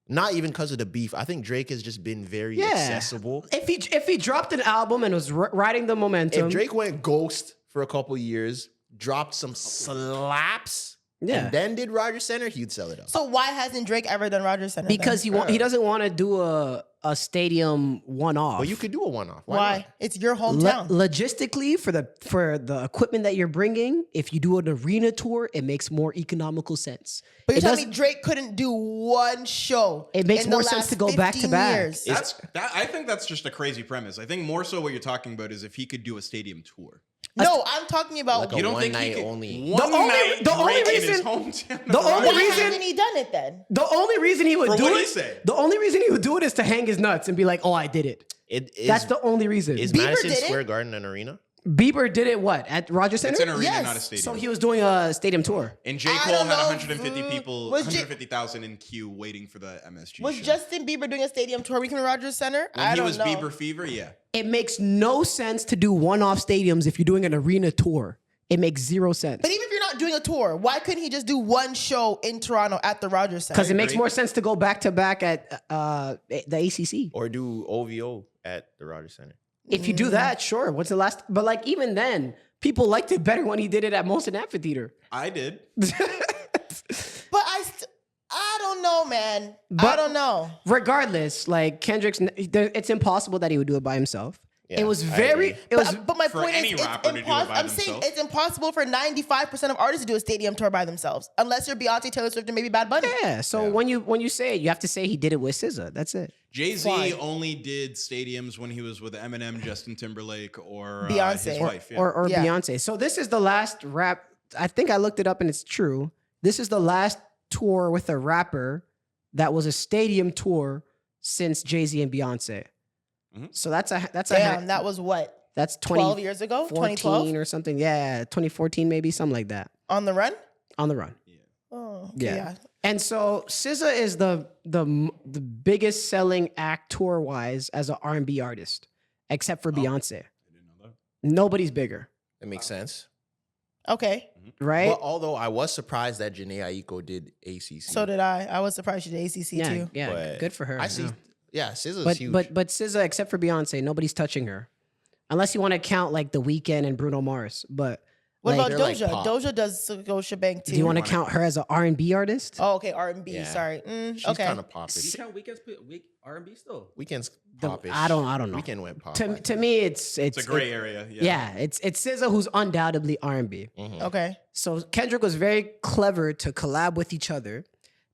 Speaker 1: Not even because of the beef. I think Drake has just been very accessible.
Speaker 5: If he dropped an album and was riding the momentum,
Speaker 1: If Drake went ghost for a couple years, dropped some slaps, and then did Rogers Center, he'd sell it out.
Speaker 3: So why hasn't Drake ever done Rogers Center?
Speaker 5: because
Speaker 3: then?
Speaker 5: he doesn't want to do a stadium one-off.
Speaker 1: But you could do a one-off.
Speaker 3: Why?
Speaker 1: not?
Speaker 3: It's your hometown.
Speaker 5: Logistically, for the equipment that you're bringing, if you do an arena tour, it makes more economical sense.
Speaker 3: But you're
Speaker 5: It
Speaker 3: telling
Speaker 5: does-
Speaker 3: me Drake couldn't do one show.
Speaker 5: It makes
Speaker 3: in the
Speaker 5: more sense
Speaker 3: last
Speaker 5: to go back to
Speaker 3: 15
Speaker 5: back.
Speaker 3: years.
Speaker 4: I think that's just a crazy premise. I think more so what you're talking about is if he could do a stadium tour.
Speaker 3: No, I'm talking about
Speaker 1: Like a
Speaker 4: You don't
Speaker 1: one
Speaker 4: think
Speaker 1: night
Speaker 4: he could,
Speaker 1: only.
Speaker 4: One
Speaker 5: The only-
Speaker 4: night
Speaker 5: the only
Speaker 4: Drake in his
Speaker 5: reason-
Speaker 4: hometown.
Speaker 5: the only
Speaker 3: why
Speaker 5: reason-
Speaker 3: hasn't he done it then?
Speaker 5: The only reason he would
Speaker 4: For
Speaker 5: do
Speaker 4: what
Speaker 5: it.
Speaker 4: he said.
Speaker 5: The only reason he would do it is to hang his nuts and be like, "Oh, I did it."
Speaker 1: It is,
Speaker 5: That's the only reason.
Speaker 1: is
Speaker 3: Bieber
Speaker 1: Madison
Speaker 3: did it?
Speaker 1: Square Garden an arena?
Speaker 5: Bieber did it what at Rogers Center?
Speaker 4: It's an arena,
Speaker 3: Yes.
Speaker 4: not a stadium.
Speaker 5: So he was doing a stadium tour.
Speaker 4: And J.
Speaker 3: I
Speaker 4: Cole
Speaker 3: don't
Speaker 4: had
Speaker 3: know.
Speaker 4: 150 people,
Speaker 3: Was J-
Speaker 4: 150,000 in queue waiting for the MSG
Speaker 3: Was
Speaker 4: show.
Speaker 3: Justin Bieber doing a stadium tour weekend at Rogers Center?
Speaker 4: When
Speaker 3: I
Speaker 4: he
Speaker 3: don't
Speaker 4: was
Speaker 3: know.
Speaker 4: Bieber Fever, yeah.
Speaker 5: It makes no sense to do one-off stadiums if you're doing an arena tour. It makes zero sense.
Speaker 3: But even if you're not doing a tour, why couldn't he just do one show in Toronto at the Rogers Center?
Speaker 5: Because it makes
Speaker 4: agree.
Speaker 5: more sense to go back to back at the ACC.
Speaker 1: Or do OVO at the Rogers Center?
Speaker 5: If you do that, sure. What's the last? But like even then, people liked it better when he did it at Molson Amphitheater.
Speaker 4: I did.
Speaker 3: But I don't know, man. I
Speaker 5: But-
Speaker 3: don't know.
Speaker 5: Regardless, like Kendrick's, it's impossible that he would do it by himself.
Speaker 1: Yeah,
Speaker 5: it was
Speaker 1: I
Speaker 5: very.
Speaker 1: agree.
Speaker 5: It was.
Speaker 3: But my
Speaker 4: for
Speaker 3: point
Speaker 4: any
Speaker 3: is,
Speaker 4: rapper to do it by
Speaker 3: I'm saying
Speaker 4: themselves.
Speaker 3: it's impossible for 95% of artists to do a stadium tour by themselves, unless you're Beyonce, Taylor Swift, and maybe Bad Bunny.
Speaker 5: Yeah. So when you say it, you have to say he did it with SZA. That's it.
Speaker 4: Jay-Z
Speaker 3: Why?
Speaker 4: only did stadiums when he was with Eminem, Justin Timberlake, or
Speaker 3: Beyonce.
Speaker 4: his wife. Yeah.
Speaker 5: Or
Speaker 3: Yeah.
Speaker 5: Beyonce. So this is the last rap. I think I looked it up and it's true. This is the last tour with a rapper that was a stadium tour since Jay-Z and Beyonce.
Speaker 4: Mhm.
Speaker 5: So that's a
Speaker 3: Damn, that was what?
Speaker 5: that's
Speaker 3: 12 years ago? 2012?
Speaker 5: 2014 or something. Yeah, 2014 maybe, something like that.
Speaker 3: On the run?
Speaker 5: On the run.
Speaker 3: Oh, okay,
Speaker 5: Yeah.
Speaker 3: yeah.
Speaker 5: And so SZA is the biggest selling act tour wise as an R&B artist, except for Beyonce.
Speaker 4: I didn't know that.
Speaker 5: Nobody's bigger,
Speaker 1: That makes sense.
Speaker 3: Okay.
Speaker 5: right?
Speaker 1: But although I was surprised that Janae Aiko did ACC.
Speaker 3: So did I. I was surprised she did ACC
Speaker 5: yeah,
Speaker 3: too.
Speaker 5: yeah,
Speaker 1: But
Speaker 5: good for her.
Speaker 1: I see.
Speaker 5: yeah.
Speaker 1: Yeah, SZA's
Speaker 5: But
Speaker 1: huge.
Speaker 5: but SZA, except for Beyonce, nobody's touching her, unless you want to count like The Weeknd and Bruno Mars. But
Speaker 3: What
Speaker 5: like,
Speaker 3: about
Speaker 1: they're like
Speaker 3: Doja?
Speaker 1: pop.
Speaker 3: Doja does go shebang too.
Speaker 5: do you want to count her as an R&B artist?
Speaker 3: Oh, okay. R&B.
Speaker 1: Yeah.
Speaker 3: Sorry.
Speaker 1: she's
Speaker 3: Okay.
Speaker 1: kind of
Speaker 2: Do
Speaker 1: popish.
Speaker 2: you count Weekend's R&B still?
Speaker 1: Weekend's
Speaker 5: The-
Speaker 1: popish.
Speaker 5: I don't know.
Speaker 1: Weekend went pop.
Speaker 5: To me, it's
Speaker 4: It's a gray area. Yeah.
Speaker 5: Yeah, it's SZA who's undoubtedly R&B.
Speaker 3: Okay.
Speaker 5: So Kendrick was very clever to collab with each other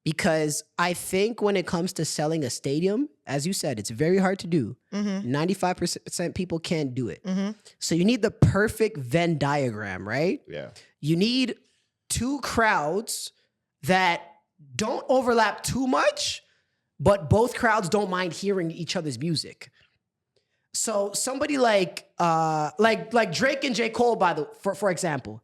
Speaker 5: because I think when it comes to selling a stadium, as you said, it's very hard to do. 95% people can't do it. So you need the perfect Venn diagram, right?
Speaker 1: Yeah.
Speaker 5: You need two crowds that don't overlap too much, but both crowds don't mind hearing each other's music. So somebody like Drake and J. Cole, for example,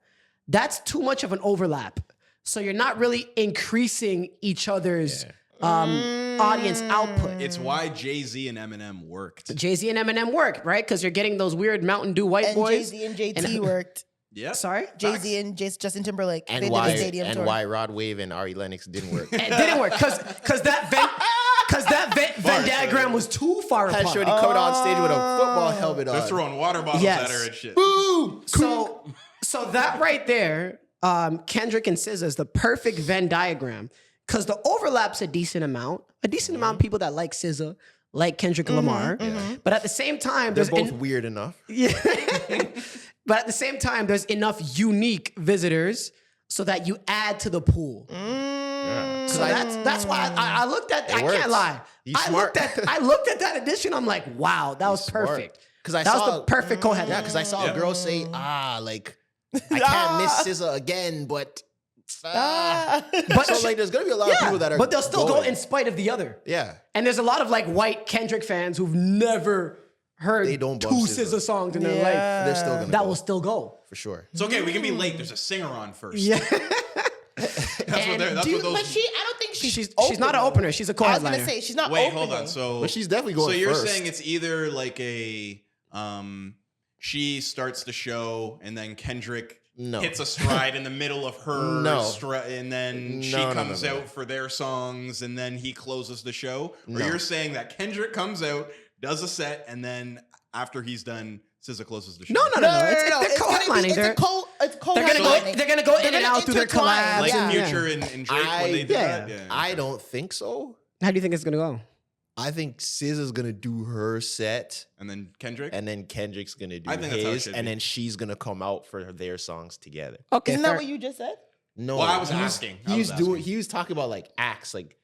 Speaker 5: that's too much of an overlap. So you're not really increasing each other's audience output.
Speaker 4: It's why Jay-Z and Eminem worked.
Speaker 5: Jay-Z and Eminem work, right? Because you're getting those weird Mountain Dew white
Speaker 3: And
Speaker 5: boys.
Speaker 3: Jay-Z and JT worked.
Speaker 4: Yeah.
Speaker 5: Sorry?
Speaker 3: Jay-Z and Justin Timberlake.
Speaker 1: And
Speaker 3: they
Speaker 1: why
Speaker 3: did a stadium
Speaker 1: and
Speaker 3: tour.
Speaker 1: why Rod Wave and Ari Lennox didn't work.
Speaker 5: It didn't work because that Venn diagram was too far
Speaker 1: Had
Speaker 5: apart.
Speaker 1: Shorty coming on stage with a football helmet on.
Speaker 4: They're throwing water bottles
Speaker 5: Yes.
Speaker 4: at her and shit.
Speaker 1: Boom!
Speaker 5: So that right there, Kendrick and SZA is the perfect Venn diagram because the overlap's a decent amount of people that like SZA, like Kendrick Lamar, but at the same time,
Speaker 1: They're
Speaker 5: there's
Speaker 1: both weird enough.
Speaker 5: but at the same time, there's enough unique visitors so that you add to the pool. So that's why I looked at. I
Speaker 1: works.
Speaker 5: can't lie.
Speaker 1: He's
Speaker 5: I
Speaker 1: smart.
Speaker 5: looked at that edition. I'm like, wow, that was
Speaker 1: smart.
Speaker 5: perfect.
Speaker 1: Because I
Speaker 5: that
Speaker 1: saw
Speaker 5: was the perfect co-headline.
Speaker 1: Yeah, because I saw a girl say, like I can't miss SZA again, but
Speaker 5: But
Speaker 1: so like there's gonna be a lot of people that are
Speaker 5: but they'll still go
Speaker 1: going.
Speaker 5: in spite of the other.
Speaker 1: Yeah.
Speaker 5: And there's a lot of like white Kendrick fans who've never heard
Speaker 1: They don't
Speaker 5: two
Speaker 1: bump
Speaker 5: SZA
Speaker 1: SZA.
Speaker 5: songs in their life.
Speaker 1: They're still gonna
Speaker 5: That
Speaker 1: go,
Speaker 5: will still go.
Speaker 1: for sure.
Speaker 4: It's okay. We can be late. There's a singer on first.
Speaker 5: Yeah.
Speaker 4: That's what
Speaker 5: And
Speaker 4: they're. That's
Speaker 5: do
Speaker 4: what
Speaker 5: you-
Speaker 4: those.
Speaker 3: But I don't think
Speaker 5: she's
Speaker 3: open,
Speaker 5: not an
Speaker 3: though.
Speaker 5: opener. She's a
Speaker 3: I was
Speaker 5: co-headliner.
Speaker 3: gonna say she's not
Speaker 4: Wait,
Speaker 3: opening.
Speaker 4: hold on. So,
Speaker 1: But she's definitely going
Speaker 4: So you're
Speaker 1: first.
Speaker 4: saying it's either like a she starts the show and then Kendrick
Speaker 1: No.
Speaker 4: hits a stride in the middle of her
Speaker 1: No.
Speaker 4: and then she
Speaker 1: No, no,
Speaker 4: comes
Speaker 1: no, no.
Speaker 4: out for their songs and then he closes the show? Or
Speaker 1: No.
Speaker 4: you're saying that Kendrick comes out, does a set, and then after he's done, SZA closes the show?
Speaker 5: No.
Speaker 3: No.
Speaker 5: They're
Speaker 3: It's gonna be-
Speaker 5: co-headlining.
Speaker 3: It's co
Speaker 5: They're gonna go.
Speaker 3: headlining.
Speaker 5: They're gonna go in
Speaker 3: They're
Speaker 5: and
Speaker 3: gonna
Speaker 5: out through their
Speaker 3: intertwine.
Speaker 5: collabs.
Speaker 4: Like
Speaker 3: Yeah.
Speaker 4: Future and Drake when they did
Speaker 5: yeah.
Speaker 4: that? Yeah.
Speaker 1: I don't think so.
Speaker 5: How do you think it's gonna go?
Speaker 1: I think SZA's gonna do her set,
Speaker 4: And then Kendrick?
Speaker 1: and then Kendrick's gonna do
Speaker 4: I think that's how it
Speaker 1: his,
Speaker 4: should
Speaker 1: and
Speaker 4: be.
Speaker 1: then she's gonna come out for their songs together.
Speaker 5: Okay,
Speaker 3: Isn't
Speaker 5: fair.
Speaker 3: that what you just said?
Speaker 1: No,
Speaker 4: Well, I was
Speaker 1: he
Speaker 4: asking.
Speaker 1: He was talking about like acts, like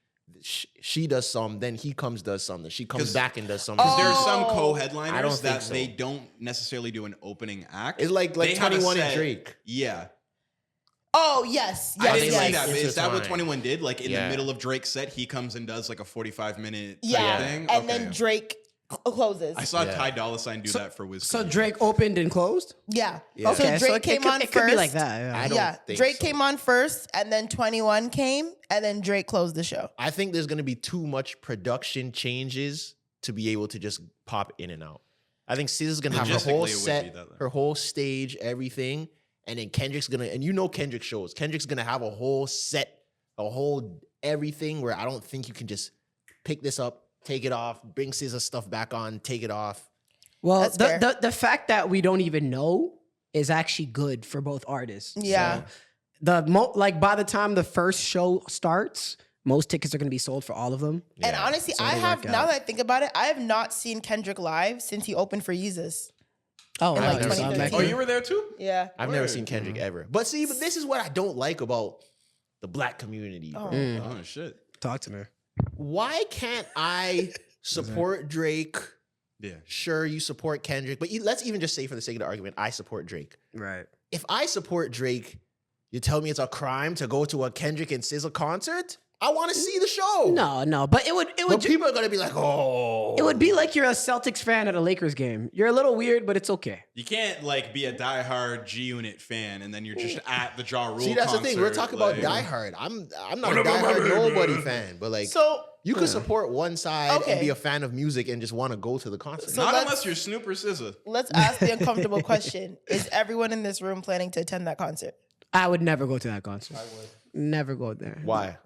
Speaker 1: she does some, then he does something. She comes back and does something.
Speaker 4: Because there are some
Speaker 1: I
Speaker 4: co-headliners
Speaker 1: don't think
Speaker 4: that
Speaker 1: so.
Speaker 4: they don't necessarily do an opening act.
Speaker 1: It's like
Speaker 4: They have a
Speaker 1: 21 and
Speaker 4: set-
Speaker 1: Drake.
Speaker 4: Yeah.
Speaker 3: Oh, yes.
Speaker 4: I
Speaker 3: Yes,
Speaker 4: didn't see
Speaker 3: yes.
Speaker 4: that. But is that what
Speaker 1: Intertwined.
Speaker 4: 21 did? Like in the
Speaker 6: Yeah.
Speaker 4: middle of Drake's set, he comes and does like a 45-minute
Speaker 3: Yeah.
Speaker 4: thing?
Speaker 3: And
Speaker 4: Okay.
Speaker 3: then Drake closes.
Speaker 4: I saw
Speaker 1: Yeah.
Speaker 4: Ty Dolla $ign do that for Wiz
Speaker 5: So
Speaker 4: Khalifa.
Speaker 5: Drake opened and closed?
Speaker 3: Yeah.
Speaker 1: Yeah.
Speaker 3: So
Speaker 5: Okay,
Speaker 3: Drake
Speaker 5: it
Speaker 3: came
Speaker 5: could-
Speaker 3: on
Speaker 5: it
Speaker 3: first.
Speaker 5: could be like that. Yeah.
Speaker 1: I don't
Speaker 3: Yeah.
Speaker 1: think
Speaker 3: Drake
Speaker 1: so.
Speaker 3: came on first, and then 21 came, and then Drake closed the show.
Speaker 1: I think there's gonna be too much production changes to be able to just pop in and out. I think SZA's gonna have her whole
Speaker 4: Logistically, it would be
Speaker 1: set,
Speaker 4: that, though.
Speaker 1: her whole stage, everything, and then Kendrick's gonna, and you know Kendrick shows. Kendrick's gonna have a whole set, a whole everything where I don't think you can just pick this up, take it off, bring SZA's stuff back on, take it off.
Speaker 5: Well,
Speaker 3: That's fair.
Speaker 5: the fact that we don't even know is actually good for both artists.
Speaker 3: Yeah.
Speaker 5: So like by the time the first show starts, most tickets are going to be sold for all of them.
Speaker 3: And
Speaker 1: Yeah.
Speaker 3: honestly,
Speaker 5: So
Speaker 3: I
Speaker 5: it'll
Speaker 3: have,
Speaker 5: work
Speaker 3: now
Speaker 5: out.
Speaker 3: that I think about it, I have not seen Kendrick live since he opened for Yeezus.
Speaker 5: Oh,
Speaker 3: In,
Speaker 5: wow.
Speaker 3: like,
Speaker 5: So I'm
Speaker 3: 2013.
Speaker 5: back
Speaker 4: Oh,
Speaker 5: here.
Speaker 4: you were there too?
Speaker 3: Yeah.
Speaker 1: I've never
Speaker 4: Word.
Speaker 1: seen Kendrick ever. But see, but this is what I don't like about the black community. Bro.
Speaker 3: Oh.
Speaker 4: Oh, shit.
Speaker 5: Talk to me.
Speaker 1: Why can't I support Drake?
Speaker 4: Yeah.
Speaker 1: Sure, you support Kendrick, but let's even just say for the sake of the argument, I support Drake.
Speaker 5: Right.
Speaker 1: If I support Drake, you tell me it's a crime to go to a Kendrick and SZA concert? I want to see the show.
Speaker 5: No, but it would
Speaker 1: But people are gonna be like, oh,
Speaker 5: it would be like you're a Celtics fan at a Lakers game. You're a little weird, but it's okay.
Speaker 4: You can't like be a diehard G Unit fan and then you're just at the Ja Rule
Speaker 1: See, that's the thing. We're
Speaker 4: concert,
Speaker 1: talking about
Speaker 4: like-
Speaker 1: Die Hard. I'm not a Die Hard nobody fan, but like
Speaker 3: So,
Speaker 1: you could support one side
Speaker 3: Okay.
Speaker 1: and be a fan of music and just want to go to the concert.
Speaker 3: So
Speaker 4: Not
Speaker 3: let's-
Speaker 4: unless you're Snoop or SZA.
Speaker 3: let's ask the uncomfortable question. Is everyone in this room planning to attend that concert?
Speaker 5: I would never go to that concert. I would never go there.
Speaker 1: Why?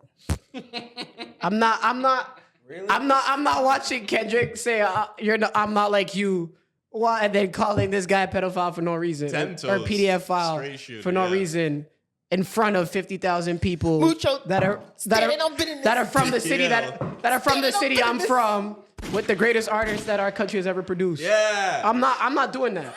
Speaker 5: I'm not watching Kendrick say I'm not like you. Why? And then calling this guy a pedophile for no reason,
Speaker 4: Ten
Speaker 5: or
Speaker 4: toes,
Speaker 5: PDF file
Speaker 4: straight shooter,
Speaker 5: for no
Speaker 4: yeah.
Speaker 5: reason, in front of 50,000 people
Speaker 3: Mucho
Speaker 5: that are
Speaker 3: standing on business.
Speaker 5: that are from the city
Speaker 4: Yeah.
Speaker 5: that are from the
Speaker 3: Standing
Speaker 5: city
Speaker 3: on
Speaker 5: I'm
Speaker 3: business.
Speaker 5: from, with the greatest artists that our country has ever produced.
Speaker 4: Yeah.
Speaker 5: I'm not doing that.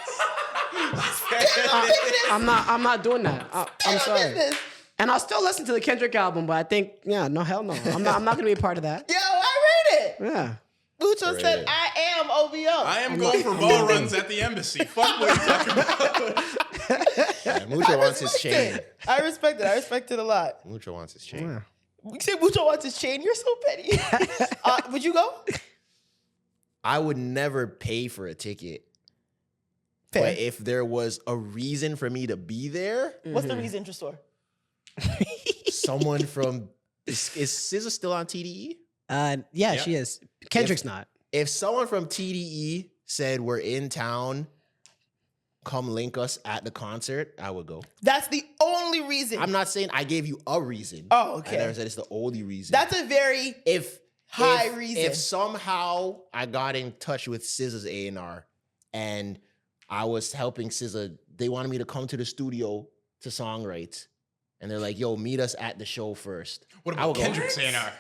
Speaker 5: I'm not doing that. I'm sorry.
Speaker 3: Business.
Speaker 5: And I'll still listen to the Kendrick album, but I think, no, hell no. I'm not gonna be a part of that.
Speaker 3: Yo, I read it.
Speaker 5: Yeah.
Speaker 3: Mucho said,
Speaker 1: Right.
Speaker 3: I am OVO.
Speaker 4: I am going for ball runs at the embassy. Fuck what you talking about.
Speaker 1: Yeah, Mucho wants his chain.
Speaker 3: I respect it. I respect it a lot.
Speaker 1: Mucho wants his chain.
Speaker 3: You say Mucho wants his chain? You're so petty. Would you go?
Speaker 1: I would never pay for a ticket.
Speaker 3: Fair.
Speaker 1: But if there was a reason for me to be there,
Speaker 3: What's the reason, Tresor?
Speaker 1: someone from is SZA still on TDE?
Speaker 5: Yeah, she is. Kendrick's not.
Speaker 1: If someone from TDE said we're in town, come link us at the concert, I would go.
Speaker 3: That's the only reason.
Speaker 1: I'm not saying I gave you a reason.
Speaker 3: Oh, okay.
Speaker 1: I never said it's the only reason.
Speaker 3: That's a very high reason.
Speaker 1: If somehow I got in touch with SZA's A&R and I was helping SZA, they wanted me to come to the studio to songwrite. And they're like, yo, meet us at the show first.
Speaker 4: What
Speaker 1: I would
Speaker 4: about
Speaker 1: go.
Speaker 4: Kendrick's A&R?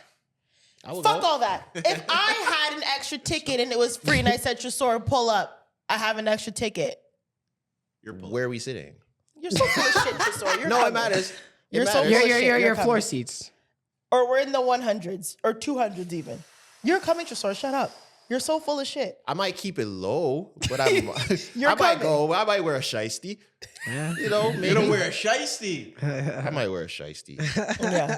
Speaker 1: I would
Speaker 3: Fuck
Speaker 1: go.
Speaker 3: all that. If I had an extra ticket and it was free and I said, Tresor, pull up, I have an extra ticket.
Speaker 4: You're pulling.
Speaker 1: Where are we sitting?
Speaker 3: You're so full of shit, Tresor. You're
Speaker 1: No, it
Speaker 3: coming.
Speaker 1: matters.
Speaker 3: You're
Speaker 1: It
Speaker 3: so
Speaker 1: matters.
Speaker 3: full of
Speaker 5: Your
Speaker 3: shit. You're
Speaker 5: floor
Speaker 3: coming.
Speaker 5: seats.
Speaker 3: Or we're in the 100s or 200s even. You're coming, Tresor. Shut up. You're so full of shit.
Speaker 1: I might keep it low, but I
Speaker 3: You're
Speaker 1: might
Speaker 3: coming.
Speaker 1: go. I might wear a shiesty.
Speaker 5: Yeah.
Speaker 1: You know, maybe.
Speaker 4: You don't wear a shiesty.
Speaker 1: I might wear a shiesty.
Speaker 3: Yeah.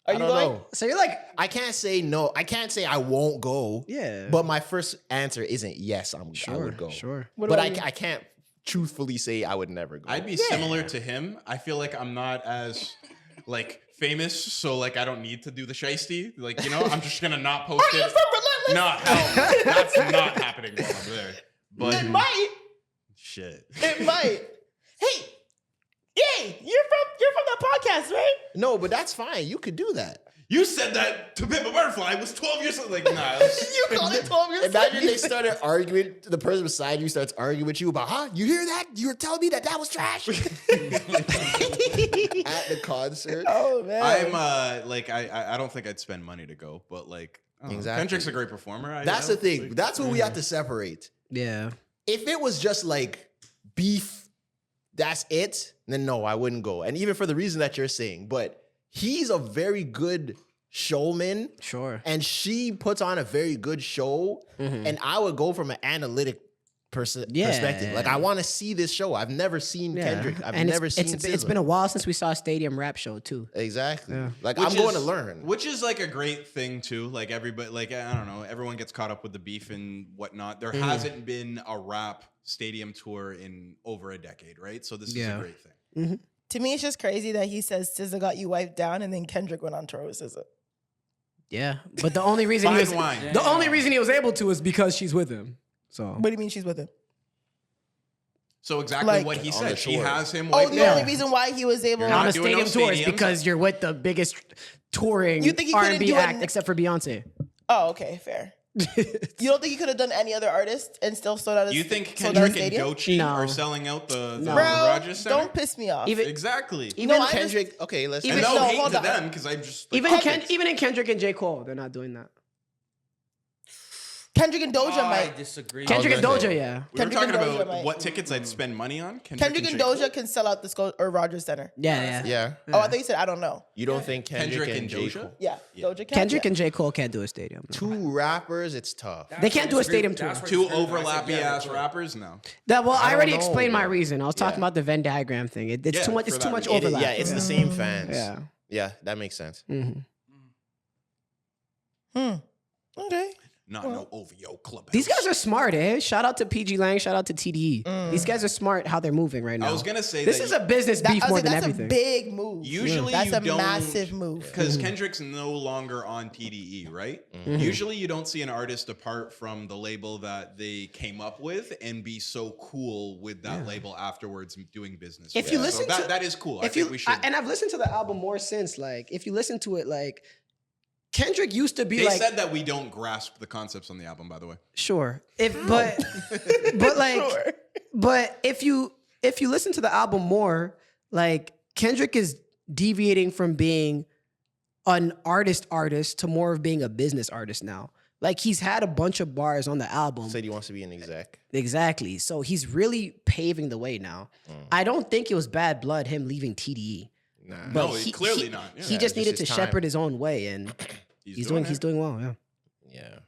Speaker 3: Are
Speaker 1: I
Speaker 3: you
Speaker 1: don't
Speaker 3: going?
Speaker 1: know.
Speaker 5: So you're like,
Speaker 1: I can't say no. I can't say I won't go.
Speaker 5: yeah.
Speaker 1: But my first answer isn't yes. I would go.
Speaker 5: Sure.
Speaker 3: What
Speaker 1: But
Speaker 3: about you?
Speaker 1: I can't truthfully say I would never go.
Speaker 4: I'd be similar to him. I feel like I'm not as like famous, so like I don't need to do the shiesty. Like, you know, I'm just gonna not post
Speaker 3: Are you
Speaker 4: it.
Speaker 3: from Relentless?
Speaker 4: No, hell no. That's not happening while I'm there. But
Speaker 3: It might.
Speaker 4: shit.
Speaker 3: It might. Hey, yay! You're from that podcast, right?
Speaker 1: No, but that's fine. You could do that.
Speaker 4: You said that to Pimp a Butterfly. It was 12 years old. Like, nah. it was-
Speaker 3: You called it 12 years.
Speaker 1: Imagine they started arguing. The person beside you starts arguing with you about, huh? You hear that? You were telling me that was trash at the concert.
Speaker 3: Oh man.
Speaker 4: I'm like I don't think I'd spend money to go, but like I don't know.
Speaker 1: Exactly.
Speaker 4: Kendrick's a great performer.
Speaker 1: That's the thing. That's what we have to separate.
Speaker 5: Yeah.
Speaker 1: If it was just like beef, that's it, then no, I wouldn't go. And even for the reason that you're saying, but he's a very good showman.
Speaker 5: Sure.
Speaker 1: And she puts on a very good show. And I would go from an analytic perspective. Like, I want to see this show. I've never seen Kendrick. I've never seen
Speaker 5: it's
Speaker 1: SZA.
Speaker 5: been a while since we saw a stadium rap show too.
Speaker 1: Exactly. Like,
Speaker 4: Which
Speaker 1: I'm going to
Speaker 4: is-
Speaker 1: learn.
Speaker 4: Which is like a great thing too. Like everybody, like I don't know, everyone gets caught up with the beef and whatnot. There hasn't been a rap stadium tour in over a decade, right? So this is a great thing.
Speaker 3: To me, it's just crazy that he says SZA got you wiped down, and then Kendrick went on tour with SZA.
Speaker 5: Yeah, but the only reason
Speaker 4: Fine wine.
Speaker 5: the only reason he was able to is because she's with him. So
Speaker 3: What do you mean she's with him?
Speaker 4: So exactly
Speaker 3: Like-
Speaker 4: what he
Speaker 1: On the
Speaker 4: said. She
Speaker 1: tour.
Speaker 4: has him.
Speaker 3: Oh,
Speaker 4: wiped
Speaker 3: the
Speaker 4: down.
Speaker 3: only reason why he was able
Speaker 4: You're
Speaker 5: on
Speaker 4: not
Speaker 5: a
Speaker 4: doing no
Speaker 5: stadium tour is
Speaker 4: stadiums?
Speaker 5: because you're with the biggest touring
Speaker 3: You think he couldn't
Speaker 5: R&B
Speaker 3: do
Speaker 5: act
Speaker 3: an-
Speaker 5: except for Beyonce.
Speaker 3: Oh, okay, fair. You don't think he could have done any other artist and still sold out?
Speaker 4: You think
Speaker 3: sold out a
Speaker 4: Kendrick and
Speaker 3: stadium?
Speaker 4: Doechii
Speaker 5: No.
Speaker 4: are selling out the
Speaker 5: No.
Speaker 3: Bro,
Speaker 4: Rogers Center?
Speaker 3: don't piss me off.
Speaker 5: Even
Speaker 4: Exactly.
Speaker 5: even
Speaker 3: No, I
Speaker 1: Kendrick, okay, let's
Speaker 4: and
Speaker 3: even-
Speaker 4: no
Speaker 3: no,
Speaker 4: hate
Speaker 3: hold
Speaker 4: to
Speaker 3: on.
Speaker 4: them because I'm just like,
Speaker 5: even in Kendrick and J. Cole, they're not doing that.
Speaker 3: Kendrick and Doja
Speaker 2: I
Speaker 3: might.
Speaker 2: disagree.
Speaker 5: Kendrick and
Speaker 1: gonna
Speaker 5: Doja,
Speaker 1: say-
Speaker 5: yeah.
Speaker 4: we were
Speaker 3: Kendrick
Speaker 4: talking
Speaker 3: and Doja
Speaker 4: about
Speaker 3: might.
Speaker 4: what tickets I'd spend money on.
Speaker 3: Kendrick and
Speaker 4: J. Cole?
Speaker 3: Doja can sell out the Rogers Center.
Speaker 5: Yeah.
Speaker 1: Yeah.
Speaker 3: Oh, I thought you said I don't know.
Speaker 1: You don't think Kendrick, and J.
Speaker 4: Doja?
Speaker 1: Cole?
Speaker 3: Yeah, Doja can.
Speaker 5: Kendrick
Speaker 3: yeah.
Speaker 5: and J. Cole can't do a stadium. no.
Speaker 1: Two rappers, it's tough.
Speaker 5: They can't do a stadium tour.
Speaker 4: Two overlappy ass rappers? No.
Speaker 5: That well, I
Speaker 1: don't
Speaker 5: already
Speaker 1: know,
Speaker 5: explained my
Speaker 1: bro.
Speaker 5: reason. I was talking
Speaker 1: Yeah.
Speaker 5: about the Venn diagram thing. It's
Speaker 4: Yeah,
Speaker 5: too much.
Speaker 4: for
Speaker 5: It's
Speaker 4: that
Speaker 5: too much
Speaker 4: reason.
Speaker 5: overlap.
Speaker 1: Yeah, it's the same fans.
Speaker 5: Yeah.
Speaker 1: Yeah, that makes sense.
Speaker 3: Okay.
Speaker 4: Not no OVO club.
Speaker 5: These guys are smart, eh? Shout out to PG Lang. Shout out to TDE. These guys are smart how they're moving right now.
Speaker 4: I was gonna say
Speaker 5: this
Speaker 4: that
Speaker 5: is a business
Speaker 3: That,
Speaker 5: beef
Speaker 3: I was
Speaker 5: more
Speaker 3: like,
Speaker 5: than
Speaker 3: that's
Speaker 5: everything.
Speaker 3: a big move.
Speaker 4: usually
Speaker 3: That's
Speaker 4: you
Speaker 3: a
Speaker 4: don't,
Speaker 3: massive move.
Speaker 4: because Kendrick's no longer on TDE, right? Usually you don't see an artist apart from the label that they came up with and be so cool with that label afterwards doing business.
Speaker 5: If
Speaker 4: with.
Speaker 5: you
Speaker 4: So
Speaker 5: listen to-
Speaker 4: that is cool. I
Speaker 5: If
Speaker 4: think
Speaker 5: you
Speaker 4: we should.
Speaker 5: and I've listened to the album more since. Like, if you listen to it, like Kendrick used to be
Speaker 4: They
Speaker 5: like,
Speaker 4: said that we don't grasp the concepts on the album, by the way.
Speaker 5: sure, but like,
Speaker 3: Sure.
Speaker 5: but if you listen to the album more, like Kendrick is deviating from being an artist to more of being a business artist now. Like he's had a bunch of bars on the album.
Speaker 1: Said he wants to be an exec.
Speaker 5: Exactly. So he's really paving the way now. I don't think it was bad blood him leaving TDE.
Speaker 1: Nah.
Speaker 5: But
Speaker 4: No, clearly not. Yeah.
Speaker 5: He just
Speaker 1: just
Speaker 5: needed to
Speaker 1: his time.
Speaker 5: shepherd his own way, and he's doing well. Yeah.
Speaker 1: Yeah.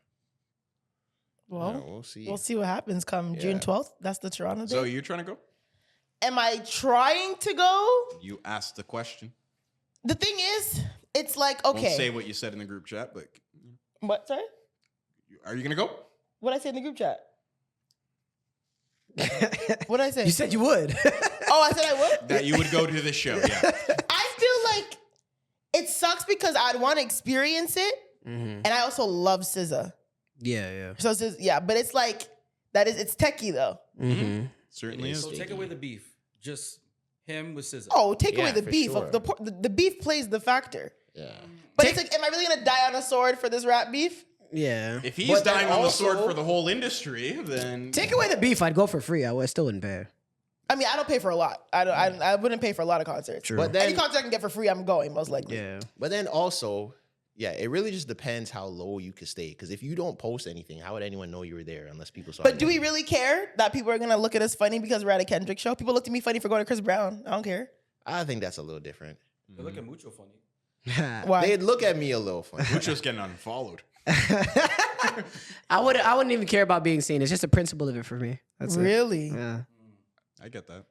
Speaker 3: Well,
Speaker 1: Yeah, we'll see.
Speaker 3: we'll see what happens come June
Speaker 1: Yeah.
Speaker 3: 12th. That's the Toronto
Speaker 4: So
Speaker 3: day.
Speaker 4: you're trying to go?
Speaker 3: Am I trying to go?
Speaker 4: You asked the question.
Speaker 3: The thing is, it's like,
Speaker 4: Won't
Speaker 3: okay.
Speaker 4: say what you said in the group chat, but
Speaker 3: What? Sorry?
Speaker 4: are you gonna go?
Speaker 3: What did I say in the group chat? What did I say?
Speaker 5: You said you would.
Speaker 3: Oh, I said I would?
Speaker 4: That you would go to the show, yeah.
Speaker 3: I feel like it sucks because I'd want to experience it. And I also love SZA.
Speaker 5: Yeah.
Speaker 3: So SZA, yeah, but it's like, it's techie though.
Speaker 4: Certainly
Speaker 1: It
Speaker 4: is.
Speaker 1: is.
Speaker 2: So take away the beef. Just him with SZA.
Speaker 3: Oh, take away
Speaker 1: Yeah,
Speaker 3: the
Speaker 1: for
Speaker 3: beef.
Speaker 1: sure.
Speaker 3: The beef plays the factor.
Speaker 1: Yeah.
Speaker 3: But it's like, am I really gonna die on a sword for this rap beef?
Speaker 5: Yeah.
Speaker 4: If he's
Speaker 1: But then
Speaker 4: dying on the sword
Speaker 1: also-
Speaker 4: for the whole industry, then
Speaker 5: Take away the beef, I'd go for free. I still wouldn't pay.
Speaker 3: I mean, I don't pay for a lot. I wouldn't pay for a lot of concerts.
Speaker 5: True.
Speaker 1: But
Speaker 3: Any
Speaker 1: then,
Speaker 3: concert I can get for free, I'm going most likely.
Speaker 5: Yeah.
Speaker 1: but then also, yeah, it really just depends how low you could stay. Because if you don't post anything, how would anyone know you were there unless people saw?
Speaker 3: But do we really care that people are gonna look at us funny because we're at a Kendrick show? People looked at me funny for going to Chris Brown. I don't care.
Speaker 1: I think that's a little different.
Speaker 2: They look at Mucho funny.
Speaker 3: Why?
Speaker 1: They'd look at me a little funny.
Speaker 4: Mucho's getting unfollowed.
Speaker 5: I wouldn't even care about being seen. It's just a principle of it for me. That's it.
Speaker 3: Really?
Speaker 5: Yeah.
Speaker 4: I get that.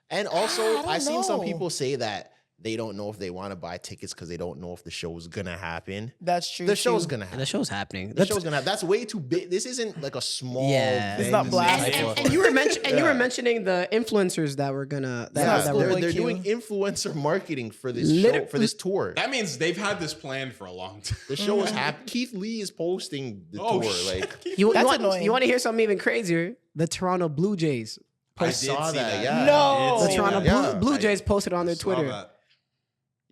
Speaker 1: And also,
Speaker 3: don't
Speaker 1: I've seen some
Speaker 3: know.
Speaker 1: people say that they don't know if they want to buy tickets because they don't know if the show's gonna happen.
Speaker 3: That's true.
Speaker 1: The show's
Speaker 3: too.
Speaker 1: gonna
Speaker 5: And
Speaker 1: happen.
Speaker 5: the show's happening.
Speaker 1: The show's gonna happen. That's way too big. This isn't like a small.
Speaker 5: Yeah.
Speaker 3: It's not
Speaker 1: venue.
Speaker 3: blasting.
Speaker 5: And you were mentioning the influencers that were gonna
Speaker 1: Yeah,
Speaker 5: that
Speaker 3: Schoolboy
Speaker 5: were
Speaker 1: they're
Speaker 3: Q.
Speaker 1: doing influencer marketing for this
Speaker 5: Liter-
Speaker 1: show, for this tour.
Speaker 4: That means they've had this planned for a long time.
Speaker 1: The show is happening. Keith Lee is posting the
Speaker 4: Oh,
Speaker 1: tour.
Speaker 4: shit.
Speaker 1: Like
Speaker 5: you
Speaker 3: That's
Speaker 5: want
Speaker 3: annoying.
Speaker 5: you want to hear something even crazier? The Toronto Blue Jays.
Speaker 1: I
Speaker 4: did
Speaker 1: saw
Speaker 4: see
Speaker 1: that. Yeah.
Speaker 3: No.
Speaker 5: The
Speaker 3: Oh,
Speaker 5: Toronto
Speaker 1: yeah.
Speaker 5: Blue Jays posted on their
Speaker 4: Saw
Speaker 5: Twitter.
Speaker 4: that.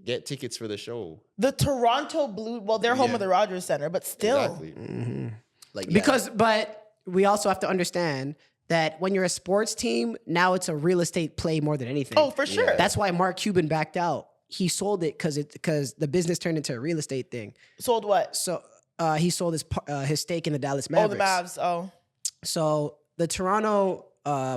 Speaker 1: Get tickets for the show.
Speaker 3: The Toronto Blue. Well, they're home
Speaker 4: Yeah.
Speaker 3: of the Rogers Center, but still.
Speaker 1: Exactly. Like yeah.
Speaker 5: But we also have to understand that when you're a sports team, now it's a real estate play more than anything.
Speaker 3: Oh, for sure.
Speaker 5: That's why Mark Cuban backed out. He sold it because the business turned into a real estate thing.
Speaker 3: Sold what?
Speaker 5: So he sold his stake in the Dallas
Speaker 3: Oh,
Speaker 5: Mavericks.
Speaker 3: the Mavs. Oh.
Speaker 5: So the Toronto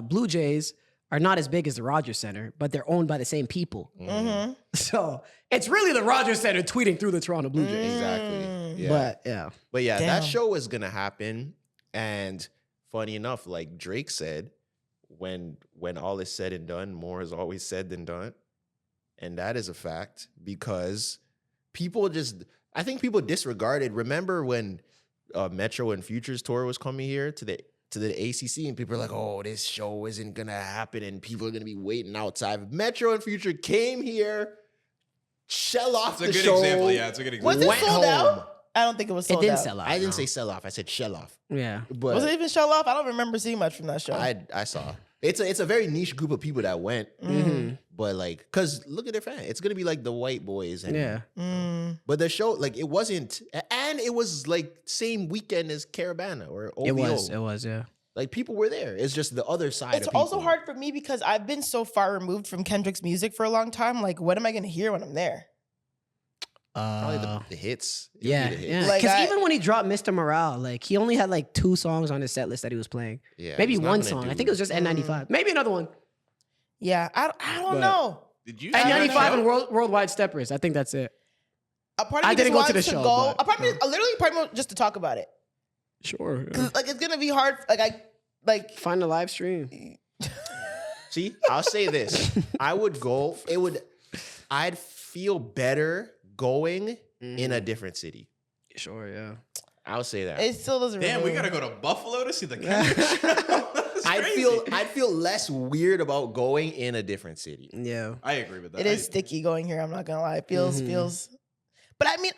Speaker 5: Blue Jays are not as big as the Rogers Center, but they're owned by the same people.
Speaker 3: Mm-hmm.
Speaker 5: So it's really the Rogers Center tweeting through the Toronto Blue Jays.
Speaker 1: Exactly. Yeah.
Speaker 5: But yeah.
Speaker 1: That
Speaker 3: Damn.
Speaker 1: show is gonna happen. And funny enough, like Drake said, when all is said and done, more is always said than done. And that is a fact because I think people disregarded. Remember when Metro and Future's tour was coming here to the ACC, and people are like, "Oh, this show isn't gonna happen," and people are gonna be waiting outside. Metro and Future came here, shell off the
Speaker 4: It's a good
Speaker 1: show.
Speaker 4: example. Yeah, it's a good
Speaker 3: Was
Speaker 4: example.
Speaker 3: it
Speaker 1: Went
Speaker 3: sold
Speaker 1: home.
Speaker 3: out? I don't think it was
Speaker 5: It
Speaker 3: sold
Speaker 5: didn't
Speaker 3: out.
Speaker 5: sell out.
Speaker 1: I didn't
Speaker 5: no.
Speaker 1: say sell off. I said shell off.
Speaker 5: Yeah.
Speaker 1: But
Speaker 3: Was it even show off? I don't remember seeing much from that show.
Speaker 1: I saw. It's a very niche group of people that went, but like, cause look at their fan. It's gonna be like the white boys, and
Speaker 5: Yeah.
Speaker 1: But the show, like, it wasn't, and it was like same weekend as Caravana or OVO.
Speaker 5: It was, yeah.
Speaker 1: Like people were there. It's just the other side.
Speaker 3: It's
Speaker 1: of people.
Speaker 3: also hard for me because I've been so far removed from Kendrick's music for a long time. Like, what am I gonna hear when I'm there?
Speaker 1: Probably the hits. It'll be
Speaker 5: Yeah,
Speaker 1: the hits.
Speaker 5: yeah.
Speaker 3: Like,
Speaker 5: Because
Speaker 3: I-
Speaker 5: even when he dropped Mr. Morale, like he only had like 2 songs on his set list that he was playing.
Speaker 1: Yeah,
Speaker 5: Maybe
Speaker 1: he's not
Speaker 5: one
Speaker 1: gonna
Speaker 5: song.
Speaker 1: do-
Speaker 5: I think it was just N95. Maybe another one.
Speaker 3: Yeah, I don't
Speaker 5: But-
Speaker 3: know.
Speaker 4: Did you? see that
Speaker 5: N95
Speaker 4: show?
Speaker 5: and Worldwide Steppers. I think that's it.
Speaker 3: A part of
Speaker 5: I
Speaker 3: me
Speaker 5: didn't
Speaker 3: just
Speaker 5: go to
Speaker 3: wants
Speaker 5: the show,
Speaker 3: Go,
Speaker 5: but-
Speaker 3: a part of me, literally, part of me just to talk about it.
Speaker 5: Sure.
Speaker 3: 'Cause, like, it's gonna be hard.
Speaker 5: Find the live stream.
Speaker 1: See, I'll say this. I'd feel better going in a different city.
Speaker 5: Sure, yeah.
Speaker 1: I'll say that.
Speaker 3: It still doesn't.
Speaker 4: Damn, we
Speaker 3: remove-
Speaker 4: gotta go to Buffalo to see the Kendrick show. That's crazy.
Speaker 1: I'd feel less weird about going in a different city.
Speaker 5: Yeah.
Speaker 4: I agree with that.
Speaker 3: It is sticky going here. I'm not gonna lie. It feels. But I mean,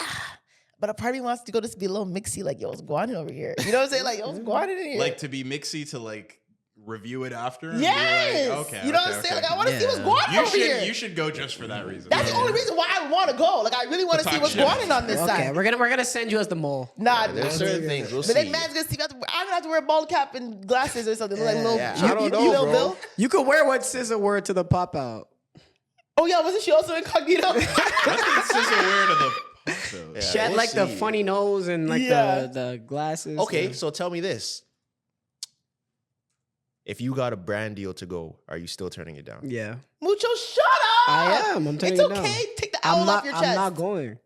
Speaker 3: but a part of me wants to go just be a little mixy. Like, yo, what's going on over here? You know what I'm saying? Like, yo, what's going on in here?
Speaker 4: Like to be mixy to like review it after. and be
Speaker 3: yes.
Speaker 4: Like, okay.
Speaker 3: You know what
Speaker 4: okay,
Speaker 3: I'm saying?
Speaker 4: okay.
Speaker 3: Like, I want to see what's
Speaker 5: Yeah.
Speaker 3: going on
Speaker 4: You
Speaker 3: over
Speaker 4: should
Speaker 3: here.
Speaker 4: you should go just for that reason.
Speaker 3: That's the only reason why I want to go. Like, I really want to
Speaker 4: To
Speaker 3: see
Speaker 4: talk
Speaker 3: what's
Speaker 4: shit.
Speaker 3: going on this
Speaker 5: Okay,
Speaker 3: side.
Speaker 5: we're gonna send you as the mole.
Speaker 3: Nah,
Speaker 1: There's certain things we'll
Speaker 3: but then
Speaker 1: see.
Speaker 3: man's gonna see. I'm gonna have to wear a bald cap and glasses or something. Like little,
Speaker 1: Yeah, I don't know,
Speaker 3: little
Speaker 1: bro.
Speaker 3: Bill.
Speaker 5: You could wear what SZA wore to the pop out.
Speaker 3: Oh yeah, wasn't she also incognito?
Speaker 4: What did SZA wear to the pop show?
Speaker 1: Yeah,
Speaker 5: She had
Speaker 1: we'll
Speaker 5: like the
Speaker 1: see.
Speaker 5: funny nose and like
Speaker 3: Yeah.
Speaker 5: the glasses.
Speaker 1: Okay,
Speaker 5: Yeah.
Speaker 1: so tell me this. If you got a brand deal to go, are you still turning it down?
Speaker 5: Yeah.
Speaker 3: Mucho, shut up.
Speaker 5: I am. I'm turning
Speaker 3: It's
Speaker 5: it down.
Speaker 3: okay. Take the owl off your chest.
Speaker 5: I'm not going.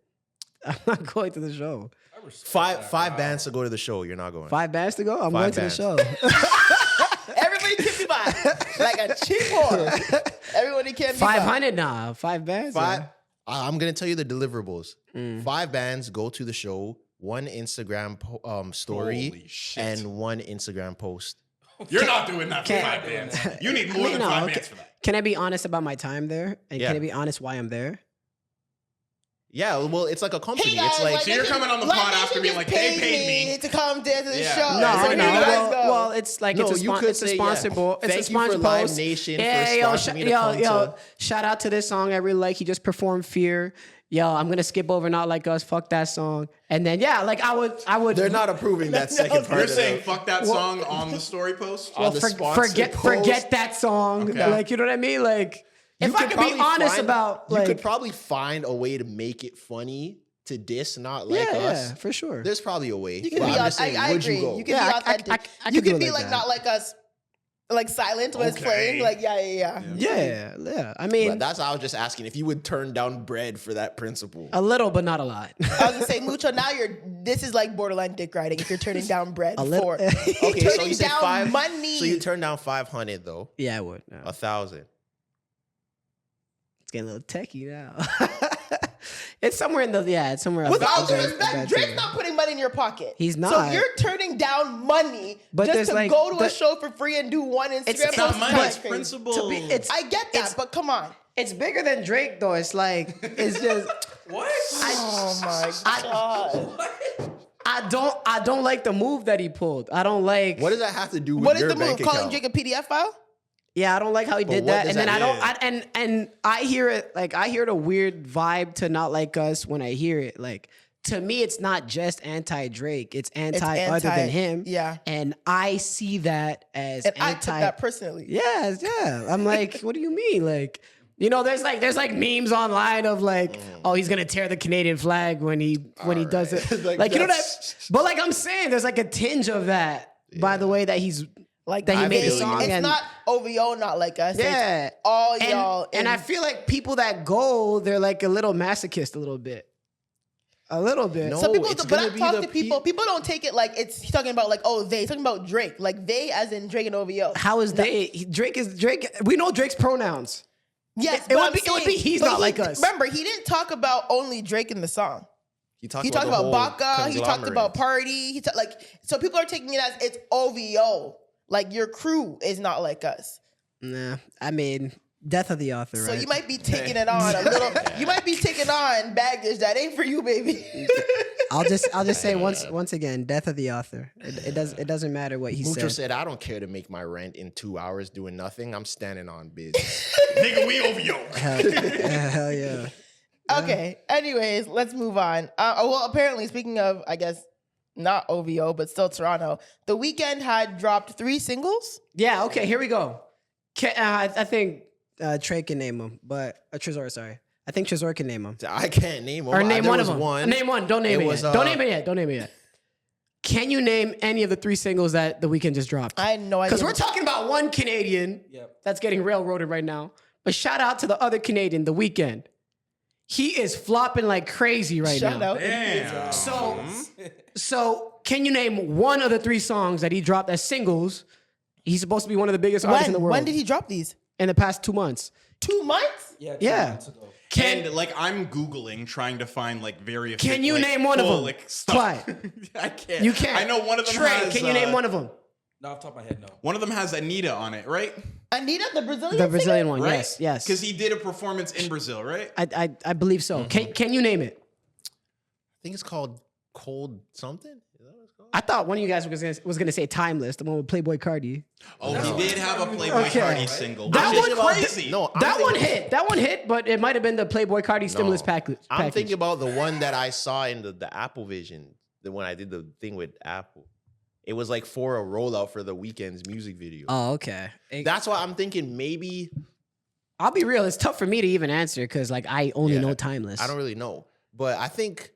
Speaker 5: I'm not going to the show.
Speaker 2: I respect
Speaker 1: Five
Speaker 2: that.
Speaker 1: bands to go to the show. You're not going.
Speaker 5: 5 bands to go? I'm
Speaker 1: 5
Speaker 5: going
Speaker 1: bands.
Speaker 5: to the show.
Speaker 3: Everybody can be by like a cheap whore. Everybody can be by.
Speaker 5: 500 nah. 5 bands?
Speaker 1: Five.
Speaker 5: Yeah.
Speaker 1: I'm gonna tell you the deliverables.
Speaker 5: Mm.
Speaker 1: 5 bands go to the show. 1 Instagram story
Speaker 4: Holy shit.
Speaker 1: and 1 Instagram post.
Speaker 4: You're not doing that for
Speaker 5: Can't-
Speaker 4: 5 bands. You need more than
Speaker 5: No,
Speaker 4: 5
Speaker 5: okay.
Speaker 4: bands for that.
Speaker 5: Can I be honest about my time there? And
Speaker 1: Yeah.
Speaker 5: can I be honest why I'm there?
Speaker 1: Yeah, well, it's like a company.
Speaker 3: Hey guys,
Speaker 1: it's like
Speaker 4: So you're coming on the pod after being like, they paid me.
Speaker 3: to come dance to the
Speaker 4: Yeah.
Speaker 3: show.
Speaker 1: No,
Speaker 3: So here you guys go.
Speaker 5: Well, it's like
Speaker 1: No,
Speaker 5: it's a,
Speaker 1: you could
Speaker 5: it's a
Speaker 1: say,
Speaker 5: sponsored
Speaker 1: yeah.
Speaker 5: bo- it's a
Speaker 1: Thank you for
Speaker 5: sponsored
Speaker 1: Live
Speaker 5: post.
Speaker 1: Nation for
Speaker 5: Yeah,
Speaker 1: sponsoring me to come to-
Speaker 5: shout out to this song I really like. He just performed Fear. Yo, I'm gonna skip over Not Like Us. Fuck that song. And then yeah, like I would.
Speaker 1: they're not approving that second part.
Speaker 4: You're
Speaker 1: of
Speaker 4: saying
Speaker 1: the-
Speaker 4: fuck that song on the story post?
Speaker 1: on the sponsored
Speaker 5: forget
Speaker 1: post.
Speaker 5: that song.
Speaker 4: Okay.
Speaker 5: Like you know what I mean? Like if
Speaker 1: You
Speaker 5: I
Speaker 1: could
Speaker 5: could be
Speaker 1: probably
Speaker 5: honest
Speaker 1: find-
Speaker 5: about
Speaker 1: you
Speaker 5: like
Speaker 1: could probably find a way to make it funny to diss Not Like
Speaker 5: yeah,
Speaker 1: Us.
Speaker 5: yeah, for sure.
Speaker 1: There's probably a way.
Speaker 3: You can
Speaker 1: But
Speaker 3: be
Speaker 1: I'm
Speaker 3: on,
Speaker 1: just saying,
Speaker 3: I
Speaker 1: would
Speaker 3: agree.
Speaker 1: you go?
Speaker 3: You can
Speaker 5: Yeah,
Speaker 3: be
Speaker 5: I
Speaker 3: authentic.
Speaker 5: I
Speaker 3: You
Speaker 5: could do
Speaker 3: can
Speaker 5: it
Speaker 3: be
Speaker 5: like
Speaker 3: like
Speaker 5: that.
Speaker 3: not like us, like silent when it's
Speaker 4: Okay.
Speaker 3: playing. Like yeah.
Speaker 5: yeah. I mean,
Speaker 1: But that's I was just asking if you would turn down bread for that principle.
Speaker 5: a little, but not a lot.
Speaker 3: I was gonna say Mucho. Now this is like borderline dick riding. If you're turning down bread
Speaker 5: A little-
Speaker 3: for
Speaker 1: Okay,
Speaker 3: turning
Speaker 1: so you said
Speaker 3: down
Speaker 1: 5.
Speaker 3: money.
Speaker 1: So you turn down 500 though.
Speaker 5: Yeah, I would. No.
Speaker 1: 1,000.
Speaker 5: It's getting a little techie now. It's somewhere in the it's somewhere.
Speaker 3: With all due
Speaker 5: above
Speaker 3: respect,
Speaker 5: that
Speaker 3: Drake's
Speaker 5: figure.
Speaker 3: not putting money in your pocket.
Speaker 5: He's
Speaker 3: So
Speaker 5: not.
Speaker 3: you're turning down money
Speaker 5: But
Speaker 3: just
Speaker 5: there's
Speaker 3: to
Speaker 5: like
Speaker 3: go to a
Speaker 5: the-
Speaker 3: show for free and do one Instagram
Speaker 5: It's
Speaker 3: post.
Speaker 4: not
Speaker 3: is
Speaker 4: money,
Speaker 3: kinda
Speaker 4: it's
Speaker 3: crazy.
Speaker 4: principle.
Speaker 5: To be- it's
Speaker 3: I get that, but come on.
Speaker 5: it's bigger than Drake though. It's like it's just
Speaker 2: What?
Speaker 3: Oh my god.
Speaker 5: I don't like the move that he pulled. I don't like.
Speaker 1: What does that have to do with
Speaker 3: What is
Speaker 1: your
Speaker 3: the move?
Speaker 1: bank
Speaker 3: Calling
Speaker 1: account?
Speaker 3: Drake a PDF file?
Speaker 5: Yeah, I don't like how he did
Speaker 1: what
Speaker 5: that.
Speaker 1: does
Speaker 5: And then
Speaker 1: that
Speaker 5: I
Speaker 1: mean?
Speaker 5: don't. And I hear it like I hear the weird vibe to Not Like Us when I hear it. Like to me, it's not just anti Drake. It's anti other than him.
Speaker 3: Yeah.
Speaker 5: And I see that as
Speaker 3: And I
Speaker 5: anti.
Speaker 3: took that personally.
Speaker 5: Yes, yeah. I'm like, what do you mean? Like, you know, there's like memes online of like, oh, he's gonna tear the Canadian flag when he does it.
Speaker 1: Like,
Speaker 5: Like you know that.
Speaker 1: that's-
Speaker 5: But like I'm saying, there's like a tinge of that by the way that he's
Speaker 3: Like
Speaker 5: That he made
Speaker 1: a song
Speaker 3: It's
Speaker 5: and-
Speaker 3: not OVO, not like us.
Speaker 5: Yeah.
Speaker 3: It's all y'all.
Speaker 5: And I feel like people that go, they're like a little masochist, a little bit. A little bit.
Speaker 1: No.
Speaker 3: some people,
Speaker 1: it's
Speaker 3: but I
Speaker 1: gonna be
Speaker 3: talk
Speaker 1: the
Speaker 3: to people. People don't take it like he's talking about like he's talking about Drake, like they as in Drake and OVO.
Speaker 5: How is they? Drake is Drake. We know Drake's pronouns.
Speaker 3: Yes,
Speaker 5: It
Speaker 3: but
Speaker 5: would
Speaker 3: I'm
Speaker 5: be- it would
Speaker 3: saying-
Speaker 5: be he's
Speaker 3: but
Speaker 5: not like us.
Speaker 3: Remember, he didn't talk about only Drake in the song.
Speaker 1: He talked
Speaker 3: He talked
Speaker 1: the
Speaker 3: about
Speaker 1: whole
Speaker 3: Baka. He talked about
Speaker 1: conglomerate.
Speaker 3: Party. So people are taking it as it's OVO. Like your crew is not like us.
Speaker 5: Nah, I mean, death of the author.
Speaker 3: So
Speaker 5: right?
Speaker 3: you might be taking it on a little. You might be taking on baggage that ain't for you, baby.
Speaker 5: I'll just say once again, death of the author. It doesn't matter what he
Speaker 1: Mucho
Speaker 5: said.
Speaker 1: said, I don't care to make my rent in 2 hours doing nothing. I'm standing on business.
Speaker 4: Nigga, we OVO.
Speaker 5: Hell yeah.
Speaker 3: Okay. Anyways, let's move on. Well, apparently, speaking of, I guess not OVO, but still Toronto, The Weeknd had dropped 3 singles.
Speaker 5: Yeah. Okay. Here we go. I think Trey can name them, but Trezor, sorry. I think Trezor can name them.
Speaker 1: I can't name them.
Speaker 5: Or name
Speaker 1: There
Speaker 5: one of
Speaker 1: was
Speaker 5: them.
Speaker 1: One.
Speaker 5: Name one. Don't name
Speaker 1: It
Speaker 5: it
Speaker 1: was,
Speaker 5: yet. Don't name it yet. Don't name it yet. Can you name any of the 3 singles that The Weeknd just dropped?
Speaker 3: I had no idea.
Speaker 5: Because we're talking about one Canadian that's getting railroaded right now. But shout out to the other Canadian, The Weeknd. He is flopping like crazy right
Speaker 3: Shout
Speaker 5: now.
Speaker 3: out.
Speaker 4: Damn.
Speaker 5: So can you name one of the 3 songs that he dropped as singles? He's supposed to be one of the biggest artists in the world.
Speaker 3: When did he drop these?
Speaker 5: In the past 2 months.
Speaker 3: 2 months?
Speaker 2: Yeah. 2
Speaker 5: Yeah.
Speaker 2: months ago.
Speaker 4: And like I'm Googling trying to find like very.
Speaker 5: Can you
Speaker 4: like,
Speaker 5: name one of
Speaker 4: full,
Speaker 5: them?
Speaker 4: Like, stuff.
Speaker 5: Quiet.
Speaker 4: I can't.
Speaker 5: You can't.
Speaker 4: I know one of them
Speaker 5: Trey,
Speaker 4: has.
Speaker 5: can you name one of them?
Speaker 2: Not off the top of my head, no.
Speaker 4: One of them has Anita on it, right?
Speaker 3: Anita, the Brazilian
Speaker 5: The Brazilian
Speaker 3: singer?
Speaker 5: one,
Speaker 4: Right.
Speaker 5: yes.
Speaker 4: Because he did a performance in Brazil, right?
Speaker 5: I believe so. Can you name it?
Speaker 1: I think it's called Cold something. Is that what it's called?
Speaker 5: I thought one of you guys was gonna say Timeless, the one with Playboy Cardi.
Speaker 4: Oh, he did have a Playboy
Speaker 5: Okay.
Speaker 4: Cardi single.
Speaker 5: That
Speaker 4: which is
Speaker 5: one-
Speaker 4: crazy.
Speaker 1: No, I'm
Speaker 5: That one
Speaker 1: thinking-
Speaker 5: hit. That one hit, but it might have been the Playboy Cardi stimulus
Speaker 1: No.
Speaker 5: package.
Speaker 1: I'm thinking about the one that I saw in the Apple Vision, the when I did the thing with Apple. It was like for a rollout for the Weeknd's music video.
Speaker 5: Oh, okay.
Speaker 1: That's why I'm thinking maybe
Speaker 5: I'll be real. It's tough for me to even answer because like I only
Speaker 1: Yeah,
Speaker 5: know Timeless.
Speaker 1: I don't really know. But I think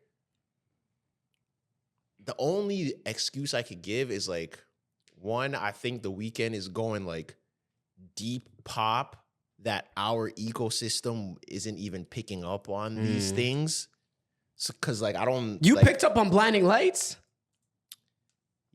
Speaker 1: the only excuse I could give is like one, I think the Weeknd is going like deep pop that our ecosystem isn't even picking up on these things. So, cause like I don't
Speaker 5: You
Speaker 1: like,
Speaker 5: picked up on Blinding Lights.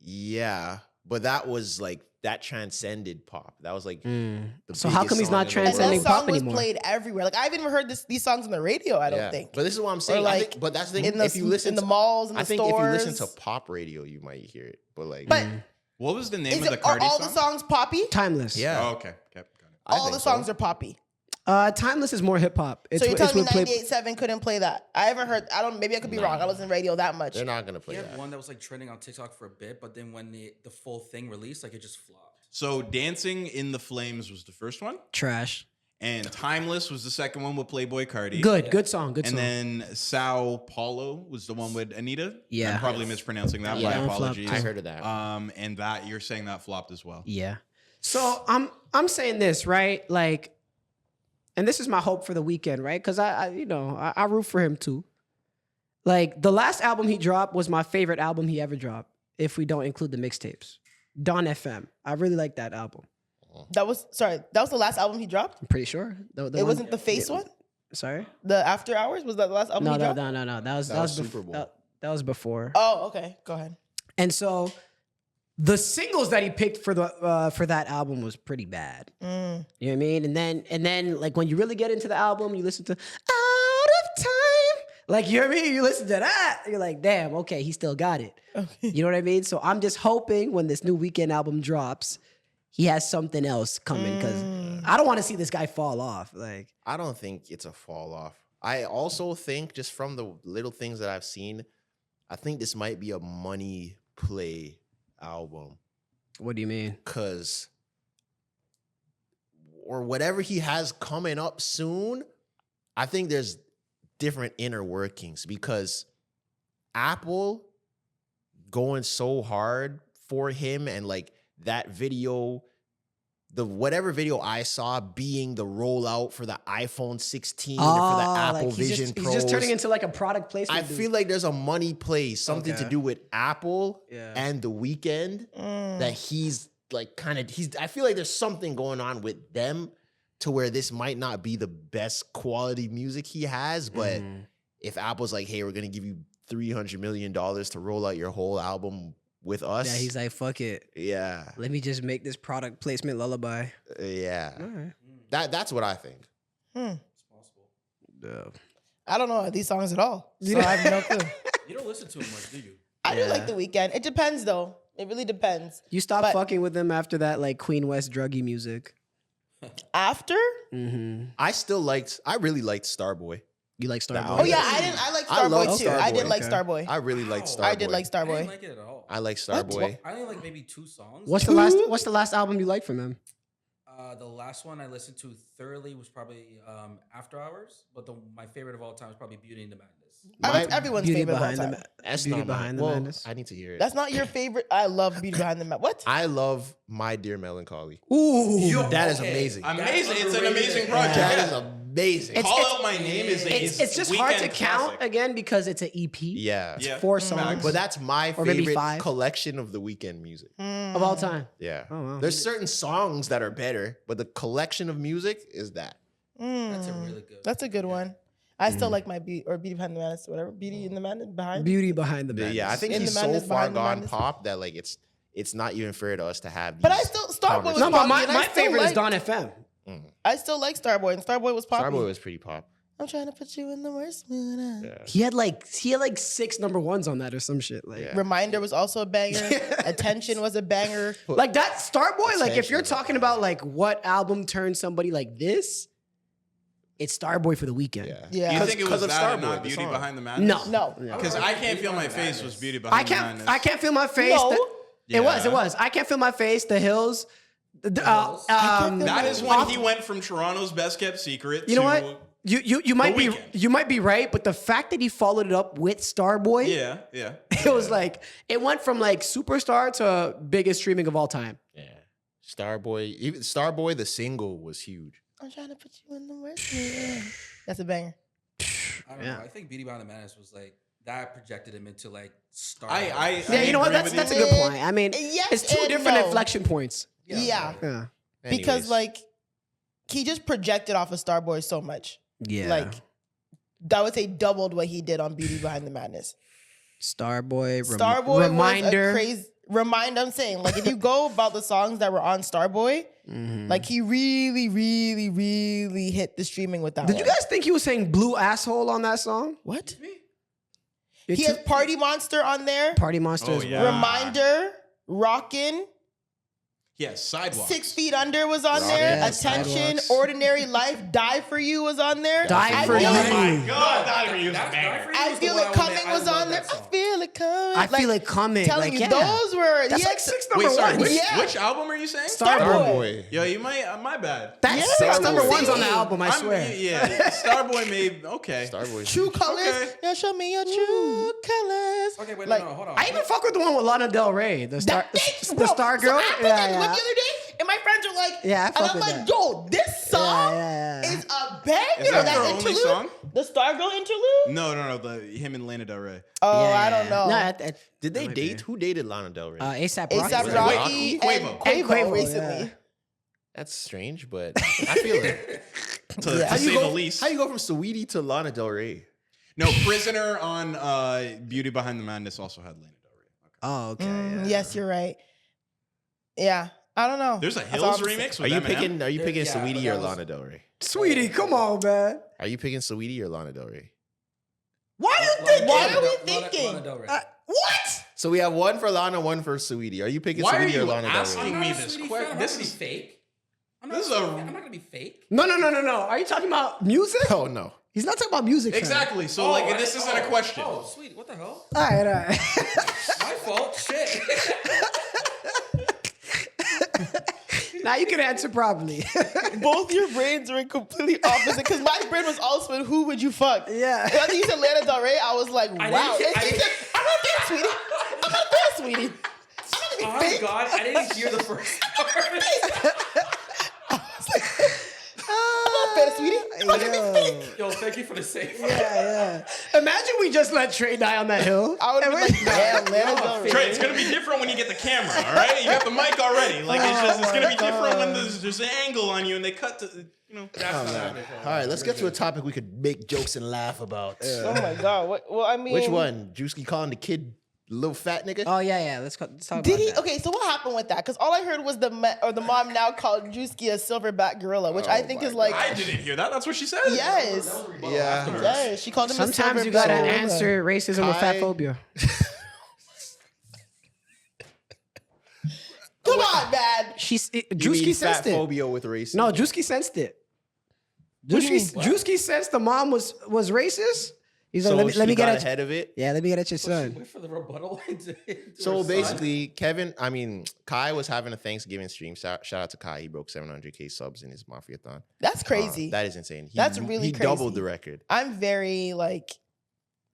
Speaker 1: Yeah, but that was like that transcended pop. That was like the
Speaker 5: So how
Speaker 1: biggest
Speaker 5: come he's
Speaker 1: song
Speaker 5: not
Speaker 1: in the
Speaker 3: And
Speaker 5: transcending
Speaker 3: that
Speaker 1: world.
Speaker 5: pop
Speaker 3: song was
Speaker 5: anymore?
Speaker 3: played everywhere. Like I haven't even heard these songs on the radio. I don't
Speaker 1: Yeah.
Speaker 3: think.
Speaker 1: But this is what I'm saying.
Speaker 3: Or,
Speaker 1: I
Speaker 3: like,
Speaker 1: think, but that's the thing.
Speaker 3: in the
Speaker 1: If you listen
Speaker 3: in the
Speaker 1: to
Speaker 3: malls, in the
Speaker 1: I think
Speaker 3: stores.
Speaker 1: if you listen to pop radio, you might hear it. But like,
Speaker 3: But
Speaker 4: What was the name
Speaker 3: is
Speaker 4: of the
Speaker 3: it, are
Speaker 4: Cardi
Speaker 3: all
Speaker 4: song?
Speaker 3: the songs poppy?
Speaker 5: Timeless.
Speaker 1: yeah,
Speaker 4: Oh, okay. Got it.
Speaker 1: I
Speaker 3: All
Speaker 1: think
Speaker 3: the
Speaker 1: so.
Speaker 3: songs are poppy.
Speaker 5: Timeless is more hip hop.
Speaker 3: So you're telling me
Speaker 5: with Play-
Speaker 3: 98.7 couldn't play that? I haven't heard. I don't. Maybe I could be wrong. I wasn't radio that much.
Speaker 1: They're not gonna play
Speaker 2: He had
Speaker 1: that.
Speaker 2: one that was like trending on TikTok for a bit, but then when the full thing released, like it just flopped.
Speaker 4: So Dancing in the Flames was the first one,
Speaker 5: Trash.
Speaker 4: and Timeless was the second one with Playboy Cardi.
Speaker 5: Good song. Good
Speaker 4: And
Speaker 5: song.
Speaker 4: then Sao Paulo was the one with Anita.
Speaker 5: Yeah.
Speaker 4: I'm probably mispronouncing that.
Speaker 1: Yeah.
Speaker 4: My
Speaker 5: That one flopped
Speaker 4: apologies.
Speaker 5: too.
Speaker 1: I heard of that.
Speaker 4: And that you're saying that flopped as well.
Speaker 5: Yeah. So I'm saying this, right? Like, and this is my hope for the Weeknd, right? Because I root for him too. Like the last album he dropped was my favorite album he ever dropped, if we don't include the mixtapes. Dawn FM. I really like that album.
Speaker 3: That was That was the last album he dropped.
Speaker 5: I'm pretty sure. The
Speaker 3: It
Speaker 5: one-
Speaker 3: wasn't the Face one.
Speaker 5: Sorry.
Speaker 3: The After Hours was that the last album
Speaker 5: No,
Speaker 3: he
Speaker 5: no,
Speaker 3: dropped?
Speaker 5: no. That was
Speaker 1: Super Bowl.
Speaker 5: that was before.
Speaker 3: Oh, okay. Go ahead.
Speaker 5: And so the singles that he picked for that album was pretty bad. You know what I mean? And then like when you really get into the album, you listen to Out of Time. Like, you know what I mean? You listen to that, you're like, damn, okay, he still got it. You know what I mean? So I'm just hoping when this new Weeknd album drops, he has something else coming because I don't want to see this guy fall off. Like,
Speaker 1: I don't think it's a fall off. I also think just from the little things that I've seen, I think this might be a money play album.
Speaker 5: what do you mean?
Speaker 1: Cause or whatever he has coming up soon, I think there's different inner workings because Apple going so hard for him and like that video, the whatever video I saw being the rollout for the iPhone 16 or for the Apple
Speaker 5: like he's
Speaker 1: Vision
Speaker 5: just,
Speaker 1: Pros.
Speaker 5: he's just turning into like a product placement.
Speaker 1: I feel like there's a money play, something to
Speaker 5: Okay.
Speaker 1: do with Apple
Speaker 5: Yeah.
Speaker 1: and the Weeknd that he's like kind of I feel like there's something going on with them to where this might not be the best quality music he has, but if Apple's like, hey, we're gonna give you $300 million to roll out your whole album with us.
Speaker 5: Yeah, he's like, fuck it.
Speaker 1: Yeah.
Speaker 5: Let me just make this product placement lullaby.
Speaker 1: Yeah.
Speaker 5: All right.
Speaker 1: That's what I think.
Speaker 2: It's possible.
Speaker 5: Yeah.
Speaker 3: I don't know these songs at all. So I have no clue.
Speaker 2: You don't listen to him much, do you?
Speaker 3: I do
Speaker 5: Yeah.
Speaker 3: like The Weeknd. It depends though. It really depends.
Speaker 5: You stopped
Speaker 3: But-
Speaker 5: fucking with him after that like Queen West druggy music.
Speaker 3: After?
Speaker 5: Mm-hmm.
Speaker 1: I really liked Starboy.
Speaker 5: You like Starboy?
Speaker 1: Oh,
Speaker 3: Oh yeah, I like
Speaker 1: I love
Speaker 3: Starboy too.
Speaker 1: Starboy.
Speaker 3: I did like
Speaker 5: Okay.
Speaker 3: Starboy.
Speaker 1: I really liked Starboy.
Speaker 3: I did like
Speaker 2: I didn't
Speaker 3: Starboy.
Speaker 2: like it at all.
Speaker 1: I like
Speaker 3: What?
Speaker 1: Starboy.
Speaker 2: I only like maybe 2 songs.
Speaker 5: What's the last album you liked from him?
Speaker 2: The last one I listened to thoroughly was probably After Hours, but my favorite of all time is probably Beauty and the Madness.
Speaker 3: That's everyone's
Speaker 5: Beauty
Speaker 3: favorite of all
Speaker 5: behind
Speaker 3: time.
Speaker 5: the
Speaker 1: That's
Speaker 5: Beauty
Speaker 1: not mine.
Speaker 5: behind the
Speaker 1: Well,
Speaker 5: madness.
Speaker 1: I need to hear it.
Speaker 3: That's not your favorite. I love Beauty Behind the Madness. What?
Speaker 1: I love My Dear Melancholy.
Speaker 5: Ooh.
Speaker 1: That is amazing.
Speaker 4: Amazing. It's an
Speaker 2: underrated.
Speaker 4: amazing project.
Speaker 1: That is amazing.
Speaker 5: It's-
Speaker 4: Call Out My Name is
Speaker 5: It's just hard to
Speaker 4: Weekend
Speaker 5: count
Speaker 4: classic.
Speaker 5: again because it's an EP.
Speaker 1: yeah.
Speaker 5: It's
Speaker 4: Yeah.
Speaker 5: 4 songs
Speaker 1: But that's my
Speaker 5: Or maybe
Speaker 1: favorite
Speaker 5: 5.
Speaker 1: collection of the Weekend music.
Speaker 5: of all time.
Speaker 1: Yeah.
Speaker 5: Oh, wow.
Speaker 1: There's certain songs that are better, but the collection of music is that.
Speaker 2: That's a really good.
Speaker 3: That's a good one. I still like my Beauty Behind the Madness, whatever. Beauty in the Madness behind.
Speaker 5: Beauty behind the madness.
Speaker 1: Yeah, I think
Speaker 3: In
Speaker 1: he's
Speaker 3: the
Speaker 1: so
Speaker 3: madness,
Speaker 1: far
Speaker 3: behind the
Speaker 1: gone
Speaker 3: madness.
Speaker 1: pop that like it's not even fair to us to have.
Speaker 3: But I
Speaker 1: these
Speaker 3: still Starboy was
Speaker 5: No, but
Speaker 3: poppy, and I
Speaker 5: my
Speaker 3: still
Speaker 5: favorite is
Speaker 3: like-
Speaker 5: Dawn FM.
Speaker 3: I still like Starboy, and Starboy was poppy.
Speaker 1: Starboy was pretty pop.
Speaker 3: I'm trying to put you in the worst mood.
Speaker 1: Yeah.
Speaker 5: He had like 6 number 1s on that or some shit. Like,
Speaker 1: Yeah.
Speaker 3: Reminder was also a banger. Attention was a banger.
Speaker 5: like that Starboy. Like, if you're
Speaker 1: Attention.
Speaker 5: talking about like what album turned somebody like this, it's Starboy for the Weekend.
Speaker 1: Yeah.
Speaker 3: Yeah.
Speaker 4: You
Speaker 3: Because-
Speaker 4: think it was
Speaker 1: because of
Speaker 4: that and
Speaker 1: Starboy,
Speaker 4: not
Speaker 1: the
Speaker 4: Beauty
Speaker 1: song.
Speaker 4: Behind the Madness?
Speaker 5: No,
Speaker 3: No.
Speaker 4: Because I Can't Feel My Face was Beauty Behind the Madness.
Speaker 5: I can't feel my face.
Speaker 3: No.
Speaker 5: It was.
Speaker 4: Yeah.
Speaker 5: I Can't Feel My Face. The Hills.
Speaker 2: Hills?
Speaker 4: That is when he went from Toronto's Best Kept Secret
Speaker 5: You
Speaker 4: to
Speaker 5: know what? You might be
Speaker 4: Weeknd.
Speaker 5: you might be right, but the fact that he followed it up with Starboy,
Speaker 4: Yeah.
Speaker 5: it was like it went from like superstar to biggest streaming of all time.
Speaker 1: Yeah. Starboy, even Starboy, the single was huge.
Speaker 3: I'm trying to put you in the worst mood. That's a banger.
Speaker 2: I don't
Speaker 5: Yeah.
Speaker 2: know. I think Beauty Behind the Madness was like that projected him into like star.
Speaker 4: I
Speaker 5: Yeah, you know what?
Speaker 4: agree
Speaker 5: That's
Speaker 4: with
Speaker 5: a
Speaker 4: you.
Speaker 5: good point. I mean,
Speaker 3: Yes
Speaker 5: it's 2
Speaker 3: and
Speaker 5: different
Speaker 3: no.
Speaker 5: inflection points.
Speaker 3: Yeah.
Speaker 5: Yeah.
Speaker 3: Because
Speaker 1: Anyways.
Speaker 3: like he just projected off of Starboy so much.
Speaker 5: Yeah.
Speaker 3: Like I would say doubled what he did on Beauty Behind the Madness.
Speaker 5: Starboy,
Speaker 3: Starboy
Speaker 5: Reminder.
Speaker 3: was a crazy reminder. I'm saying, like, if you go about the songs that were on Starboy,
Speaker 5: Mhm.
Speaker 3: like he really, really, really hit the streaming with that
Speaker 5: Did
Speaker 3: one.
Speaker 5: you guys think he was saying blue asshole on that song?
Speaker 3: What?
Speaker 5: It
Speaker 3: He has
Speaker 5: took-
Speaker 3: Party Monster on there.
Speaker 5: Party Monster.
Speaker 4: Oh,
Speaker 5: as
Speaker 4: yeah.
Speaker 5: well.
Speaker 3: Reminder, Rockin',
Speaker 4: Yes, Sidewalks.
Speaker 3: 6 Feet Under was on
Speaker 1: Rockin',
Speaker 3: there.
Speaker 5: yeah,
Speaker 3: Attention,
Speaker 5: Sidewalks.
Speaker 3: Ordinary Life, Die For You was on there.
Speaker 5: Die
Speaker 3: I
Speaker 5: For
Speaker 3: feel
Speaker 5: You.
Speaker 3: Like,
Speaker 4: My God, that was a
Speaker 2: That's
Speaker 4: banger.
Speaker 2: Die For You
Speaker 3: I
Speaker 2: was the
Speaker 3: Feel
Speaker 2: one
Speaker 3: It Coming
Speaker 2: I
Speaker 3: was
Speaker 2: love
Speaker 3: on there.
Speaker 2: that
Speaker 3: I
Speaker 2: song.
Speaker 3: feel it coming.
Speaker 5: I feel it coming.
Speaker 3: Telling
Speaker 5: like,
Speaker 3: you,
Speaker 5: yeah.
Speaker 3: those were
Speaker 5: That's
Speaker 3: yeah,
Speaker 5: like 6 number
Speaker 4: Wait, sorry.
Speaker 5: 1s.
Speaker 3: Yeah.
Speaker 4: Which album are you saying?
Speaker 3: Starboy.
Speaker 4: Yo, you might. My bad.
Speaker 5: That's
Speaker 3: Yeah,
Speaker 5: 6
Speaker 3: that's
Speaker 5: number
Speaker 3: what I'm
Speaker 5: 1s on the
Speaker 3: saying.
Speaker 5: album, I swear.
Speaker 4: Yeah, Starboy made okay.
Speaker 1: Starboy.
Speaker 3: True Colors.
Speaker 4: Okay.
Speaker 3: Yeah, show me your true colors.
Speaker 2: Okay, wait,
Speaker 3: Like,
Speaker 2: no, hold on.
Speaker 5: I even fuck with the one with Lana Del Rey, the star, the Star
Speaker 3: So
Speaker 5: Girl.
Speaker 3: I put that clip the other day, and my friends are like,
Speaker 5: Yeah, I
Speaker 3: and
Speaker 5: fuck
Speaker 3: I'm
Speaker 5: with
Speaker 3: like,
Speaker 5: that.
Speaker 3: yo, this song
Speaker 5: Yeah.
Speaker 3: is a banger.
Speaker 4: Is that their only
Speaker 3: interlude,
Speaker 4: song?
Speaker 3: the Stargirl interlude.
Speaker 4: No. Him and Lana Del Rey.
Speaker 3: Oh,
Speaker 5: Yeah,
Speaker 3: I don't know.
Speaker 5: No,
Speaker 1: Did they
Speaker 5: might
Speaker 1: date?
Speaker 5: be.
Speaker 1: Who dated Lana Del Rey?
Speaker 5: ASAP
Speaker 3: ASAP
Speaker 5: Rocky.
Speaker 1: Wait,
Speaker 3: Rocky and
Speaker 4: Quavo.
Speaker 3: Quavo,
Speaker 5: Quavo,
Speaker 3: recently.
Speaker 5: yeah.
Speaker 1: That's strange, but I feel it.
Speaker 4: To
Speaker 3: Yeah.
Speaker 4: say the least.
Speaker 1: How you go from Saweetie to Lana Del Rey?
Speaker 4: No, Prisoner on Beauty Behind the Madness also had Lana Del Rey. Okay.
Speaker 5: Oh, okay. yeah.
Speaker 3: Yes, you're right. Yeah, I don't know.
Speaker 4: There's a
Speaker 3: That's all
Speaker 4: Hills
Speaker 3: I'm saying.
Speaker 4: remix
Speaker 1: Are
Speaker 4: with
Speaker 1: you
Speaker 4: Eminem.
Speaker 1: picking? Are you picking
Speaker 2: Yeah,
Speaker 1: Saweetie
Speaker 2: that
Speaker 1: or
Speaker 2: was-
Speaker 1: Lana Del Rey?
Speaker 5: Sweetie, come on, man.
Speaker 1: Are you picking Saweetie or Lana Del Rey?
Speaker 5: Why are you
Speaker 2: Lana-
Speaker 5: thinking?
Speaker 3: Why are we
Speaker 2: Lana-
Speaker 3: thinking?
Speaker 2: Lana Del Rey.
Speaker 5: What?
Speaker 1: So we have one for Lana, one for Saweetie. Are you picking
Speaker 4: Why are
Speaker 1: Saweetie or
Speaker 4: you
Speaker 1: Lana Del
Speaker 4: asking
Speaker 1: Rey?
Speaker 2: I'm
Speaker 4: me
Speaker 2: not a
Speaker 4: this
Speaker 2: Sweetie
Speaker 4: quick-
Speaker 2: fan. I'm
Speaker 4: this
Speaker 2: not gonna
Speaker 4: is-
Speaker 2: be fake. I'm
Speaker 4: this
Speaker 2: not
Speaker 4: is a-
Speaker 2: I'm not gonna be fake.
Speaker 5: No. Are you talking about music?
Speaker 1: Oh no.
Speaker 5: He's not talking about music. fam.
Speaker 4: Exactly. So like this isn't a question.
Speaker 2: Oh, sweet. What the hell?
Speaker 5: All right.
Speaker 2: My fault. Shit.
Speaker 5: Now you can answer properly.
Speaker 3: Both your brains are in completely opposite because my brain was also in who would you fuck?
Speaker 5: Yeah.
Speaker 3: And after you said Lana Del Rey, I was like,
Speaker 2: I
Speaker 3: wow.
Speaker 2: didn't-
Speaker 3: And
Speaker 2: I
Speaker 3: she
Speaker 2: didn't-
Speaker 3: said, I'm not there, sweetie. I'm not there, sweetie. I'm not
Speaker 2: Oh
Speaker 3: gonna
Speaker 2: my
Speaker 3: be fake.
Speaker 2: god, I didn't hear the first part.
Speaker 3: I'm not there, sweetie. I'm not gonna be fake.
Speaker 2: Yo, thank you for the save.
Speaker 5: Yeah. Imagine we just let Trey die on that hill.
Speaker 3: I would have been like, damn, Lana Del Rey.
Speaker 4: Trey, it's gonna be different when you get the camera, all right? You got the mic already. Like it's gonna be different when there's an angle on you and they cut to that's
Speaker 1: All right, let's get to a topic we could make jokes and laugh about.
Speaker 3: Oh my god. Well, I mean,
Speaker 1: Which one? Drewski calling the kid little fat nigga?
Speaker 5: Oh yeah. Let's talk
Speaker 3: Did
Speaker 5: about
Speaker 3: he?
Speaker 5: that.
Speaker 3: Okay, so what happened with that? Because all I heard was the mom now called Druski a silverback gorilla, which I think is like
Speaker 4: I didn't hear that. That's what she said.
Speaker 3: yes,
Speaker 1: Yeah.
Speaker 3: yes. She called him.
Speaker 5: Sometimes
Speaker 3: a
Speaker 5: you gotta
Speaker 3: silverback gorilla.
Speaker 5: answer racism with fat
Speaker 1: Kai-
Speaker 5: phobia.
Speaker 3: Come on, man.
Speaker 1: Drewski
Speaker 5: Drewski sensed it.
Speaker 1: phobia with race.
Speaker 5: No, Drewski sensed it. Drewski sensed the mom was racist. He's
Speaker 1: so
Speaker 5: like, let me
Speaker 1: got
Speaker 5: get
Speaker 1: ahead of it.
Speaker 5: Yeah, let me get at your son.
Speaker 2: Wait for the rebuttal.
Speaker 1: So basically, Kai was having a Thanksgiving stream. Shout out to Kai. He broke 700K subs in his Mafia-thon.
Speaker 3: That's crazy.
Speaker 1: That is insane.
Speaker 3: That's really
Speaker 1: he
Speaker 3: crazy.
Speaker 1: doubled the record.
Speaker 3: I'm very like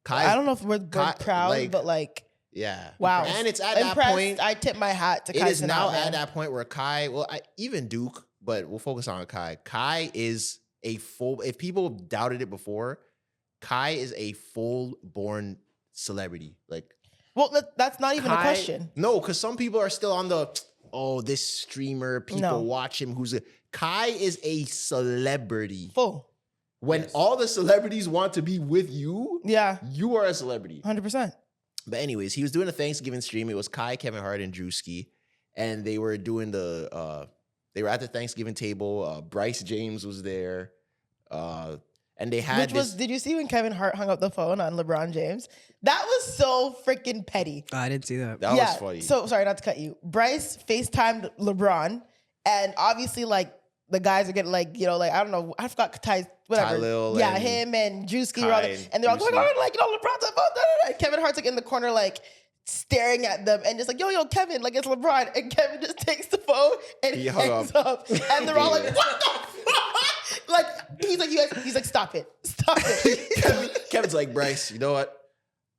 Speaker 1: Kai,
Speaker 3: I don't know if we're proud, but like
Speaker 1: yeah.
Speaker 3: wow.
Speaker 1: And it's at
Speaker 3: impressed.
Speaker 1: that point.
Speaker 3: I tip my hat to
Speaker 1: It
Speaker 3: Kai
Speaker 1: is now
Speaker 3: Cenat,
Speaker 1: at
Speaker 3: man.
Speaker 1: that point where Kai, even Duke, but we'll focus on Kai. Kai is a full, if people doubted it before, Kai is a full-born celebrity. Like,
Speaker 3: Well, that's not even a
Speaker 1: Kai-
Speaker 3: question.
Speaker 1: No, because some people are still on this streamer, people
Speaker 3: No.
Speaker 1: watch him. Kai is a celebrity.
Speaker 3: Full.
Speaker 1: When all the celebrities want to be with you,
Speaker 3: Yeah.
Speaker 1: you are a celebrity.
Speaker 3: 100%.
Speaker 1: But anyways, he was doing a Thanksgiving stream. It was Kai, Kevin Hart, and Druski. And they were doing they were at the Thanksgiving table. Bryce James was there. And they had
Speaker 3: Did you see when Kevin Hart hung up the phone on LeBron James? That was so freaking petty.
Speaker 5: I didn't see that.
Speaker 1: that was funny.
Speaker 3: So sorry not to cut you. Bryce FaceTimed LeBron, and obviously like the guys are getting like, like I don't know, I forgot Ty's whatever.
Speaker 1: Tylil
Speaker 3: yeah,
Speaker 1: and
Speaker 3: him and Druski
Speaker 1: Kai
Speaker 3: were all there, and they're all going
Speaker 1: Druski.
Speaker 3: on like, LeBron's up, and Kevin Hart's like in the corner like staring at them and just like, yo, Kevin, like it's LeBron. And Kevin just takes the phone and
Speaker 1: He hung
Speaker 3: hangs up. And they're all like, what the fuck? Like, he's like, he's like, stop it. Stop it.
Speaker 1: Kevin's like, Bryce, you know what?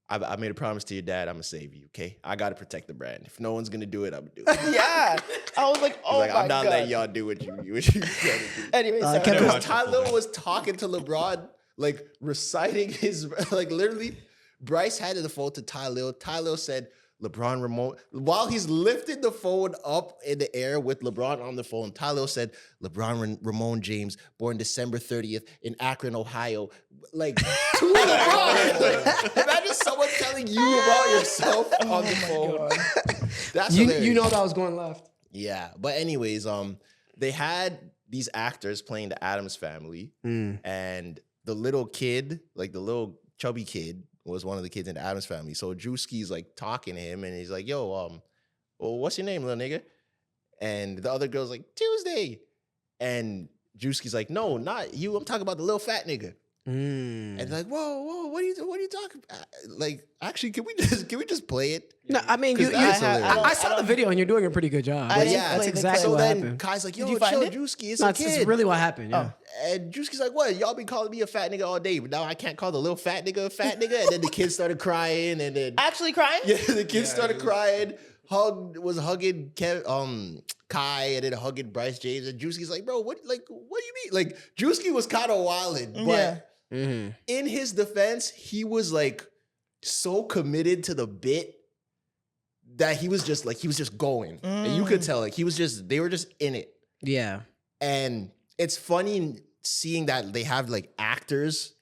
Speaker 1: I made a promise to your dad. I'm gonna save you, okay? I gotta protect the brand. If no one's gonna do it, I'm gonna do it.
Speaker 3: Yeah. I was like,
Speaker 1: He's
Speaker 3: oh
Speaker 1: like,
Speaker 3: my
Speaker 1: I'm not
Speaker 3: God.
Speaker 1: letting y'all do what you trying to do.
Speaker 3: Anyway, sorry.
Speaker 5: Kevin-
Speaker 1: Because Tyler was talking to LeBron, like reciting his, like literally, Bryce handed the phone to Tyler. Tyler said, LeBron remote, while he's lifting the phone up in the air with LeBron on the phone, Tyler said, Ramon James, born December 30th in Akron, Ohio. Like, to LeBron. Imagine someone telling you about yourself on the phone. That's hilarious.
Speaker 5: You know that was going left.
Speaker 1: Yeah, but anyways, they had these actors playing the Addams Family, and the little kid, like the little chubby kid, was one of the kids in the Addams Family. So Drewski's like talking to him, and he's like, "Yo, well, what's your name, little nigga?" And the other girl's like, "Tuesday," and Drewski's like, "No, not you. I'm talking about the little fat nigga." And they're like, whoa, what are you talking about? Like, actually, can we just play it?
Speaker 5: No, I mean, you,
Speaker 1: 'Cause that's hilarious.
Speaker 5: I saw the video and you're doing a pretty good job.
Speaker 3: I didn't
Speaker 1: yeah,
Speaker 3: play
Speaker 5: that's
Speaker 3: the
Speaker 5: exactly
Speaker 3: clip.
Speaker 5: what
Speaker 1: So then
Speaker 5: happened.
Speaker 1: Kai's like, yo,
Speaker 3: Did you find
Speaker 1: chill,
Speaker 3: it?
Speaker 1: Druski, it's
Speaker 5: No,
Speaker 1: a
Speaker 5: it's
Speaker 1: kid.
Speaker 5: really what happened. Yeah.
Speaker 1: And Drewski's like, what? Y'all been calling me a fat nigga all day, but now I can't call the little fat nigga a fat nigga? And then the kids started crying, and then
Speaker 3: Actually crying?
Speaker 1: yeah, the kids started crying. Was hugging Kai, and then hugging Bryce James, and Drewski's like, bro, what do you mean? Like, Drewski was kind of wilding, but
Speaker 3: Yeah.
Speaker 1: in his defense, he was like so committed to the bit that he was just going, and you could tell like they were just in it.
Speaker 5: Yeah.
Speaker 1: And it's funny seeing that they have like actors,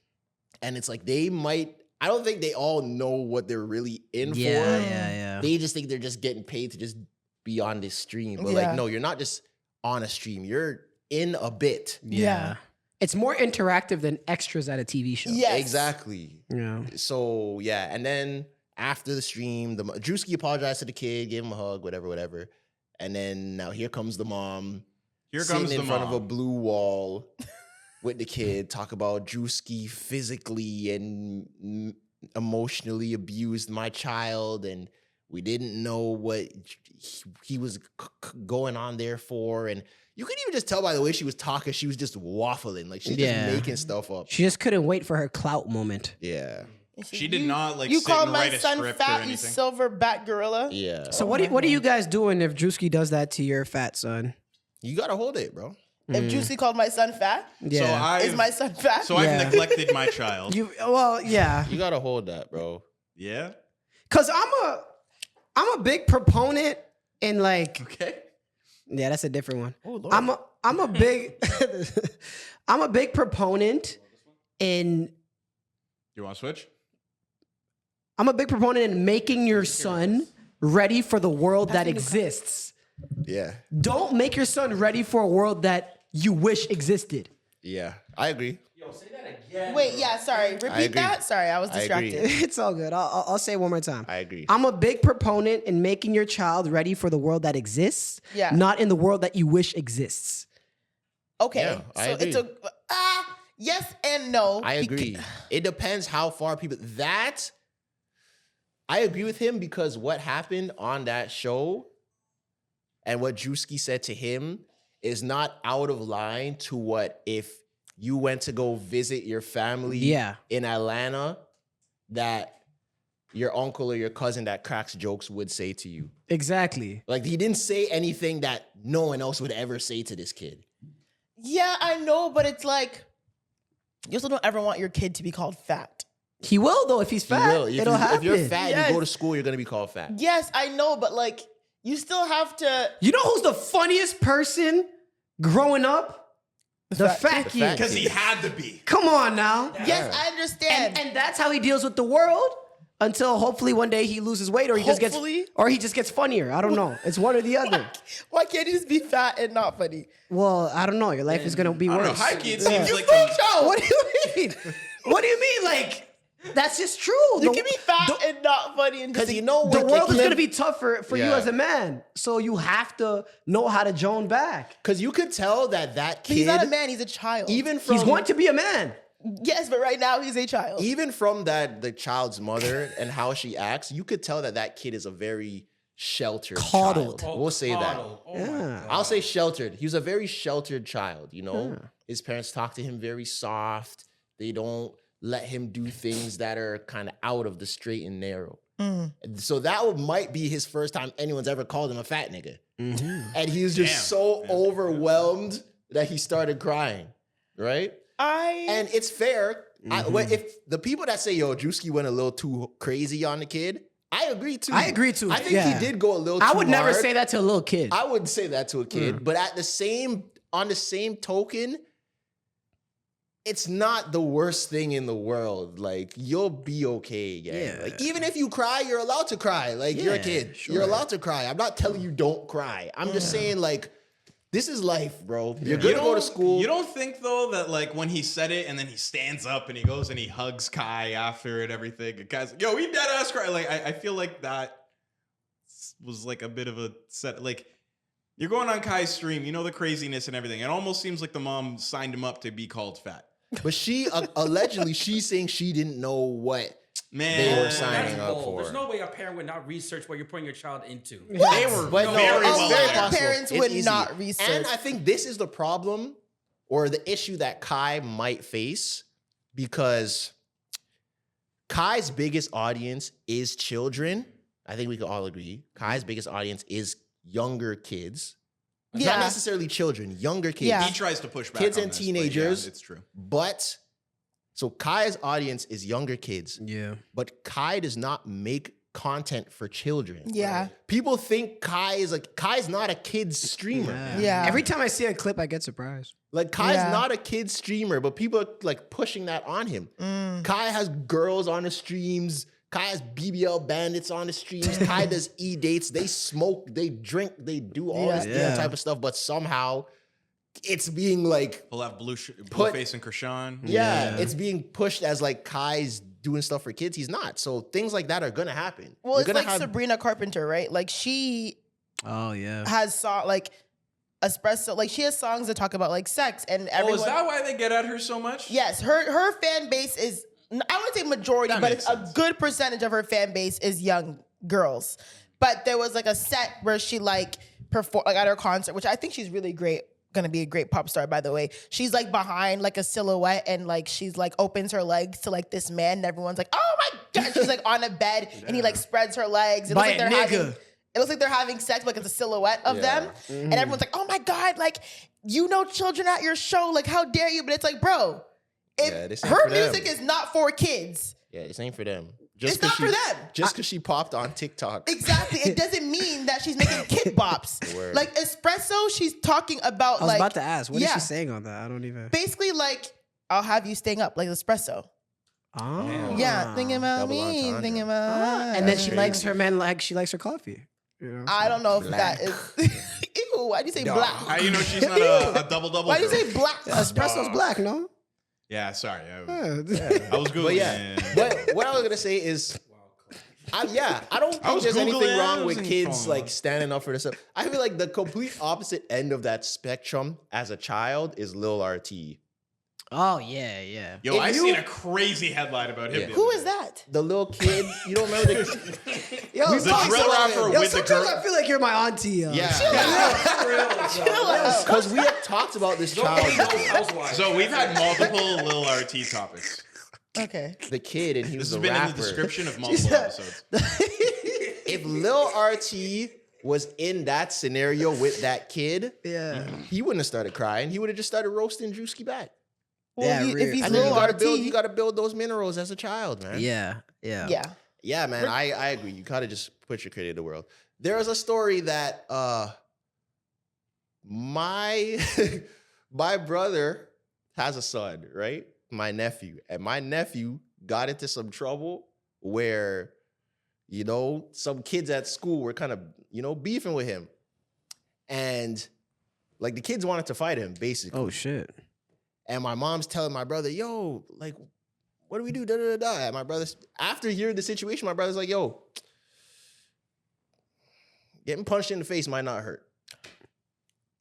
Speaker 1: and it's like I don't think they all know what they're really in
Speaker 5: Yeah,
Speaker 1: for.
Speaker 5: yeah.
Speaker 1: They just think they're just getting paid to just be on this stream. But
Speaker 3: Yeah.
Speaker 1: like, no, you're not just on a stream. You're in a bit.
Speaker 3: Yeah.
Speaker 5: It's more interactive than extras at a TV show.
Speaker 3: Yes.
Speaker 1: Exactly.
Speaker 5: Yeah.
Speaker 1: So yeah, and then after the stream, Druski apologized to the kid, gave him a hug, whatever. And then now here comes the mom.
Speaker 4: Here
Speaker 1: sitting
Speaker 4: comes
Speaker 1: in
Speaker 4: the
Speaker 1: front
Speaker 4: mom.
Speaker 1: of a blue wall with the kid, talk about Druski physically and emotionally abused my child, and we didn't know what he was going on there for. And you could even just tell by the way she was talking, she was just waffling, like she's
Speaker 5: Yeah.
Speaker 1: just making stuff up.
Speaker 5: She just couldn't wait for her clout moment.
Speaker 1: Yeah,
Speaker 4: She did not like
Speaker 3: You
Speaker 4: sit
Speaker 3: call
Speaker 4: and
Speaker 3: my
Speaker 4: write a
Speaker 3: son
Speaker 4: script or
Speaker 3: fat, you
Speaker 4: anything.
Speaker 3: silverback gorilla?
Speaker 1: yeah.
Speaker 5: So what are you guys doing if Druski does that to your fat son?
Speaker 1: You gotta hold it, bro.
Speaker 3: If Juicy called my son fat,
Speaker 5: Yeah.
Speaker 3: is my son fat?
Speaker 4: So I've
Speaker 5: Yeah.
Speaker 4: neglected my child.
Speaker 5: Yeah.
Speaker 6: You gotta hold that, bro.
Speaker 4: Yeah.
Speaker 5: Cause I'm a big proponent in like
Speaker 4: Okay.
Speaker 5: yeah, that's a different one.
Speaker 3: Oh, Lord.
Speaker 5: I'm a big I'm a big proponent in
Speaker 4: You want to switch?
Speaker 5: I'm a big proponent in making your son ready for the world that exists.
Speaker 1: Yeah.
Speaker 5: Don't make your son ready for a world that you wish existed.
Speaker 1: Yeah. I agree.
Speaker 2: Yo, say that again.
Speaker 3: Wait, yeah, sorry. Repeat
Speaker 1: agree.
Speaker 3: that. Sorry, I was
Speaker 1: I agree.
Speaker 3: distracted.
Speaker 5: It's all good. I'll say it one more time.
Speaker 1: I agree.
Speaker 5: I'm a big proponent in making your child ready for the world that exists,
Speaker 3: Yeah.
Speaker 5: not in the world that you wish exists.
Speaker 3: Okay,
Speaker 1: Yeah, I
Speaker 3: so
Speaker 1: agree.
Speaker 3: it's a yes and no.
Speaker 1: I agree. It depends how far people that I agree with him because what happened on that show and what Druski said to him is not out of line to what if you went to go visit your family
Speaker 5: Yeah.
Speaker 1: in Atlanta that your uncle or your cousin that cracks jokes would say to you.
Speaker 5: Exactly.
Speaker 1: Like he didn't say anything that no one else would ever say to this kid.
Speaker 3: Yeah, I know, but it's like you also don't ever want your kid to be called fat.
Speaker 5: He will though if he's
Speaker 1: He
Speaker 5: fat.
Speaker 1: will.
Speaker 5: It'll happen.
Speaker 1: If you're fat and
Speaker 3: Yes.
Speaker 1: you go to school, you're gonna be called fat.
Speaker 3: Yes, I know, but like you still have to.
Speaker 5: You know who's the funniest person growing up? The
Speaker 3: fat
Speaker 5: fat
Speaker 1: kid.
Speaker 5: kid.
Speaker 1: The fat
Speaker 4: Because he had to be.
Speaker 5: Come on now.
Speaker 3: Yes, I understand.
Speaker 5: And that's how he deals with the world until hopefully one day he loses weight or he just
Speaker 3: Hopefully?
Speaker 5: gets funnier. I don't know. It's one or the other.
Speaker 3: Why can't you just be fat and not funny?
Speaker 5: Well, I don't know. Your life is gonna be
Speaker 4: I don't know.
Speaker 5: worse.
Speaker 4: High key, it
Speaker 5: Yeah.
Speaker 4: seems like
Speaker 5: What do you mean? What do you mean? Like that's just true.
Speaker 3: You can be fat and not funny and
Speaker 1: Because
Speaker 3: just
Speaker 1: you know
Speaker 5: The
Speaker 1: what?
Speaker 5: world is gonna be tougher for you
Speaker 1: Yeah.
Speaker 5: as a man, so you have to know how to Joan back.
Speaker 1: Because you could tell that
Speaker 3: But
Speaker 1: kid,
Speaker 3: he's not a man, he's a child.
Speaker 1: even from
Speaker 5: He's going to be a man.
Speaker 3: yes, but right now he's a child.
Speaker 1: even from the child's mother and how she acts, you could tell that kid is a very sheltered
Speaker 5: Coddled.
Speaker 1: child. We'll say that.
Speaker 2: Oh my
Speaker 5: Yeah.
Speaker 2: God.
Speaker 1: I'll say sheltered. He was a very sheltered child. You know, his parents talk to him very soft. They don't let him do things that are kind of out of the straight and narrow. So that might be his first time anyone's ever called him a fat nigga. And he was just so overwhelmed that he started crying, right? And it's fair. If the people that say, yo, Druski went a little too crazy on the kid, I agree too.
Speaker 5: I agree too.
Speaker 1: I think
Speaker 5: Yeah.
Speaker 1: he did go a little too
Speaker 5: I would never
Speaker 1: hard.
Speaker 5: say that to a little kid.
Speaker 1: I wouldn't say that to a kid, but on the same token, it's not the worst thing in the world. Like you'll be okay, gang.
Speaker 5: Yeah.
Speaker 1: Like even if you cry, you're allowed to cry. Like you're a
Speaker 5: Yeah,
Speaker 1: kid,
Speaker 5: sure.
Speaker 1: you're allowed to cry. I'm not telling you don't cry. I'm just saying like this is life, bro. You're gonna go to school.
Speaker 4: You don't think though that like when he said it and then he stands up and he goes and he hugs Kai after and everything. And Kai's like, yo, he dead ass cry. Like I feel like that was like a bit of a set. Like you're going on Kai's stream, you know the craziness and everything. It almost seems like the mom signed him up to be called fat.
Speaker 1: But she allegedly she's saying she didn't know what
Speaker 4: Man,
Speaker 1: they were
Speaker 2: That's
Speaker 1: signing up
Speaker 2: bold.
Speaker 1: for.
Speaker 2: There's no way a parent would not research what you're putting your child into.
Speaker 4: They were
Speaker 1: But no,
Speaker 4: very
Speaker 1: it's
Speaker 4: well
Speaker 1: very
Speaker 3: A lot of
Speaker 1: possible.
Speaker 3: parents
Speaker 1: It's
Speaker 3: would
Speaker 1: easy.
Speaker 3: not research.
Speaker 1: And I think this is the problem or the issue that Kai might face because Kai's biggest audience is children. I think we can all agree. Kai's biggest audience is younger kids.
Speaker 3: Yeah.
Speaker 1: Not necessarily children, younger kids.
Speaker 3: Yeah.
Speaker 4: He tries to push back
Speaker 1: Kids
Speaker 4: on
Speaker 1: and
Speaker 4: this, but
Speaker 1: teenagers.
Speaker 4: yeah, it's true.
Speaker 1: But so Kai's audience is younger kids.
Speaker 5: Yeah.
Speaker 1: But Kai does not make content for children.
Speaker 3: Yeah.
Speaker 1: People think Kai's not a kid's streamer.
Speaker 3: Yeah.
Speaker 5: Every time I see a clip, I get surprised.
Speaker 1: Like Kai's
Speaker 3: Yeah.
Speaker 1: not a kid streamer, but people are like pushing that on him. Kai has girls on the streams. Kai has BBL bandits on the streams. Kai does e-dates. They smoke, they drink, they do all this
Speaker 5: Yeah.
Speaker 1: different type of stuff, but somehow it's being like,
Speaker 4: He'll have Blueface and Krishan.
Speaker 1: yeah, it's being pushed as like Kai's doing stuff for kids. He's not. So things like that are gonna happen.
Speaker 3: Well,
Speaker 1: You're
Speaker 3: it's
Speaker 1: gonna
Speaker 3: like
Speaker 1: have-
Speaker 3: Sabrina Carpenter, right? Like she
Speaker 5: Oh yeah.
Speaker 3: has like espresso, like she has songs that talk about like sex and
Speaker 4: Oh,
Speaker 3: everyone.
Speaker 4: is that why they get at her so much?
Speaker 3: Yes, her fan base is, I wouldn't say majority,
Speaker 4: That
Speaker 3: but
Speaker 4: makes
Speaker 3: it's a
Speaker 4: sense.
Speaker 3: good percentage of her fan base is young girls. But there was like a set where she like performed like at her concert, which I think she's really great. Gonna be a great pop star, by the way. She's like behind like a silhouette and like she's like opens her legs to like this man and everyone's like, oh my god. She's like on a bed and he like spreads her legs. It
Speaker 5: By
Speaker 3: looks
Speaker 5: a
Speaker 3: like they're
Speaker 5: nigga.
Speaker 3: having It looks like they're having sex, like it's a silhouette of them. And everyone's like, oh my God, like, you know children at your show. Like, how dare you? But it's like, bro,
Speaker 1: this ain't
Speaker 3: her
Speaker 1: for them.
Speaker 3: music is not for kids.
Speaker 1: Yeah, this ain't for them.
Speaker 3: It's not for them.
Speaker 1: Just because she popped on TikTok.
Speaker 3: Exactly. It doesn't mean that she's making kid bops.
Speaker 1: Word.
Speaker 3: Like Espresso, she's talking about
Speaker 5: I was
Speaker 3: like
Speaker 5: about to ask, what is
Speaker 3: yeah.
Speaker 5: she saying on that? I don't even.
Speaker 3: basically like, I'll have you staying up like Espresso.
Speaker 5: Oh.
Speaker 3: Yeah, thinking about
Speaker 1: Double
Speaker 3: me,
Speaker 1: entendre.
Speaker 3: thinking about
Speaker 5: And then she
Speaker 1: Crazy.
Speaker 5: likes her men like she likes her coffee. You know?
Speaker 3: I don't know if
Speaker 1: Black.
Speaker 3: that is ew, why'd you say black?
Speaker 4: How you know she's not a double?
Speaker 3: Why'd you say black?
Speaker 5: Espresso's black, no?
Speaker 4: Yeah, sorry. I
Speaker 5: Yeah.
Speaker 4: was Googling.
Speaker 1: But yeah, but what I was gonna say is, I don't think
Speaker 4: was
Speaker 1: there's anything
Speaker 4: Googling, I
Speaker 1: wrong with
Speaker 4: wasn't
Speaker 1: kids
Speaker 4: following.
Speaker 1: like standing up for themselves. I feel like the complete opposite end of that spectrum as a child is Lil RT.
Speaker 5: Oh yeah.
Speaker 4: Yo,
Speaker 1: If
Speaker 4: I
Speaker 1: you-
Speaker 4: seen a crazy headline about him.
Speaker 1: Yeah.
Speaker 4: the
Speaker 3: Who
Speaker 4: other
Speaker 3: is
Speaker 4: day.
Speaker 3: that?
Speaker 1: The little kid, you don't remember the
Speaker 5: Yo,
Speaker 1: We've
Speaker 4: The
Speaker 1: talked
Speaker 4: drill
Speaker 1: about
Speaker 4: rapper
Speaker 1: it.
Speaker 5: yo,
Speaker 4: with the
Speaker 5: sometimes
Speaker 4: girl.
Speaker 5: I feel like you're my auntie.
Speaker 1: yeah,
Speaker 3: Chill out.
Speaker 1: because we have talked about this child,
Speaker 2: Housewives.
Speaker 4: So we've had multiple Lil RT topics.
Speaker 3: Okay.
Speaker 1: the kid, and he
Speaker 4: This
Speaker 1: was
Speaker 4: has
Speaker 1: a
Speaker 4: been in
Speaker 1: rapper.
Speaker 4: the description of multiple episodes.
Speaker 1: If Lil RT was in that scenario with that kid,
Speaker 5: Yeah.
Speaker 1: he wouldn't have started crying. He would have just started roasting Druski back.
Speaker 3: Well,
Speaker 5: Yeah,
Speaker 3: if
Speaker 5: real.
Speaker 3: he's
Speaker 1: I think
Speaker 3: Lil RT,
Speaker 1: you gotta build those minerals as a child, man.
Speaker 5: Yeah.
Speaker 1: Yeah, man, I agree. You gotta just put your kid in the world. There is a story that my my brother has a son, right? My nephew. And my nephew got into some trouble where, some kids at school were kind of, beefing with him. And like the kids wanted to fight him, basically.
Speaker 5: Oh shit.
Speaker 1: And my mom's telling my brother, yo, like, what do we do? Da, da, da, da. And my brother, after hearing the situation, my brother's like, yo, getting punched in the face might not hurt.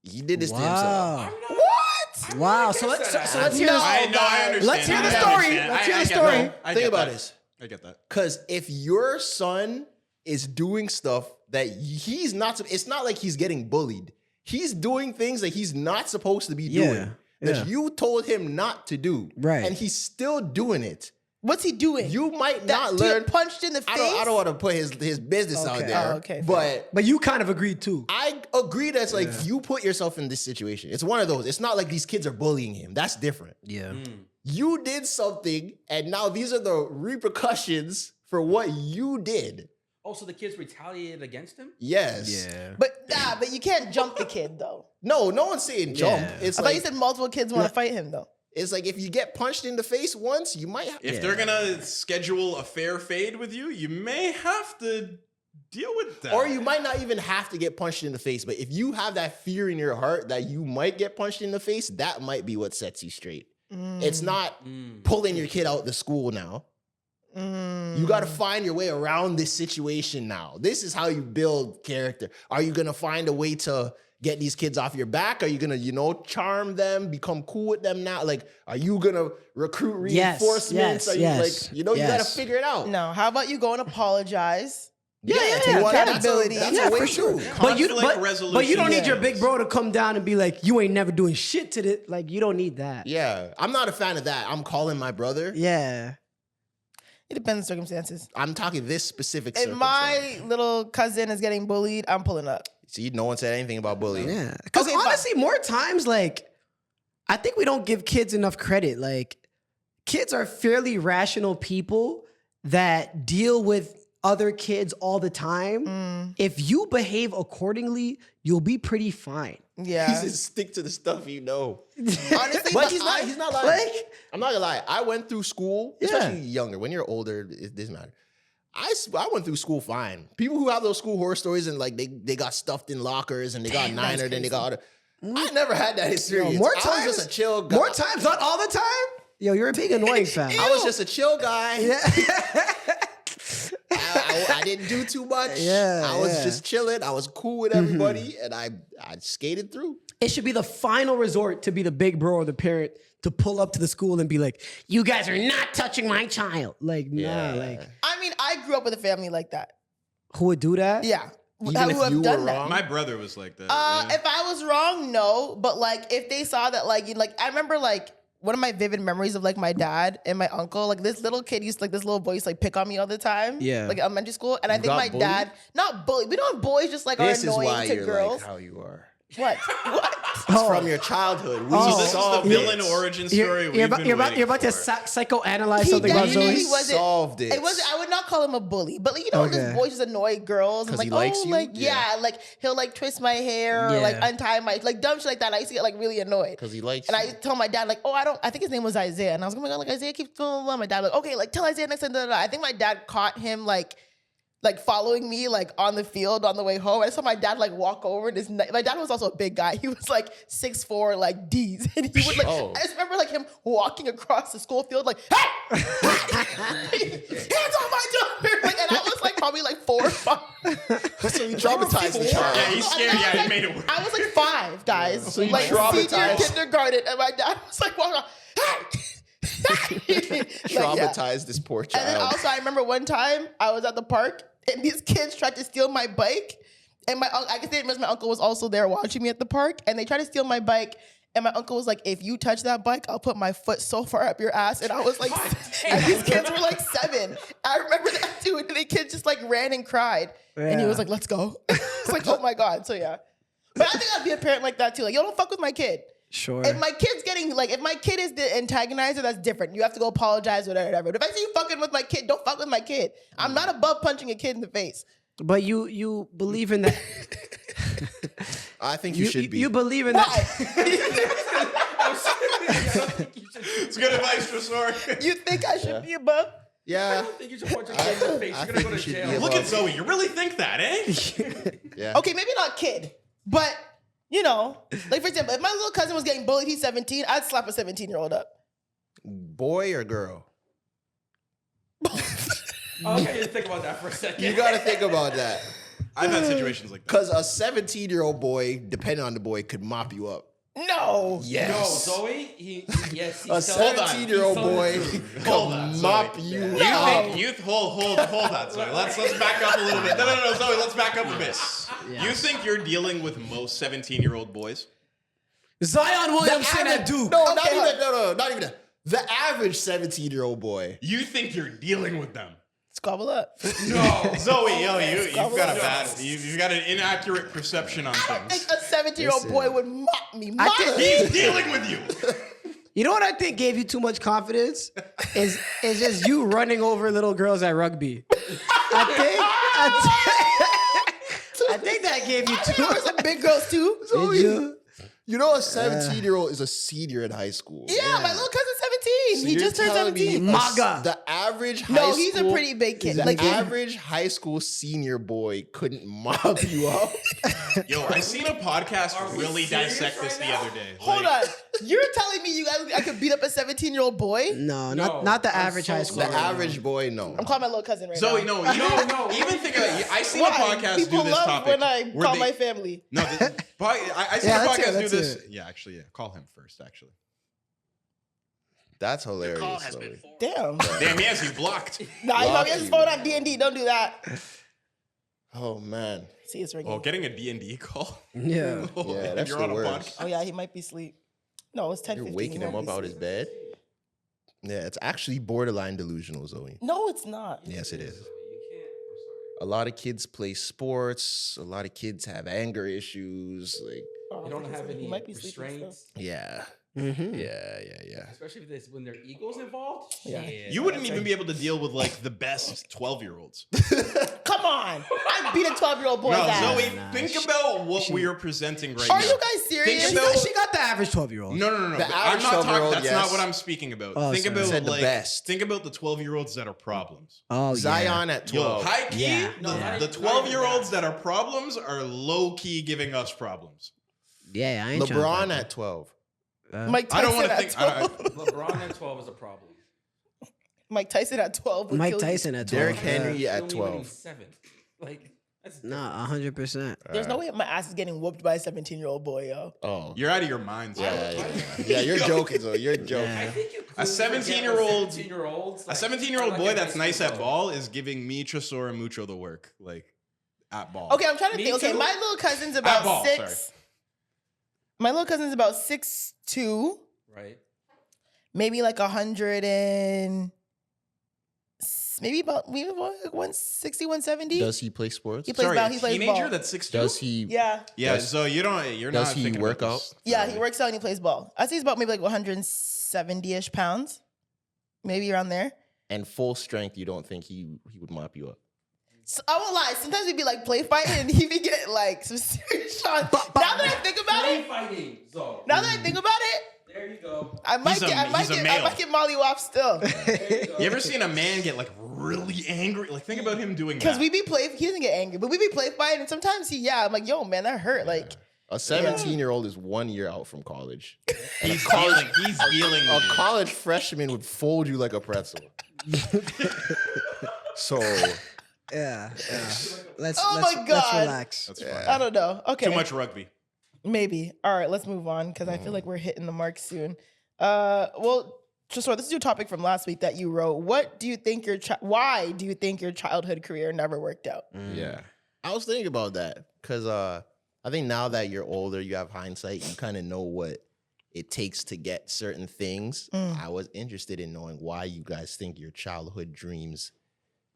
Speaker 1: He did this to himself.
Speaker 3: what?
Speaker 5: Wow. So let's hear
Speaker 1: No,
Speaker 5: this.
Speaker 4: I know, I understand.
Speaker 5: Let's hear the
Speaker 4: I
Speaker 5: story.
Speaker 4: understand.
Speaker 5: Let's hear
Speaker 4: I
Speaker 5: the
Speaker 4: get
Speaker 5: story.
Speaker 4: that. I
Speaker 1: Think
Speaker 4: get
Speaker 1: about
Speaker 4: that.
Speaker 1: this.
Speaker 4: I get that.
Speaker 1: Because if your son is doing stuff that he's not, it's not like he's getting bullied. He's doing things that he's not supposed to be doing. That you told him not to do.
Speaker 5: Right.
Speaker 1: And he's still doing it.
Speaker 3: What's he doing?
Speaker 1: You might
Speaker 3: That
Speaker 1: not
Speaker 3: dude
Speaker 1: learn.
Speaker 3: punched in the face.
Speaker 1: I don't want to put his business out
Speaker 5: Okay.
Speaker 1: there.
Speaker 3: Oh, okay,
Speaker 1: But
Speaker 5: You kind of agreed too.
Speaker 1: I agree that's like you put yourself in this situation. It's one of those. It's not like these kids are bullying him. That's different.
Speaker 5: Yeah.
Speaker 1: You did something, and now these are the repercussions for what you did.
Speaker 2: Oh, so the kids retaliated against him?
Speaker 1: Yes.
Speaker 3: But you can't jump the kid though.
Speaker 1: No one's saying jump.
Speaker 5: Yeah.
Speaker 1: It's
Speaker 3: I thought
Speaker 1: like
Speaker 3: you said multiple kids want to fight him though.
Speaker 1: it's like if you get punched in the face once, you might.
Speaker 4: If they're gonna schedule a fair fade with you, you may have to deal with that.
Speaker 1: Or you might not even have to get punched in the face. But if you have that fear in your heart that you might get punched in the face, that might be what sets you straight. It's not pulling your kid out the school now. You got to find your way around this situation now. This is how you build character. Are you going to find a way to get these kids off your back? Are you going to, charm them, become cool with them now? Like, are you going to recruit reinforcements? Are you you got to figure it out.
Speaker 3: No, how about you go and apologize?
Speaker 1: Yeah,
Speaker 3: take
Speaker 1: that's
Speaker 3: accountability.
Speaker 1: That's
Speaker 5: Yeah,
Speaker 1: a way
Speaker 5: for sure.
Speaker 1: too.
Speaker 5: But you
Speaker 4: resolution.
Speaker 5: don't need your big bro to come down and be like, you ain't never doing shit to this. Like, you don't need that.
Speaker 1: Yeah, I'm not a fan of that. I'm calling my brother.
Speaker 5: Yeah.
Speaker 3: It depends on the circumstances.
Speaker 1: I'm talking this specific
Speaker 3: If
Speaker 1: circumstance.
Speaker 3: my little cousin is getting bullied, I'm pulling up.
Speaker 1: See, no one said anything about bullying.
Speaker 5: Yeah. Because
Speaker 3: Okay, fine.
Speaker 5: honestly, more times, like, I think we don't give kids enough credit. Like, kids are fairly rational people that deal with other kids all the time. If you behave accordingly, you'll be pretty fine.
Speaker 1: He
Speaker 3: Yeah.
Speaker 1: said, stick to the stuff you know.
Speaker 3: Honestly,
Speaker 1: But he's not lying.
Speaker 5: Like,
Speaker 1: I'm not gonna lie. I went through school, especially younger. When you're older, it doesn't matter. I went through school fine. People who have those school horror stories and like they got stuffed in lockers and they got niner, then they got. I never had that experience.
Speaker 5: more
Speaker 1: I
Speaker 5: times,
Speaker 1: was just a chill guy.
Speaker 5: more times, not all the time. Yo, you're a big annoying fam.
Speaker 1: I was just a chill guy.
Speaker 5: Yeah.
Speaker 1: I didn't do too much.
Speaker 5: Yeah,
Speaker 1: I was
Speaker 5: yeah.
Speaker 1: just chilling. I was cool with everybody, and I skated through.
Speaker 5: It should be the final resort to be the big bro or the parent to pull up to the school and be like, you guys are not touching my child. Like, nah, like,
Speaker 3: I mean, I grew up with a family like that.
Speaker 5: who would do that?
Speaker 3: Yeah.
Speaker 1: Even if
Speaker 3: Who have
Speaker 1: you were
Speaker 3: done that.
Speaker 1: wrong?
Speaker 4: My brother was like that. yeah.
Speaker 3: If I was wrong, no. But like, if they saw that, like, I remember like one of my vivid memories of like my dad and my uncle, like this little kid used to, like this little boy used to like pick on me all the time.
Speaker 5: Yeah.
Speaker 3: Like elementary school. And I think
Speaker 1: got
Speaker 3: my dad, not bully. We don't boys just like
Speaker 1: This
Speaker 3: are
Speaker 1: is
Speaker 3: annoying
Speaker 1: why
Speaker 3: to
Speaker 1: you're
Speaker 3: girls.
Speaker 1: like how you are.
Speaker 3: What? What?
Speaker 1: It's from your childhood. We
Speaker 4: So this is the
Speaker 1: solved
Speaker 4: villain
Speaker 1: it.
Speaker 4: origin story.
Speaker 5: You're about to
Speaker 4: for.
Speaker 5: psychoanalyze
Speaker 3: He
Speaker 5: something about
Speaker 3: definitely
Speaker 5: Zoe.
Speaker 3: wasn't-
Speaker 1: Solved it.
Speaker 3: It wasn't. I would not call him a bully, but like, you know,
Speaker 5: Okay.
Speaker 3: this boy just annoy girls. And
Speaker 1: 'Cause
Speaker 3: like,
Speaker 1: he likes
Speaker 3: oh,
Speaker 1: you?
Speaker 3: like
Speaker 1: Yeah.
Speaker 3: like he'll like twist my hair or like
Speaker 5: Yeah.
Speaker 3: untie my like dumb shit like that. And I used to get like really annoyed.
Speaker 1: Because he likes
Speaker 3: And
Speaker 1: you.
Speaker 3: I told my dad, like, oh, I think his name was Isaiah. And I was like, oh my God, like Isaiah keeps blah, blah, blah. My dad, like, okay, like tell Isaiah next time. Da, da, da. I think my dad caught him like following me like on the field on the way home. I saw my dad like walk over and my dad was also a big guy. He was like 6'4", like D's. And he would like,
Speaker 1: Oh.
Speaker 3: I just remember like him walking across the school field like, hey! Hands on my daughter! Like, and I was like probably like 4 or 5.
Speaker 1: So you traumatized the child.
Speaker 4: Yeah, he's scared. Yeah, he made it work.
Speaker 3: I was like 5, guys.
Speaker 1: So you
Speaker 3: like senior
Speaker 1: traumatized-
Speaker 3: kindergarten. And my dad was like walking around, hey! Like, yeah.
Speaker 1: Traumatized this poor
Speaker 3: And then
Speaker 1: child.
Speaker 3: also, I remember one time I was at the park and these kids tried to steal my bike. And I guess they didn't realize my uncle was also there watching me at the park. And they tried to steal my bike. And my uncle was like, if you touch that bike, I'll put my foot so far up your ass. And I was like, and these kids were like 7. I remember that too. And the kids just like ran and cried. And he was like, let's go. It's like, oh my God. So yeah. But I think I'd be a parent like that too. Like, yo, don't fuck with my kid.
Speaker 5: Sure.
Speaker 3: If my kid's getting, like, if my kid is the antagonizer, that's different. You have to go apologize, whatever. But if I see you fucking with my kid, don't fuck with my kid. I'm not above punching a kid in the face.
Speaker 5: But you believe in that.
Speaker 1: I think you should be.
Speaker 5: You believe in
Speaker 3: Why?
Speaker 5: that.
Speaker 4: It's good advice, Tresor.
Speaker 3: You think I should be above?
Speaker 2: I
Speaker 1: yeah.
Speaker 2: don't think you should punch a kid in the face.
Speaker 1: I
Speaker 2: You're gonna
Speaker 1: think
Speaker 2: go
Speaker 1: you
Speaker 2: to
Speaker 1: should
Speaker 2: jail.
Speaker 1: be
Speaker 4: Look at Zoe. You really think that, eh?
Speaker 1: Yeah.
Speaker 3: Okay, maybe not kid, but, you know, like, for example, if my little cousin was getting bullied, he's 17, I'd slap a 17-year-old up.
Speaker 1: Boy or girl?
Speaker 2: Okay, think about that for a second.
Speaker 1: You got to think about that.
Speaker 4: I've had situations like that.
Speaker 1: Because a 17-year-old boy, depending on the boy, could mop you up.
Speaker 3: No.
Speaker 1: Yes.
Speaker 2: No, Zoe. Yes.
Speaker 1: A
Speaker 2: He's telling-
Speaker 1: 17-year-old
Speaker 2: he's telling
Speaker 1: boy
Speaker 2: the truth.
Speaker 4: Hold on,
Speaker 1: could
Speaker 4: Zoe.
Speaker 1: mop you
Speaker 4: You
Speaker 1: up.
Speaker 4: think youth? Hold that, Zoe. Let's back up a little bit. No, Zoe. Let's back up a bit. You think you're dealing with most 17-year-old boys?
Speaker 5: Zion Williamson at Duke.
Speaker 1: No,
Speaker 3: Okay,
Speaker 1: not even
Speaker 3: hold
Speaker 1: that. No, not even that. The average 17-year-old boy.
Speaker 4: You think you're dealing with them?
Speaker 3: Squabble up.
Speaker 4: No, Zoe. You've got a bad. You've got an inaccurate perception on
Speaker 3: I think
Speaker 4: things.
Speaker 3: a 17-year-old boy would mop me.
Speaker 5: I think-
Speaker 4: He's dealing with you.
Speaker 5: You know what I think gave you too much confidence is just you running over little girls at rugby. I think that gave you
Speaker 3: There
Speaker 5: too
Speaker 3: were some big girls too.
Speaker 5: Did you?
Speaker 1: You know, a 17-year-old is a senior in high school.
Speaker 3: Yeah, my little cousin's 17.
Speaker 1: So
Speaker 3: he
Speaker 1: you're
Speaker 3: just turned
Speaker 1: telling me
Speaker 3: 17.
Speaker 5: MAGA.
Speaker 1: The average high
Speaker 3: No,
Speaker 1: school.
Speaker 3: he's a pretty big kid.
Speaker 1: The
Speaker 3: Like,
Speaker 1: average high school senior boy couldn't mop you up.
Speaker 4: Yo, I seen a podcast
Speaker 2: Are we
Speaker 4: really
Speaker 2: serious
Speaker 4: dissect this
Speaker 2: right
Speaker 4: the
Speaker 2: now?
Speaker 4: other day.
Speaker 3: hold
Speaker 4: Like,
Speaker 3: on. You're telling me I could beat up a 17-year-old boy?
Speaker 5: No,
Speaker 2: No,
Speaker 5: not the
Speaker 2: I'm
Speaker 5: average
Speaker 2: so
Speaker 5: high school.
Speaker 1: The
Speaker 2: sorry.
Speaker 1: average boy, no.
Speaker 3: I'm calling my little cousin right
Speaker 4: Zoe,
Speaker 3: now.
Speaker 4: no, you know,
Speaker 2: No.
Speaker 4: even think about it. I seen
Speaker 3: Why?
Speaker 4: a podcast
Speaker 3: People
Speaker 4: do this
Speaker 3: love
Speaker 4: topic.
Speaker 3: when I
Speaker 4: where
Speaker 3: call
Speaker 4: they-
Speaker 3: my family.
Speaker 4: No, I seen
Speaker 5: Yeah,
Speaker 4: a
Speaker 5: let's hear it,
Speaker 4: podcast do
Speaker 5: let's hear
Speaker 4: this.
Speaker 5: it.
Speaker 4: Yeah, actually, yeah. Call him first, actually.
Speaker 1: That's hilarious. Zoe.
Speaker 3: Damn.
Speaker 4: Damn, yes, you blocked.
Speaker 3: Nah, you know,
Speaker 1: Block
Speaker 3: he has his
Speaker 1: you.
Speaker 3: phone on D&D. Don't do that.
Speaker 1: Oh, man.
Speaker 3: See, it's ringing.
Speaker 4: Oh, getting a D&D call.
Speaker 5: Yeah.
Speaker 1: Yeah, that's
Speaker 4: You're
Speaker 1: the
Speaker 4: on a
Speaker 1: worst.
Speaker 4: podcast.
Speaker 3: Oh, yeah, he might be asleep. No, it's 10:15.
Speaker 1: You're
Speaker 3: He
Speaker 1: waking him
Speaker 3: won't
Speaker 1: up
Speaker 3: be
Speaker 1: out his
Speaker 3: asleep.
Speaker 1: bed. Yeah, it's actually borderline delusional, Zoe.
Speaker 3: No, it's not.
Speaker 1: Yes, it is.
Speaker 2: You can't.
Speaker 1: A lot of kids play sports. A lot of kids have anger issues. Like,
Speaker 3: Oh,
Speaker 2: You don't have
Speaker 3: he
Speaker 2: any
Speaker 3: might be sleeping still.
Speaker 2: restraints,
Speaker 1: yeah,
Speaker 5: Mm-hmm.
Speaker 1: yeah.
Speaker 2: especially if this when their ego's involved.
Speaker 3: Yeah.
Speaker 4: You wouldn't even be able to deal with like the best 12-year-olds.
Speaker 3: Come on. I beat a 12-year-old boy's
Speaker 4: No,
Speaker 3: ass.
Speaker 4: Zoe, think about what we are presenting right
Speaker 3: Are
Speaker 4: now.
Speaker 3: you guys serious?
Speaker 4: Think about-
Speaker 5: She got the average 12-year-old.
Speaker 4: No.
Speaker 1: The
Speaker 4: but I'm
Speaker 1: average
Speaker 4: not talking.
Speaker 1: 12-year-old,
Speaker 4: That's
Speaker 1: yes.
Speaker 4: not what I'm speaking about.
Speaker 5: Oh,
Speaker 4: think
Speaker 5: sorry.
Speaker 4: about
Speaker 1: Said the
Speaker 4: like
Speaker 1: best.
Speaker 4: think about the 12-year-olds that are problems.
Speaker 5: Oh,
Speaker 1: Zion at
Speaker 4: Yo,
Speaker 1: 12.
Speaker 4: high key,
Speaker 5: Yeah.
Speaker 2: No, not
Speaker 4: the
Speaker 2: even-
Speaker 4: 12-year-olds that are problems are low key giving us problems.
Speaker 5: Yeah, I ain't trying to
Speaker 1: LeBron
Speaker 5: fight
Speaker 1: at 12.
Speaker 5: that.
Speaker 3: Mike
Speaker 4: I don't
Speaker 3: Tyson
Speaker 4: want to
Speaker 3: at
Speaker 4: think.
Speaker 3: 12.
Speaker 2: LeBron at 12 is a problem.
Speaker 3: Mike Tyson at 12 would
Speaker 5: Mike
Speaker 3: kill you.
Speaker 5: Tyson at 12.
Speaker 1: Derrick Henry
Speaker 2: Kill
Speaker 1: at
Speaker 2: me when
Speaker 1: 12.
Speaker 2: he's 7. Like that's
Speaker 5: Nah, 100%.
Speaker 3: There's no way my ass is getting whooped by a 17-year-old boy, yo.
Speaker 1: Oh.
Speaker 4: You're out of your mind. Zoe.
Speaker 1: Yeah, you're joking, though. You're joking.
Speaker 2: I think you
Speaker 4: A 17-year-old
Speaker 2: 17-year-olds.
Speaker 4: A 17-year-old boy that's nice at ball is giving me, Tresor, and Mucho the work, like at ball.
Speaker 3: Okay, I'm trying to
Speaker 2: Me
Speaker 3: think. Okay,
Speaker 2: too.
Speaker 3: my little cousin's about
Speaker 4: ball,
Speaker 3: 6.
Speaker 4: sorry.
Speaker 3: My little cousin's about 6'2",
Speaker 2: Right.
Speaker 3: maybe like 100 and maybe about 160, 170.
Speaker 1: Does he play sports?
Speaker 3: He plays
Speaker 4: Sorry,
Speaker 3: ball.
Speaker 4: a
Speaker 3: He plays
Speaker 4: teenager
Speaker 3: ball.
Speaker 4: that's 6'2"?
Speaker 1: Does he?
Speaker 3: Yeah.
Speaker 4: Yeah,
Speaker 1: Does-
Speaker 4: so you're
Speaker 1: does
Speaker 4: not
Speaker 1: he
Speaker 4: thinking
Speaker 1: work
Speaker 4: about
Speaker 1: out?
Speaker 4: this
Speaker 3: Yeah, he
Speaker 4: thoroughly.
Speaker 3: works out and he plays ball. I say he's about maybe like 170-ish pounds. Maybe around there.
Speaker 1: And full strength, you don't think he would mop you up?
Speaker 3: So, I won't lie. Sometimes we'd be like play fighting and he'd be getting like some serious shots. Now that I think about it,
Speaker 2: Fighting. So
Speaker 3: now that I think about it,
Speaker 2: there you go.
Speaker 3: I might
Speaker 4: He's a-
Speaker 3: get, I might
Speaker 4: he's a
Speaker 3: get, I
Speaker 4: male.
Speaker 3: might get mollywopped still.
Speaker 4: You ever seen a man get like really angry? Like think about him doing
Speaker 3: Because
Speaker 4: that.
Speaker 3: we be play, he doesn't get angry, but we be play fighting and sometimes I'm like, yo, man, that hurt. Like,
Speaker 1: A 17-year-old is 1 year out from college. And
Speaker 4: He's dealing. He's dealing.
Speaker 1: a
Speaker 4: with it.
Speaker 1: college freshman would fold you like a pretzel. So
Speaker 5: Yeah. Let's
Speaker 3: Oh my
Speaker 5: let's
Speaker 3: God.
Speaker 5: relax.
Speaker 4: That's fine.
Speaker 3: I don't know. Okay.
Speaker 4: Too much rugby.
Speaker 3: Maybe. All right, let's move on because I feel like we're hitting the mark soon. Well, just this is your topic from last week that you wrote. What do you think why do you think your childhood career never worked out?
Speaker 1: yeah, I was thinking about that because I think now that you're older, you have hindsight. You kind of know what it takes to get certain things. I was interested in knowing why you guys think your childhood dreams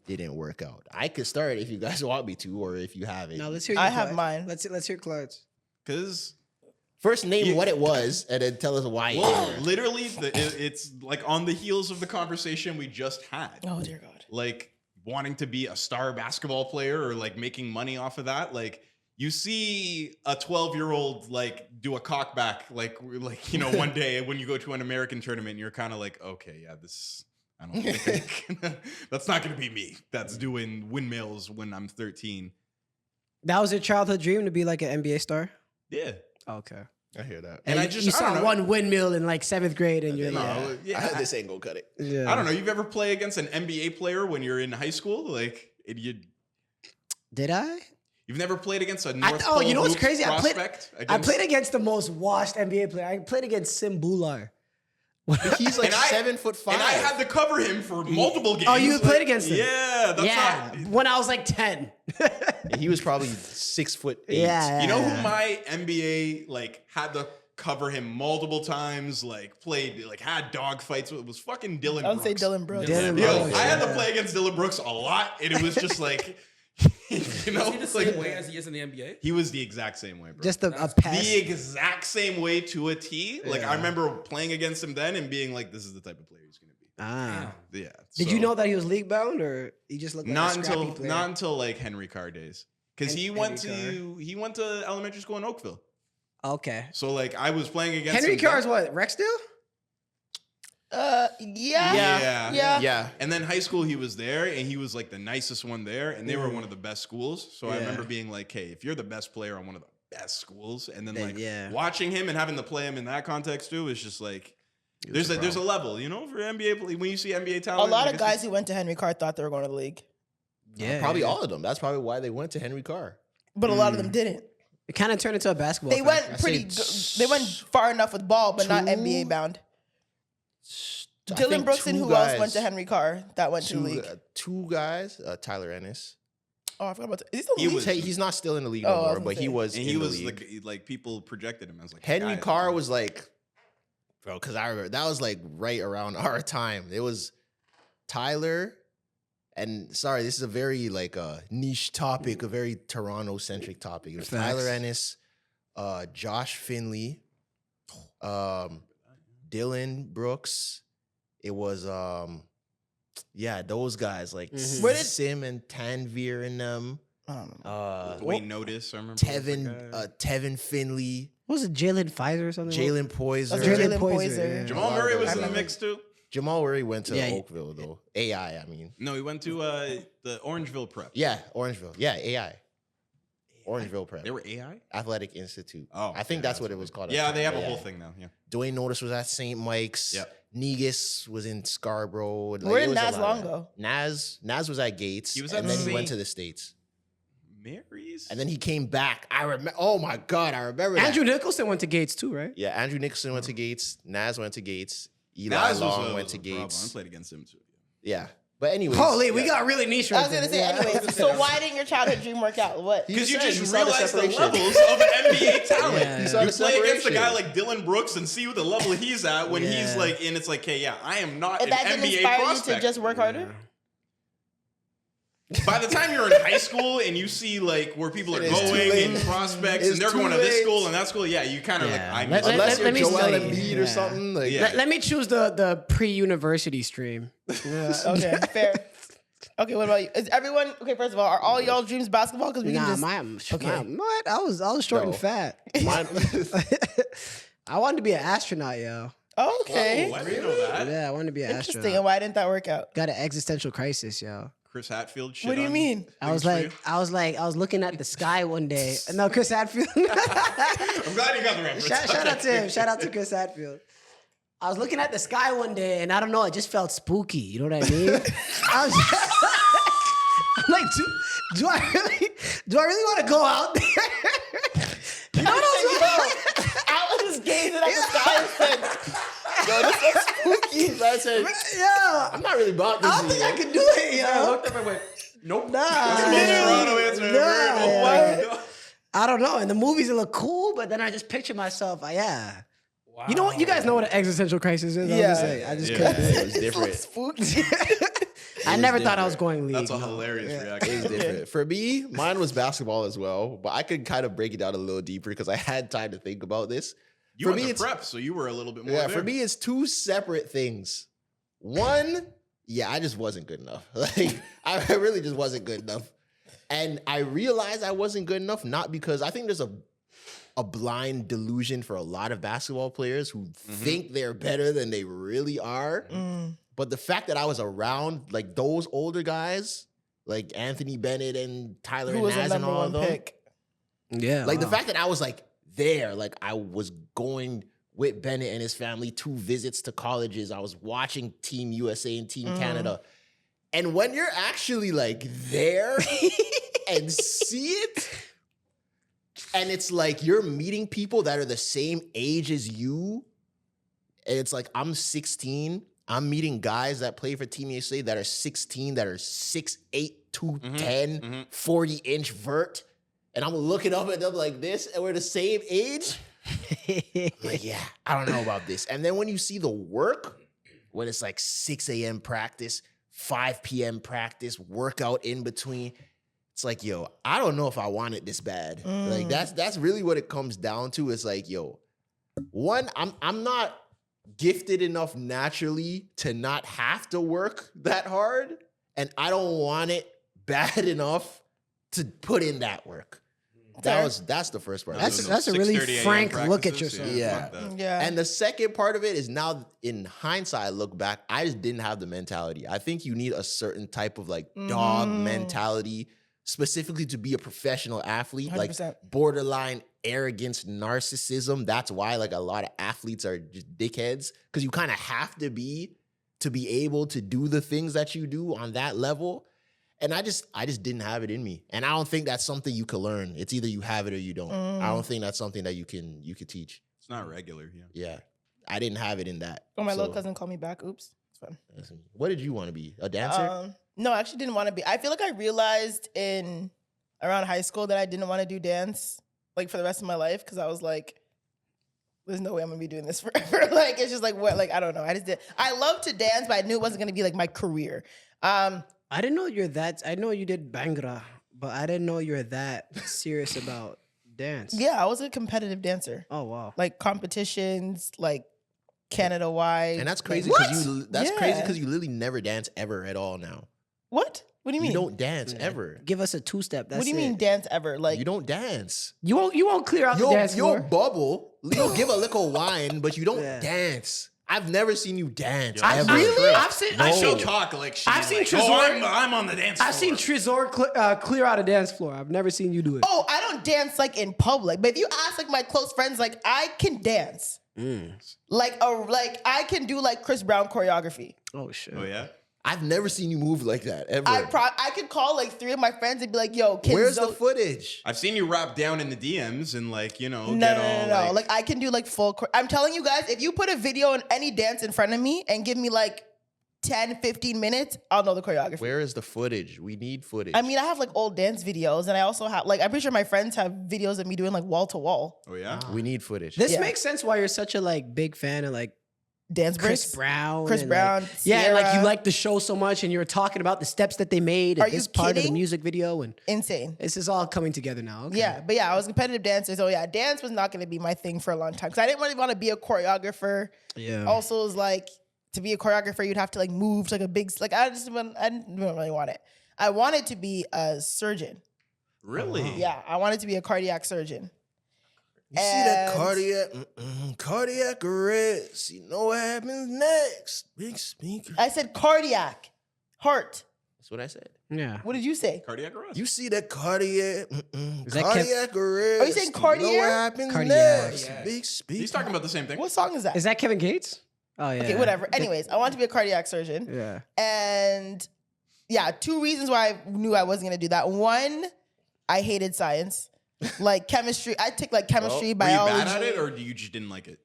Speaker 1: didn't work out. I could start if you guys want me to, or if you have it.
Speaker 5: Now let's hear.
Speaker 3: I
Speaker 5: your
Speaker 3: have
Speaker 5: Clyde.
Speaker 3: mine.
Speaker 5: Let's hear Clyde's.
Speaker 4: Because
Speaker 1: First, name what it was, and then tell us why. it
Speaker 4: well,
Speaker 1: didn't work.
Speaker 4: literally, it's like on the heels of the conversation we just had.
Speaker 3: Oh dear God.
Speaker 4: Like wanting to be a star basketball player or like making money off of that. Like you see a 12-year-old like do a cockback like one day when you go to an American tournament, you're kind of like, okay, yeah, this I don't think that's not gonna be me. That's doing windmills when I'm 13.
Speaker 5: That was your childhood dream to be like an NBA star.
Speaker 4: Yeah.
Speaker 5: Okay.
Speaker 1: I hear that.
Speaker 4: And I
Speaker 5: you
Speaker 4: don't
Speaker 5: saw
Speaker 4: know.
Speaker 5: one windmill in like 7th grade, and you're
Speaker 4: No,
Speaker 5: like,
Speaker 4: yeah,
Speaker 1: This ain't gonna cut it.
Speaker 5: yeah.
Speaker 4: I don't know. You've ever played against an NBA player when you're in high school? Like,
Speaker 5: Did I?
Speaker 4: you've never played against a North Pole
Speaker 5: Oh, you know what's
Speaker 4: Hoops
Speaker 5: crazy? I
Speaker 4: prospect?
Speaker 5: played against the most washed NBA player. I played against Sim Bular.
Speaker 1: He's like
Speaker 4: And I-
Speaker 1: 7'5".
Speaker 4: and I had to cover him for multiple games.
Speaker 5: Oh, you played against him?
Speaker 4: Yeah, that's
Speaker 5: Yeah,
Speaker 4: not.
Speaker 5: when I was like 10.
Speaker 1: He was probably 6'8".
Speaker 5: Yeah.
Speaker 4: You know who my NBA like had to cover him multiple times? Like played, like had dog fights with was fucking Dylan.
Speaker 3: I would say
Speaker 4: Brooks.
Speaker 3: Dylan Brooks.
Speaker 5: Dylan
Speaker 4: Yo,
Speaker 5: Brooks,
Speaker 4: I had to
Speaker 5: yeah.
Speaker 4: play against Dylan Brooks a lot, and it was just like, you know,
Speaker 2: Is he the
Speaker 4: like
Speaker 2: same way as he is in the NBA?
Speaker 4: he was the exact same way, bro.
Speaker 5: Just a pass.
Speaker 4: the exact same way to a T. Like
Speaker 5: Yeah.
Speaker 4: I remember playing against him then and being like, "This is the type of player he's going to be."
Speaker 5: Ah.
Speaker 4: Yeah.
Speaker 5: Did you know that he was league bound, or he just looked like
Speaker 4: Not
Speaker 5: a scrappy
Speaker 4: until
Speaker 5: player?
Speaker 4: not until like Henry Carr days, because he went
Speaker 5: Henry
Speaker 4: to elementary school in Oakville.
Speaker 5: Okay.
Speaker 4: So like I was playing against
Speaker 5: Henry
Speaker 4: him
Speaker 5: Carr
Speaker 4: then.
Speaker 5: is what? Rexdale?
Speaker 3: Yeah.
Speaker 1: Yeah.
Speaker 4: And then high school, he was there, and he was like the nicest one there, and they were one of the best schools. So I
Speaker 5: Yeah.
Speaker 4: remember being like, "Hey, if you're the best player on one of the best schools," and then
Speaker 5: Then,
Speaker 4: like
Speaker 5: yeah.
Speaker 4: watching him and having to play him in that context too is just like there's a level, you know, for NBA when you see NBA
Speaker 3: A
Speaker 4: talent.
Speaker 3: lot
Speaker 4: I
Speaker 3: of
Speaker 4: guess
Speaker 3: guys who went to Henry Carr thought they were going to the league,
Speaker 5: Yeah.
Speaker 1: Probably all of them. That's probably why they went to Henry Carr.
Speaker 3: but a lot of them didn't.
Speaker 5: It kind of turned into a basketball.
Speaker 3: They went
Speaker 5: factory.
Speaker 3: they went far enough with ball, but not
Speaker 1: two-
Speaker 3: NBA bound.
Speaker 1: I
Speaker 3: Dylan
Speaker 1: think
Speaker 3: Brooks and
Speaker 1: two
Speaker 3: who else
Speaker 1: guys-
Speaker 3: went to Henry Carr that went to the league?
Speaker 1: Two guys, Tyler Ennis.
Speaker 3: Oh, I forgot about that. Is he still in
Speaker 4: He
Speaker 3: the
Speaker 4: was-
Speaker 3: league?
Speaker 1: He's not still in the league
Speaker 3: Oh, I
Speaker 1: no
Speaker 3: was
Speaker 1: more,
Speaker 3: gonna
Speaker 1: but he
Speaker 3: say.
Speaker 1: was.
Speaker 4: and
Speaker 1: in
Speaker 4: he
Speaker 1: the
Speaker 4: was
Speaker 1: league.
Speaker 4: like people projected him as like the
Speaker 1: Henry
Speaker 4: guy.
Speaker 1: Carr was like, bro, because I remember that was like right around our time. It was Tyler, and sorry, this is a very like niche topic, a very Toronto centric topic. It was
Speaker 5: Facts.
Speaker 1: Tyler Ennis, Josh Finley, Dylan Brooks. It was yeah, those guys like
Speaker 5: Mhm.
Speaker 3: Where did-
Speaker 1: Sim and Tanvir in them.
Speaker 3: I don't know.
Speaker 4: Wayne Notice. I remember
Speaker 1: Tevin Finley,
Speaker 5: What was it? Jalen Pfizer or something?
Speaker 1: Jalen Poyser.
Speaker 3: That's
Speaker 5: Jalen
Speaker 3: Jalen
Speaker 5: Poyser.
Speaker 3: Poyser.
Speaker 5: yeah.
Speaker 4: Jamal Murray was
Speaker 3: I
Speaker 4: in the
Speaker 3: remember.
Speaker 4: mix too.
Speaker 1: Jamal Murray went to
Speaker 5: Yeah,
Speaker 1: Oakville though. AI, I mean.
Speaker 4: No, he went to the Orangeville Prep.
Speaker 1: Yeah, Orangeville. Yeah, AI. Orangeville Prep.
Speaker 4: They were AI.
Speaker 1: Athletic Institute.
Speaker 4: Oh,
Speaker 1: I think
Speaker 4: yeah,
Speaker 1: that's what it was called.
Speaker 4: Yeah,
Speaker 1: at the
Speaker 4: they have
Speaker 1: time.
Speaker 4: a whole thing now. Yeah.
Speaker 1: Dwayne Notice was at St. Mike's.
Speaker 4: Yep.
Speaker 1: Negus was in Scarborough. Like,
Speaker 3: Where
Speaker 1: it
Speaker 3: did
Speaker 1: was a
Speaker 3: Nas
Speaker 1: lot
Speaker 3: Long
Speaker 1: of that.
Speaker 3: go?
Speaker 1: Nas was at Gates.
Speaker 4: He was
Speaker 1: and
Speaker 4: at
Speaker 1: then he went
Speaker 4: St.
Speaker 1: to the States.
Speaker 4: Mary's.
Speaker 1: And then he came back. I remember. Oh my God, I remember
Speaker 5: Andrew
Speaker 1: that.
Speaker 5: Nicholson went to Gates too, right?
Speaker 1: Yeah, Andrew Nicholson went to Gates. Nas went to Gates. Eli
Speaker 4: Nas
Speaker 1: Long
Speaker 4: was
Speaker 1: went to
Speaker 4: a problem. I
Speaker 1: Gates.
Speaker 4: played against him too.
Speaker 1: Yeah. But anyways,
Speaker 5: Holy, we got really niche right
Speaker 3: I was gonna say,
Speaker 5: there.
Speaker 3: anyways. So why didn't your childhood dream work out? What?
Speaker 4: Because you
Speaker 1: said
Speaker 4: just
Speaker 1: you saw the
Speaker 4: realize the
Speaker 1: separation.
Speaker 4: levels of NBA talent.
Speaker 5: Yeah.
Speaker 1: You saw
Speaker 4: You
Speaker 1: the
Speaker 4: play against a
Speaker 1: separation.
Speaker 4: guy like Dylan Brooks and see what the level he's at when he's
Speaker 5: Yeah.
Speaker 4: like, and it's like, hey, yeah, I am not
Speaker 3: And
Speaker 4: an
Speaker 3: that didn't
Speaker 4: NBA
Speaker 3: inspire
Speaker 4: prospect.
Speaker 3: you to just work harder?
Speaker 4: By the time you're in high school and you see like where people are
Speaker 1: It is too
Speaker 4: going
Speaker 1: late.
Speaker 4: and prospects
Speaker 1: It's
Speaker 4: and they're
Speaker 1: too
Speaker 4: going to this
Speaker 1: late.
Speaker 4: school and that school, yeah, you kind of
Speaker 5: Yeah.
Speaker 4: like,
Speaker 5: Let-
Speaker 1: Unless
Speaker 5: let
Speaker 1: you're
Speaker 5: me
Speaker 1: Joel
Speaker 5: study.
Speaker 1: Embiid or
Speaker 5: Yeah.
Speaker 1: something. Like,
Speaker 4: Yeah.
Speaker 5: Let me choose the pre-university stream.
Speaker 3: Okay, fair. Okay, what about you? Is everyone okay? First of all, are all y'all dreams basketball? Because we can just
Speaker 5: What? I was short
Speaker 1: No.
Speaker 5: and fat.
Speaker 1: Mine-
Speaker 5: I wanted to be an astronaut, yo.
Speaker 3: okay.
Speaker 4: Oh, I didn't know that.
Speaker 5: Yeah, I wanted to be an
Speaker 3: Interesting.
Speaker 5: astronaut.
Speaker 3: And why didn't that work out?
Speaker 5: Got an existential crisis, yo.
Speaker 4: Chris Hatfield shit
Speaker 3: What do you
Speaker 4: on
Speaker 3: mean?
Speaker 5: I was
Speaker 4: things for
Speaker 5: like,
Speaker 4: you?
Speaker 5: I was looking at the sky one day. No, Chris Hatfield.
Speaker 4: I'm glad you got the reference.
Speaker 5: Shout out to him. Shout out to Chris Hatfield. I was looking at the sky one day, and I don't know, it just felt spooky. You know what I mean? I was I'm like, do I really want to go out there? You know what I was
Speaker 3: I was gazing at the sky and said, "Yo, this is spooky."
Speaker 1: I said,
Speaker 5: Yeah.
Speaker 1: I'm not really about this.
Speaker 5: I don't think I
Speaker 1: either.
Speaker 5: could do it,
Speaker 2: I
Speaker 5: yo.
Speaker 2: looked up and went, nope.
Speaker 5: Nah.
Speaker 4: Toronto answer ever heard. Oh my God.
Speaker 5: I don't know. In the movies, it looked cool, but then I just picture myself. Yeah.
Speaker 2: Wow.
Speaker 5: You know what? You guys know what an existential crisis is.
Speaker 3: Yeah.
Speaker 5: I just
Speaker 4: Yeah.
Speaker 5: couldn't do
Speaker 1: It
Speaker 5: it.
Speaker 1: was different.
Speaker 3: Spooky.
Speaker 5: I never thought I was going league.
Speaker 4: That's a
Speaker 5: no.
Speaker 4: hilarious
Speaker 1: It
Speaker 4: reaction.
Speaker 1: was different. For me, mine was basketball as well, but I could kind of break it down a little deeper because I had time to think about this.
Speaker 4: You
Speaker 1: For
Speaker 4: went
Speaker 1: me,
Speaker 4: to
Speaker 1: it's-
Speaker 4: prep, so you were a little bit more
Speaker 1: Yeah,
Speaker 4: there.
Speaker 1: for me, it's two separate things. One, yeah, I just wasn't good enough. Like, I really just wasn't good enough. And I realized I wasn't good enough, not because I think there's a blind delusion for a lot of basketball players who think they're better than they really are. But the fact that I was around like those older guys, like Anthony Bennett and Tyler
Speaker 3: Who was the
Speaker 1: Naz and
Speaker 3: number
Speaker 1: all of
Speaker 3: one
Speaker 1: them,
Speaker 3: pick?
Speaker 5: Yeah.
Speaker 1: like the
Speaker 5: wow.
Speaker 1: fact that I was like there, like I was going with Bennett and his family 2 visits to colleges. I was watching Team USA and Team Canada. And when you're actually like there and see it, and it's like you're meeting people that are the same age as you, and it's like I'm 16. I'm meeting guys that play for Team USA that are 16, that are 6'8", 210, 40-inch vert. And I'm looking up at them like this, and we're the same age. I'm like, yeah, I don't know about this. And then when you see the work, when it's like 6 a.m. practice, 5 p.m. practice, workout in between, it's like, yo, I don't know if I want it this bad. Like that's really what it comes down to. It's like, yo, one, I'm not gifted enough naturally to not have to work that hard, and I don't want it bad enough to put in that work. That's the first part.
Speaker 5: That's a really
Speaker 4: 6:30 a.m.
Speaker 5: frank look at
Speaker 4: practices,
Speaker 5: yourself.
Speaker 1: Yeah.
Speaker 4: fuck that.
Speaker 3: Yeah.
Speaker 1: And the second part of it is now in hindsight, I look back, I just didn't have the mentality. I think you need a certain type of like dog mentality, specifically to be a professional athlete,
Speaker 3: 100%.
Speaker 1: like borderline arrogance, narcissism. That's why like a lot of athletes are just dickheads, because you kind of have to be able to do the things that you do on that level. And I just didn't have it in me. And I don't think that's something you can learn. It's either you have it or you don't. I don't think that's something that you can teach.
Speaker 4: It's not regular, yeah.
Speaker 1: Yeah. I didn't have it in that.
Speaker 3: Oh, my little
Speaker 1: So,
Speaker 3: cousin called me back. Oops. It's fine.
Speaker 1: what did you want to be? A dancer?
Speaker 3: No, I actually didn't want to be. I feel like I realized in around high school that I didn't want to do dance like for the rest of my life, because I was like, there's no way I'm gonna be doing this forever. Like, it's just like what, like, I don't know. I love to dance, but I knew it wasn't gonna be like my career.
Speaker 5: I didn't know you're that. I know you did Bangra, but I didn't know you're that serious about dance.
Speaker 3: Yeah, I was a competitive dancer.
Speaker 5: Oh wow.
Speaker 3: Like competitions, like Canada wide.
Speaker 1: And that's crazy
Speaker 3: Like,
Speaker 1: because crazy
Speaker 3: Yeah.
Speaker 1: because you literally never dance ever at all now.
Speaker 3: What? What do you mean?
Speaker 1: You don't dance ever.
Speaker 5: Give us a 2-step. That's
Speaker 3: What do you mean
Speaker 5: it.
Speaker 3: dance ever? Like
Speaker 1: You don't dance.
Speaker 5: You won't clear out the dance
Speaker 1: You'll
Speaker 5: floor.
Speaker 1: bubble. You'll give a little wine, but you don't
Speaker 5: Yeah.
Speaker 1: dance. I've never seen you dance.
Speaker 5: I
Speaker 1: ever.
Speaker 5: really? I've seen.
Speaker 1: No.
Speaker 5: I've
Speaker 4: She'll
Speaker 5: seen.
Speaker 4: talk like she
Speaker 5: I've seen
Speaker 4: like,
Speaker 5: Trezor-
Speaker 4: I'm on the dance floor.
Speaker 5: I've seen Trezor clear out a dance floor. I've never seen you do it.
Speaker 3: oh, I don't dance like in public. But if you ask like my close friends, like I can dance. Like I can do like Chris Brown choreography.
Speaker 5: Oh shit.
Speaker 4: Oh, yeah?
Speaker 1: I've never seen you move like that ever.
Speaker 3: I could call like 3 of my friends and be like, "Yo, can
Speaker 1: Where's the
Speaker 3: Zoe-"
Speaker 1: footage?
Speaker 4: I've seen you rap down in the DMs and like, you know,
Speaker 3: No,
Speaker 4: get
Speaker 3: no,
Speaker 4: all
Speaker 3: no, no. Like I can do like full. I'm telling you guys, if you put a video on any dance in front of me and give me like 10, 15 minutes, I'll know the choreography.
Speaker 1: Where is the footage? We need footage.
Speaker 3: I mean, I have like old dance videos, and I also have like I'm pretty sure my friends have videos of me doing like wall to wall
Speaker 4: Oh yeah.
Speaker 1: we need footage.
Speaker 5: This
Speaker 3: Yeah.
Speaker 5: makes sense why you're such a like big fan of like
Speaker 3: dance
Speaker 5: Chris
Speaker 3: breaks.
Speaker 5: Brown.
Speaker 3: Chris
Speaker 5: and,
Speaker 3: Brown,
Speaker 5: Like, yeah, and, like you
Speaker 3: Sierra.
Speaker 5: like the show so much, and you were talking about the steps that they made
Speaker 3: Are
Speaker 5: at
Speaker 3: you
Speaker 5: this part of the
Speaker 3: kidding?
Speaker 5: music video, and
Speaker 3: Insane.
Speaker 5: this is all coming together now. Okay.
Speaker 3: Yeah, but yeah, I was a competitive dancer, so yeah, dance was not going to be my thing for a long time because I didn't really want to be a choreographer.
Speaker 5: Yeah.
Speaker 3: Also, it was like to be a choreographer, you'd have to like move to like a big like I didn't really want it. I wanted to be a surgeon.
Speaker 4: Really?
Speaker 3: Yeah, I wanted to be a cardiac surgeon.
Speaker 1: You see that
Speaker 3: And-
Speaker 1: cardiac arrest. You know what happens next. Big speaker.
Speaker 3: I said cardiac, heart.
Speaker 1: That's what I said.
Speaker 5: Yeah.
Speaker 3: What did you say?
Speaker 4: Cardiac arrest.
Speaker 1: You see that cardiac
Speaker 5: that
Speaker 1: cardiac arrest.
Speaker 3: Are you saying
Speaker 1: know
Speaker 3: cardiac?
Speaker 1: what happens
Speaker 5: Cardiac.
Speaker 1: next.
Speaker 4: Yeah.
Speaker 1: Big speaker.
Speaker 4: He's talking about the same thing.
Speaker 3: What song is that?
Speaker 5: Is that Kevin Gates? Oh yeah.
Speaker 3: Okay, whatever. Anyways, I wanted to be a cardiac surgeon.
Speaker 5: Yeah.
Speaker 3: And yeah, 2 reasons why I knew I wasn't gonna do that. One, I hated science. Like chemistry. I took like chemistry,
Speaker 4: Were you
Speaker 3: biology.
Speaker 4: bad at it, or you just didn't like it?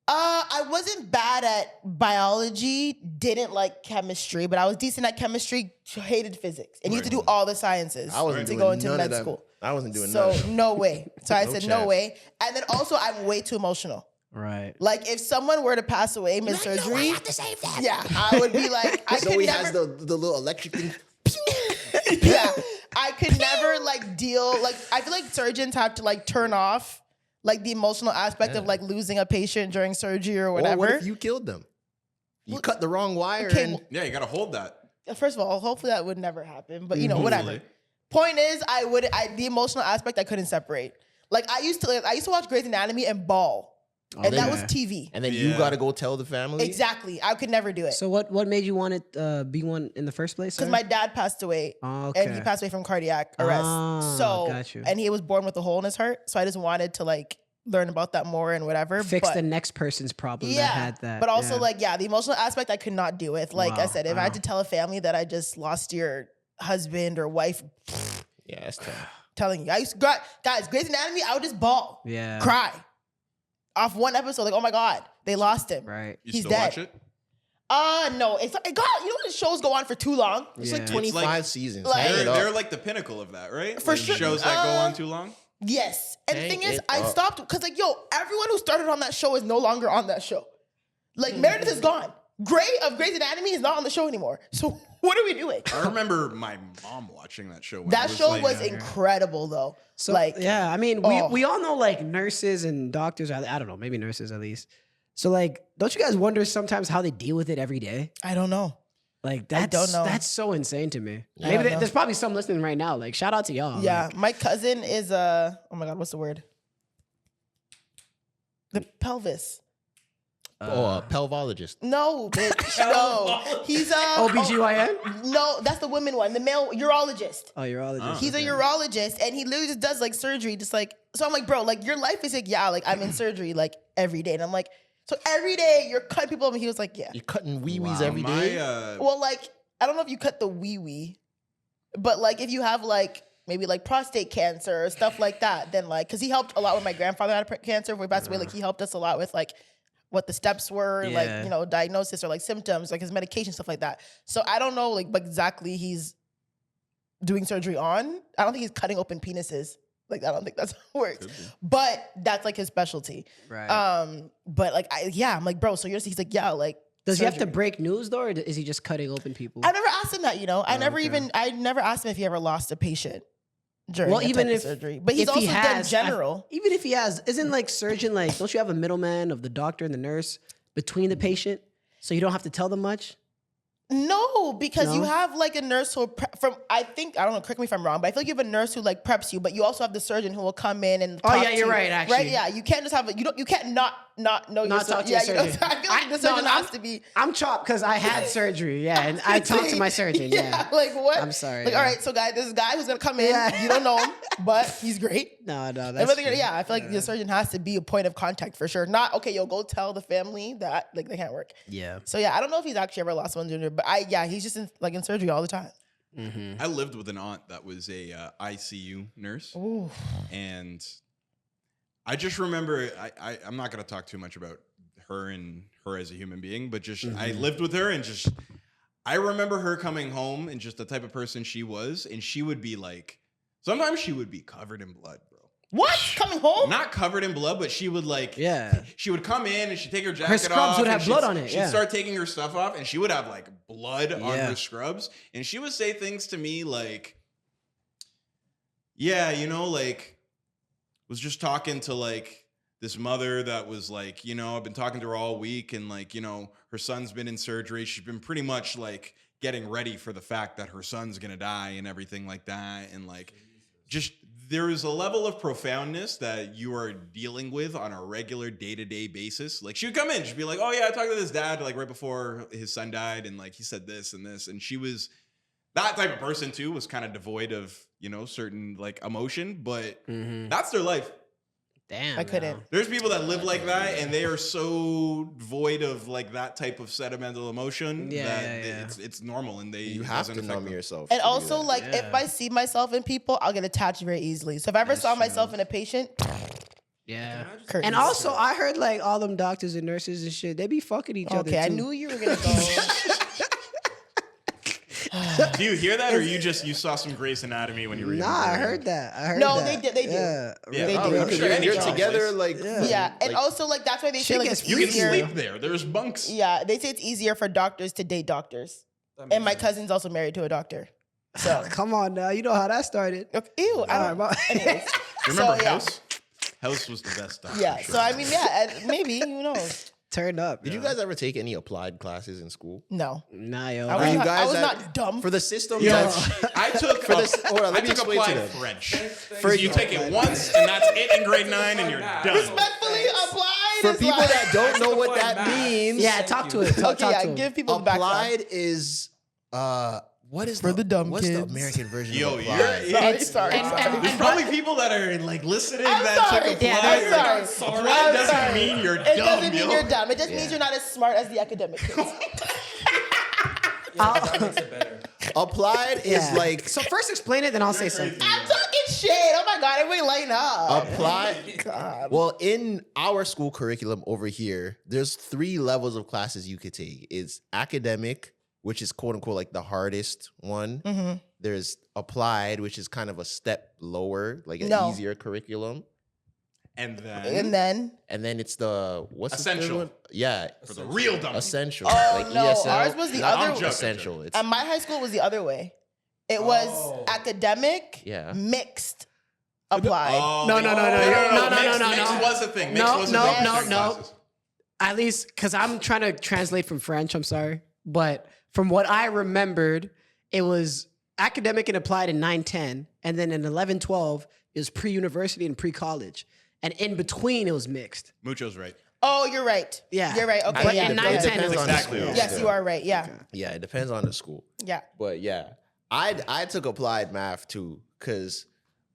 Speaker 3: I wasn't bad at biology, didn't like chemistry, but I was decent at chemistry, hated physics. And you have to do all the sciences
Speaker 1: I wasn't
Speaker 3: to
Speaker 1: doing
Speaker 3: go into
Speaker 1: none
Speaker 3: med
Speaker 1: of that.
Speaker 3: school.
Speaker 1: I wasn't doing
Speaker 3: So
Speaker 1: none of that.
Speaker 3: no way. So I
Speaker 1: No
Speaker 3: said no
Speaker 1: chance.
Speaker 3: way. And then also I'm way too emotional.
Speaker 5: Right.
Speaker 3: Like if someone were to pass away mid surgery, yeah, I would be like, I
Speaker 1: So
Speaker 3: could
Speaker 1: he
Speaker 3: never.
Speaker 1: has the little electric thing.
Speaker 3: Yeah, I could never like deal. Like I feel like surgeons have to like turn off like the emotional aspect of like losing a patient during surgery or whatever.
Speaker 1: Or what if you killed them? You cut the wrong wire.
Speaker 3: Okay,
Speaker 1: and
Speaker 4: Yeah, you gotta hold that.
Speaker 3: First of all, hopefully that would never happen. But you know, whatever.
Speaker 4: Hopefully.
Speaker 3: Point is, the emotional aspect I couldn't separate. Like I used to watch Grey's Anatomy and bawl, and that was
Speaker 5: yeah.
Speaker 3: TV.
Speaker 1: and then you
Speaker 4: Yeah.
Speaker 1: got to go tell the family.
Speaker 3: Exactly, I could never do it
Speaker 5: So what made you want to be one in the first place?
Speaker 3: because
Speaker 5: sir?
Speaker 3: my dad passed away.
Speaker 5: Oh, okay.
Speaker 3: And he passed away from cardiac arrest.
Speaker 5: Ah,
Speaker 3: So,
Speaker 5: got you.
Speaker 3: and he was born with a hole in his heart. So I just wanted to like learn about that more and whatever.
Speaker 5: Fix
Speaker 3: but,
Speaker 5: the next person's problem that had that.
Speaker 3: But also
Speaker 5: yeah.
Speaker 3: like, the emotional aspect I could not deal with. Like I
Speaker 5: Wow,
Speaker 3: said, if I had
Speaker 5: wow.
Speaker 3: to tell a family that I just lost your husband or wife,
Speaker 1: Yeah, that's tough.
Speaker 3: telling you. I used to, guys, Grey's Anatomy, I would just bawl,
Speaker 5: Yeah.
Speaker 3: cry off one episode. Like, oh my God, they lost him.
Speaker 5: Right.
Speaker 4: You
Speaker 3: He's
Speaker 4: still
Speaker 3: dead.
Speaker 4: watch it?
Speaker 3: No, it got, you know when the shows go on for too long?
Speaker 1: It's
Speaker 5: Yeah.
Speaker 1: like 25
Speaker 4: like-
Speaker 1: seasons.
Speaker 3: like-
Speaker 1: Hang it
Speaker 4: They're
Speaker 1: up.
Speaker 4: like the pinnacle of that, right?
Speaker 3: For
Speaker 4: Like
Speaker 3: sure.
Speaker 4: Shows that go on too long.
Speaker 3: Yes. And the
Speaker 1: Hang
Speaker 3: thing is,
Speaker 1: it
Speaker 3: I
Speaker 1: up.
Speaker 3: stopped because like, everyone who started on that show is no longer on that show. Like Meredith is gone. Gray of Grey's Anatomy is not on the show anymore. So what are we doing?
Speaker 4: I remember my mom watching that show. When I
Speaker 3: That show
Speaker 4: like,
Speaker 3: was incredible though.
Speaker 5: So
Speaker 3: like,
Speaker 5: yeah, I mean,
Speaker 3: oh.
Speaker 5: we all know like nurses and doctors. I don't know, maybe nurses at least. So like, don't you guys wonder sometimes how they deal with it every day?
Speaker 3: I don't know.
Speaker 5: Like
Speaker 3: I
Speaker 5: that's
Speaker 3: don't know.
Speaker 5: that's so insane to me.
Speaker 3: I
Speaker 5: Maybe
Speaker 3: don't know.
Speaker 5: there's probably some listening right now. Like shout out to y'all.
Speaker 3: Yeah,
Speaker 5: like,
Speaker 3: my cousin is oh my God, what's the word? The pelvis.
Speaker 1: Pelvologist.
Speaker 3: No, bitch. No. He's
Speaker 5: OBGYN?
Speaker 3: No, that's the women one. The male urologist.
Speaker 5: Oh, urologist.
Speaker 3: He's a urologist and he literally just does like surgery, just like so I'm like, bro, like your life is like, yeah, like I'm in surgery like every day. And I'm like, so every day you're cutting people up, and he was like, yeah.
Speaker 1: You're cutting wee-wees
Speaker 5: Wow.
Speaker 1: every day.
Speaker 3: Well, like, I don't know if you cut the wee-wee, but like if you have like maybe like prostate cancer or stuff like that, then like, cause he helped a lot when my grandfather had cancer before he passed away. Like he helped us a lot with like what the steps were,
Speaker 5: Yeah.
Speaker 3: like, you know, diagnosis or like symptoms, like his medication, stuff like that. So I don't know like what exactly he's doing surgery on. I don't think he's cutting open penises. Like, I don't think that's how it works. But that's like his specialty.
Speaker 5: Right.
Speaker 3: But like, I'm like, bro, so he's like, yeah, like,
Speaker 5: Does he have to
Speaker 3: surgery.
Speaker 5: break news though, or is he just cutting open people?
Speaker 3: I never asked him that, you know. I never
Speaker 5: okay.
Speaker 3: asked him if he ever lost a patient during
Speaker 5: Well,
Speaker 3: that
Speaker 5: even
Speaker 3: type of
Speaker 5: if
Speaker 3: surgery. But he's
Speaker 5: if he
Speaker 3: also
Speaker 5: has,
Speaker 3: done general.
Speaker 5: even if he has, isn't like surgeon like? Don't you have a middleman of the doctor and the nurse between the patient, so you don't have to tell them much?
Speaker 3: No, because you
Speaker 5: No?
Speaker 3: have like a nurse who I don't know, correct me if I'm wrong, but I feel like you have a nurse who like preps you, but you also have the surgeon who will come in and
Speaker 5: Oh,
Speaker 3: talk
Speaker 5: yeah,
Speaker 3: to
Speaker 5: you're
Speaker 3: you,
Speaker 5: right, actually.
Speaker 3: Right? Yeah, you can't just have you can't not know your
Speaker 5: Not talk to
Speaker 3: yeah,
Speaker 5: your
Speaker 3: you know,
Speaker 5: surgeon.
Speaker 3: I feel like the
Speaker 5: No,
Speaker 3: surgeon
Speaker 5: no,
Speaker 3: has to be
Speaker 5: I'm chopped because I had surgery, yeah, and I talked to my surgeon, yeah.
Speaker 3: like what?
Speaker 5: I'm sorry,
Speaker 3: Like,
Speaker 5: yeah.
Speaker 3: all right, so guy, this is a guy who's gonna come in.
Speaker 5: Yeah.
Speaker 3: You don't know him, but he's great.
Speaker 5: No,
Speaker 3: And
Speaker 5: that's
Speaker 3: but yeah, I feel like the surgeon has to be a point of contact for sure. Not okay, go tell the family that like they can't work.
Speaker 5: yeah.
Speaker 3: So yeah, I don't know if he's actually ever lost one during, but he's just in surgery all the time.
Speaker 4: I lived with an aunt that was a ICU nurse,
Speaker 3: Ooh.
Speaker 4: and I just remember I'm not gonna talk too much about her and her as a human being, but just I lived with her and just I remember her coming home and just the type of person she was, and she would be like, sometimes she would be covered in blood, bro.
Speaker 3: What? Coming home?
Speaker 4: Not covered in blood, but she would like,
Speaker 5: Yeah.
Speaker 4: she would come in and she'd take her jacket
Speaker 5: Her
Speaker 4: off.
Speaker 5: scrubs would
Speaker 4: and
Speaker 5: have blood on it,
Speaker 4: She'd
Speaker 5: yeah.
Speaker 4: start taking her stuff off, and she would have like blood on
Speaker 5: Yeah.
Speaker 4: her scrubs, and she would say things to me like, yeah, you know, like, was just talking to like this mother that was like, you know, I've been talking to her all week, and like, you know, her son's been in surgery. She's been pretty much like getting ready for the fact that her son's gonna die and everything like that. And like, just there is a level of profoundness that you are dealing with on a regular day-to-day basis. Like, she would come in, she'd be like, oh yeah, I talked to this dad like right before his son died, and like he said this and this. And she was that type of person too, was kind of devoid of, you know, certain like emotion, but that's their life.
Speaker 5: Damn.
Speaker 3: I couldn't.
Speaker 4: There's people that live like that, and they are so void of like that type of sentimental emotion that it's normal, and
Speaker 1: You have to numb yourself.
Speaker 3: And
Speaker 1: to do
Speaker 3: also,
Speaker 1: that.
Speaker 3: like, if I see myself in people, I'll get attached very easily. So if I ever saw myself in a patient,
Speaker 5: Yeah.
Speaker 3: curtains.
Speaker 5: And also, I heard like all them doctors and nurses and shit, they be fucking each other.
Speaker 3: okay, I
Speaker 5: too.
Speaker 3: knew you were gonna go.
Speaker 4: Do you hear that, or you saw some Grey's Anatomy when you were?
Speaker 5: Nah, I heard that. I heard
Speaker 3: No,
Speaker 5: that.
Speaker 3: they do.
Speaker 5: Yeah.
Speaker 4: Yeah,
Speaker 3: They
Speaker 4: oh,
Speaker 3: do.
Speaker 4: I'm sure
Speaker 1: you're,
Speaker 4: any
Speaker 1: you're
Speaker 4: job
Speaker 1: together,
Speaker 4: place.
Speaker 1: like
Speaker 3: Yeah, and also like that's why they say
Speaker 5: Shit
Speaker 3: like
Speaker 5: gets
Speaker 3: it's
Speaker 4: You can
Speaker 3: easier.
Speaker 4: sleep there. There's bunks.
Speaker 3: Yeah, they say it's easier for doctors to date doctors. And my cousin's also married to a doctor. So
Speaker 5: Come on now, you know how that started.
Speaker 3: okay, ew, I don't.
Speaker 5: Alright,
Speaker 3: Anyways,
Speaker 4: Remember
Speaker 3: so, yeah.
Speaker 4: House? House was the best doctor.
Speaker 3: Yeah,
Speaker 4: sure.
Speaker 3: so I mean, yeah, maybe who knows?
Speaker 5: Turn up.
Speaker 1: Did you guys ever take any applied classes in school?
Speaker 3: No,
Speaker 5: Nah, yo.
Speaker 3: I was,
Speaker 1: you
Speaker 3: not, I
Speaker 1: guys
Speaker 3: was
Speaker 1: at-
Speaker 3: not dumb.
Speaker 1: For the system,
Speaker 4: Yo,
Speaker 1: that's
Speaker 4: I took
Speaker 1: For this- hold on, let
Speaker 4: I
Speaker 1: me
Speaker 4: took
Speaker 1: explain to
Speaker 4: applied
Speaker 1: them.
Speaker 4: French.
Speaker 1: For
Speaker 4: You take it once, and that's it in grade 9, and you're done.
Speaker 3: Respectfully applied.
Speaker 1: for
Speaker 3: is
Speaker 1: people
Speaker 3: like-
Speaker 1: that don't know what
Speaker 2: applied
Speaker 1: that
Speaker 2: math.
Speaker 1: means.
Speaker 5: Yeah, talk to it. Talk
Speaker 3: Okay, yeah,
Speaker 5: to it.
Speaker 3: give people the background.
Speaker 1: Applied is what is
Speaker 3: For the dumb
Speaker 1: what's the
Speaker 3: kids.
Speaker 1: American version
Speaker 4: Yo,
Speaker 1: of
Speaker 4: you're,
Speaker 1: applied?
Speaker 3: Sorry.
Speaker 4: There's probably people that are like listening
Speaker 3: I'm
Speaker 4: that
Speaker 3: sorry.
Speaker 4: took
Speaker 3: Yeah,
Speaker 4: applied.
Speaker 3: I'm sorry.
Speaker 4: Applied
Speaker 3: I'm
Speaker 4: doesn't
Speaker 3: sorry.
Speaker 4: mean you're
Speaker 3: It
Speaker 4: dumb,
Speaker 3: doesn't mean
Speaker 4: yo.
Speaker 3: you're dumb. It just means you're not as smart as the academic kids.
Speaker 2: Yeah, that makes it better.
Speaker 1: Applied is
Speaker 5: Yeah.
Speaker 1: like
Speaker 5: So first explain it, then I'll say something.
Speaker 3: I'm talking shit. Oh my god, everybody lighten up.
Speaker 1: applied.
Speaker 3: God.
Speaker 1: Well, in our school curriculum over here, there's 3 levels of classes you could take. It's academic, which is quote unquote like the hardest one.
Speaker 3: Mm-hmm.
Speaker 1: There's applied, which is kind of a step lower, like an
Speaker 3: No.
Speaker 1: easier curriculum.
Speaker 4: And then
Speaker 3: And then,
Speaker 1: And then it's the what's the third
Speaker 4: Essential.
Speaker 1: one? Yeah,
Speaker 4: for the real dumb.
Speaker 1: essential.
Speaker 3: Oh,
Speaker 1: like
Speaker 3: no,
Speaker 1: ESL.
Speaker 3: ours was the
Speaker 1: not
Speaker 3: other-
Speaker 4: I'm joking.
Speaker 1: essential. It's
Speaker 3: at my high school, it was the other way. It was
Speaker 2: Oh.
Speaker 3: academic,
Speaker 1: Yeah.
Speaker 3: mixed, applied.
Speaker 4: Oh,
Speaker 5: No, no, no, no,
Speaker 4: Mixed,
Speaker 5: no.
Speaker 4: Mixed was a thing. Mixed
Speaker 5: No,
Speaker 4: was a
Speaker 5: no,
Speaker 4: thing.
Speaker 5: no,
Speaker 4: Certain
Speaker 5: no.
Speaker 4: classes.
Speaker 5: At least because I'm trying to translate from French, I'm sorry. But from what I remembered, it was academic and applied in 9-10. And then in 11-12, it was pre-university and pre-college. And in between, it was mixed.
Speaker 4: Mucho's right.
Speaker 3: Oh, you're right.
Speaker 5: Yeah.
Speaker 3: You're right. Okay,
Speaker 5: But
Speaker 3: yeah.
Speaker 5: in
Speaker 3: yeah.
Speaker 5: 9-10,
Speaker 1: It
Speaker 5: it
Speaker 1: depends
Speaker 5: was
Speaker 1: on the
Speaker 4: exactly
Speaker 1: school.
Speaker 3: Yes,
Speaker 1: still.
Speaker 3: you are right. Yeah.
Speaker 1: Yeah, it depends on the school.
Speaker 3: Yeah.
Speaker 1: But yeah, I took applied math too, because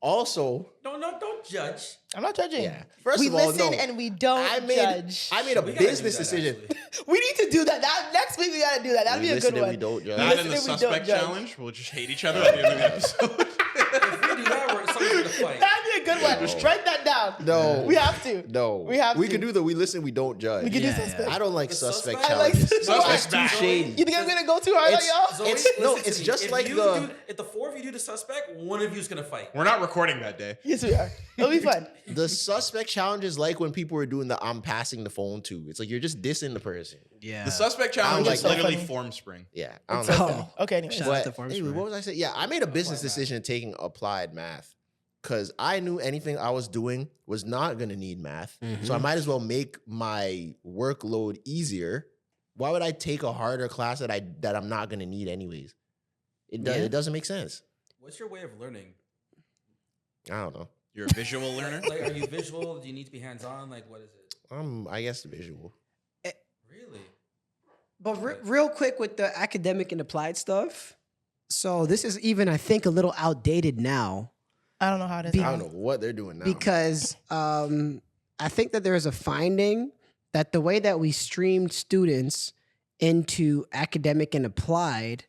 Speaker 1: also
Speaker 2: Don't judge.
Speaker 3: I'm not judging.
Speaker 1: Yeah. First
Speaker 3: we
Speaker 1: of all,
Speaker 3: listen
Speaker 1: no.
Speaker 3: and we don't judge.
Speaker 1: I made a
Speaker 2: We gotta do
Speaker 1: business
Speaker 2: that,
Speaker 1: decision.
Speaker 2: actually.
Speaker 3: We need to do that. Next week we gotta do that. That'd
Speaker 1: We
Speaker 3: be a
Speaker 1: listen
Speaker 3: good
Speaker 1: and
Speaker 3: one.
Speaker 1: we don't judge.
Speaker 4: That and the
Speaker 3: listen, we don't
Speaker 4: suspect
Speaker 3: judge.
Speaker 4: challenge. We'll just hate each other at the end of the episode.
Speaker 2: If we do that, someone's gonna fight.
Speaker 3: That'd be a good one. Just write that down.
Speaker 1: No.
Speaker 3: We have to.
Speaker 1: No,
Speaker 3: We have
Speaker 1: We
Speaker 3: to.
Speaker 1: can do the we listen, we don't judge.
Speaker 3: We can do
Speaker 5: Yeah,
Speaker 3: suspect.
Speaker 1: I don't like
Speaker 2: The
Speaker 1: suspect
Speaker 2: suspect?
Speaker 3: I like
Speaker 1: challenges.
Speaker 4: Suspect's
Speaker 1: That's
Speaker 4: back.
Speaker 1: too shady.
Speaker 3: You think I'm gonna go too hard
Speaker 1: It's-
Speaker 3: on y'all?
Speaker 2: Zoe,
Speaker 1: no,
Speaker 2: listen
Speaker 1: it's
Speaker 2: to me.
Speaker 1: just
Speaker 2: If
Speaker 1: like
Speaker 2: you
Speaker 1: the-
Speaker 2: if the 4 of you do the suspect, one of you is gonna fight.
Speaker 4: We're not recording that day.
Speaker 3: Yes, we are. It'll be fun.
Speaker 1: The suspect challenge is like when people were doing the I'm passing the phone to. It's like you're just dissing the person.
Speaker 5: Yeah.
Speaker 4: The suspect challenge
Speaker 1: like
Speaker 4: is
Speaker 1: that.
Speaker 4: literally
Speaker 3: funny.
Speaker 4: form spring.
Speaker 1: Yeah, I don't
Speaker 3: It's
Speaker 1: know.
Speaker 3: so funny. Okay, anyways.
Speaker 5: Shout out to
Speaker 1: But
Speaker 5: Farm
Speaker 1: anyway,
Speaker 5: Spring.
Speaker 1: what was I saying? Yeah, I made a business decision taking applied math because I knew anything I was doing was not going to need math. So I might as well make my workload easier. Why would I take a harder class that I'm not going to need anyways? It doesn't make sense.
Speaker 2: What's your way of learning?
Speaker 1: I don't know.
Speaker 4: You're a visual learner.
Speaker 2: Like, are you visual? Do you need to be hands-on? Like, what is it?
Speaker 1: I guess visual.
Speaker 2: Really?
Speaker 5: But real quick with the academic and applied stuff. So this is even, I think, a little outdated now
Speaker 3: I don't know how it is.
Speaker 1: I don't know what they're doing now.
Speaker 5: because I think that there is a finding that the way that we streamed students into academic and applied,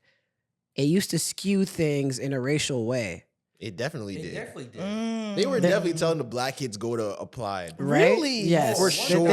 Speaker 5: it used to skew things in a racial way.
Speaker 1: It definitely
Speaker 2: They
Speaker 1: did.
Speaker 2: definitely did.
Speaker 1: They were definitely telling the black kids go to Applied.
Speaker 5: Right?
Speaker 3: Really?
Speaker 5: Yes.
Speaker 1: For sure.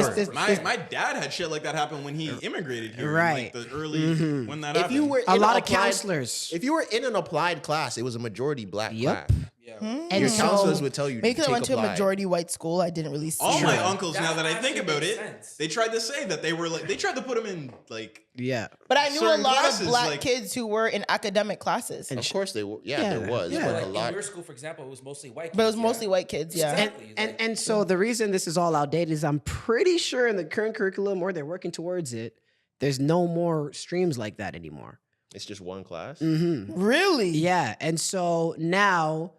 Speaker 4: My dad had shit like that happen when he immigrated here.
Speaker 5: Right.
Speaker 4: In like the early when that
Speaker 1: If
Speaker 4: happened.
Speaker 1: you were
Speaker 5: a
Speaker 1: in
Speaker 5: lot
Speaker 1: an
Speaker 5: of
Speaker 1: applied-
Speaker 5: counselors.
Speaker 1: If you were in an applied class, it was a majority black
Speaker 5: Yep.
Speaker 1: class.
Speaker 2: Yeah.
Speaker 5: And
Speaker 1: Your
Speaker 5: so-
Speaker 1: counselors would tell you.
Speaker 3: Maybe because I
Speaker 1: take
Speaker 3: went to a
Speaker 1: Applied.
Speaker 3: majority white school, I didn't really see
Speaker 4: all my
Speaker 3: it.
Speaker 4: uncles, now that I think
Speaker 2: actually
Speaker 4: about
Speaker 2: makes
Speaker 4: it,
Speaker 2: sense.
Speaker 4: they tried to say that they were like they tried to put them in like
Speaker 5: Yeah.
Speaker 3: But I knew a
Speaker 4: certain
Speaker 3: lot
Speaker 4: classes,
Speaker 3: of black
Speaker 4: like-
Speaker 3: kids who were in academic classes.
Speaker 5: And
Speaker 1: Of course they were. Yeah, there was.
Speaker 5: yeah.
Speaker 1: But
Speaker 2: Like
Speaker 1: a lot.
Speaker 2: in your school, for example, it was mostly white kids.
Speaker 3: But it was
Speaker 2: yeah?
Speaker 3: mostly white kids, yeah.
Speaker 2: Exactly.
Speaker 5: And so the reason this is all outdated is I'm pretty sure in the current curriculum, or they're working towards it, there's no more streams like that anymore.
Speaker 1: It's just one class.
Speaker 3: Really?
Speaker 5: Yeah. And so now,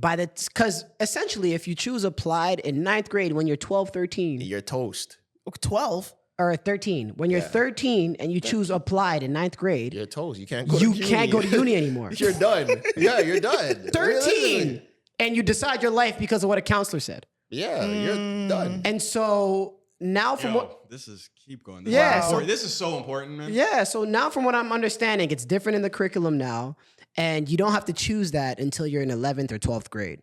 Speaker 5: because essentially, if you choose applied in 9th grade when you're 12, 13,
Speaker 1: You're toast.
Speaker 3: 12?
Speaker 5: or 13, when you're 13 and you choose applied in 9th grade,
Speaker 1: You're toast. You can't go.
Speaker 5: you
Speaker 1: to
Speaker 5: can't go to uni anymore.
Speaker 1: You're done. Yeah, you're done.
Speaker 5: 13! And you decide your life because of what a counselor said.
Speaker 1: Yeah, you're done.
Speaker 5: And so now from what
Speaker 4: this is keep going. This
Speaker 5: Yeah,
Speaker 4: is
Speaker 5: so-
Speaker 4: important. This is so important, man.
Speaker 5: Yeah, so now from what I'm understanding, it's different in the curriculum now, and you don't have to choose that until you're in 11th or 12th grade.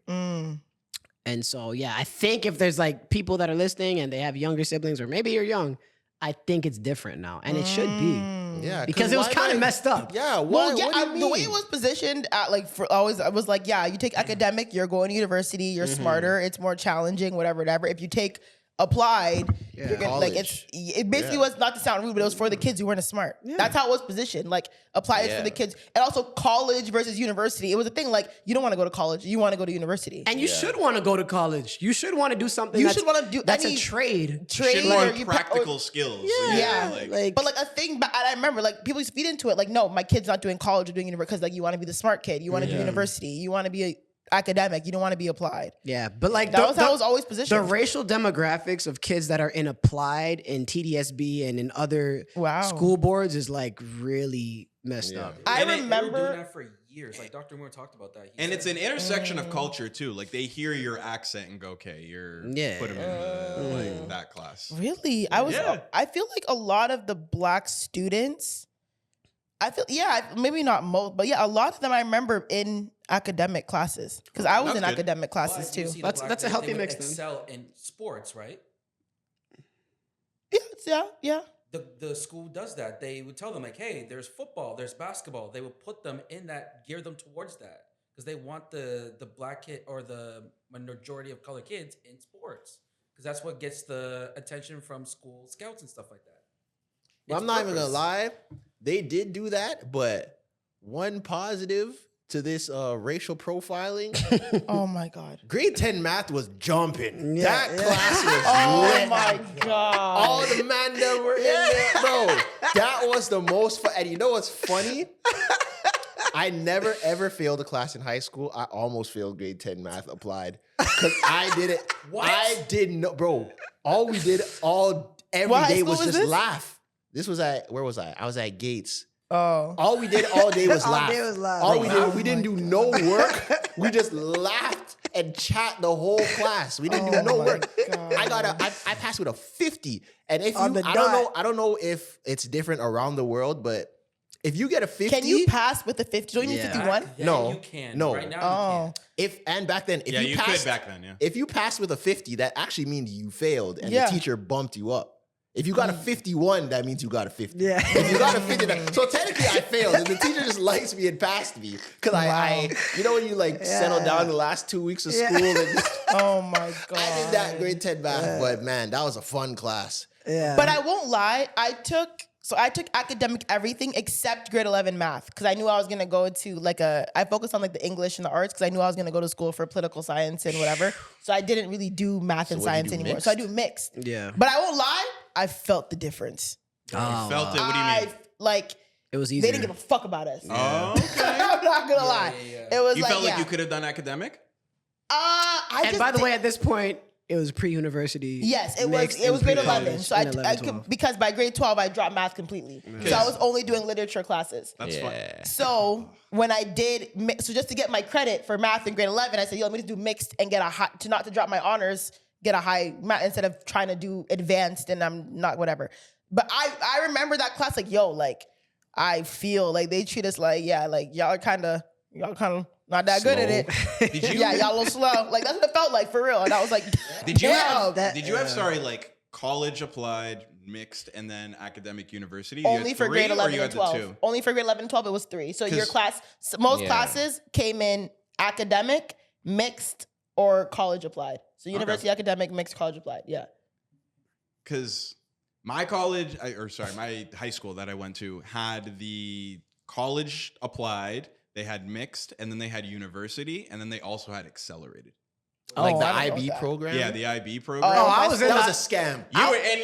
Speaker 5: And so, yeah, I think if there's like people that are listening and they have younger siblings, or maybe you're young, I think it's different now, and it should be
Speaker 1: Yeah,
Speaker 5: because it was
Speaker 1: why
Speaker 5: kind of
Speaker 1: not-
Speaker 5: messed up.
Speaker 1: Yeah.
Speaker 3: Well,
Speaker 1: What,
Speaker 3: yeah,
Speaker 1: what do you mean?
Speaker 3: the way it was positioned at like for always, I was like, yeah, you take academic, you're going to university, you're smarter, it's more challenging, whatever. If you take applied, you're gonna like it basically was, not to sound rude, but it was for the kids who weren't as smart. That's how it was positioned. Like applied is for the kids, and also college versus university. It was a thing like you don't want to go to college, you want to go to university.
Speaker 5: And you should want to go to college. You should want to do something.
Speaker 3: You
Speaker 5: that's-
Speaker 3: should wanna do
Speaker 5: that's
Speaker 3: any
Speaker 5: a trade.
Speaker 3: trade
Speaker 4: Shit more
Speaker 3: or you
Speaker 4: practical skills.
Speaker 3: Yeah,
Speaker 5: like-
Speaker 3: but like a thing, but I remember like people used to feed into it. Like, no, my kid's not doing college or doing university because like you want to be the smart kid, you want to do university, you want to be academic, you don't want to be applied.
Speaker 5: Yeah, but like
Speaker 3: That was how it was always
Speaker 5: The
Speaker 3: positioned.
Speaker 5: racial demographics of kids that are in applied, in TDSB, and in other
Speaker 3: Wow.
Speaker 5: school boards is like really messed up.
Speaker 3: I
Speaker 2: They were
Speaker 3: remember.
Speaker 2: doing that for years. Like Dr. Moore talked about that. He
Speaker 4: And
Speaker 2: said-
Speaker 4: it's an intersection of culture too. Like they hear your accent and go, "Okay, you're put them in like that class."
Speaker 3: Really,
Speaker 4: Yeah.
Speaker 3: I feel like a lot of the black students. I feel maybe not most, but yeah, a lot of them I remember in academic classes because I was
Speaker 4: That's
Speaker 3: in
Speaker 4: good.
Speaker 3: academic
Speaker 2: Well,
Speaker 3: classes
Speaker 2: you
Speaker 3: too.
Speaker 2: see the
Speaker 5: That's-
Speaker 2: black
Speaker 5: that's a
Speaker 2: men,
Speaker 5: healthy
Speaker 2: they would
Speaker 5: mix then.
Speaker 2: excel in sports, right?
Speaker 3: Yeah.
Speaker 2: The school does that. They would tell them like, "Hey, there's football, there's basketball." They would put them in that, gear them towards that because they want the black kid or the majority of color kids in sports because that's what gets the attention from school scouts and stuff like that.
Speaker 1: Well,
Speaker 2: It's
Speaker 1: I'm not even gonna
Speaker 2: purpose.
Speaker 1: lie. They did do that, but one positive to this racial profiling,
Speaker 3: Oh my god.
Speaker 1: grade 10 math was jumping.
Speaker 5: Yeah,
Speaker 1: That
Speaker 5: yeah.
Speaker 1: class was
Speaker 3: Oh
Speaker 1: lit.
Speaker 3: my god.
Speaker 1: All the men that were in there, bro. That was the most fun. And you know what's funny? I never ever failed a class in high school. I almost failed grade 10 math applied. Because I did it.
Speaker 2: What?
Speaker 1: I didn't know, bro. All we did every
Speaker 3: What high
Speaker 1: day
Speaker 3: school
Speaker 1: was
Speaker 3: was
Speaker 1: just
Speaker 3: this?
Speaker 1: laugh. This was where was I? I was at Gates.
Speaker 3: Oh.
Speaker 1: All we did all day was
Speaker 5: All
Speaker 1: laugh.
Speaker 5: day was laugh.
Speaker 1: All
Speaker 5: Bro,
Speaker 1: we did, we didn't do no work. We just laughed and chat the whole class. We didn't do no
Speaker 3: my
Speaker 1: work.
Speaker 3: God.
Speaker 1: I passed with a 50. And if
Speaker 5: On
Speaker 1: you,
Speaker 5: the
Speaker 1: I don't know if it's different around the world, but if you get a 50,
Speaker 3: Can you pass with the 50? Don't you need
Speaker 5: Yeah.
Speaker 3: 51?
Speaker 2: Back then
Speaker 1: No.
Speaker 2: you can.
Speaker 1: No.
Speaker 2: Right now
Speaker 3: Oh.
Speaker 1: and back then, if
Speaker 4: Yeah,
Speaker 1: you
Speaker 4: you
Speaker 1: passed,
Speaker 4: could back then. Yeah.
Speaker 1: if you passed with a 50, that actually means you failed and
Speaker 3: Yeah.
Speaker 1: the teacher bumped you up. If you got a 51, that means you got a 50.
Speaker 5: Yeah.
Speaker 1: If you got a 50, so technically I failed, and the teacher just likes me and passed me because I, you know, when you like settle down the last 2 weeks of school, and
Speaker 3: Oh my god.
Speaker 1: I did that grade 10 math, but man, that was a fun class.
Speaker 5: Yeah.
Speaker 3: But I won't lie, I took academic everything except grade 11 math because I knew I was going to go to I focused on like the English and the arts because I knew I was going to go to school for political science and whatever. So I didn't really do math and
Speaker 1: what do you
Speaker 3: science
Speaker 1: do,
Speaker 3: anymore.
Speaker 1: mixed?
Speaker 3: So I do mixed.
Speaker 5: Yeah.
Speaker 3: But I won't lie, I felt the difference.
Speaker 4: You felt it. What do you
Speaker 3: I
Speaker 4: mean?
Speaker 3: like
Speaker 5: It was
Speaker 3: they
Speaker 5: easier.
Speaker 3: didn't give a fuck about us.
Speaker 4: Oh, okay.
Speaker 3: I'm not gonna lie.
Speaker 2: yeah.
Speaker 3: It was
Speaker 4: You
Speaker 3: like
Speaker 4: felt like
Speaker 3: yeah.
Speaker 4: you could have done academic?
Speaker 3: I
Speaker 5: And
Speaker 3: just
Speaker 5: by the
Speaker 3: thi-
Speaker 5: way, at this point, it was pre-university.
Speaker 3: Yes, it
Speaker 5: mixed
Speaker 3: was
Speaker 5: and
Speaker 3: grade
Speaker 5: pre-college
Speaker 3: 11. So
Speaker 5: in
Speaker 3: I
Speaker 5: 11,
Speaker 3: could
Speaker 5: 12.
Speaker 3: because by grade 12 I dropped math completely. So I was only doing literature classes.
Speaker 4: That's fine.
Speaker 3: So when I did, so just to get my credit for math in grade 11, I said, yo, let me just do mixed and get a high, not to drop my honors, get a high math instead of trying to do advanced and I'm not whatever. But I remember that class like, yo, like I feel like they treat us like, yeah, like y'all kind of Not that good at it.
Speaker 4: Did you?
Speaker 3: Yeah, y'all a little slow. Like that's what it felt like for real. And I was like,
Speaker 4: Did you
Speaker 3: damn.
Speaker 4: have? Did you have? Sorry, like college applied, mixed, and then academic university. You
Speaker 3: Only
Speaker 4: had
Speaker 3: for
Speaker 4: 3,
Speaker 3: grade
Speaker 4: or
Speaker 3: 11
Speaker 4: you
Speaker 3: and
Speaker 4: had the
Speaker 3: 12.
Speaker 4: 2?
Speaker 3: Only for grade 11 and 12, it was 3. So your
Speaker 4: 'Cause-
Speaker 3: class, most
Speaker 1: Yeah.
Speaker 3: classes came in academic, mixed, or college applied. So university academic, mixed, college applied. Yeah.
Speaker 4: Because my college, my high school that I went to had the college applied, they had mixed, and then they had university, and then they also had accelerated.
Speaker 1: Like
Speaker 3: Oh,
Speaker 1: the
Speaker 3: I don't know
Speaker 1: IB
Speaker 3: that.
Speaker 1: program?
Speaker 4: Yeah, the IB program.
Speaker 3: Oh,
Speaker 5: I was in
Speaker 1: That
Speaker 5: that.
Speaker 1: was a scam.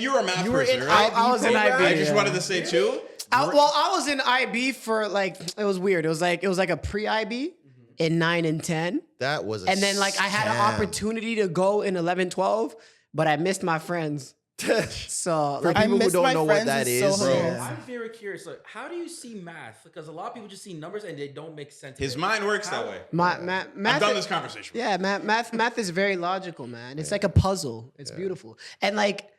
Speaker 4: You were a math
Speaker 1: You were
Speaker 4: person,
Speaker 1: in
Speaker 4: right?
Speaker 5: I was in
Speaker 1: program?
Speaker 5: IB.
Speaker 4: I just
Speaker 5: yeah.
Speaker 4: wanted to say too.
Speaker 5: I was in IB for like it was weird. It was like a pre-IB in 9 and 10.
Speaker 1: That was a
Speaker 5: And then like I had an
Speaker 1: scam.
Speaker 5: opportunity to go in 11, 12, but I missed my friends. So
Speaker 1: For
Speaker 5: like,
Speaker 3: I
Speaker 1: people who
Speaker 3: miss
Speaker 1: don't
Speaker 3: my
Speaker 1: know what
Speaker 3: friends
Speaker 1: that
Speaker 3: is so
Speaker 1: is,
Speaker 3: hilarious.
Speaker 2: I'm very curious. Like, how do you see math? Because a lot of people just see numbers and they don't make sense.
Speaker 4: His
Speaker 2: to it.
Speaker 4: mind works
Speaker 2: How-
Speaker 4: that way.
Speaker 5: math.
Speaker 4: I've done this conversation.
Speaker 5: Yeah, math is very logical, man. It's like a puzzle. It's beautiful. And like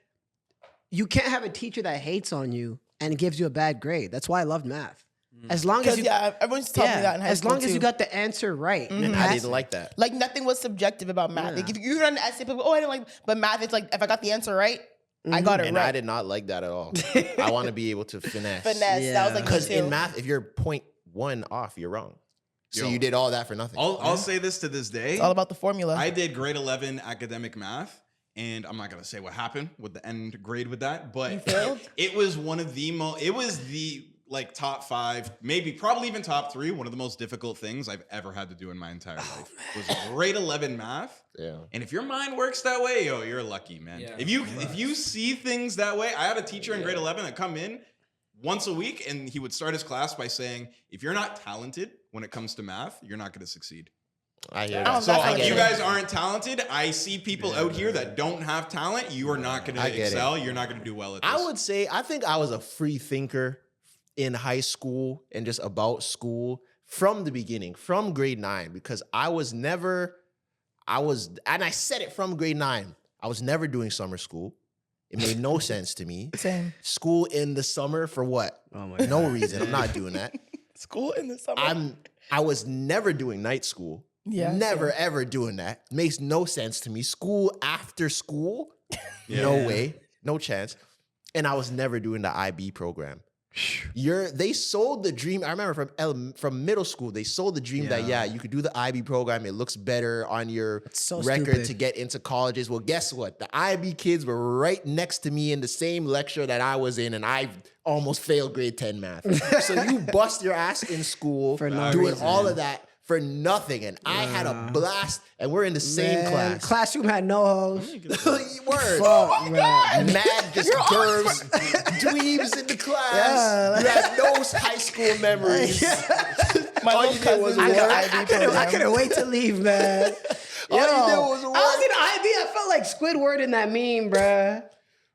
Speaker 5: you can't have a teacher that hates on you and gives you a bad grade. That's why I loved math. As long as
Speaker 3: Because,
Speaker 5: you
Speaker 3: yeah, everyone's taught me that in high
Speaker 5: as
Speaker 3: school,
Speaker 5: long as you
Speaker 3: too.
Speaker 5: got the answer right.
Speaker 1: and I didn't like that.
Speaker 3: Like, nothing was subjective about math.
Speaker 5: Yeah.
Speaker 3: Like, if you run an essay, people, I didn't like, but math, it's like, if I got the answer right, I got it
Speaker 1: And
Speaker 3: right.
Speaker 1: I did not like that at all. I want to be able to finesse.
Speaker 3: Finesse.
Speaker 5: Yeah.
Speaker 3: That was like,
Speaker 1: Because
Speaker 3: me
Speaker 1: in
Speaker 3: too.
Speaker 1: math, if you're 0.1 off, you're wrong. So
Speaker 4: Yo.
Speaker 1: you did all that for nothing.
Speaker 4: I'll say this to this day.
Speaker 3: It's all about the formula.
Speaker 4: I did grade 11 academic math, and I'm not gonna say what happened with the end grade with that, but
Speaker 3: You failed?
Speaker 4: it was one of the it was the like top 5, maybe probably even top 3, one of the most difficult things I've ever had to do in my entire life. Was grade 11 math.
Speaker 1: Yeah.
Speaker 4: And if your mind works that way, yo, you're lucky, man.
Speaker 2: Yeah.
Speaker 4: If you see things that way, I had a teacher in grade 11 that come in once a week, and he would start his class by saying, if you're not talented when it comes to math, you're not going to succeed.
Speaker 1: I hear
Speaker 3: Oh,
Speaker 1: that.
Speaker 4: So
Speaker 3: that's
Speaker 4: if
Speaker 3: okay.
Speaker 4: you guys aren't talented, I see people out here that don't have talent. You are not going
Speaker 1: I
Speaker 4: to
Speaker 1: get
Speaker 4: excel. You're not going to do well at this.
Speaker 1: I would say, I think I was a free thinker in high school and just about school from the beginning, from grade 9, because and I said it from grade 9, I was never doing summer school. It made no sense to me.
Speaker 3: Same.
Speaker 1: School in the summer for what?
Speaker 5: Oh my
Speaker 1: No reason. I'm not doing that.
Speaker 3: School in the summer.
Speaker 1: I was never doing night school.
Speaker 3: Yeah,
Speaker 1: Never ever doing that. Makes no sense to me. School after school?
Speaker 4: Yeah.
Speaker 1: No way. No chance. And I was never doing the IB program. They sold the dream. I remember from middle school, they sold the dream that you could do the IB program. It looks better on your
Speaker 5: so
Speaker 1: record
Speaker 5: stupid.
Speaker 1: to get into colleges. Well, guess what? The IB kids were right next to me in the same lecture that I was in, and I almost failed grade 10 math. So you bust your ass in school
Speaker 5: For no
Speaker 1: doing
Speaker 5: reason.
Speaker 1: all of that for nothing. And I had a blast, and we're in the same
Speaker 5: Man,
Speaker 1: class.
Speaker 5: Classroom had no hoes.
Speaker 1: Word.
Speaker 5: Fuck, man.
Speaker 1: Mad just curves, dweebs in the class.
Speaker 5: Yeah.
Speaker 1: You had no high school memories.
Speaker 3: My
Speaker 1: All
Speaker 3: little
Speaker 1: you did was
Speaker 3: cousin did
Speaker 1: work.
Speaker 3: the IB program.
Speaker 5: I couldn't wait to leave, man.
Speaker 1: All you did was
Speaker 5: I
Speaker 1: work.
Speaker 5: was in IB. I felt like Squidward in that meme, bruh.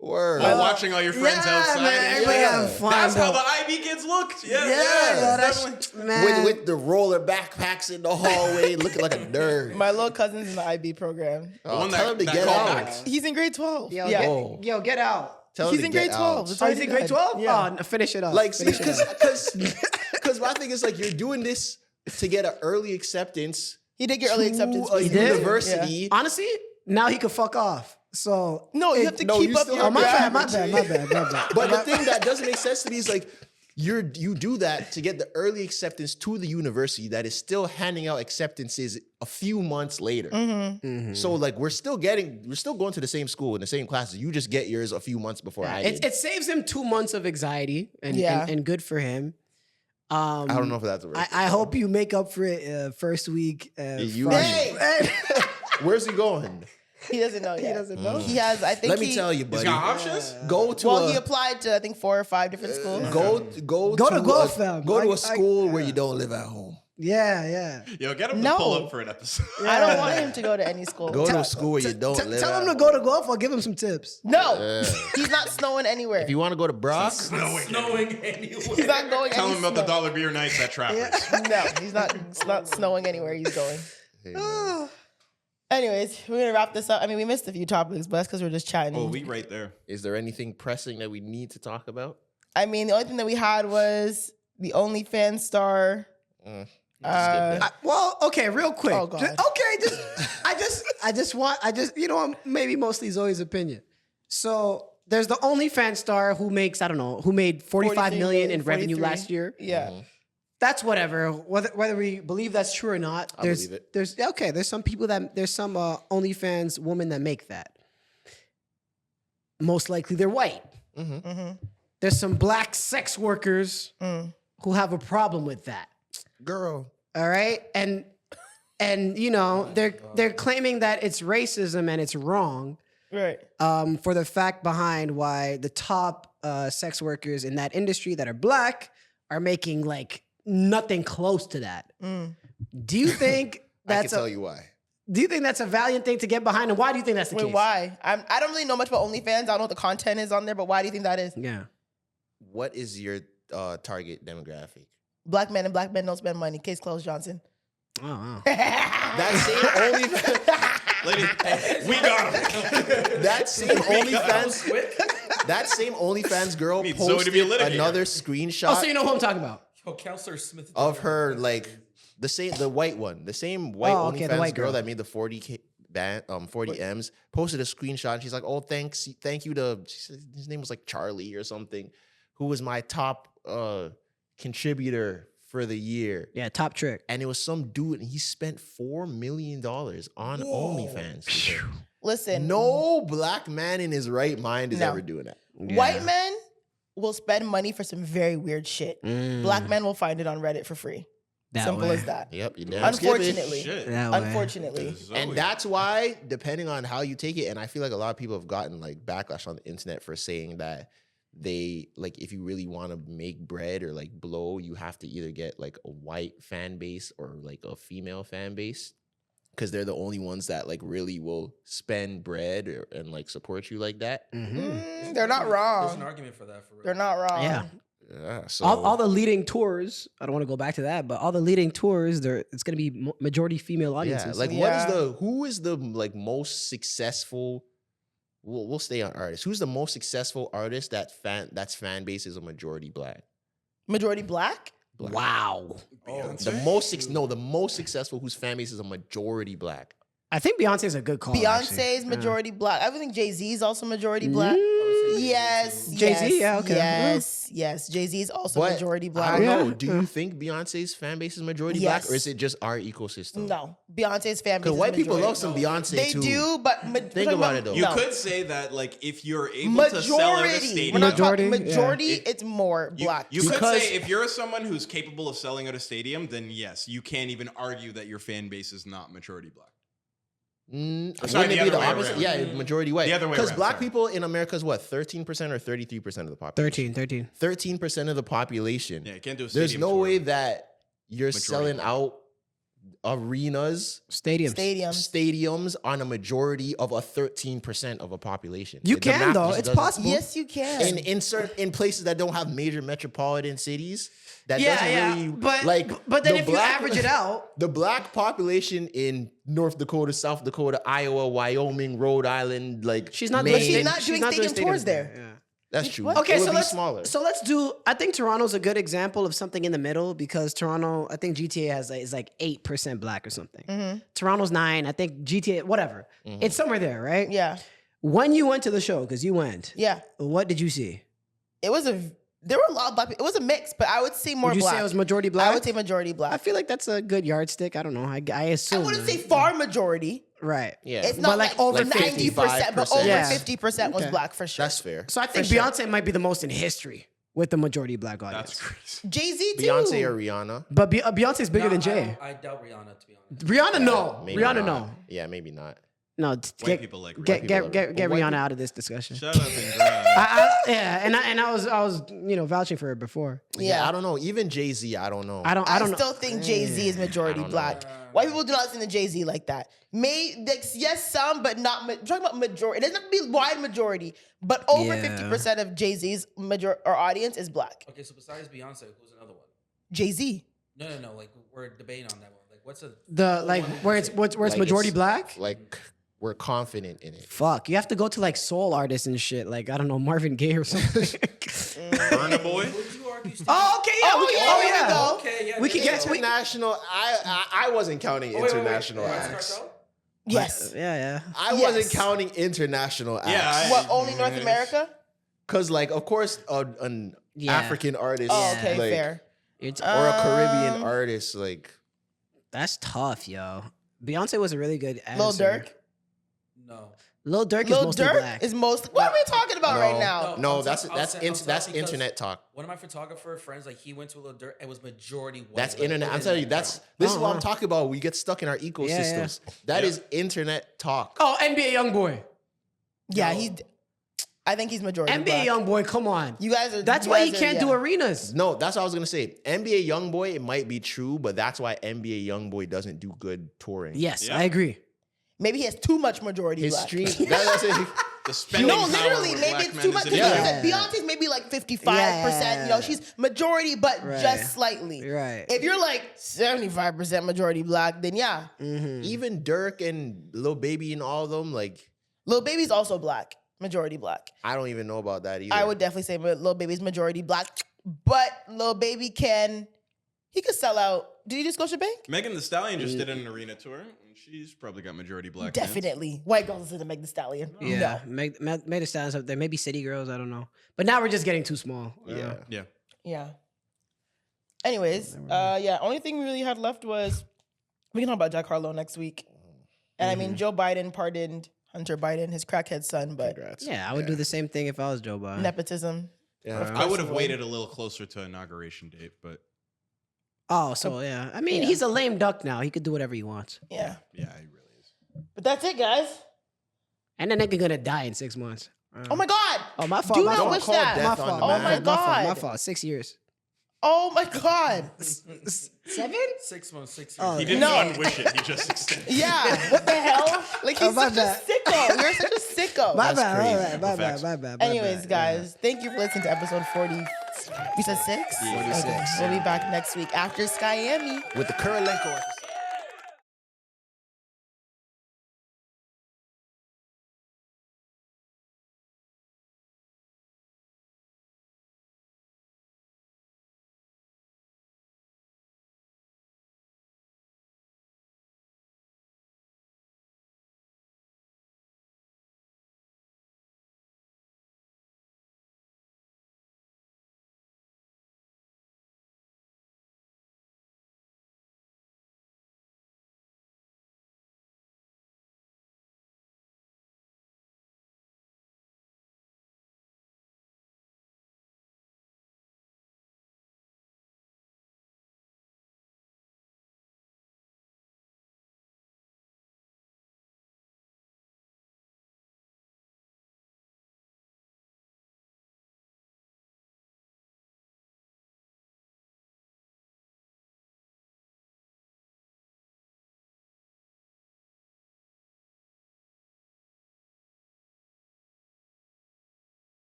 Speaker 1: Word.
Speaker 4: While watching all your friends
Speaker 5: Yeah,
Speaker 4: outside.
Speaker 5: man,
Speaker 4: and
Speaker 5: everybody
Speaker 4: shit.
Speaker 5: having fun,
Speaker 4: That's how
Speaker 5: bro.
Speaker 4: the IB kids looked. Yeah,
Speaker 5: Yeah, that's
Speaker 4: definitely.
Speaker 5: man.
Speaker 1: with the roller backpacks in the hallway, looking like a nerd.
Speaker 3: My little cousin's in the IB program.
Speaker 1: Oh,
Speaker 4: one
Speaker 1: tell
Speaker 4: that-
Speaker 1: him to
Speaker 4: that
Speaker 1: get
Speaker 4: called
Speaker 1: out.
Speaker 4: back.
Speaker 3: He's in grade 12.
Speaker 5: Yo,
Speaker 3: yeah.
Speaker 1: Oh.
Speaker 5: get out.
Speaker 1: Tell him
Speaker 3: He's
Speaker 1: to
Speaker 3: in
Speaker 1: get
Speaker 3: grade 12.
Speaker 1: out.
Speaker 3: That's
Speaker 5: Oh,
Speaker 3: why
Speaker 5: he's in grade 12?
Speaker 3: Yeah.
Speaker 5: Oh, no, finish it up.
Speaker 1: Like, see,
Speaker 5: Finish it up.
Speaker 1: because my thing is like you're doing this to get an early acceptance
Speaker 3: He did get early acceptance.
Speaker 1: to a
Speaker 3: fees.
Speaker 5: did?
Speaker 1: university.
Speaker 5: Honestly, now he could fuck off. So
Speaker 3: No, you have to
Speaker 1: No,
Speaker 3: keep
Speaker 1: you
Speaker 3: up
Speaker 1: still
Speaker 3: your
Speaker 1: have
Speaker 5: my
Speaker 1: to-
Speaker 5: bad,
Speaker 3: grade.
Speaker 5: my bad.
Speaker 1: But the thing that doesn't make sense to me is like you do that to get the early acceptance to the university that is still handing out acceptances a few months later.
Speaker 5: Mm-hmm.
Speaker 1: So like we're still going to the same school in the same classes. You just get yours a few months before I did.
Speaker 5: It saves him 2 months of anxiety, and,
Speaker 3: Yeah.
Speaker 5: and good for him.
Speaker 1: I don't know if that's a real
Speaker 5: I hope you make up for it first week.
Speaker 1: you-
Speaker 5: Friday.
Speaker 1: Where's he going?
Speaker 3: He doesn't know yet.
Speaker 5: He doesn't know.
Speaker 3: He has, I think
Speaker 1: Let me tell you,
Speaker 4: He's
Speaker 1: buddy.
Speaker 4: got options.
Speaker 1: Go to
Speaker 3: Well,
Speaker 1: a,
Speaker 3: he applied to, I think, 4 or 5 different schools.
Speaker 1: go
Speaker 5: Go to
Speaker 1: a-
Speaker 5: Guelph, fam.
Speaker 1: Go to
Speaker 5: I-
Speaker 1: a school where you don't live at home.
Speaker 5: Yeah.
Speaker 4: Yo, get him
Speaker 3: No.
Speaker 4: to pull up for an episode.
Speaker 3: I don't want him to go to any school.
Speaker 1: Go to a school where you don't live
Speaker 5: Tell
Speaker 1: at
Speaker 5: him to
Speaker 1: home.
Speaker 5: go to Guelph. I'll give him some tips.
Speaker 3: No, he's not snowing anywhere.
Speaker 1: If you want to go to Brock,
Speaker 2: Snowing anywhere.
Speaker 3: He's not going
Speaker 4: Tell
Speaker 3: any
Speaker 4: him about the
Speaker 3: snow.
Speaker 4: dollar beer nights at Trappers.
Speaker 3: No, he's not. It's not snowing anywhere he's going. Anyways, we're gonna wrap this up. I mean, we missed a few topics, but that's because we're just chatting.
Speaker 4: Oh, we right there.
Speaker 1: is there anything pressing that we need to talk about?
Speaker 3: I mean, the only thing that we had was the OnlyFans star
Speaker 5: Well, okay, real quick.
Speaker 3: Oh, God.
Speaker 5: You know, maybe mostly Zoe's opinion. So there's the OnlyFans star who makes, I don't know, who made 45 million in revenue
Speaker 3: 43.
Speaker 5: last year.
Speaker 3: Yeah.
Speaker 5: That's whatever. Whether we believe that's true or not,
Speaker 1: believe it.
Speaker 5: There's some people there's some OnlyFans women that make that. Most likely they're white. There's some black sex workers who have a problem with that.
Speaker 1: Girl.
Speaker 5: All right, and you know they're claiming that it's racism and it's wrong.
Speaker 3: Right.
Speaker 5: For the fact behind why the top sex workers in that industry that are black are making like nothing close to that. Do you think
Speaker 1: I can
Speaker 5: that's
Speaker 1: tell you why.
Speaker 5: Do you think that's a valiant thing to get behind, and why do you think that's the
Speaker 3: Wait,
Speaker 5: case?
Speaker 3: why? I don't really know much about OnlyFans. I don't know what the content is on there, but why do you think that is?
Speaker 5: Yeah.
Speaker 1: What is your target demographic?
Speaker 3: Black men and black men don't spend money. Case closed, Johnson.
Speaker 5: Oh, wow.
Speaker 1: That same OnlyFans.
Speaker 4: Ladies, we got him.
Speaker 1: That same OnlyFans. That same OnlyFans girl
Speaker 4: Need Zoe to
Speaker 1: posted
Speaker 4: be a litigator.
Speaker 1: another screenshot
Speaker 5: Oh, so you know who I'm talking about?
Speaker 2: Yo, Counselor Smith
Speaker 1: of her like the white white
Speaker 5: Oh, okay, the
Speaker 1: OnlyFans
Speaker 5: white
Speaker 1: girl
Speaker 5: girl.
Speaker 1: that made the 40 M's posted a screenshot. And she's like, "Oh, thank you to," she said his name was like Charlie or something, who was my top contributor for the year.
Speaker 5: Yeah, top trick.
Speaker 1: And it was some dude, and he spent $4 million on OnlyFans. with her.
Speaker 3: Listen,
Speaker 1: No black man in his right mind is
Speaker 3: No.
Speaker 1: ever doing that.
Speaker 3: white men will spend money for some very weird shit.
Speaker 5: Mm.
Speaker 3: Black men will find it on Reddit for free.
Speaker 5: That
Speaker 3: Simple
Speaker 5: way.
Speaker 3: as that.
Speaker 1: Yep, you damn skippy.
Speaker 3: Unfortunately.
Speaker 4: Shit.
Speaker 5: That way.
Speaker 3: Unfortunately.
Speaker 4: Zoe.
Speaker 1: And that's why, depending on how you take it, and I feel like a lot of people have gotten like backlash on the internet for saying that they like if you really want to make bread or like blow, you have to either get like a white fan base or like a female fan base, because they're the only ones that like really will spend bread and like support you like that.
Speaker 3: They're not
Speaker 2: There's an
Speaker 3: wrong.
Speaker 2: argument for that for real.
Speaker 3: They're not wrong.
Speaker 5: Yeah.
Speaker 1: Yeah, so
Speaker 5: All the leading tours, I don't want to go back to that, but all the leading tours, it's going to be majority female audiences.
Speaker 1: yeah, like
Speaker 3: Yeah.
Speaker 1: who is the like most successful? We'll stay on artists. Who's the most successful artist that's fan base is a majority black?
Speaker 3: Majority black?
Speaker 5: Wow.
Speaker 1: The most successful whose fan base is a majority black.
Speaker 5: I think Beyonce's a good call.
Speaker 3: Beyonce's majority black. I think Jay-Z is also majority black. Yes.
Speaker 5: Jay-Z, yeah, okay.
Speaker 3: Yes. Jay-Z is also
Speaker 1: But
Speaker 3: majority
Speaker 1: I
Speaker 3: black.
Speaker 1: don't know.
Speaker 5: Yeah.
Speaker 1: Do you think Beyonce's fan base is majority black, or
Speaker 3: Yes.
Speaker 1: is it just our ecosystem?
Speaker 3: No. Beyonce's fan base
Speaker 1: Because
Speaker 3: is
Speaker 1: white people
Speaker 3: majority.
Speaker 1: love some Beyonce
Speaker 3: They
Speaker 1: too.
Speaker 3: do, but
Speaker 1: Think about it, though.
Speaker 4: You
Speaker 3: No.
Speaker 4: could say that, like, if you're able to sell out a
Speaker 3: Majority.
Speaker 4: stadium,
Speaker 3: We're not talking
Speaker 5: Majority, yeah.
Speaker 3: majority.
Speaker 4: It-
Speaker 3: It's more black.
Speaker 4: You could
Speaker 1: Because-
Speaker 4: say if you're someone who's capable of selling out a stadium, then yes, you can't even argue that your fan base is not majority black.
Speaker 1: Wouldn't
Speaker 4: sorry,
Speaker 1: it
Speaker 4: the
Speaker 1: be
Speaker 4: other
Speaker 1: the
Speaker 4: way
Speaker 1: opposite?
Speaker 4: around.
Speaker 1: Yeah, majority white.
Speaker 4: The other way
Speaker 1: Because
Speaker 4: around,
Speaker 1: black
Speaker 4: sorry.
Speaker 1: people in America is what, 13% or 33% of the population?
Speaker 5: 13.
Speaker 1: 13% of the population.
Speaker 4: Yeah, you can't do a
Speaker 1: There's
Speaker 4: stadium
Speaker 1: no
Speaker 4: tour.
Speaker 1: way that you're
Speaker 4: Majority
Speaker 1: selling
Speaker 4: black.
Speaker 1: out arenas,
Speaker 5: Stadiums.
Speaker 1: stadiums on a majority of a 13% of a population.
Speaker 5: You
Speaker 1: The
Speaker 5: can,
Speaker 1: math
Speaker 5: though.
Speaker 1: just
Speaker 5: It's
Speaker 1: doesn't-
Speaker 5: possible.
Speaker 3: Yes, you can.
Speaker 1: In places that don't have major metropolitan cities, that
Speaker 5: Yeah,
Speaker 1: doesn't
Speaker 5: yeah.
Speaker 1: really
Speaker 5: But,
Speaker 1: like.
Speaker 5: but then
Speaker 1: the
Speaker 5: if you
Speaker 1: black-
Speaker 5: average it out,
Speaker 1: the black population in North Dakota, South Dakota, Iowa, Wyoming, Rhode Island, like
Speaker 5: she's not
Speaker 1: Maine,
Speaker 5: doing
Speaker 3: she's not doing stadium tours
Speaker 5: stadiums
Speaker 3: there.
Speaker 5: Yeah.
Speaker 1: that's true.
Speaker 5: Okay,
Speaker 1: It would
Speaker 5: so
Speaker 1: be
Speaker 5: let's
Speaker 1: smaller.
Speaker 5: so let's do. I think Toronto's a good example of something in the middle because Toronto, I think GTA is like 8% black or something.
Speaker 3: Mm-hmm.
Speaker 5: Toronto's 9. I think GTA, whatever. It's somewhere there, right?
Speaker 3: Yeah.
Speaker 5: When you went to the show, because you went,
Speaker 3: Yeah.
Speaker 5: what did you see?
Speaker 3: There were a lot of black people. It was a mix, but I would say more
Speaker 5: Would you
Speaker 3: black.
Speaker 5: say it was majority black?
Speaker 3: I would say majority black.
Speaker 5: I feel like that's a good yardstick. I don't know. I
Speaker 3: I
Speaker 5: assume.
Speaker 3: wouldn't say far majority.
Speaker 5: right.
Speaker 1: Yeah,
Speaker 3: It's not
Speaker 5: like
Speaker 3: like
Speaker 5: over
Speaker 3: over 90%, but over
Speaker 1: 55%.
Speaker 5: Yeah.
Speaker 3: 50% was
Speaker 5: Okay.
Speaker 3: black for sure.
Speaker 1: that's fair.
Speaker 5: So I think
Speaker 3: For sure.
Speaker 5: Beyonce might be the most in history with the majority black audience.
Speaker 4: That's crazy.
Speaker 3: Jay-Z too.
Speaker 1: Beyonce or Rihanna?
Speaker 5: But Beyonce's bigger than Jay.
Speaker 2: I doubt Rihanna, to be honest.
Speaker 5: Rihanna, no.
Speaker 1: Maybe
Speaker 5: Rihanna,
Speaker 1: not.
Speaker 5: no.
Speaker 1: Yeah, maybe not.
Speaker 5: No,
Speaker 4: White people like
Speaker 5: get
Speaker 1: Rihanna.
Speaker 5: get get, get
Speaker 1: White
Speaker 5: Rihanna
Speaker 1: people-
Speaker 5: out of this discussion.
Speaker 4: Shut up and grab.
Speaker 5: Yeah, and I was vouching for her before.
Speaker 1: Yeah, I don't know. Even Jay-Z, I don't know.
Speaker 5: I don't know.
Speaker 3: still think Jay-Z is majority
Speaker 1: don't know.
Speaker 3: black. White people do not listen to Jay-Z like that. Yes, some, but not. Talking about majority. It doesn't have to be wide majority, but over
Speaker 5: Yeah.
Speaker 3: 50% of Jay-Z's audience is black.
Speaker 2: Okay, so besides Beyonce, who's another one?
Speaker 3: Jay-Z.
Speaker 2: No. Like we're debating on that one. Like, what's a
Speaker 5: The like where it's
Speaker 1: Like,
Speaker 5: majority
Speaker 1: it's-
Speaker 5: black.
Speaker 1: Like we're confident in it.
Speaker 5: Fuck, you have to go to like soul artists and shit. Like I don't know Marvin Gaye or something.
Speaker 4: Burna Boy.
Speaker 2: Would you argue we used to.
Speaker 5: Oh, okay, yeah.
Speaker 3: Oh,
Speaker 5: we can,
Speaker 3: yeah,
Speaker 5: oh,
Speaker 3: here we
Speaker 5: yeah.
Speaker 3: go.
Speaker 2: Okay, yeah.
Speaker 5: We could get-
Speaker 1: International. I wasn't counting
Speaker 2: Oh, wait,
Speaker 1: international
Speaker 2: Vybz
Speaker 1: acts.
Speaker 2: Kartel?
Speaker 3: Yes.
Speaker 5: Yeah.
Speaker 1: I
Speaker 3: Yes.
Speaker 1: wasn't counting international acts.
Speaker 4: Yeah,
Speaker 3: What, only North America?
Speaker 1: Cause like, of course, an
Speaker 5: Yeah.
Speaker 1: African artist,
Speaker 3: Oh, okay,
Speaker 1: like,
Speaker 3: fair.
Speaker 5: It's,
Speaker 1: or a Caribbean
Speaker 3: Um,
Speaker 1: artist, like
Speaker 5: that's tough, yo. Beyonce was a really good answer.
Speaker 3: Lil Durk?
Speaker 2: No.
Speaker 5: Lil Durk is
Speaker 3: Lil
Speaker 5: mostly
Speaker 3: Durk
Speaker 5: black.
Speaker 3: is most. What are we talking about right now?
Speaker 1: No,
Speaker 2: I'll
Speaker 1: that's
Speaker 2: tell-
Speaker 1: that's
Speaker 2: I'll say- I'll
Speaker 1: that's
Speaker 2: tell because
Speaker 1: internet talk.
Speaker 2: One of my photographer friends, like he went to a little dirt. It was majority white.
Speaker 1: That's
Speaker 2: like,
Speaker 1: internet. I'm
Speaker 2: within
Speaker 1: telling you,
Speaker 2: that
Speaker 1: that's
Speaker 2: crowd.
Speaker 1: this is what
Speaker 5: Uh-huh.
Speaker 1: I'm talking about. We get stuck in our ecosystems. That
Speaker 4: Yeah.
Speaker 1: is internet talk.
Speaker 5: Oh, NBA YoungBoy.
Speaker 3: Yeah,
Speaker 2: No.
Speaker 3: he's. I think he's majority
Speaker 5: NBA
Speaker 3: black.
Speaker 5: YoungBoy, come on.
Speaker 3: You guys are.
Speaker 5: That's
Speaker 3: you
Speaker 5: why he
Speaker 3: guys are-
Speaker 5: can't do
Speaker 3: yeah.
Speaker 5: arenas.
Speaker 1: No, that's what I was gonna say. NBA YoungBoy, it might be true, but that's why NBA YoungBoy doesn't do good touring.
Speaker 5: Yes,
Speaker 4: Yeah.
Speaker 5: I agree.
Speaker 3: Maybe he has too much majority
Speaker 1: His
Speaker 3: black.
Speaker 1: stream. That's it.
Speaker 4: The spending
Speaker 3: No,
Speaker 4: power
Speaker 3: literally,
Speaker 4: of a
Speaker 3: maybe
Speaker 4: black
Speaker 3: it's
Speaker 4: man
Speaker 3: too
Speaker 4: is
Speaker 3: much.
Speaker 4: an
Speaker 3: Because
Speaker 4: issue.
Speaker 3: Beyonce's maybe like 55%. You know, she's majority, but
Speaker 5: Right.
Speaker 3: just slightly.
Speaker 5: Right.
Speaker 3: If you're like 75% majority black, then yeah,
Speaker 1: Even Dirk and Lil Baby and all of them, like
Speaker 3: Lil Baby's also black, majority black.
Speaker 1: I don't even know about that either.
Speaker 3: I would definitely say Lil Baby's majority black, but Lil Baby he could sell out. Did he just go Shebang?
Speaker 4: Megan Thee Stallion just did an arena tour, and she's probably got majority black. fans.
Speaker 3: Definitely. White girls listen to Meg Thee Stallion.
Speaker 5: Yeah,
Speaker 3: No.
Speaker 5: make the stats up there. Maybe City Girls, I don't know. But now we're just getting too small.
Speaker 1: Yeah.
Speaker 4: Yeah.
Speaker 3: Yeah. Anyways, yeah, only thing we really had left was we can talk about Jack Harlow next week. And I mean, Joe Biden pardoned Hunter Biden, his crackhead son, but
Speaker 1: Congrats.
Speaker 5: Yeah, I would do the same thing if I was Joe Biden.
Speaker 3: nepotism.
Speaker 1: Yeah.
Speaker 4: I would have waited a little closer to inauguration date, but
Speaker 5: Oh, so yeah. I mean,
Speaker 3: Yeah.
Speaker 5: he's a lame duck now. He could do whatever he wants.
Speaker 3: Yeah.
Speaker 4: yeah, he really is.
Speaker 3: But that's it, guys.
Speaker 5: And the nigga gonna die in 6 months.
Speaker 3: Oh my God.
Speaker 5: Oh, my fault.
Speaker 3: Do
Speaker 5: my
Speaker 3: not
Speaker 5: fault.
Speaker 3: wish
Speaker 1: call
Speaker 3: that.
Speaker 1: death
Speaker 5: My
Speaker 1: on
Speaker 5: fault.
Speaker 1: the
Speaker 3: Oh
Speaker 1: man.
Speaker 3: my
Speaker 5: My fault. My
Speaker 3: God.
Speaker 5: fault. 6 years.
Speaker 3: Oh my God.
Speaker 5: 7?
Speaker 2: 6 months, 6 years.
Speaker 5: Oh,
Speaker 4: He didn't
Speaker 3: No.
Speaker 4: unwish it. He just extended.
Speaker 3: Yeah. What the hell? Like, he's
Speaker 5: my
Speaker 3: such
Speaker 5: bad.
Speaker 3: a sicko. You're such a sicko.
Speaker 5: My
Speaker 1: That's
Speaker 5: bad.
Speaker 1: crazy.
Speaker 5: My bad. My
Speaker 4: Facts.
Speaker 5: bad. My bad. My
Speaker 3: Anyways,
Speaker 5: bad.
Speaker 3: guys, thank you for listening to episode 40. You said 6?
Speaker 5: 46.
Speaker 3: Okay. We'll be back next week after Skyami.
Speaker 1: With the Kurylenko episode.